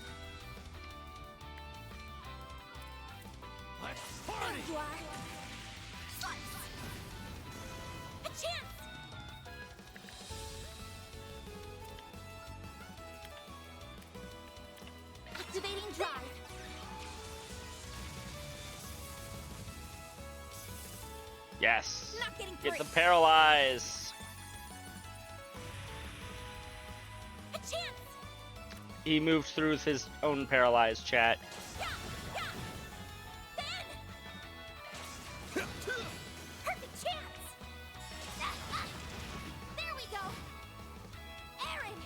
Speaker 10: Let's party!
Speaker 11: There you are! Slice! A chance! Activating drive!
Speaker 1: Yes.
Speaker 11: Not getting
Speaker 1: Get the
Speaker 11: free.
Speaker 1: paralyze.
Speaker 11: A chance!
Speaker 1: He moved through with his own paralyzed chat.
Speaker 11: Perfect chance! There we go! Aaron!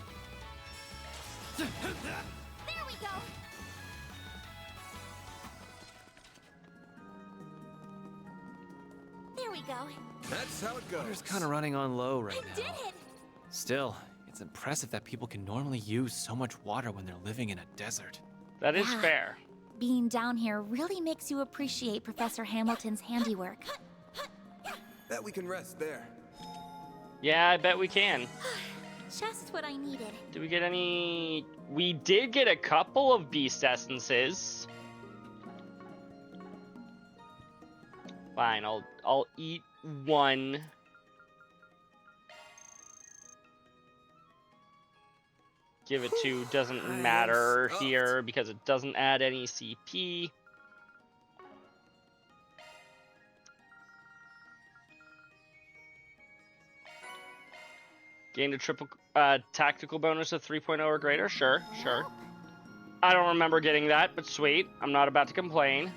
Speaker 11: There we go! There we go.
Speaker 14: That's how it goes.
Speaker 7: Water's kind of running on low right
Speaker 11: I
Speaker 7: now.
Speaker 11: did it!
Speaker 7: Still, it's impressive that people can normally use so much water when they're living in a desert.
Speaker 1: That is
Speaker 11: Yeah.
Speaker 1: fair.
Speaker 11: Being down here really makes you appreciate Professor Hamilton's handiwork.
Speaker 8: Bet we can rest there.
Speaker 1: Yeah, I bet we can.
Speaker 11: Just what I needed.
Speaker 1: Did we get any... We did get a couple of beast essences. Fine, I'll eat one. Give it to doesn't matter here because it doesn't add any CP. Gained a triple tactical bonus of 3.0 or greater. Sure. I don't remember getting that, but sweet. I'm not about to complain.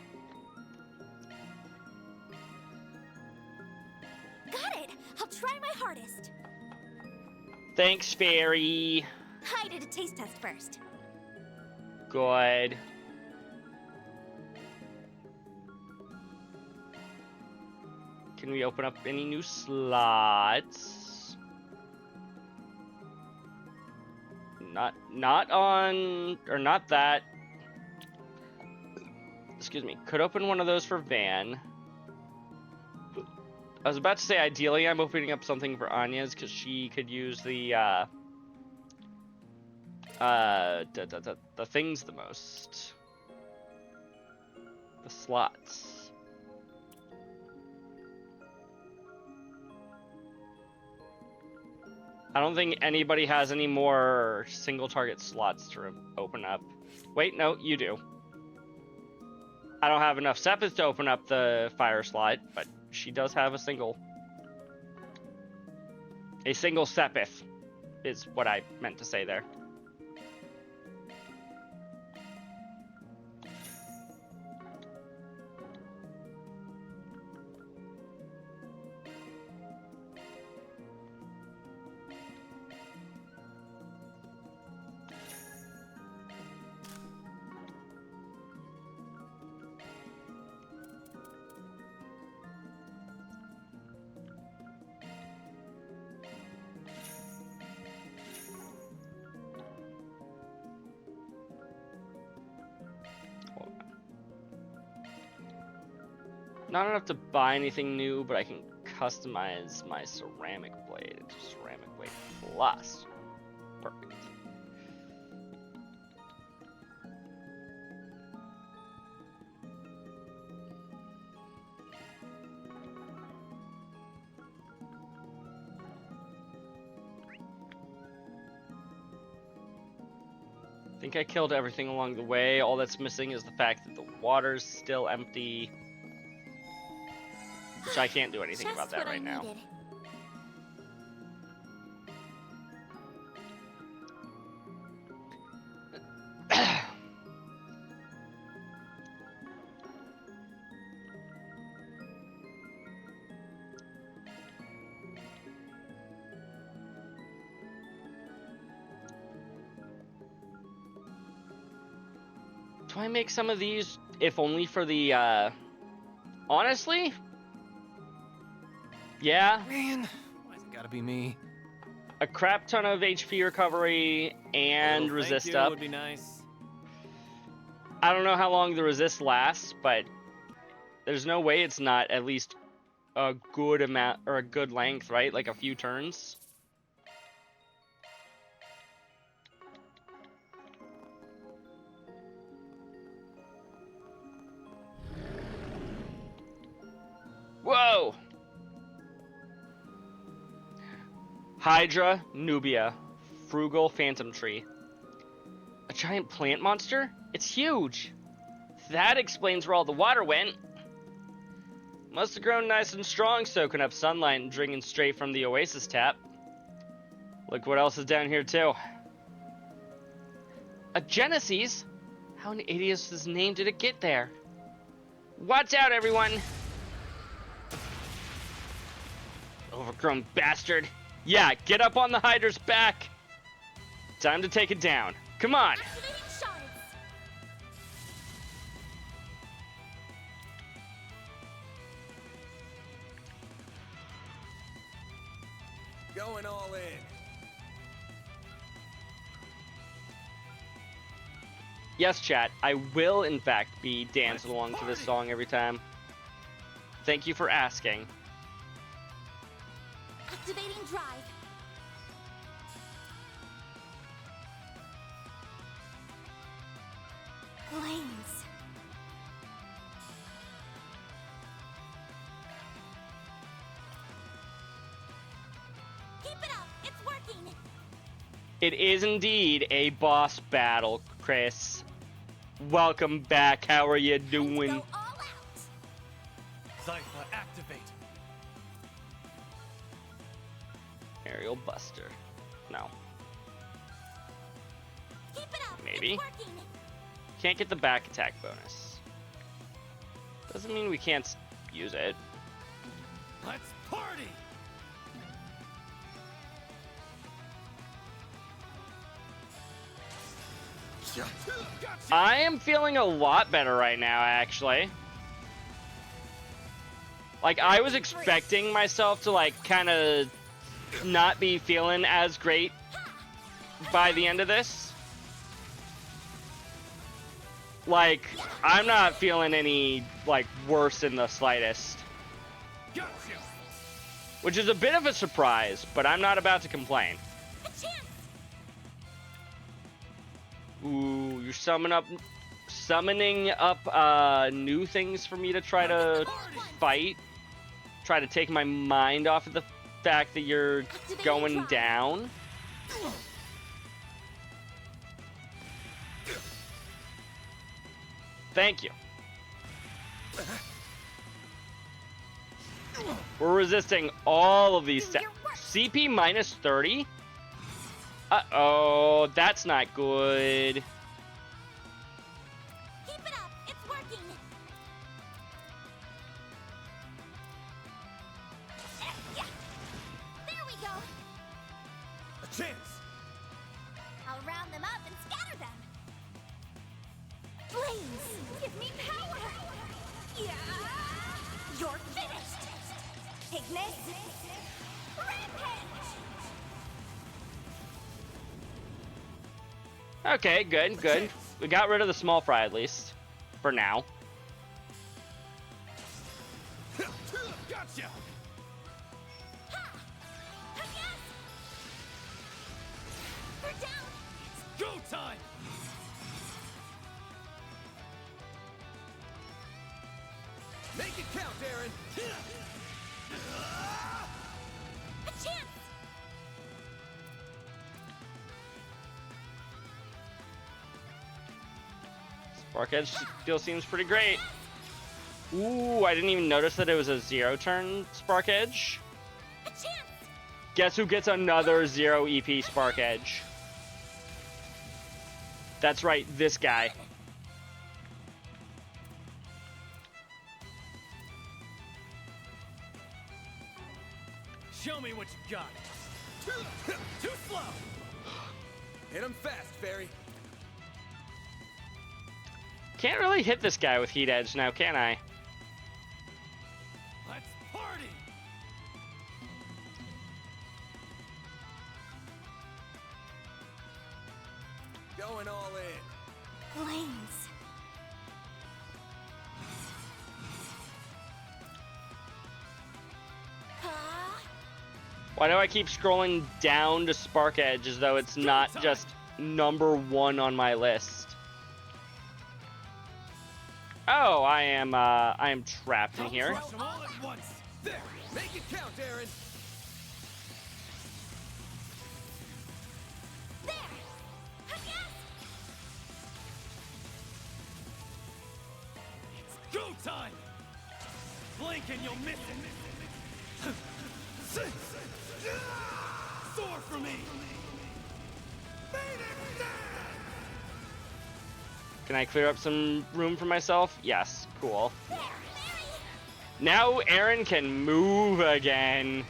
Speaker 11: Got it! I'll try my hardest.
Speaker 1: Thanks, Fairy.
Speaker 11: I did a taste test first.
Speaker 1: Good. Can we open up any new slots? Not on, or not that. Excuse me. Could open one of those for Van. I was about to say ideally I'm opening up something for Anya's because she could use the things the most. The slots. I don't think anybody has any more single target slots to open up. Wait, no, you do. I don't have enough Sepith to open up the fire slot, but she does have a single. A single Sepith is what I meant to say there. Not enough to buy anything new, but I can customize my ceramic blade into ceramic blade plus. Perfect. I think I killed everything along the way. All that's missing is the fact that the water's still empty. Which I can't do anything about that right now. Do I make some of these, if only for the, honestly? Yeah.
Speaker 7: Man, why's it gotta be me?
Speaker 1: a crap ton of HP recovery and resist up.
Speaker 7: Would be nice.
Speaker 1: I don't know how long the resist lasts, but there's no way it's not at least a good amount or a good length, right? Like a few turns. Whoa! Hydra, Nubia, Frugal Phantom Tree. A giant plant monster? It's huge! That explains where all the water went. Must have grown nice and strong soaking up sunlight and drinking straight from the oasis tap. Look what else is down here too. A Genesis? How in Adios' name did it get there? Watch out, everyone! Overgrown bastard. Yeah, get up on the Hydra's back. Time to take it down. Come on.
Speaker 8: Going all in.
Speaker 1: Yes, chat, I will in fact be dancing along to this song every time. Thank you for asking.
Speaker 11: Activating drive. Lanes. Keep it up. It's working.
Speaker 1: It is indeed a boss battle, Chris. Welcome back. How are you doing?
Speaker 10: Zypher, activate.
Speaker 1: Aerial Buster. No.
Speaker 11: Keep it up.
Speaker 1: Maybe.
Speaker 11: It's working.
Speaker 1: Can't get the back attack bonus. Doesn't mean we can't use it.
Speaker 10: Let's party.
Speaker 1: I am feeling a lot better right now, actually. Like, I was expecting myself to, like, kind of not be feeling as great by the end of this. Like, I'm not feeling any, like, worse in the slightest. Which is a bit of a surprise, but I'm not about to complain. Ooh, you're summoning up new things for me to try to fight. Try to take my mind off of the fact that you're going down. Thank you. We're resisting all of these. CP minus 30? Uh-oh, that's not good.
Speaker 11: Keep it up. It's working. Yeah. There we go.
Speaker 10: A chance.
Speaker 11: I'll round them up and scatter them. Flames, give me power. Yeah. You're finished. Ignis. Rampage.
Speaker 1: Okay, good, good. We got rid of the small fry at least. For now.
Speaker 10: Gotcha.
Speaker 11: We're down.
Speaker 10: It's go time. Make it count, Aaron.
Speaker 11: A chance.
Speaker 1: Spark Edge still seems pretty great. Ooh, I didn't even notice that it was a 0-turn Spark Edge.
Speaker 11: A chance.
Speaker 1: Guess who gets another 0 EP Spark Edge? That's right, this guy.
Speaker 10: Show me what you got. Too slow.
Speaker 14: Hit him fast, Fairy.
Speaker 1: Can't really hit this guy with Heat Edge now, can I?
Speaker 10: Let's party. Going all in.
Speaker 3: Lanes.
Speaker 1: Why do I keep scrolling down to Spark Edge as though it's not just #1 on my list? Oh, I am trapped in here.
Speaker 10: Crush them all at once. There, make it count, Aaron. It's go time. Blink and you'll miss it. Soar for me.
Speaker 1: Can I clear up some room for myself? Yes, cool. Now Aaron can move again.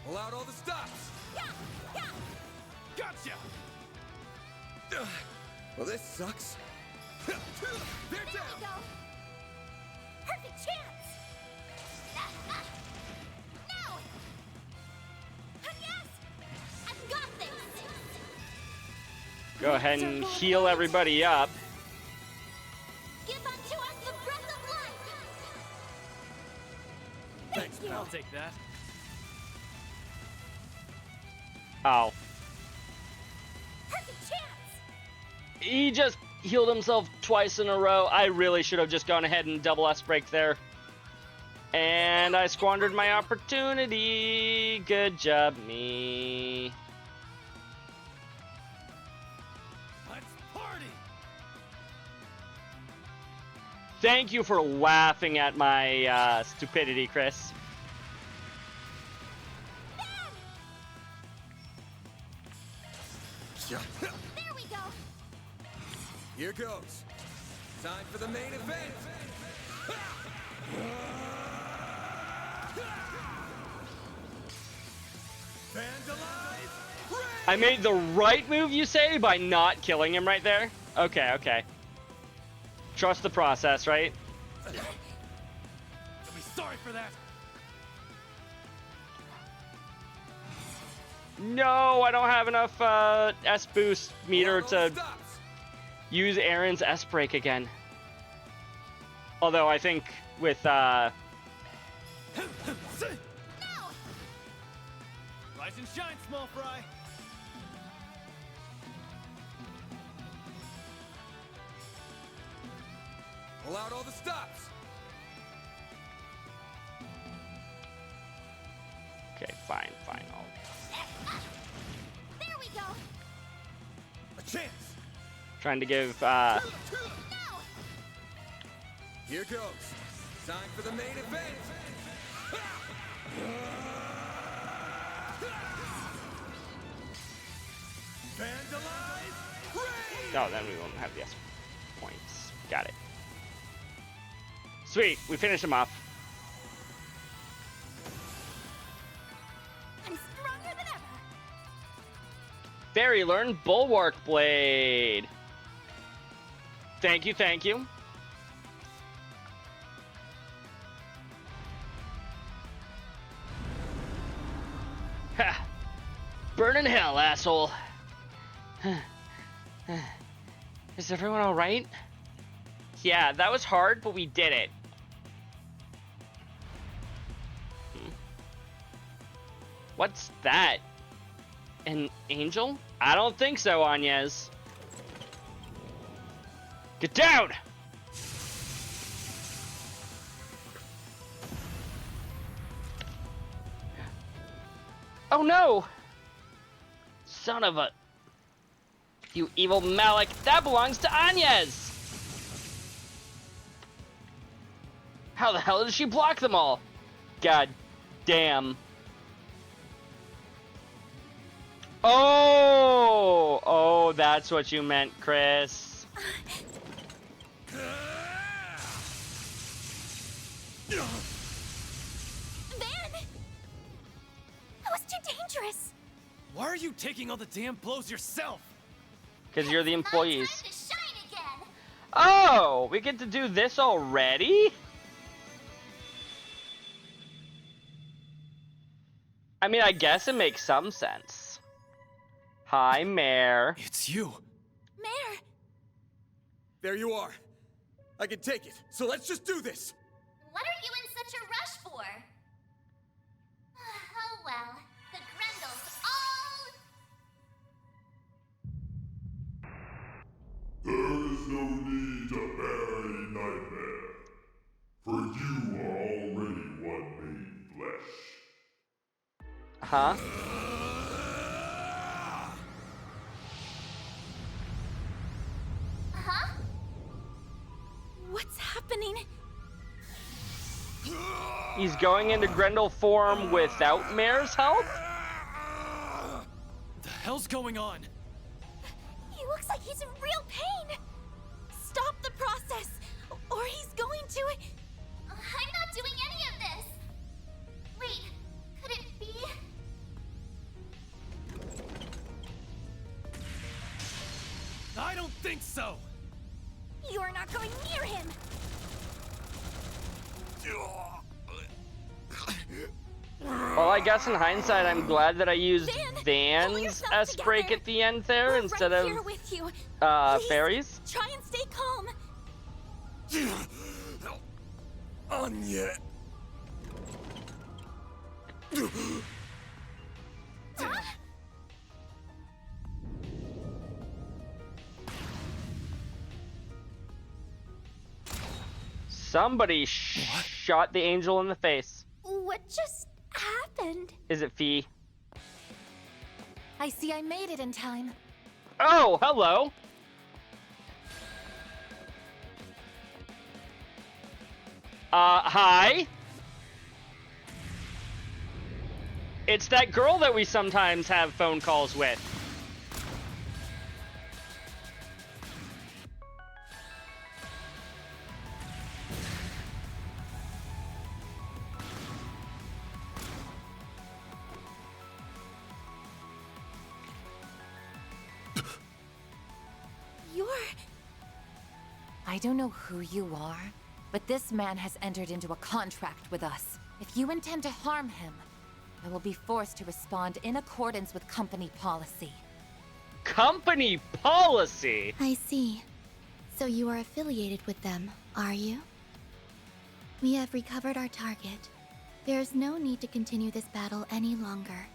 Speaker 10: Pull out all the stops. Gotcha. Well, this sucks. They're down.
Speaker 11: Perfect chance! No! Yes! I've got this!
Speaker 1: Go ahead and heal everybody up.
Speaker 11: Give unto us the breath of life!
Speaker 10: Thanks, I'll take that.
Speaker 1: Oh.
Speaker 11: Perfect chance!
Speaker 1: He just healed himself twice in a row. I really should have just gone ahead and double S break there. And I squandered my opportunity. Good job, me.
Speaker 10: Let's party.
Speaker 1: Thank you for laughing at my stupidity, Chris.
Speaker 11: There we go!
Speaker 10: Here goes. Time for the main event. Vandalize!
Speaker 1: I made the right move, you say, by not killing him right there? Okay, okay. Trust the process, right?
Speaker 10: You'll be sorry for that.
Speaker 1: No, I don't have enough S boost meter to use Aaron's S break again. Although I think with
Speaker 10: Rise and shine, small fry. Pull out all the stops.
Speaker 1: okay, fine.
Speaker 11: There we go!
Speaker 10: A chance.
Speaker 1: Trying to give
Speaker 10: Here goes. Time for the main event. Vandalize! Rain!
Speaker 1: oh, then we won't have the S points. Got it. Sweet, we finished him off.
Speaker 11: I'm stronger than ever!
Speaker 1: Fairy learn Bulwark Blade. Thank you, thank you. Ha! Burn in hell, asshole. Is everyone alright? Yeah, that was hard, but we did it. What's that? An angel? I don't think so, Agnes. Get down! Oh no! Son of a... You evil Malik, that belongs to Agnes! How the hell did she block them all? God damn. Oh! Oh, that's what you meant, Chris.
Speaker 11: Van! That was too dangerous!
Speaker 10: Why are you taking all the damn blows yourself?
Speaker 1: Because you're the employees.
Speaker 11: Time to shine again!
Speaker 1: Oh, we get to do this already? I mean, I guess it makes some sense. Hi, Mare.
Speaker 7: It's you.
Speaker 3: Mare!
Speaker 8: There you are. I can take it, so let's just do this.
Speaker 11: What are you in such a rush for? Oh well, the Grendels all...
Speaker 9: There is no need to bear any nightmare, for you are already one made flesh.
Speaker 1: Huh?
Speaker 11: Huh?
Speaker 3: What's happening?
Speaker 1: He's going into Grendel form without Mare's help?
Speaker 7: The hell's going on?
Speaker 3: He looks like he's in real pain. Stop the process, or he's going to...
Speaker 11: I'm not doing any of this! Wait, could it be?
Speaker 7: I don't think so!
Speaker 3: You're not going near him!
Speaker 1: Well, I guess in hindsight, I'm glad that I used
Speaker 3: Van,
Speaker 1: Van's S-break at the end there instead
Speaker 3: right
Speaker 1: of
Speaker 3: here with you.
Speaker 1: Fairies.
Speaker 3: Try and stay calm.
Speaker 8: Anya.
Speaker 1: Somebody shot the angel in the face.
Speaker 3: What just happened?
Speaker 1: Is it Fee?
Speaker 5: I see I made it in time.
Speaker 1: Oh, hello. Hi. It's that girl that we sometimes have phone calls with.
Speaker 5: I don't know who you are, but this man has entered into a contract with us. If you intend to harm him, I will be forced to respond in accordance with company policy.
Speaker 1: Company policy?
Speaker 5: I see. So you are affiliated with them, are you? We have recovered our target. There's no need to continue this battle any longer.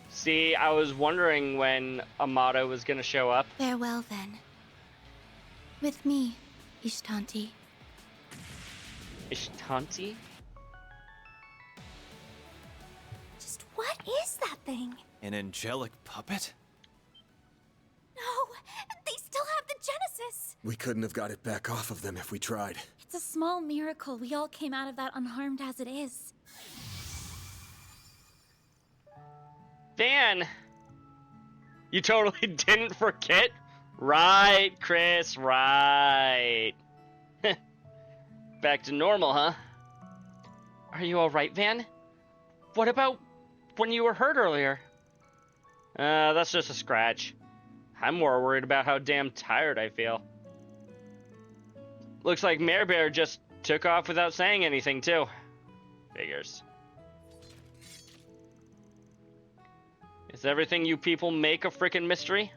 Speaker 1: See, I was wondering when Amato was gonna show up.
Speaker 5: Farewell, then. With me, Ishtanti.
Speaker 1: Ishtanti?
Speaker 3: Just what is that thing?
Speaker 2: An angelic puppet?
Speaker 3: No, they still have the Genesis.
Speaker 8: We couldn't have got it back off of them if we tried.
Speaker 3: It's a small miracle we all came out of that unharmed as it is.
Speaker 1: Van! You totally didn't forget? Right, Chris, right. Back to normal, huh? Are you alright, Van? What about when you were hurt earlier? That's just a scratch. I'm more worried about how damn tired I feel. Looks like Mare Bear just took off without saying anything, too. Figures. Is everything you people make a frickin' mystery?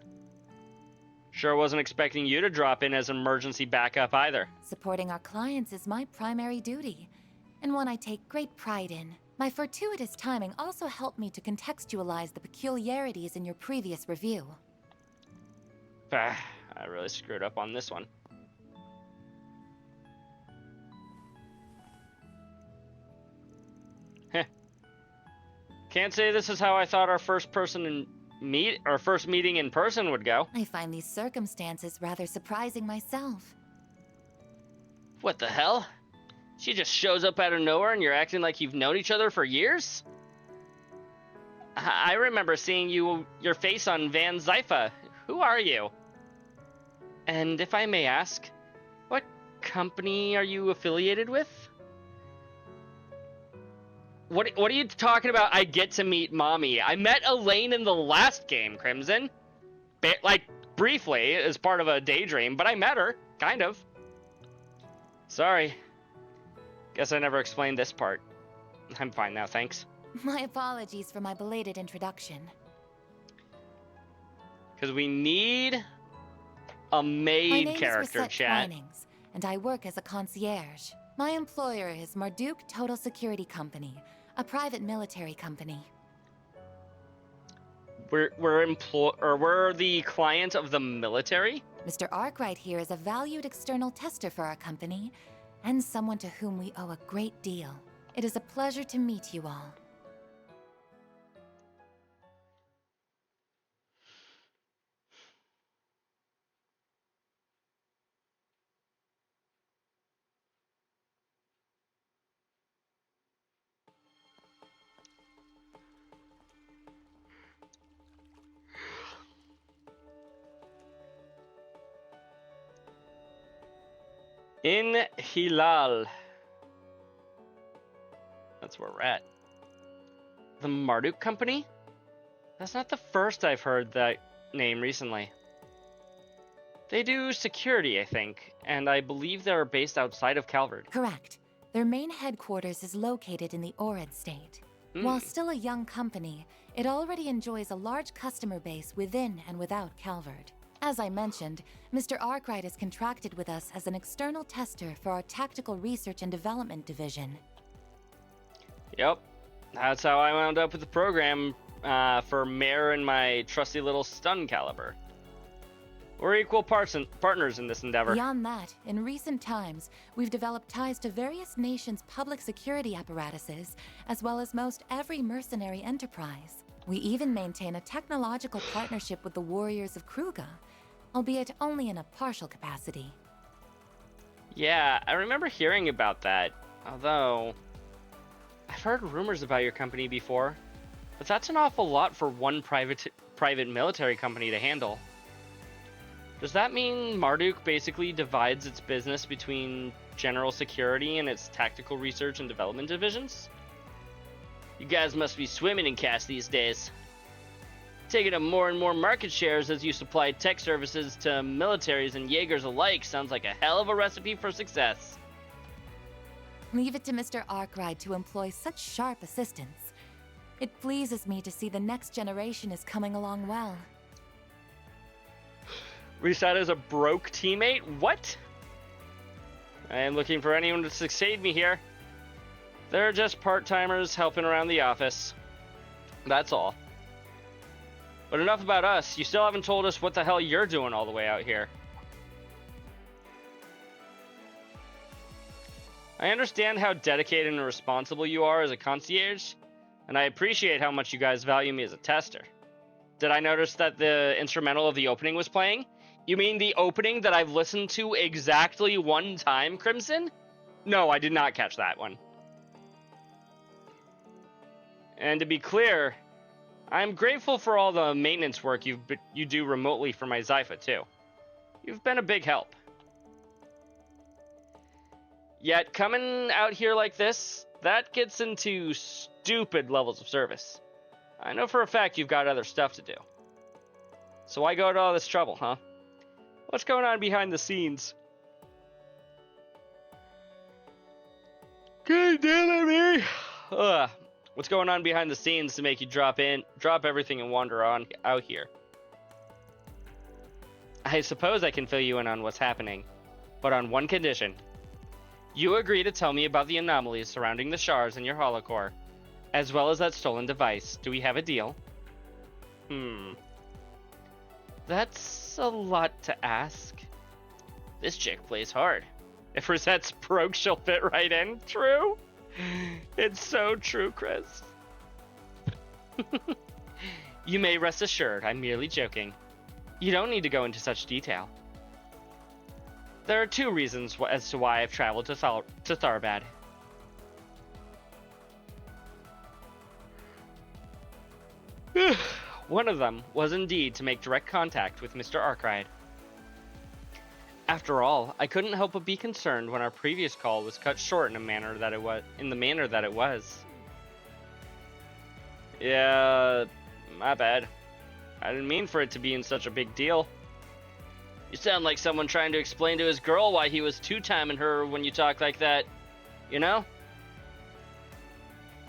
Speaker 1: Sure wasn't expecting you to drop in as emergency backup either.
Speaker 5: Supporting our clients is my primary duty, and one I take great pride in. My fortuitous timing also helped me to contextualize the peculiarities in your previous review.
Speaker 1: I really screwed up on this one. Heh. Can't say this is how I thought our first meeting in person would go.
Speaker 5: I find these circumstances rather surprising myself.
Speaker 1: What the hell? She just shows up out of nowhere and you're acting like you've known each other for years? I remember seeing your face on Van Zypha. Who are you? And if I may ask, what company are you affiliated with? What are you talking about? I get to meet Mommy. I met Elaine in the last game, Crimson. Like, briefly, as part of a daydream, but I met her, kind of. Sorry. Guess I never explained this part. I'm fine now, thanks.
Speaker 5: My apologies for my belated introduction.
Speaker 1: Because we need a maid character,
Speaker 5: My name is
Speaker 1: chat.
Speaker 5: Twinings, and I work as a concierge. My employer is Marduk Total Security Company, a private military company.
Speaker 1: We're the client of the military?
Speaker 5: Mr. Arkwright here is a valued external tester for our company, and someone to whom we owe a great deal. It is a pleasure to meet you all.
Speaker 1: In Hilal. That's where we're at. The Marduk Company? That's not the first I've heard that name recently. They do security, I think, and I believe they're based outside of Calvard.
Speaker 5: Correct. Their main headquarters is located in the Orid state. While still a young company, it already enjoys a large customer base within and without Calvard. As I mentioned, Mr. Arkwright is contracted with us as an external tester for our Tactical Research and Development Division.
Speaker 1: Yep, that's how I wound up with the program for Mare and my trusty little stun caliber. We're equal partners in this endeavor.
Speaker 5: Beyond that, in recent times, we've developed ties to various nations' public security apparatuses, as well as most every mercenary enterprise. We even maintain a technological partnership with the Warriors of Kruga, albeit only in a partial capacity.
Speaker 1: Yeah, I remember hearing about that, although I've heard rumors about your company before, but that's an awful lot for one private military company to handle. Does that mean Marduk basically divides its business between general security and its tactical research and development divisions? You guys must be swimming in cash these days. Taking up more and more market shares as you supply tech services to militaries and Jaegers alike sounds like a hell of a recipe for success.
Speaker 5: Leave it to Mr. Arkwright to employ such sharp assistance. It pleases me to see the next generation is coming along well.
Speaker 1: Reset as a broke teammate? What? I am looking for anyone to succeed me here. They're just part-timers helping around the office. That's all. But enough about us. You still haven't told us what the hell you're doing all the way out here. I understand how dedicated and responsible you are as a concierge, and I appreciate how much you guys value me as a tester. Did I notice that the instrumental of the opening was playing? You mean the opening that I've listened to exactly one time, Crimson? No, I did not catch that one. And to be clear, I'm grateful for all the maintenance work you do remotely for my Zypha, too. You've been a big help. Yet, coming out here like this, that gets into stupid levels of service. I know for a fact you've got other stuff to do. So why go to all this trouble, huh? What's going on behind the scenes? God damn it, me! Ugh. What's going on behind the scenes to make you drop everything and wander on out here? I suppose I can fill you in on what's happening, but on one condition. You agree to tell me about the anomalies surrounding the shards in your holocore, as well as that stolen device. Do we have a deal? That's a lot to ask. This chick plays hard. If Rosette's broke, she'll fit right in. True? It's so true, Chris. You may rest assured, I'm merely joking. You don't need to go into such detail. There are two reasons as to why I've traveled to Tharbad. One of them was indeed to make direct contact with Mr. Arkwright. After all, I couldn't help but be concerned when our previous call was cut short in the manner that it was. Yeah, my bad. I didn't mean for it to be in such a big deal. You sound like someone trying to explain to his girl why he was two-timing her when you talk like that. You know?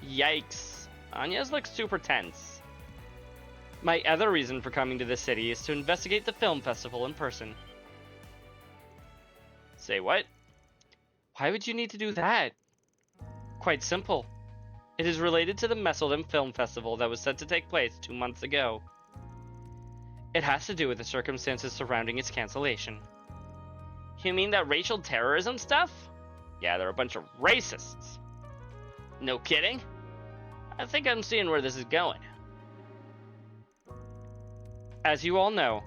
Speaker 1: Yikes. Anya's looks super tense. My other reason for coming to this city is to investigate the film festival in person. Say what? Why would you need to do that? Quite simple. It is related to the Messeldom Film Festival that was set to take place 2 months ago. It has to do with the circumstances surrounding its cancellation. You mean that racial terrorism stuff? Yeah, they're a bunch of racists. No kidding? I think I'm seeing where this is going. As you all know,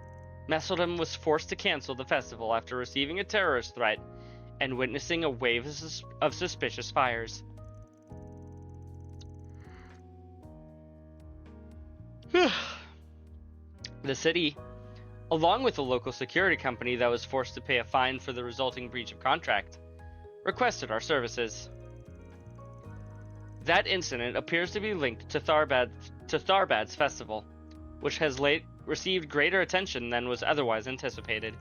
Speaker 1: Messeldom was forced to cancel the festival after receiving a terrorist threat and witnessing a wave of suspicious fires. The city, along with the local security company that was forced to pay a fine for the resulting breach of contract, requested our services. That incident appears to be linked to Tharbad's festival, which has received greater attention than was otherwise anticipated.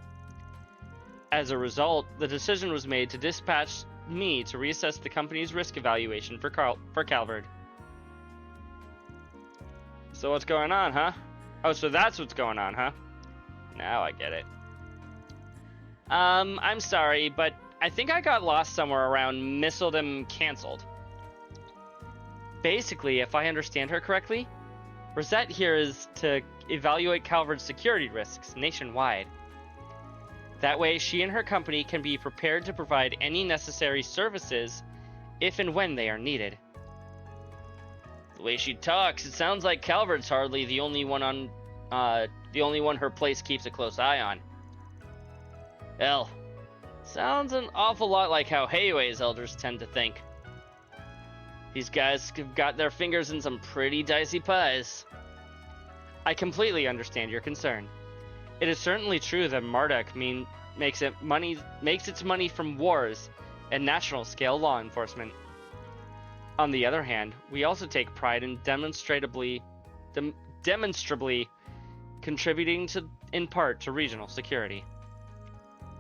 Speaker 1: As a result, the decision was made to dispatch me to reassess the company's risk evaluation for Calvard. So what's going on, huh? Oh, so that's what's going on, huh? Now I get it. I'm sorry, but I think I got lost somewhere around Messeldom canceled. Basically, if I understand her correctly, Rosette here is to evaluate Calvard's security risks nationwide. That way, she and her company can be prepared to provide any necessary services if and when they are needed. The way she talks, it sounds like Calvard's hardly the only one her place keeps a close eye on. Hell, sounds an awful lot like how Heiwei's elders tend to think. These guys have got their fingers in some pretty dicey pies. I completely understand your concern. It is certainly true that Marduk makes its money from wars and national scale law enforcement. On the other hand, we also take pride in demonstrably contributing in part to regional security.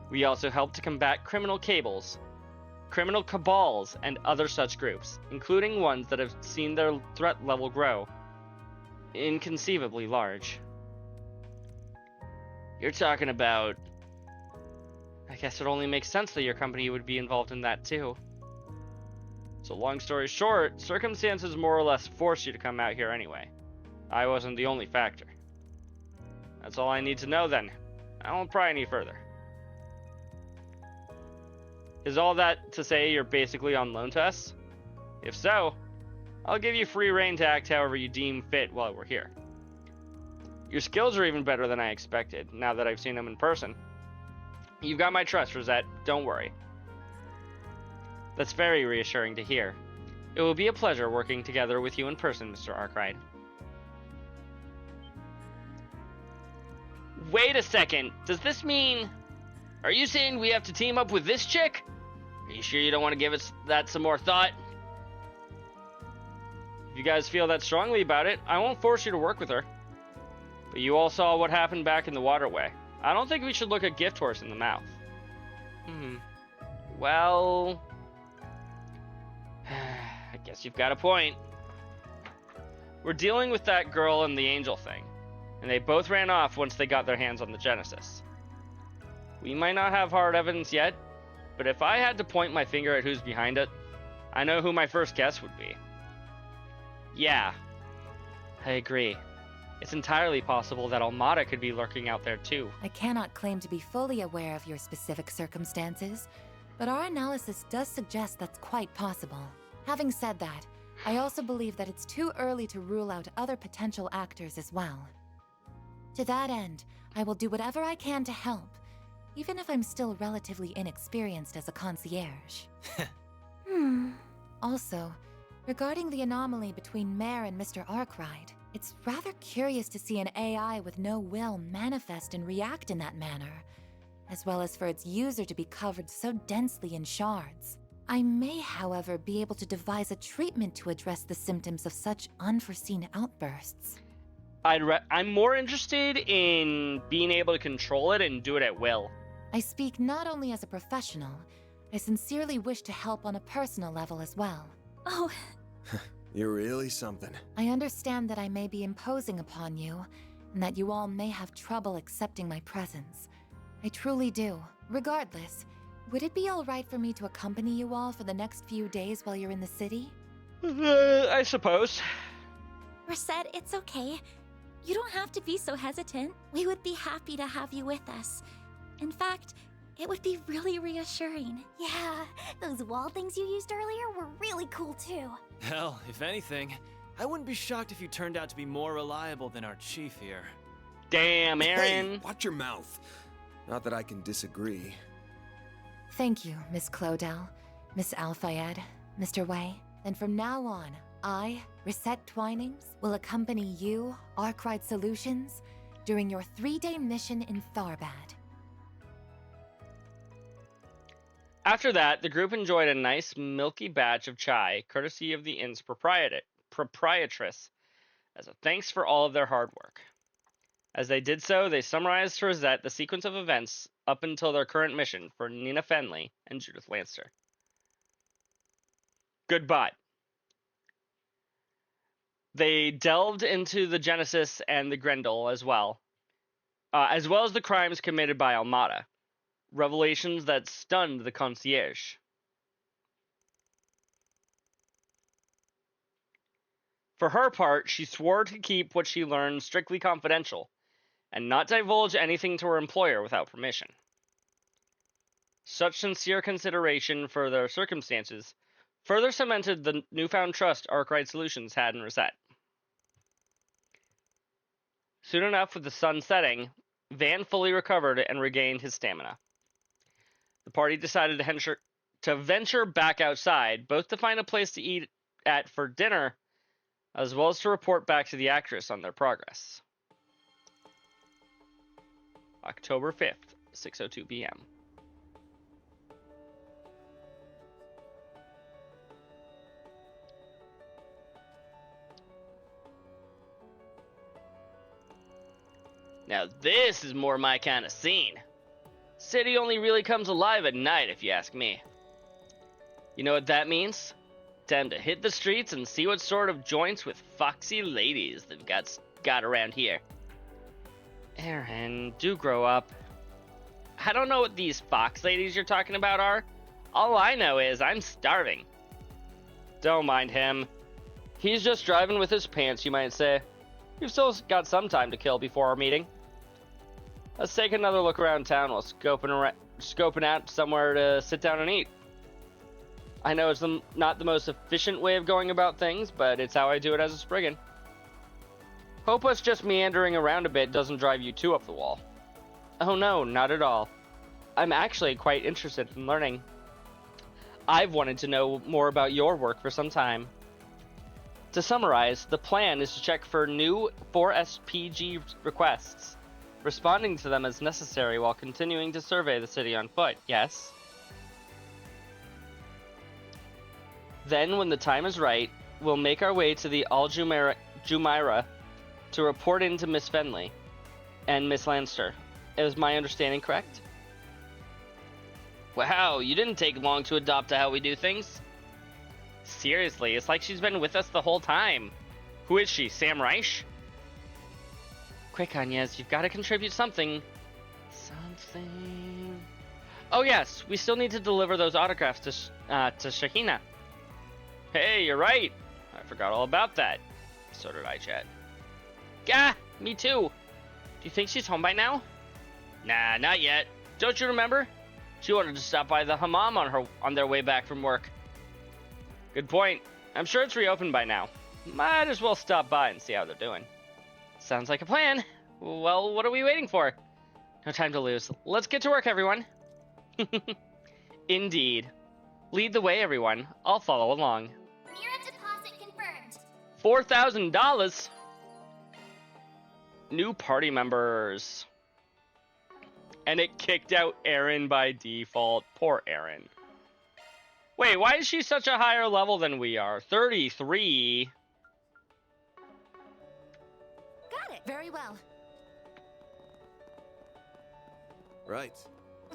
Speaker 1: We also help to combat criminal cabals, criminal cabals, and other such groups, including ones that have seen their threat level grow inconceivably large. You're talking about... I guess it only makes sense that your company would be involved in that too. So long story short, circumstances more or less forced you to come out here anyway. I wasn't the only factor. That's all I need to know then. I won't pry any further. Is all that to say you're basically on loan to us? If so, I'll give you free rein to act however you deem fit while we're here. Your skills are even better than I expected, now that I've seen them in person. You've got my trust, Rosette. Don't worry. That's very reassuring to hear. It will be a pleasure working together with you in person, Mr. Arkwright. Wait a second. Does this mean... Are you saying we have to team up with this chick? Are you sure you don't want to give that some more thought? If you guys feel that strongly about it, I won't force you to work with her. But you all saw what happened back in the waterway. I don't think we should look a gift horse in the mouth. Well... I guess you've got a point. We're dealing with that girl and the angel thing, and they both ran off once they got their hands on the Genesis. We might not have hard evidence yet, but if I had to point my finger at who's behind it, I know who my first guess would be. Yeah, I agree. It's entirely possible that Almada could be lurking out there too.
Speaker 13: I cannot claim to be fully aware of your specific circumstances, but our analysis does suggest that's quite possible. Having said that, I also believe that it's too early to rule out other potential actors as well. To that end, I will do whatever I can to help, even if I'm still relatively inexperienced as a concierge. Also, regarding the anomaly between Mare and Mr. Arkwright, it's rather curious to see an AI with no will manifest and react in that manner, as well as for its user to be covered so densely in shards. I may, however, be able to devise a treatment to address the symptoms of such unforeseen outbursts.
Speaker 1: I'm more interested in being able to control it and do it at will.
Speaker 13: I speak not only as a professional, I sincerely wish to help on a personal level as well.
Speaker 3: Oh,
Speaker 8: You're really something.
Speaker 13: I understand that I may be imposing upon you, and that you all may have trouble accepting my presence. I truly do. Regardless, would it be alright for me to accompany you all for the next few days while you're in the city?
Speaker 1: I suppose.
Speaker 11: Reset, it's okay. You don't have to be so hesitant. We would be happy to have you with us. In fact, it would be really reassuring. Yeah, those wall things you used earlier were really cool too.
Speaker 7: Hell, if anything, I wouldn't be shocked if you turned out to be more reliable than our chief here.
Speaker 1: Damn, Aaron.
Speaker 8: Hey, watch your mouth. Not that I can disagree.
Speaker 13: Thank you, Miss Clodell, Miss Alfayed, Mr. Wei. And from now on, I, Reset Twinings, will accompany you, Arkwright Solutions, during your 3-day mission in Tharbad.
Speaker 1: After that, the group enjoyed a nice milky batch of chai, courtesy of the inn's proprietress, as a thanks for all of their hard work. As they did so, they summarized to Rosette the sequence of events up until their current mission for Nina Fenley and Judith Lancer. Goodbye. They delved into the Genesis and the Grendel as well as the crimes committed by Almada. Revelations that stunned the concierge. For her part, she swore to keep what she learned strictly confidential, and not divulge anything to her employer without permission. Such sincere consideration for their circumstances further cemented the newfound trust Arkwright Solutions had in Reset. Soon enough, with the sun setting, Van fully recovered and regained his stamina. The party decided to venture back outside, both to find a place to eat at for dinner, as well as to report back to the actress on their progress. October 5th, 6:02 p.m. Now this is more my kind of scene. City only really comes alive at night, if you ask me. You know what that means? Time to hit the streets and see what sort of joints with foxy ladies they've got around here. Aaron, do grow up. I don't know what these fox ladies you're talking about are. All I know is I'm starving. Don't mind him. He's just driving with his pants, you might say. We've still got some time to kill before our meeting. Let's take another look around town while scoping out somewhere to sit down and eat. I know it's not the most efficient way of going about things, but it's how I do it as a Spriggan. Hope us just meandering around a bit doesn't drive you too up the wall. Oh no, not at all. I'm actually quite interested in learning. I've wanted to know more about your work for some time. To summarize, the plan is to check for new 4SPG requests, responding to them as necessary while continuing to survey the city on foot, yes? Then, when the time is right, we'll make our way to the Al Jumeirah to report in to Miss Fenley and Miss Lancer. Is my understanding correct? Wow, you didn't take long to adopt to how we do things. Seriously, it's like she's been with us the whole time. Who is she, Sam Reich? Quick, Agnes, you've got to contribute something. Something... Oh yes, we still need to deliver those autographs to Shahina. Hey, you're right. I forgot all about that. So did I, Chad. Gah, me too. Do you think she's home by now? Nah, not yet. Don't you remember? She wanted to stop by the hammam on their way back from work. Good point. I'm sure it's reopened by now. Might as well stop by and see how they're doing. Sounds like a plan. Well, what are we waiting for? No time to lose. Let's get to work, everyone. Indeed. Lead the way, everyone. I'll follow along.
Speaker 11: Mira deposit confirmed.
Speaker 1: $4,000. New party members. And it kicked out Aaron by default. Poor Aaron. Wait, why is she such a higher level than we are? 33.
Speaker 3: Got it.
Speaker 13: Very well.
Speaker 8: Right.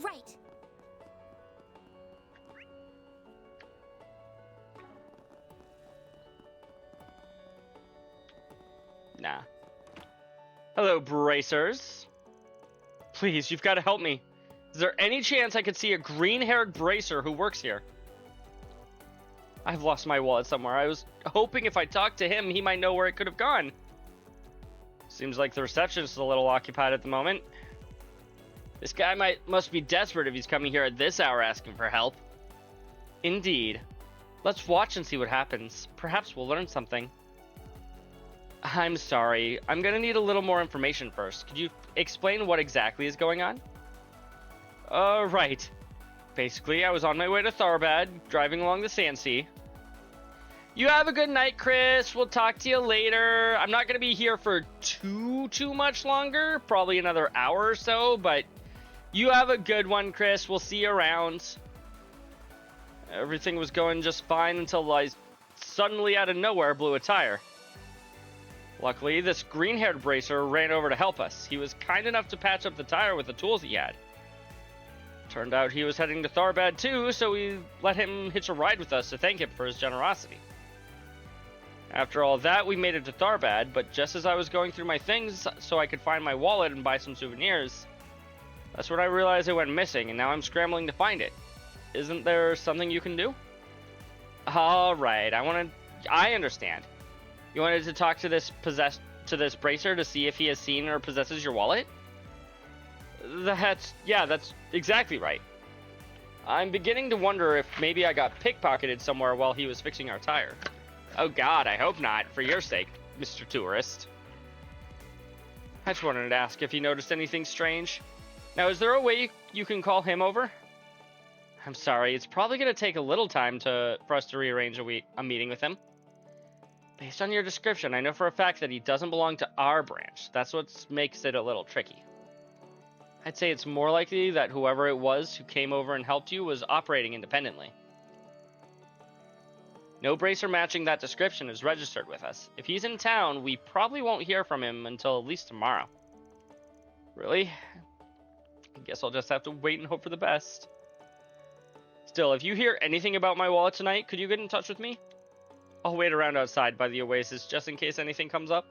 Speaker 11: Right.
Speaker 1: Nah. Hello, bracers. Please, you've got to help me. Is there any chance I could see a green-haired bracer who works here? I've lost my wallet somewhere. I was hoping if I talked to him, he might know where it could have gone. Seems like the receptionist is a little occupied at the moment. This guy must be desperate if he's coming here at this hour asking for help. Indeed. Let's watch and see what happens. Perhaps we'll learn something. I'm sorry. I'm gonna need a little more information first. Could you explain what exactly is going on? Right. Basically, I was on my way to Tharbad, driving along the Sandsea. You have a good night, Chris. We'll talk to you later. I'm not gonna be here for too much longer. Probably another hour or so, but you have a good one, Chris. We'll see you around. Everything was going just fine until I suddenly out of nowhere blew a tire. Luckily, this green-haired bracer ran over to help us. He was kind enough to patch up the tire with the tools he had. Turned out he was heading to Tharbad too, so we let him hitch a ride with us to thank him for his generosity. After all that, we made it to Tharbad, but just as I was going through my things so I could find my wallet and buy some souvenirs, that's when I realized it went missing, and now I'm scrambling to find it. Isn't there something you can do? Alright, I understand. You wanted to talk to this bracer to see if he has seen or possesses your wallet? That's exactly right. I'm beginning to wonder if maybe I got pickpocketed somewhere while he was fixing our tire. Oh god, I hope not, for your sake, Mr. Tourist. I just wanted to ask if you noticed anything strange. Now, is there a way you can call him over? I'm sorry, it's probably going to take a little time for us to rearrange a meeting with him. Based on your description, I know for a fact that he doesn't belong to our branch. That's what makes it a little tricky. I'd say it's more likely that whoever it was who came over and helped you was operating independently. No bracer matching that description is registered with us. If he's in town, we probably won't hear from him until at least tomorrow. Really? I guess I'll just have to wait and hope for the best. Still, if you hear anything about my wallet tonight, could you get in touch with me? I'll wait around outside by the oasis just in case anything comes up.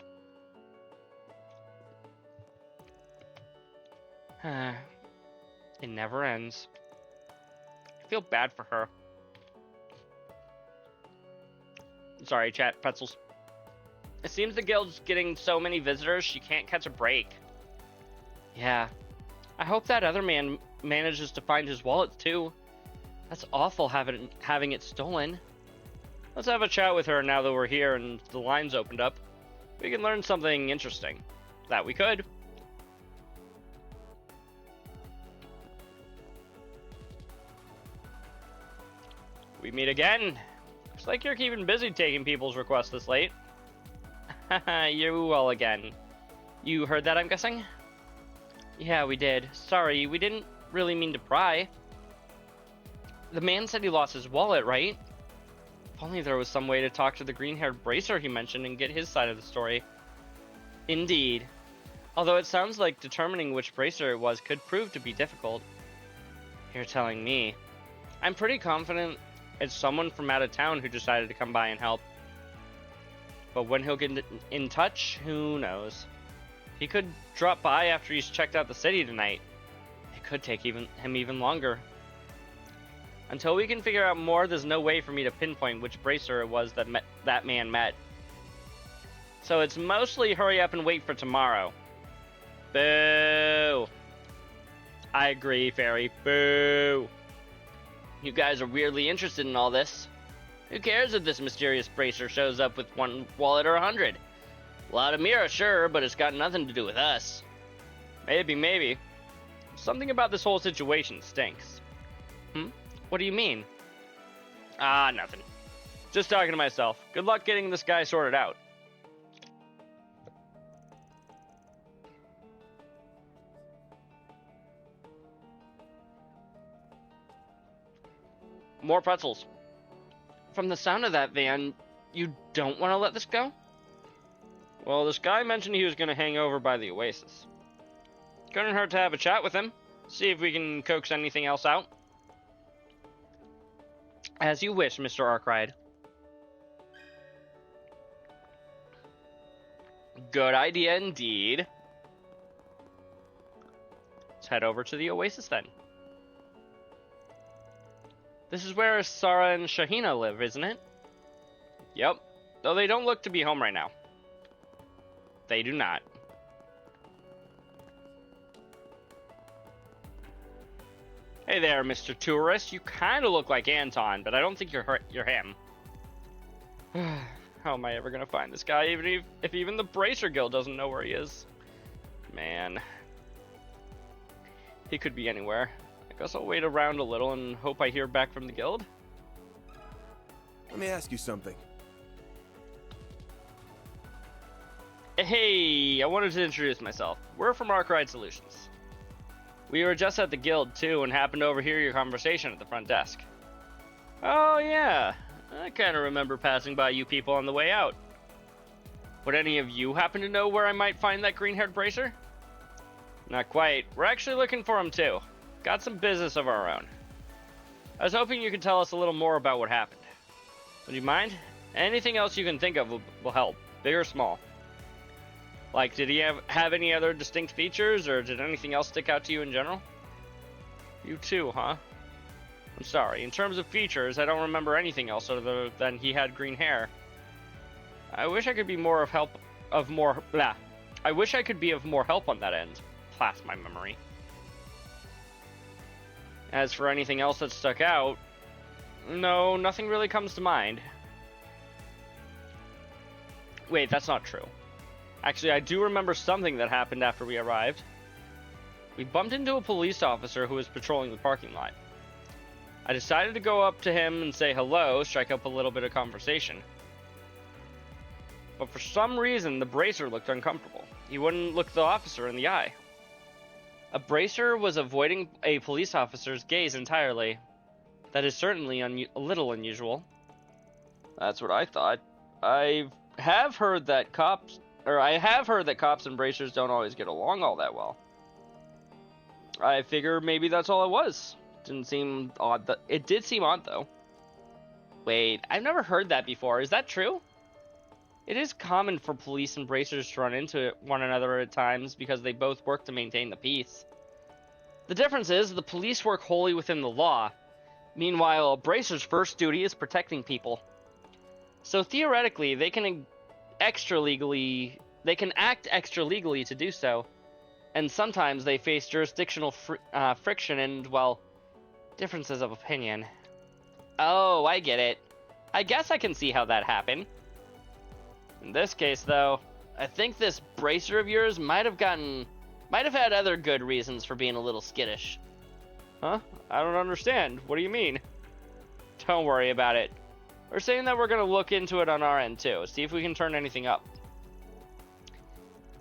Speaker 1: It never ends. I feel bad for her. Sorry, chat, pretzels. It seems the guild's getting so many visitors she can't catch a break. Yeah. I hope that other man manages to find his wallet too. That's awful having it stolen. Let's have a chat with her now that we're here and the line's opened up. We can learn something interesting. That we could. We meet again. Looks like you're keeping busy taking people's requests this late. You all again. You heard that, I'm guessing? Yeah, we did. Sorry, we didn't really mean to pry. The man said he lost his wallet, right? If only there was some way to talk to the green-haired bracer he mentioned and get his side of the story. Indeed. Although it sounds like determining which bracer it was could prove to be difficult. You're telling me. I'm pretty confident it's someone from out of town who decided to come by and help. But when he'll get in touch, who knows? He could drop by after he's checked out the city tonight. It could take him even longer. Until we can figure out more, there's no way for me to pinpoint which bracer it was that man met. So it's mostly hurry up and wait for tomorrow. Boo! I agree, Fairy. Boo! You guys are weirdly interested in all this. Who cares if this mysterious bracer shows up with one wallet or 100? A lot of Mira, sure, but it's got nothing to do with us. Maybe. Something about this whole situation stinks. What do you mean? Nothing. Just talking to myself. Good luck getting this guy sorted out. More pretzels. From the sound of that, Van, you don't want to let this go?
Speaker 21: Well, this guy mentioned he was going to hang over by the Oasis. Couldn't hurt to have a chat with him. See if we can coax anything else out. As you wish, Mr. Arkwright. Good idea indeed. Let's head over to the Oasis then. This is where Sarah and Shahina live, isn't it? Yep. Though they don't look to be home right now. They do not. Hey there, Mr. Tourist. You kind of look like Anton, but I don't think you're him. How am I ever going to find this guy, even if even the Bracer Guild doesn't know where he is? Man. He could be anywhere. I guess I'll wait around a little and hope I hear back from the guild.
Speaker 8: Let me ask you something.
Speaker 21: Hey, I wanted to introduce myself. We're from Arkwright Solutions. We were just at the guild too and happened to overhear your conversation at the front desk. Oh yeah, I kind of remember passing by you people on the way out. Would any of you happen to know where I might find that green-haired bracer? Not quite. We're actually looking for him too. Got some business of our own. I was hoping you could tell us a little more about what happened. Would you mind? Anything else you can think of will help, big or small. Like, did he have any other distinct features, or did anything else stick out to you in general? You too, huh? I'm sorry. In terms of features, I don't remember anything else other than he had green hair. I wish I could be more of help I wish I could be of more help on that end. Blast my memory. As for anything else that stuck out, no, nothing really comes to mind. Wait, that's not true. Actually, I do remember something that happened after we arrived. We bumped into a police officer who was patrolling the parking lot. I decided to go up to him and say hello, strike up a little bit of conversation. But for some reason, the bracer looked uncomfortable. He wouldn't look the officer in the eye. A bracer was avoiding a police officer's gaze entirely. That is certainly a little unusual. That's what I thought. I have heard that cops and bracers don't always get along all that well. I figure maybe that's all it was. Didn't seem odd. It did seem odd, though. Wait, I've never heard that before. Is that true? It is common for police and bracers to run into one another at times because they both work to maintain the peace. The difference is the police work wholly within the law. Meanwhile, a bracer's first duty is protecting people. So theoretically, they can act extra legally to do so, and sometimes they face jurisdictional friction and, well, differences of opinion. Oh, I get it. I guess I can see how that happened. In this case, though, I think this bracer of yours might have had other good reasons for being a little skittish. Huh? I don't understand. What do you mean? Don't worry about it. We're saying that we're going to look into it on our end, too. See if we can turn anything up.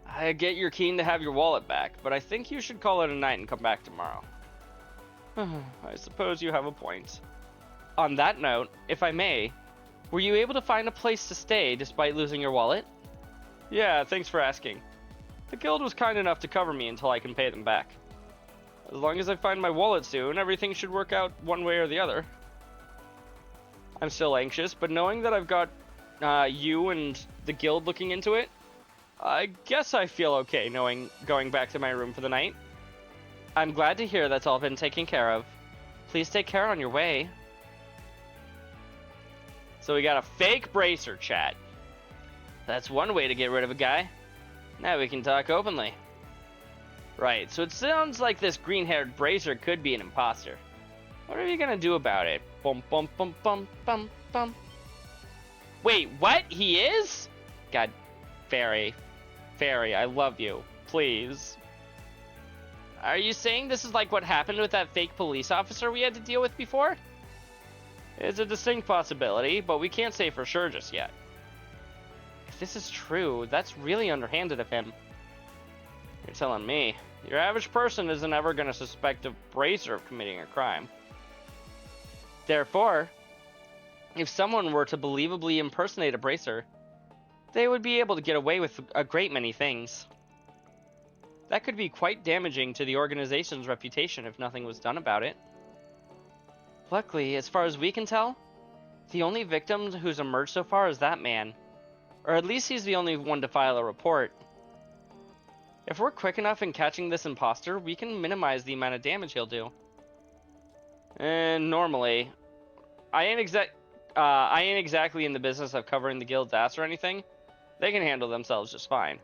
Speaker 21: I get you're keen to have your wallet back, but I think you should call it a night and come back tomorrow. I suppose you have a point. On that note, if I may, were you able to find a place to stay despite losing your wallet? Yeah, thanks for asking. The guild was kind enough to cover me until I can pay them back. As long as I find my wallet soon, everything should work out one way or the other. I'm still anxious, but knowing that I've got you and the guild looking into it, I guess I feel okay going back to my room for the night. I'm glad to hear that's all been taken care of. Please take care on your way. So we got a fake bracer chat. That's one way to get rid of a guy. Now we can talk openly. Right, so it sounds like this green-haired bracer could be an imposter. What are you gonna do about it? Bum bum bum bum bum bum. Wait, what? He is? God, Fairy, I love you. Please. Are you saying this is like what happened with that fake police officer we had to deal with before? It's a distinct possibility, but we can't say for sure just yet. If this is true, that's really underhanded of him. You're telling me. Your average person isn't ever going to suspect a bracer of committing a crime. Therefore, if someone were to believably impersonate a bracer,
Speaker 1: they would be able to get away with a great many things. That could be quite damaging to the organization's reputation if nothing was done about it. Luckily, as far as we can tell, the only victim who's emerged so far is that man. Or at least he's the only one to file a report. If we're quick enough in catching this imposter, we can minimize the amount of damage he'll do. And normally, I ain't exactly in the business of covering the guild's ass or anything. They can handle themselves just fine.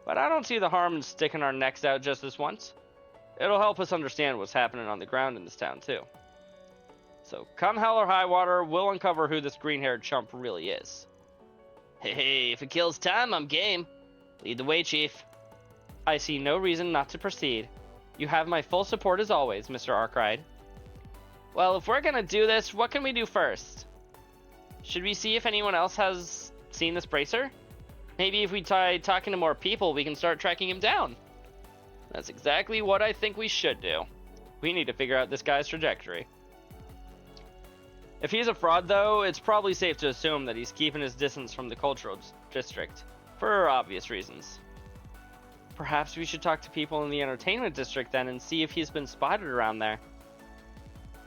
Speaker 1: But I don't see the harm in sticking our necks out just this once. It'll help us understand what's happening on the ground in this town, too. So, come hell or high water, we'll uncover who this green-haired chump really is. Hey, if it kills time, I'm game. Lead the way, Chief. I see no reason not to proceed. You have my full support as always, Mr. Arkwright. Well, if we're gonna do this, what can we do first? Should we see if anyone else has seen this bracer? Maybe if we try talking to more people, we can start tracking him down. That's exactly what I think we should do. We need to figure out this guy's trajectory. If he's a fraud, though, it's probably safe to assume that he's keeping his distance from the cultural district, for obvious reasons. Perhaps we should talk to people in the entertainment district then and see if he's been spotted around there.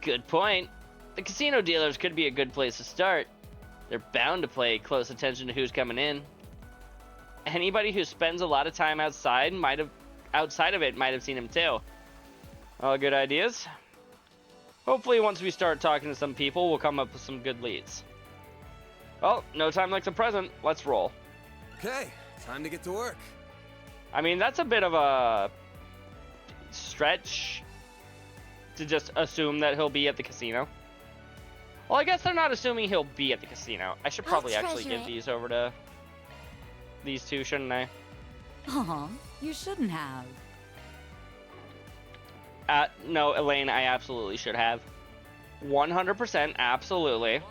Speaker 1: Good point. The casino dealers could be a good place to start. They're bound to pay close attention to who's coming in. Anybody who spends a lot of time outside of it might have seen him too. All good ideas. Hopefully once we start talking to some people, we'll come up with some good leads. Well, no time like the present. Let's roll.
Speaker 8: Okay, time to get to work.
Speaker 1: I mean, that's a bit of a stretch to just assume that he'll be at the casino. Well, I guess they're not assuming he'll be at the casino. I should probably actually give these over to these two, shouldn't I?
Speaker 12: Aw, you shouldn't have.
Speaker 1: No, Elaine, I absolutely should have. 100%, absolutely.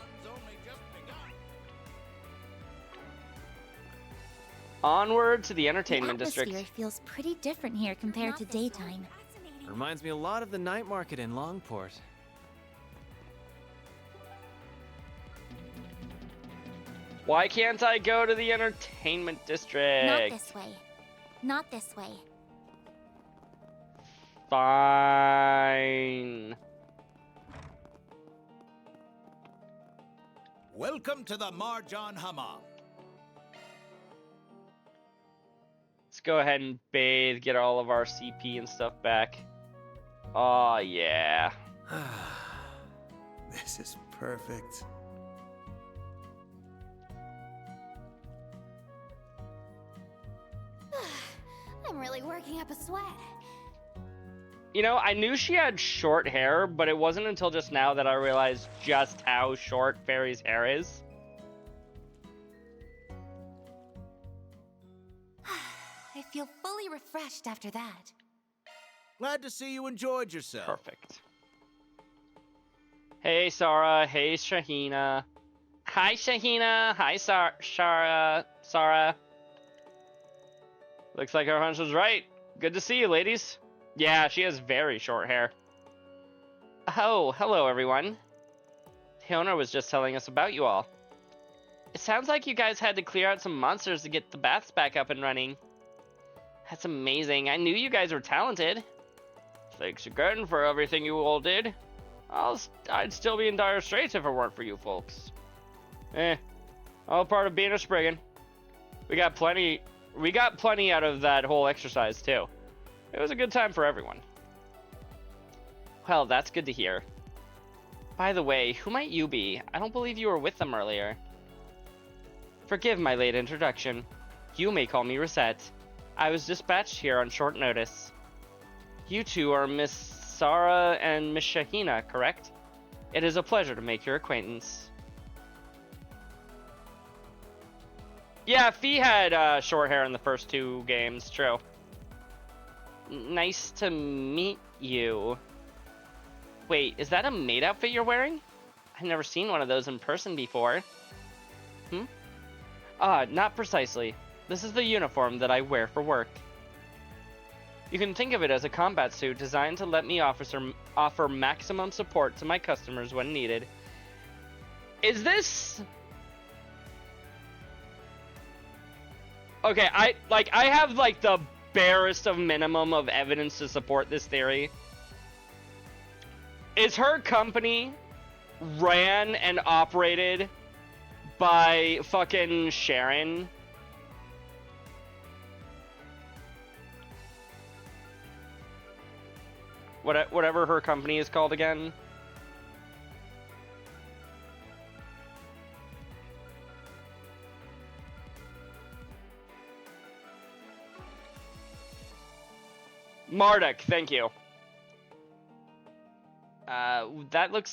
Speaker 1: Onward to the entertainment district.
Speaker 11: The atmosphere feels pretty different here compared to daytime.
Speaker 7: Reminds me a lot of the night market in Longport.
Speaker 1: Why can't I go to the entertainment district?
Speaker 11: Not this way. Not this way.
Speaker 1: Fine.
Speaker 10: Welcome to the Marjan Hammam.
Speaker 1: Let's go ahead and bathe, get all of our CP and stuff back. Oh, yeah.
Speaker 8: This is perfect.
Speaker 4: I'm really working up a sweat.
Speaker 1: You know, I knew she had short hair, but it wasn't until just now that I realized just how short Fairy's hair is.
Speaker 13: I feel fully refreshed after that.
Speaker 10: Glad to see you enjoyed yourself.
Speaker 1: Perfect. Hey, Sarah. Hey, Shahina. Hi, Shahina. Hi, Sarah. Looks like our hunch was right. Good to see you, ladies. Yeah, she has very short hair. Oh, hello, everyone. The owner was just telling us about you all. It sounds like you guys had to clear out some monsters to get the baths back up and running. That's amazing. I knew you guys were talented. Thanks again for everything you all did. I'd still be in dire straits if it weren't for you folks. All part of being a Spriggan. We got plenty out of that whole exercise too. It was a good time for everyone. Well, that's good to hear. By the way, who might you be? I don't believe you were with them earlier. Forgive my late introduction. You may call me Reset. I was dispatched here on short notice. You two are Miss Sarah and Miss Shahina, correct? It is a pleasure to make your acquaintance. Yeah, Fee had short hair in the first two games, true. Nice to meet you. Wait, is that a maid outfit you're wearing? I've never seen one of those in person before. Not precisely. This is the uniform that I wear for work. You can think of it as a combat suit designed to let me offer maximum support to my customers when needed. Is this... Okay, I have like the barest of minimum of evidence to support this theory. Is her company ran and operated by fucking Sharon? Whatever her company is called again. Marduk, thank you. That looks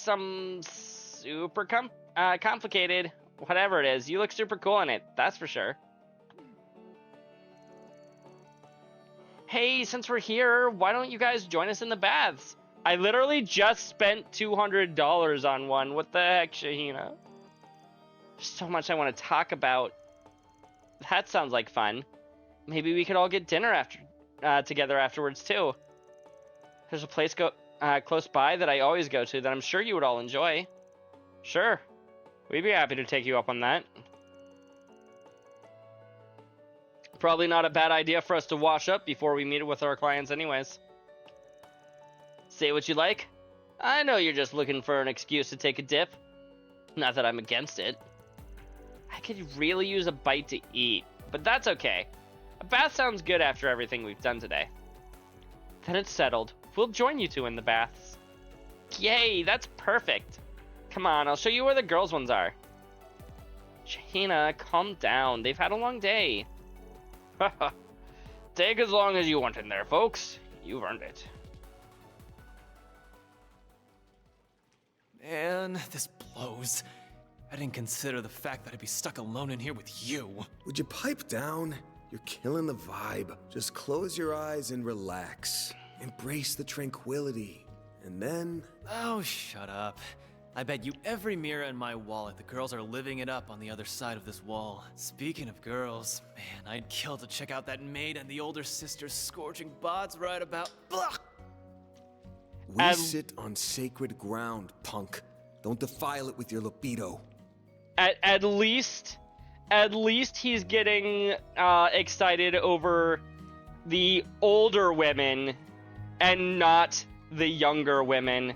Speaker 1: super complicated. Whatever it is, you look super cool in it, that's for sure. Hey, since we're here, why don't you guys join us in the baths? I literally just spent $200 on one. What the heck, Shahina? There's so much I want to talk about. That sounds like fun. Maybe we could all get dinner together afterwards too. There's a place close by that I always go to that I'm sure you would all enjoy. Sure, we'd be happy to take you up on that. Probably not a bad idea for us to wash up before we meet with our clients anyways. Say what you like. I know you're just looking for an excuse to take a dip. Not that I'm against it. I could really use a bite to eat, but that's okay. A bath sounds good after everything we've done today. Then it's settled. We'll join you two in the baths. Yay, that's perfect. Come on, I'll show you where the girls' ones are. Shahina, calm down. They've had a long day. Take as long as you want in there, folks. You've earned it.
Speaker 7: Man, this blows. I didn't consider the fact that I'd be stuck alone in here with you.
Speaker 8: Would you pipe down? You're killing the vibe. Just close your eyes and relax. Embrace the tranquility. And then...
Speaker 7: Oh, shut up. I bet you every mirror in my wallet the girls are living it up on the other side of this wall. Speaking of girls, man, I'd kill to check out that maid and the older sister's scorching bods right about... Blah!
Speaker 8: We sit on sacred ground, punk. Don't defile it with your libido.
Speaker 1: At least he's getting excited over the older women and not the younger women.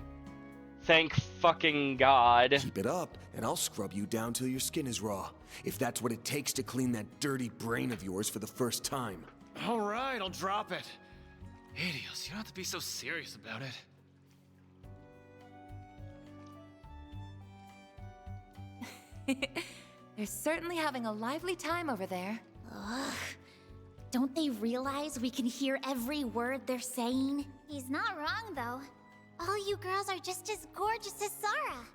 Speaker 1: Thank fucking God.
Speaker 8: Keep it up, and I'll scrub you down till your skin is raw. If that's what it takes to clean that dirty brain of yours for the first time.
Speaker 7: All right, I'll drop it. Adios, you don't have to be so serious about it.
Speaker 13: They're certainly having a lively time over there.
Speaker 11: Ugh. Don't they realize we can hear every word they're saying? He's not wrong, though. All you girls are just as gorgeous as Sara.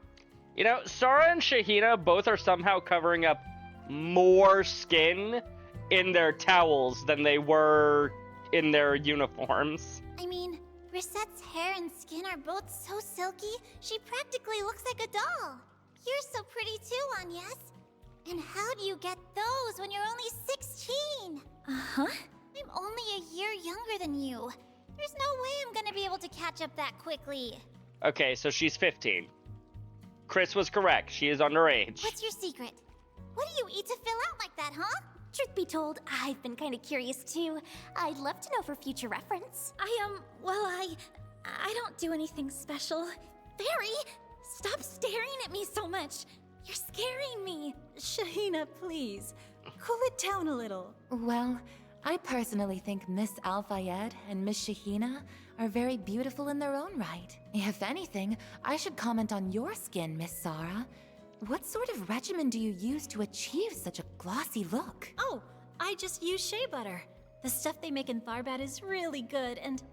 Speaker 1: You know, Sara and Shahina both are somehow covering up more skin in their towels than they were in their uniforms.
Speaker 11: I mean, Risette's hair and skin are both so silky, she practically looks like a doll. You're so pretty too, Agnes. And how do you get those when you're only 16?
Speaker 3: Uh-huh.
Speaker 11: I'm only a year younger than you. There's no way I'm gonna be able to catch up that quickly.
Speaker 1: Okay, so she's 15. Chris was correct. She is underage.
Speaker 11: What's your secret? What do you eat to fill out like that, huh? Truth be told, I've been kind of curious too. I'd love to know for future reference.
Speaker 3: I don't do anything special.
Speaker 11: Barry, stop staring at me so much. You're scaring me.
Speaker 3: Shahina, please. Cool it down a little.
Speaker 13: Well, I personally think Miss Al-Fayed and Miss Shahina are very beautiful in their own right. If anything, I should comment on your skin, Miss Sara. What sort of regimen do you use to achieve such a glossy look?
Speaker 3: Oh, I just use shea butter. The stuff they make in Tharbad is really good, and...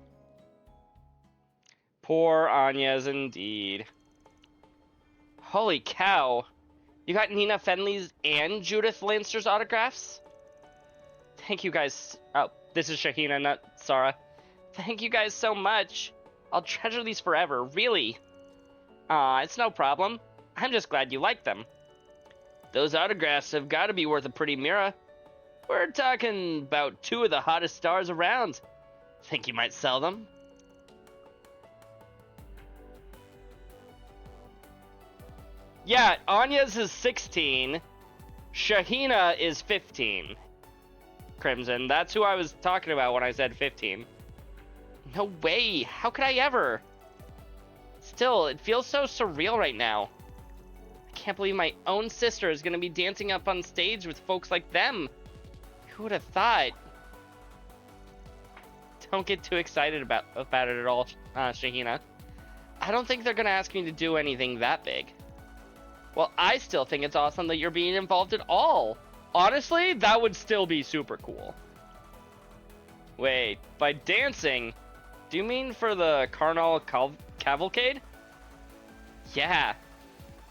Speaker 1: Poor Anya's indeed. Holy cow. You got Nina Fenley's and Judith Lancer's autographs? Thank you guys. Oh, this is Shahina, not Sara. Thank you guys so much. I'll treasure these forever, really. It's no problem. I'm just glad you like them. Those autographs have got to be worth a pretty mirror. We're talking about 2 of the hottest stars around. Think you might sell them? Yeah, Anya's is 16. Shahina is 15. Crimson. That's who I was talking about when I said 15. No way! How could I ever? Still, it feels so surreal right now. I can't believe my own sister is gonna be dancing up on stage with folks like them. Who would have thought? Don't get too excited about it at all, Shahina. I don't think they're gonna ask me to do anything that big. Well, I still think it's awesome that you're being involved at all. Honestly, that would still be super cool. Wait, by dancing, do you mean for the Carnival Cavalcade? Yeah.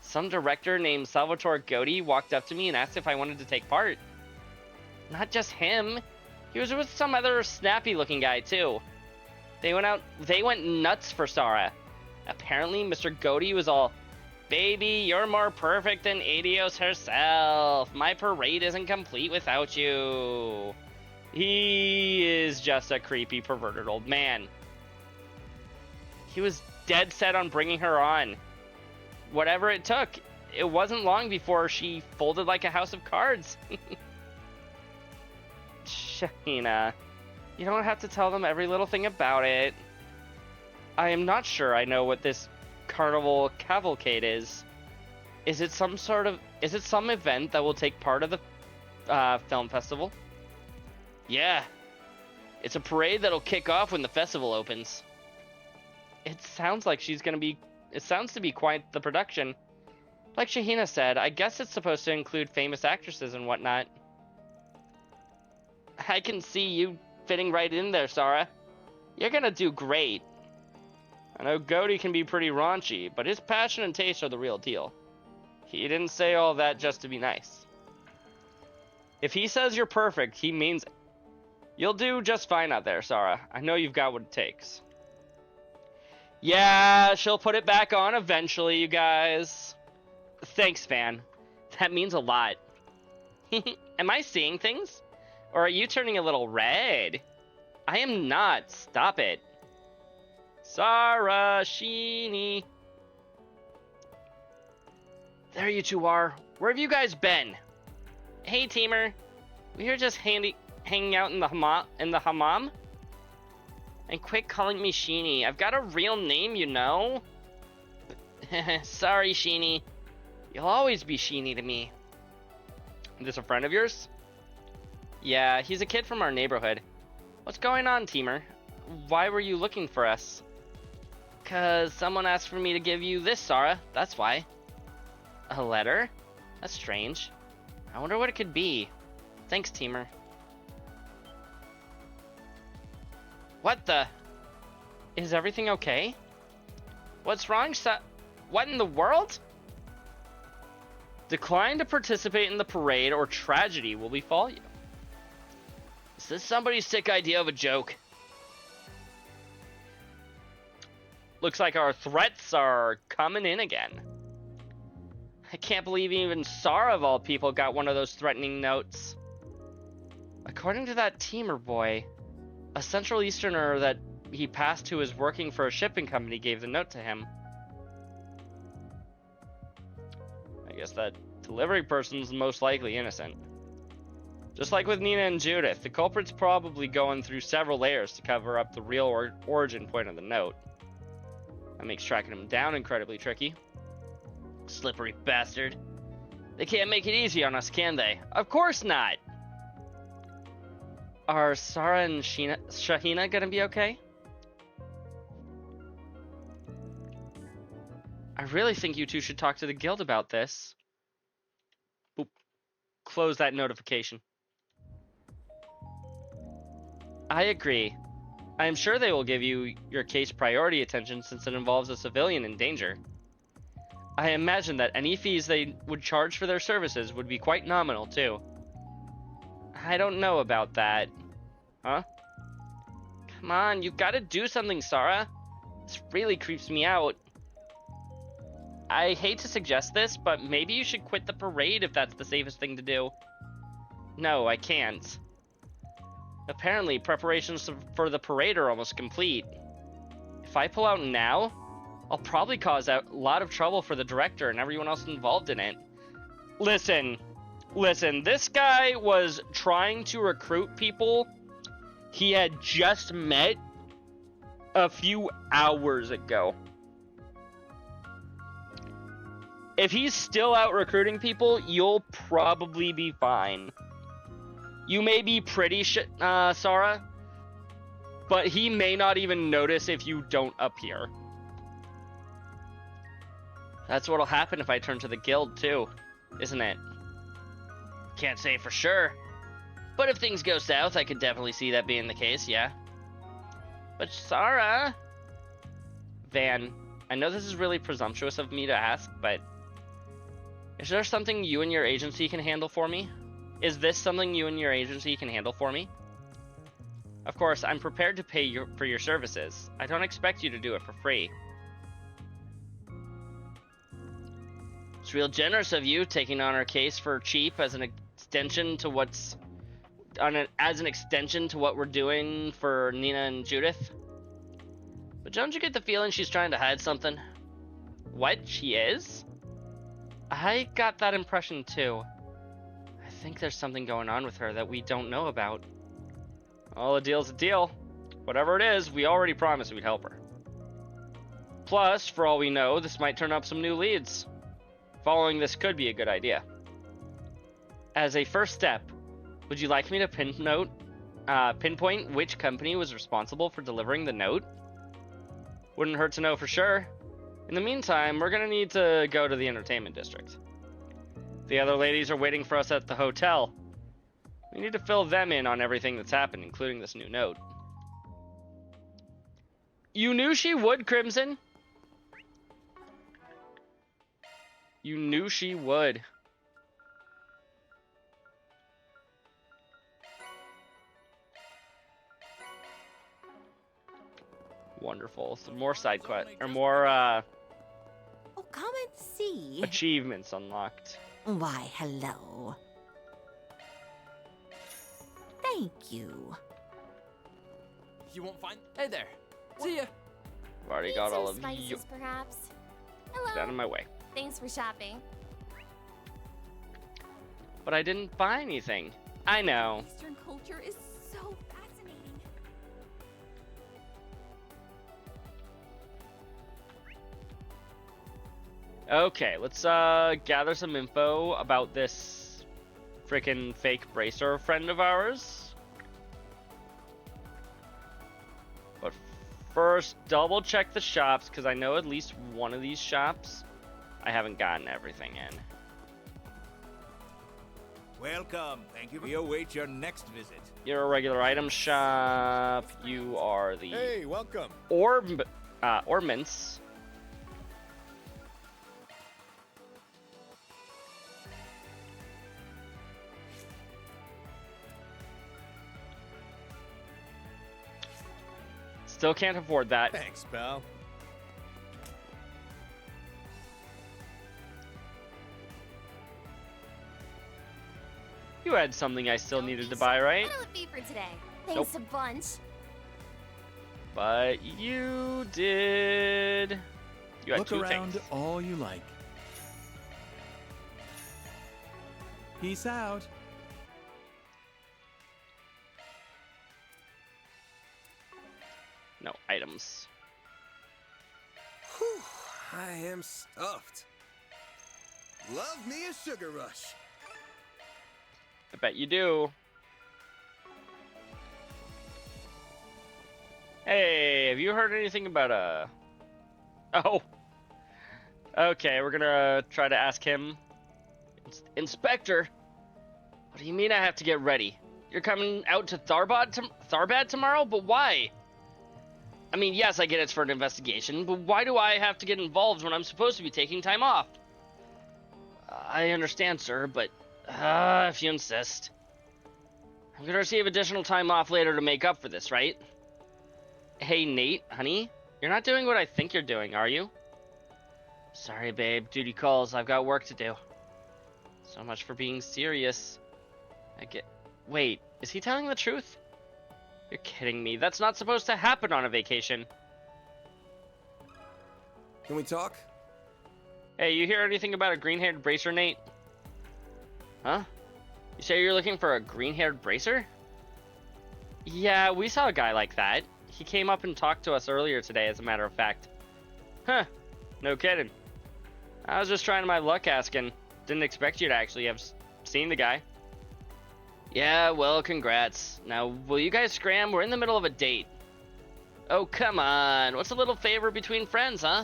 Speaker 1: Some director named Salvatore Godi walked up to me and asked if I wanted to take part. Not just him. He was with some other snappy-looking guy, too. They went nuts for Sara. Apparently, Mr. Godi was all, "Baby, you're more perfect than Adios herself. My parade isn't complete without you." He is just a creepy, perverted old man. He was dead set on bringing her on. Whatever it took. It wasn't long before she folded like a house of cards. Shahina, you don't have to tell them every little thing about it. I am not sure I know what this Carnival Cavalcade is. Is it some event that will take part of the film festival? Yeah. It's a parade that'll kick off when the festival opens. It sounds to be quite the production. Like Shahina said, I guess it's supposed to include famous actresses and whatnot. I can see you fitting right in there, Sara. You're gonna do great. I know Godi can be pretty raunchy, but his passion and taste are the real deal. He didn't say all that just to be nice. If he says you're perfect, he means it. You'll do just fine out there, Sara. I know you've got what it takes. Yeah, she'll put it back on eventually, you guys. Thanks, Fan. That means a lot. Am I seeing things? Or are you turning a little red? I am not. Stop it. Sara, Sheeny. There you two are. Where have you guys been? Hey, Teamer. We were just hanging out in the hammam. And quit calling me Sheeny. I've got a real name, you know. Sorry, Sheeny. You'll always be Sheeny to me. Is this a friend of yours? Yeah, he's a kid from our neighborhood. What's going on, Teamer? Why were you looking for us? 'Cause someone asked for me to give you this, Sara. That's why. A letter? That's strange. I wonder what it could be. Thanks, Teamer. What the? Is everything okay? What's wrong, what in the world? Decline to participate in the parade or tragedy will befall you. Is this somebody's sick idea of a joke? Looks like our threats are coming in again. I can't believe even Sara of all people got one of those threatening notes. According to that Teamer boy, a Central Easterner that he passed who was working for a shipping company gave the note to him. I guess that delivery person's most likely innocent. Just like with Nina and Judith, the culprit's probably going through several layers to cover up the real origin point of the note. That makes tracking him down incredibly tricky. Slippery bastard. They can't make it easy on us, can they? Of course not! Are Sara and Shahina gonna be okay? I really think you two should talk to the guild about this. Boop. Close that notification. I agree. I am sure they will give you your case priority attention since it involves a civilian in danger. I imagine that any fees they would charge for their services would be quite nominal, too. I don't know about that. Huh? Come on, you've got to do something, Sara. This really creeps me out. I hate to suggest this, but maybe you should quit the parade if that's the safest thing to do. No, I can't. Apparently, preparations for the parade are almost complete. If I pull out now, I'll probably cause a lot of trouble for the director and everyone else involved in it. Listen, Listen, this guy was trying to recruit people he had just met a few hours ago. If he's still out recruiting people, you'll probably be fine. You may be pretty Sarah, but he may not even notice if you don't appear. That's what'll happen if I turn to the guild too, isn't it? Can't say for sure, but if things go south, I could definitely see that being the case, yeah. But Sarah... Van, I know this is really presumptuous of me to ask, but... is there something you and your agency can handle for me? Is this something you and your agency can handle for me? Of course, I'm prepared to pay for your services. I don't expect you to do it for free. It's real generous of you, taking on our case for cheap as an extension to what's... as an extension to what we're doing for Nina and Judith. But don't you get the feeling she's trying to hide something? What? She is? I got that impression too. I think there's something going on with her that we don't know about. Well, a deal's a deal. Whatever it is, we already promised we'd help her. Plus, for all we know, this might turn up some new leads. Following this could be a good idea. As a first step, would you like me to pinpoint which company was responsible for delivering the note? Wouldn't hurt to know for sure. In the meantime, we're gonna need to go to the entertainment district. The other ladies are waiting for us at the hotel. We need to fill them in on everything that's happened, including this new note. You knew she would, Crimson. You knew she would. Wonderful. Some more side quest or more
Speaker 16: Oh, come and see.
Speaker 1: achievements unlocked.
Speaker 16: Why, hello. Thank you.
Speaker 7: You won't find... Hey there. See ya.
Speaker 1: I've already got all of
Speaker 4: spices,
Speaker 1: you.
Speaker 4: perhaps. Hello.
Speaker 1: Get out of my way.
Speaker 4: Thanks for shopping.
Speaker 1: But I didn't buy anything. I know.
Speaker 16: Eastern culture is so fascinating.
Speaker 1: Okay, let's gather some info about this freaking fake bracer friend of ours. But first, double check the shops, because I know at least one of these shops I haven't gotten everything in.
Speaker 14: Welcome. Thank you. We await your next visit.
Speaker 1: You're a regular item shop. You are the
Speaker 14: Hey, welcome.
Speaker 1: ornaments. Still can't afford that.
Speaker 14: Thanks, pal.
Speaker 1: You had something I still needed to buy, right?
Speaker 4: What'll it be for today? Thanks a bunch.
Speaker 1: But you did. You had
Speaker 15: Look
Speaker 1: two
Speaker 15: around
Speaker 1: things.
Speaker 15: all you like. Peace out.
Speaker 1: No items.
Speaker 8: Whew, I am stuffed. Love me a sugar rush.
Speaker 1: I bet you do. Hey, have you heard anything about Oh. Okay, we're gonna try to ask him. Inspector, what do you mean I have to get ready? You're coming out to Tharbad tomorrow? But why? I mean, yes, I get it's for an investigation, but why do I have to get involved when I'm supposed to be taking time off? I understand, sir, but if you insist. I'm gonna receive additional time off later to make up for this, right? Hey, Nate, honey, you're not doing what I think you're doing, are you? Sorry, babe, duty calls, I've got work to do. So much for being serious. Wait, is he telling the truth? You're kidding me, that's not supposed to happen on a vacation.
Speaker 8: Can we talk?
Speaker 1: Hey, you hear anything about a green-haired bracer, Nate? Huh? You say you're looking for a green-haired bracer? Yeah, we saw a guy like that. He came up and talked to us earlier today, as a matter of fact. Huh, no kidding. I was just trying my luck asking. Didn't expect you to actually have seen the guy. Yeah, well, congrats. Now, will you guys scram? We're in the middle of a date. Oh, come on. What's a little favor between friends, huh?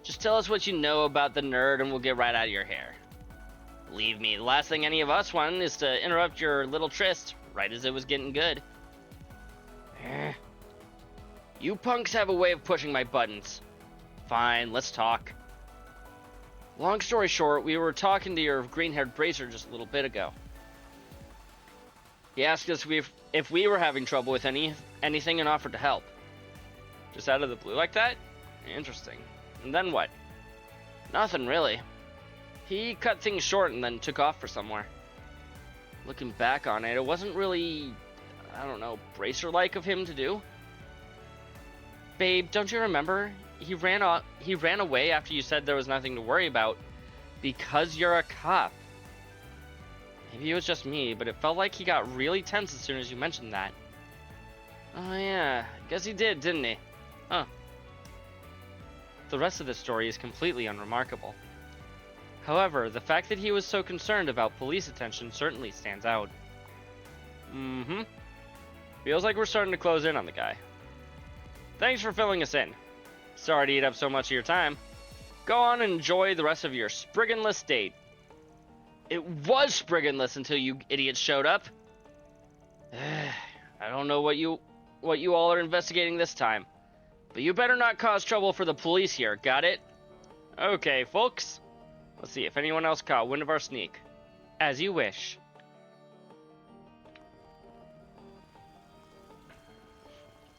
Speaker 1: Just tell us what you know about the nerd and we'll get right out of your hair. Believe me, the last thing any of us want is to interrupt your little tryst right as it was getting good. You punks have a way of pushing my buttons. Fine, let's talk. Long story short, we were talking to your green-haired bracer just a little bit ago. He asked us if we were having trouble with anything and offered to help. Just out of the blue like that? Interesting. And then what? Nothing really. He cut things short and then took off for somewhere. Looking back on it, it wasn't really, I don't know, bracer-like of him to do. Babe, don't you remember? He ran away after you said there was nothing to worry about because you're a cop. Maybe it was just me, but it felt like he got really tense as soon as you mentioned that. Oh yeah, guess he did, didn't he? Huh. The rest of the story is completely unremarkable. However, the fact that he was so concerned about police attention certainly stands out. Mm-hmm. Feels like we're starting to close in on the guy. Thanks for filling us in. Sorry to eat up so much of your time. Go on and enjoy the rest of your sprigganless date. It was sprigganless until you idiots showed up. I don't know what you all are investigating this time, but you better not cause trouble for the police here, got it? Okay, folks. Let's see if anyone else caught wind of our sneak. As you wish.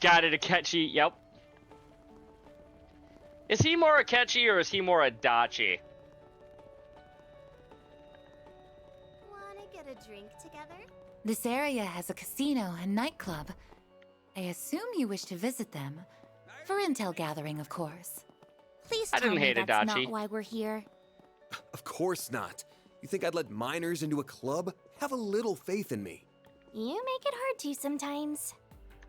Speaker 1: Got it, Akechi. Yep. Is he more Akechi or is he more Adachi?
Speaker 4: Wanna get a drink together?
Speaker 13: This area has a casino and nightclub. I assume you wish to visit them. For intel gathering, of course.
Speaker 4: Please
Speaker 1: I
Speaker 4: tell
Speaker 1: didn't
Speaker 4: me
Speaker 1: hate
Speaker 4: that's
Speaker 1: Adachi.
Speaker 4: not why we're here.
Speaker 8: Of course not. You think I'd let minors into a club? Have a little faith in me.
Speaker 4: You make it hard to sometimes.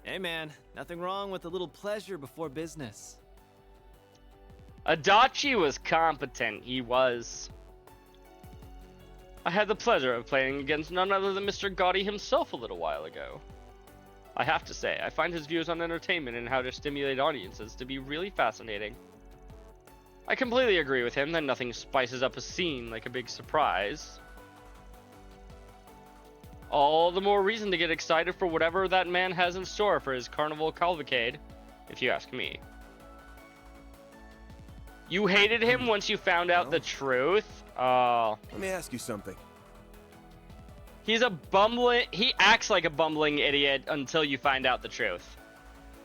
Speaker 7: Hey man, nothing wrong with a little pleasure before business.
Speaker 1: Adachi was competent, he was. I had the pleasure of playing against none other than Mr. Gotti himself a little while ago. I have to say, I find his views on entertainment and how to stimulate audiences to be really fascinating. I completely agree with him that nothing spices up a scene like a big surprise. All the more reason to get excited for whatever that man has in store for his carnival cavalcade, if you ask me. You hated him once you found out the truth? Oh.
Speaker 8: Let me ask you something.
Speaker 1: He acts like a bumbling idiot until you find out the truth.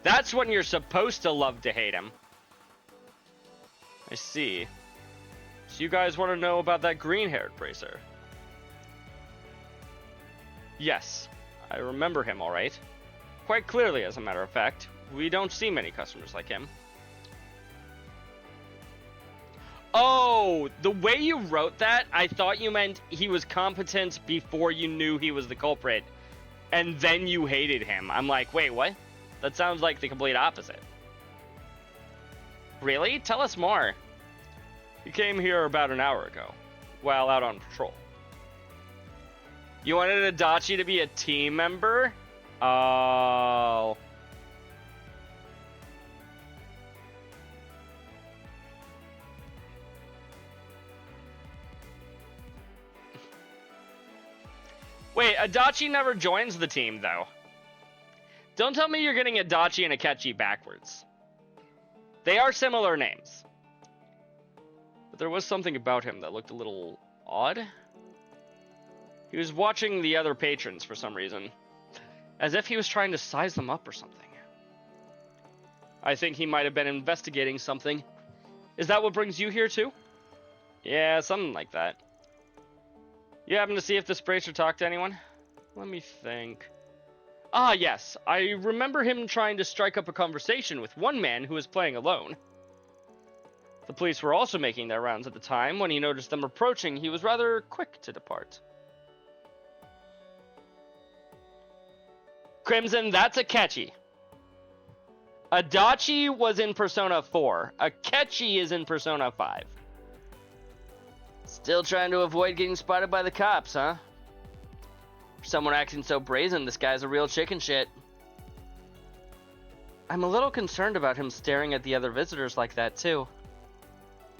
Speaker 1: That's when you're supposed to love to hate him. I see. So you guys want to know about that green-haired bracer? Yes, I remember him all right. Quite clearly, as a matter of fact. We don't see many customers like him. Oh, the way you wrote that, I thought you meant he was competent before you knew he was the culprit. And then you hated him. I'm like, wait, what? That sounds like the complete opposite. Really? Tell us more. He came here about an hour ago, while out on patrol. You wanted Adachi to be a team member? Oh. Wait, Adachi never joins the team, though. Don't tell me you're getting Adachi and Akechi backwards. They are similar names. But there was something about him that looked a little odd. He was watching the other patrons for some reason, as if he was trying to size them up or something. I think he might have been investigating something. Is that what brings you here too? Yeah, something like that. You happen to see if this bracer talked to anyone? Let me think. Ah, yes. I remember him trying to strike up a conversation with one man who was playing alone. The police were also making their rounds at the time. When he noticed them approaching, he was rather quick to depart. Crimson, that's Akechi. Adachi was in Persona 4. Akechi is in Persona 5. Still trying to avoid getting spotted by the cops, huh? For someone acting so brazen, this guy's a real chicken shit. I'm a little concerned about him staring at the other visitors like that, too.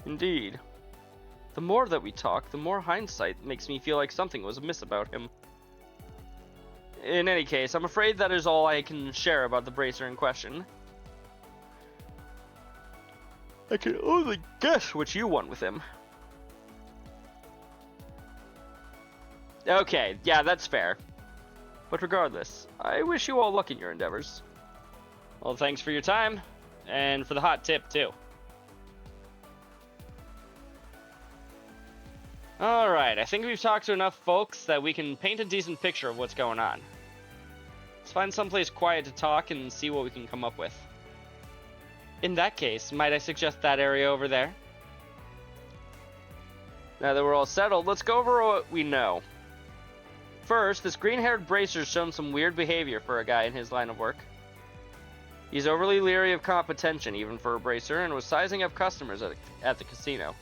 Speaker 1: Indeed. The more that we talk, the more hindsight makes me feel like something was amiss about him. In any case, I'm afraid that is all I can share about the bracer in question. I can only guess what you want with him. Okay, yeah, that's fair. But regardless, I wish you all luck in your endeavors. Well, thanks for your time, and for the hot tip, too. Alright, I think we've talked to enough folks that we can paint a decent picture of what's going on. Let's find someplace quiet to talk and see what we can come up with. In that case, might I suggest that area over there? Now that we're all settled, let's go over what we know. First, this green-haired bracer's shown some weird behavior for a guy in his line of work. He's overly leery of competition, even for a bracer, and was sizing up customers at the casino.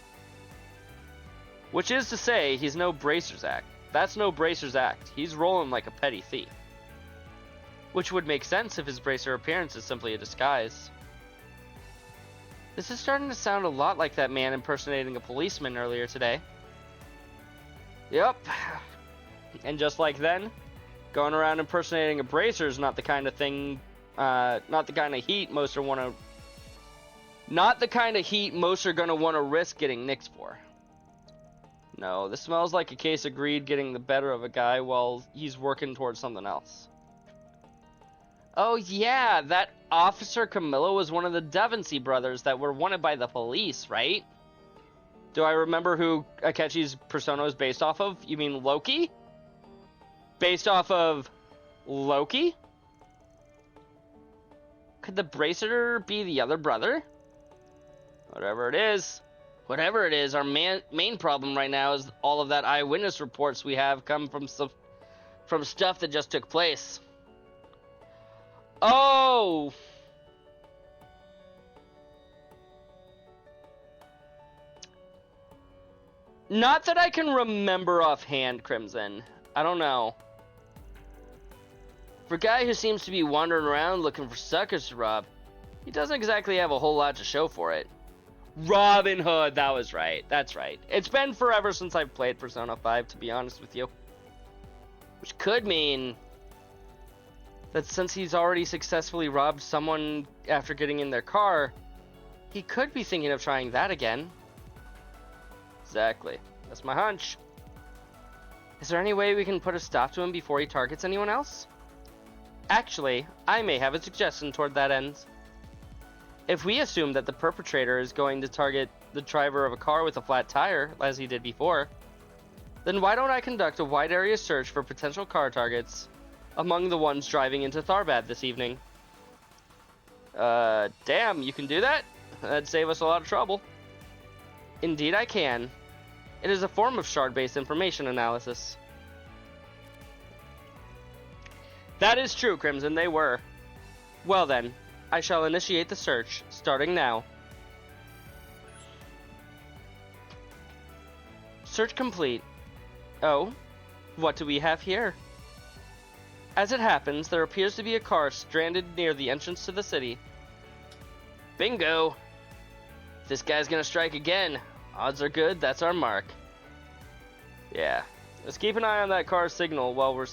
Speaker 1: Which is to say, he's no bracer's act. That's no bracer's act. He's rolling like a petty thief. Which would make sense if his bracer appearance is simply a disguise. This is starting to sound a lot like that man impersonating a policeman earlier today. Yep. And just like then, going around impersonating a bracer is not the kind of thing, not the kind of heat most are gonna want to risk getting nicked for. No, this smells like a case of greed getting the better of a guy while he's working towards something else. Oh yeah, that Officer Camilla was one of the Devonsey brothers that were wanted by the police, right? Do I remember who Akechi's persona is based off of? You mean Loki? Based off of Loki? Could the bracer be the other brother? Whatever it is, our main problem right now is all of that eyewitness reports we have come from stuff that just took place. Oh! Not that I can remember offhand, Crimson. I don't know. For a guy who seems to be wandering around looking for suckers to rob, he doesn't exactly have a whole lot to show for it. Robin Hood, that was right. That's right. It's been forever since I've played Persona 5, to be honest with you. Which could mean that since he's already successfully robbed someone after getting in their car, he could be thinking of trying that again. Exactly. That's my hunch. Is there any way we can put a stop to him before he targets anyone else? Actually, I may have a suggestion toward that end. If we assume that the perpetrator is going to target the driver of a car with a flat tire, as he did before, then why don't I conduct a wide area search for potential car targets among the ones driving into Tharbad this evening? Damn, you can do that? That'd save us a lot of trouble. Indeed I can. It is a form of shard-based information analysis. That is true, Crimson, they were. Well then, I shall initiate the search, starting now. Search complete. Oh, what do we have here? As it happens, there appears to be a car stranded near the entrance to the city. Bingo! If this guy's gonna strike again, odds are good that's our mark. Yeah, let's keep an eye on that car's signal while we're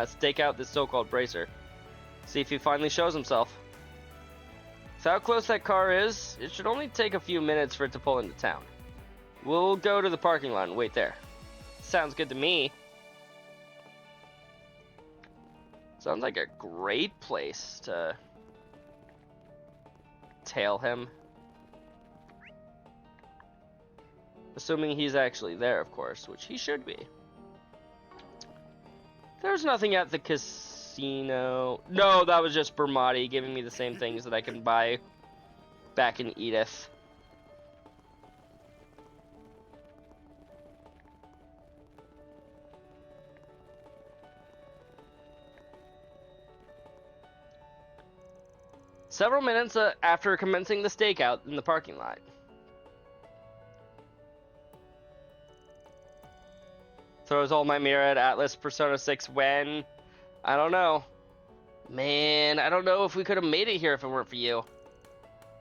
Speaker 1: stake out this so-called bracer. See if he finally shows himself. With how close that car is, it should only take a few minutes for it to pull into town. We'll go to the parking lot and wait there. Sounds good to me. Sounds like a great place to tail him. Assuming he's actually there, of course, which he should be. There's nothing at the casino. No, that was just Bermati giving me the same things that I can buy back in Edith. several minutes after commencing the stakeout in the parking lot. Throws all my mirror at Atlas Persona 6 when... I don't know. Man, I don't know if we could have made it here if it weren't for you.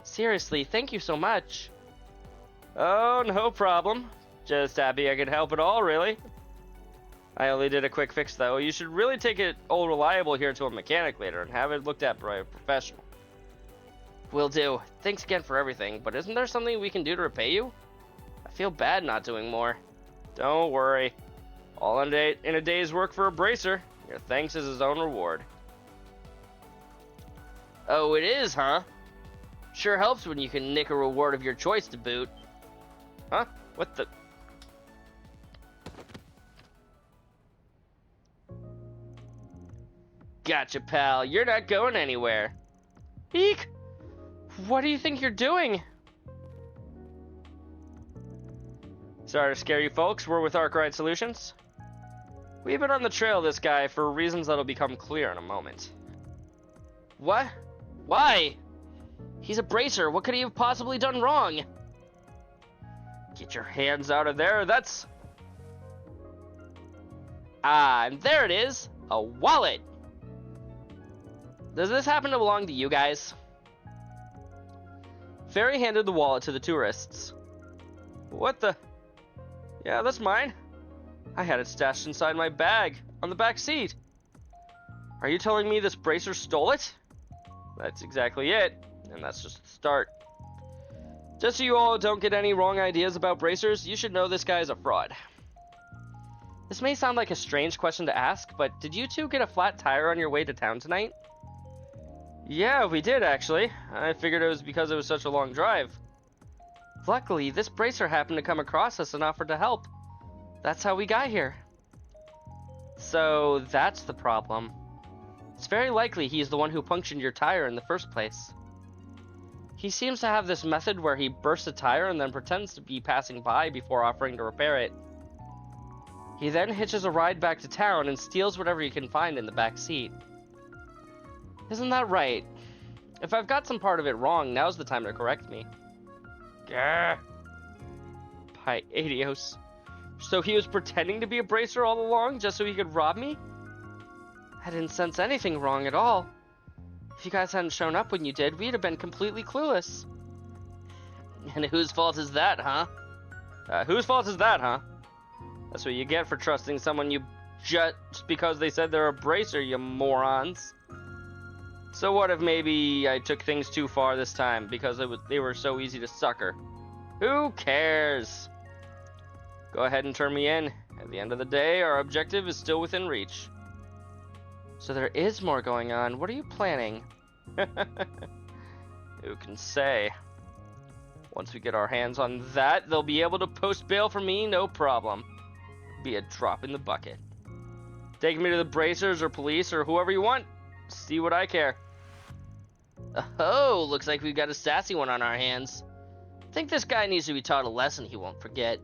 Speaker 1: Seriously, thank you so much. Oh, no problem. Just happy I could help at all, really. I only did a quick fix, though. You should really take it old Reliable here to a mechanic later and have it looked at by a professional. Will do. Thanks again for everything, but isn't there something we can do to repay you? I feel bad not doing more. Don't worry. All in a day's work for a bracer. Your thanks is his own reward. Oh, it is, huh? Sure helps when you can nick a reward of your choice to boot. Huh? What the... Gotcha, pal. You're not going anywhere. Eek! What do you think you're doing? Sorry to scare you folks. We're with Arkwright Solutions. We've been on the trail of this guy for reasons that'll become clear in a moment. What? Why? He's a bracer. What could he have possibly done wrong? Get your hands out of there. That's... Ah, and there it is. A wallet. Does this happen to belong to you guys? Fairy handed the wallet to the tourists. What the... Yeah, that's mine. I had it stashed inside my bag, on the back seat. Are you telling me this bracer stole it? That's exactly it, and that's just the start. Just so you all don't get any wrong ideas about bracers, you should know this guy is a fraud. This may sound like a strange question to ask, but did you two get a flat tire on your way to town tonight? Yeah, we did actually. I figured it was because it was such a long drive. Luckily, this bracer happened to come across us and offered to help. That's how we got here. So, that's the problem. It's very likely he's the one who punctured your tire in the first place. He seems to have this method where he bursts a tire and then pretends to be passing by before offering to repair it. He then hitches a ride back to town and steals whatever he can find in the back seat. Isn't that right? If I've got some part of it wrong, now's the time to correct me. Gah. Pi adios. So he was pretending to be a bracer all along just so he could rob me? I didn't sense anything wrong at all. If you guys hadn't shown up when you did, we'd have been completely clueless. And whose fault is that, huh? Whose fault is that, huh? That's what you get for trusting someone you just because they said they're a bracer, you morons. So what if maybe I took things too far this time because they were so easy to sucker? Who cares? Go ahead and turn me in. At the end of the day, our objective is still within reach. So there is more going on. What are you planning? Who can say? Once we get our hands on that, they'll be able to post bail for me, no problem. Be a drop in the bucket. Take me to the bracers or police or whoever you want. See what I care. Oh, looks like we've got a sassy one on our hands. Think this guy needs to be taught a lesson he won't forget.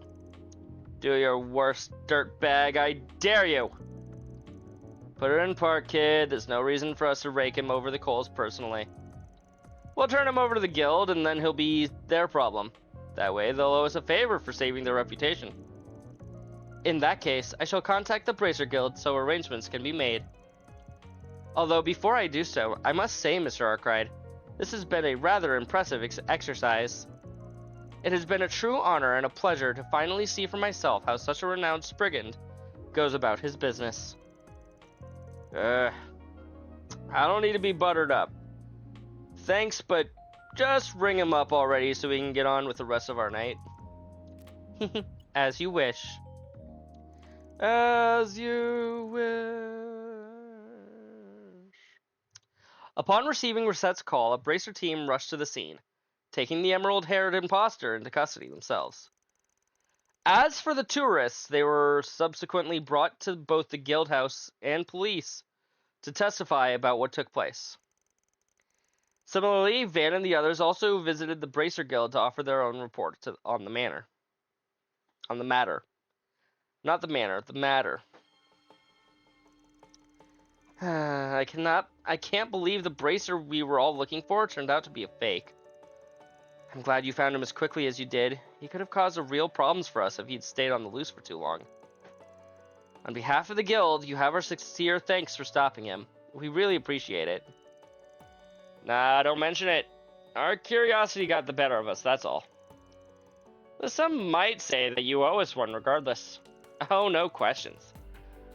Speaker 1: Do your worst, dirtbag, I dare you! Put her in park, kid. There's no reason for us to rake him over the coals personally. We'll turn him over to the guild, and then he'll be their problem. That way, they'll owe us a favor for saving their reputation. In that case, I shall contact the Bracer Guild so arrangements can be made. Although, before I do so, I must say, Mr. Arkwright, this has been a rather impressive exercise. It has been a true honor and a pleasure to finally see for myself how such a renowned brigand goes about his business. I don't need to be buttered up. Thanks, but just ring him up already so we can get on with the rest of our night. As you wish. As you wish. Upon receiving Resette's call, a Bracer team rushed to the scene, taking the emerald-haired imposter into custody themselves. As for the tourists, they were subsequently brought to both the guild house and police to testify about what took place. Similarly, Van and the others also visited the Bracer Guild to offer their own report on the matter. Not the manor, the matter. I can't believe the bracer we were all looking for turned out to be a fake. I'm glad you found him as quickly as you did. He could have caused real problems for us if he'd stayed on the loose for too long. On behalf of the guild, you have our sincere thanks for stopping him. We really appreciate it. Nah, don't mention it. Our curiosity got the better of us, that's all. But some might say that you owe us one regardless. Oh, no questions.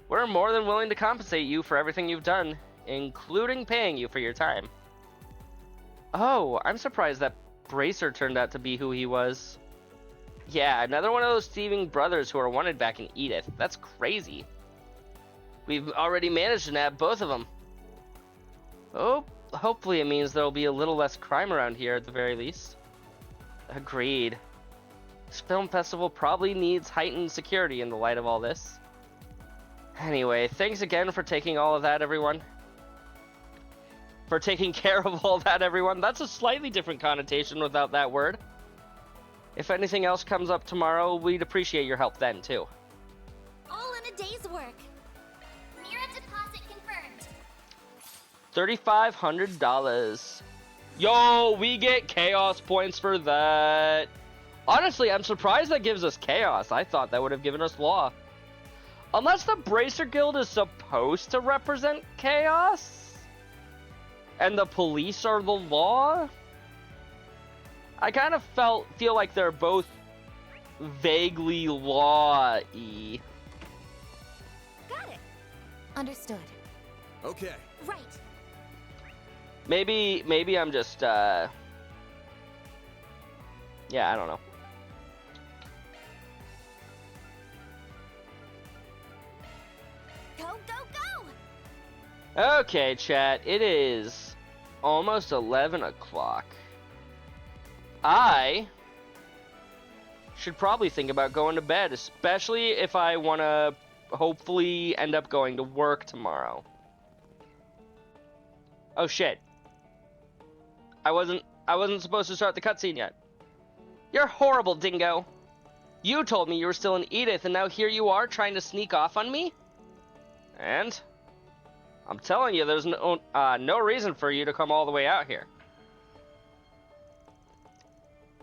Speaker 1: We're more than willing to compensate you for everything you've done, including paying you for your time. Oh, I'm surprised that Bracer turned out to be who he was. Yeah, another one of those thieving brothers who are wanted back in Edith. That's crazy. We've already managed to nab both of them. Oh, hopefully it means there'll be a little less crime around here at the very least. Agreed. This film festival probably needs heightened security in the light of all this. Anyway, thanks again for taking all of that, everyone. For taking care of all that, everyone. That's a slightly different connotation without that word. If anything else comes up tomorrow, we'd appreciate your help then, too.
Speaker 11: All in a day's work. Mira deposit confirmed.
Speaker 1: $3,500. Yo, we get chaos points for that. Honestly, I'm surprised that gives us chaos. I thought that would have given us law. Unless the Bracer Guild is supposed to represent chaos? And the police are the law? I kind of feel like they're both vaguely law-y.
Speaker 11: Got it.
Speaker 13: Understood.
Speaker 8: Okay.
Speaker 11: Right.
Speaker 1: Maybe I'm just, yeah, I don't know.
Speaker 11: Go, go, go!
Speaker 1: Okay, chat, it is almost 11 o'clock. I should probably think about going to bed, especially if I want to hopefully end up going to work tomorrow. Oh shit. I wasn't supposed to start the cutscene yet. You're horrible, Dingo. You told me you were still in Edith, and now here you are trying to sneak off on me? And I'm telling you, there's no reason for you to come all the way out here.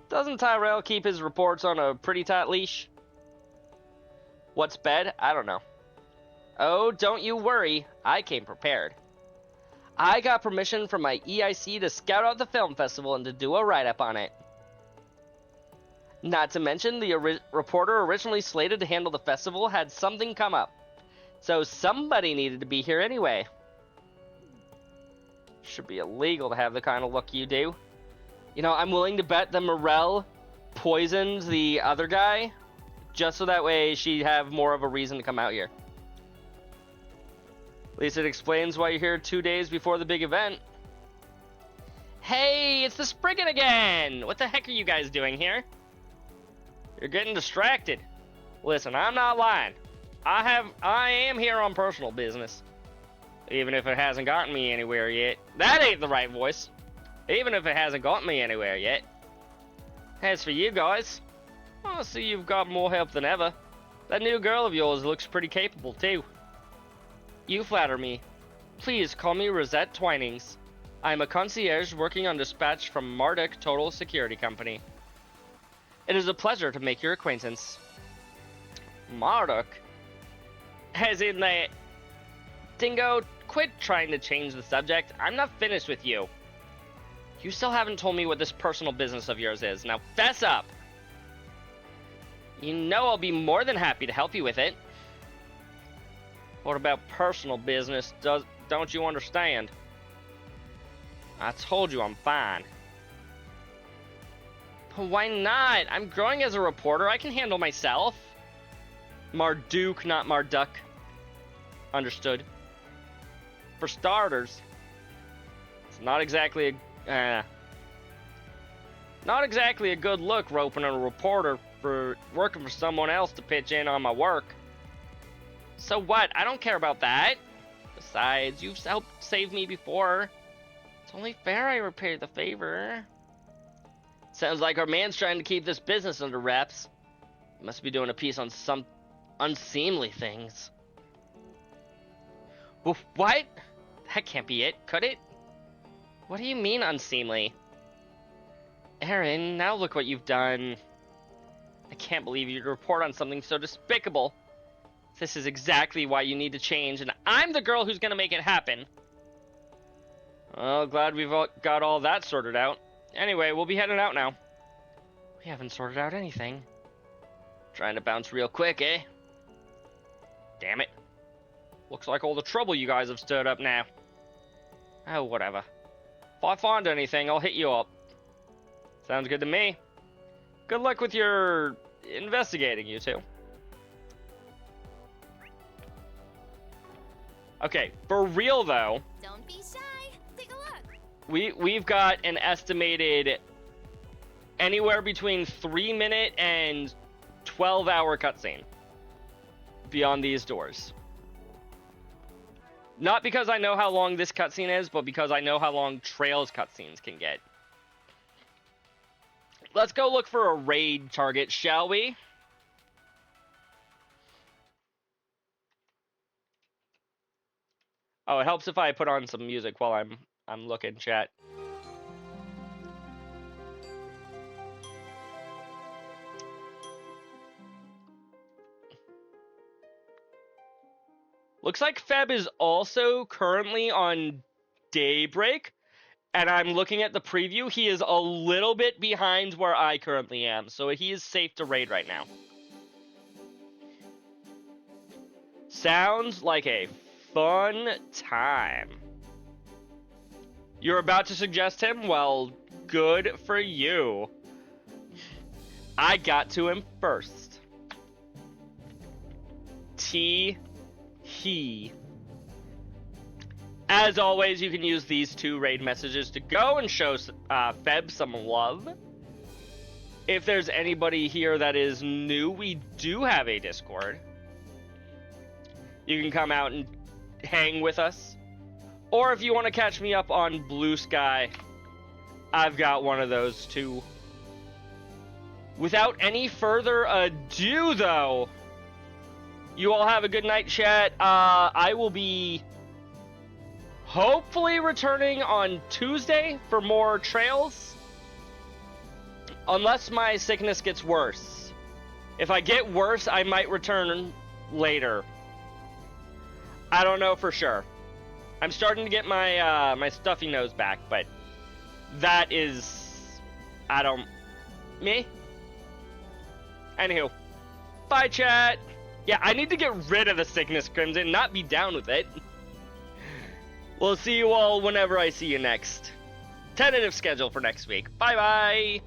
Speaker 1: Doesn't Tyrell keep his reports on a pretty tight leash? What's bed? I don't know. Oh, don't you worry. I came prepared. I got permission from my EIC to scout out the film festival and to do a write-up on it. Not to mention, the reporter originally slated to handle the festival had something come up. So somebody needed to be here anyway. Should be illegal to have the kind of look you do. You know, I'm willing to bet that Morel poisoned the other guy, just so that way she'd have more of a reason to come out here. At least it explains why you're here 2 days before the big event. Hey, it's the Spriggan again! What the heck are you guys doing here? You're getting distracted. Listen, I'm not lying. I am here on personal business. Even if it hasn't gotten me anywhere yet. That ain't the right voice. Even if it hasn't gotten me anywhere yet. As for you guys, I see you've got more help than ever. That new girl of yours looks pretty capable too. You flatter me. Please call me Rosette Twinings. I'm a concierge working on dispatch from Marduk Total Security Company. It is a pleasure to make your acquaintance. Marduk? As in that... Dingo, quit trying to change the subject. I'm not finished with you. You still haven't told me what this personal business of yours is. Now fess up! You know I'll be more than happy to help you with it. What about personal business? Don't you understand? I told you I'm fine. But why not? I'm growing as a reporter. I can handle myself. Marduk, not Marduk. Understood. For starters, it's not exactly a good look roping a reporter for working for someone else to pitch in on my work. So what? I don't care about that. Besides, you've helped save me before. It's only fair I repay the favor. Sounds like our man's trying to keep this business under wraps. He must be doing a piece on some unseemly things. What? That can't be it, could it? What do you mean, unseemly? Aaron, now look what you've done. I can't believe you'd report on something so despicable. This is exactly why you need to change, and I'm the girl who's gonna make it happen. Well, glad we've got all that sorted out. Anyway, we'll be heading out now. We haven't sorted out anything. Trying to bounce real quick, eh? Damn it. Looks like all the trouble you guys have stirred up now. Oh, whatever. If I find anything, I'll hit you up. Sounds good to me. Good luck with your investigating, you two. Okay, for real though.
Speaker 11: Don't be shy. Take a look.
Speaker 1: We've got an estimated anywhere between 3-minute and 12-hour cutscene beyond these doors. Not because I know how long this cutscene is, but because I know how long Trails cutscenes can get. Let's go look for a raid target, shall we? Oh, it helps if I put on some music while I'm looking, chat. Looks like Feb is also currently on Daybreak, and I'm looking at the preview. He is a little bit behind where I currently am, so he is safe to raid right now. Sounds like a fun time. You're about to suggest him? Well, good for you. I got to him first. He. As always, you can use these 2 raid messages to go and show Feb some love. If there's anybody here that is new, we do have a Discord. You can come out and hang with us. Or if you want to catch me up on Blue Sky, I've got one of those too. Without any further ado, though, you all have a good night, chat. I will be hopefully returning on Tuesday for more Trails. Unless my sickness gets worse. If I get worse, I might return later. I don't know for sure. I'm starting to get my my stuffy nose back, but that is... me? Anywho. Bye, chat! Yeah, I need to get rid of the sickness, Crimson, not be down with it. We'll see you all whenever I see you next. Tentative schedule for next week. Bye-bye!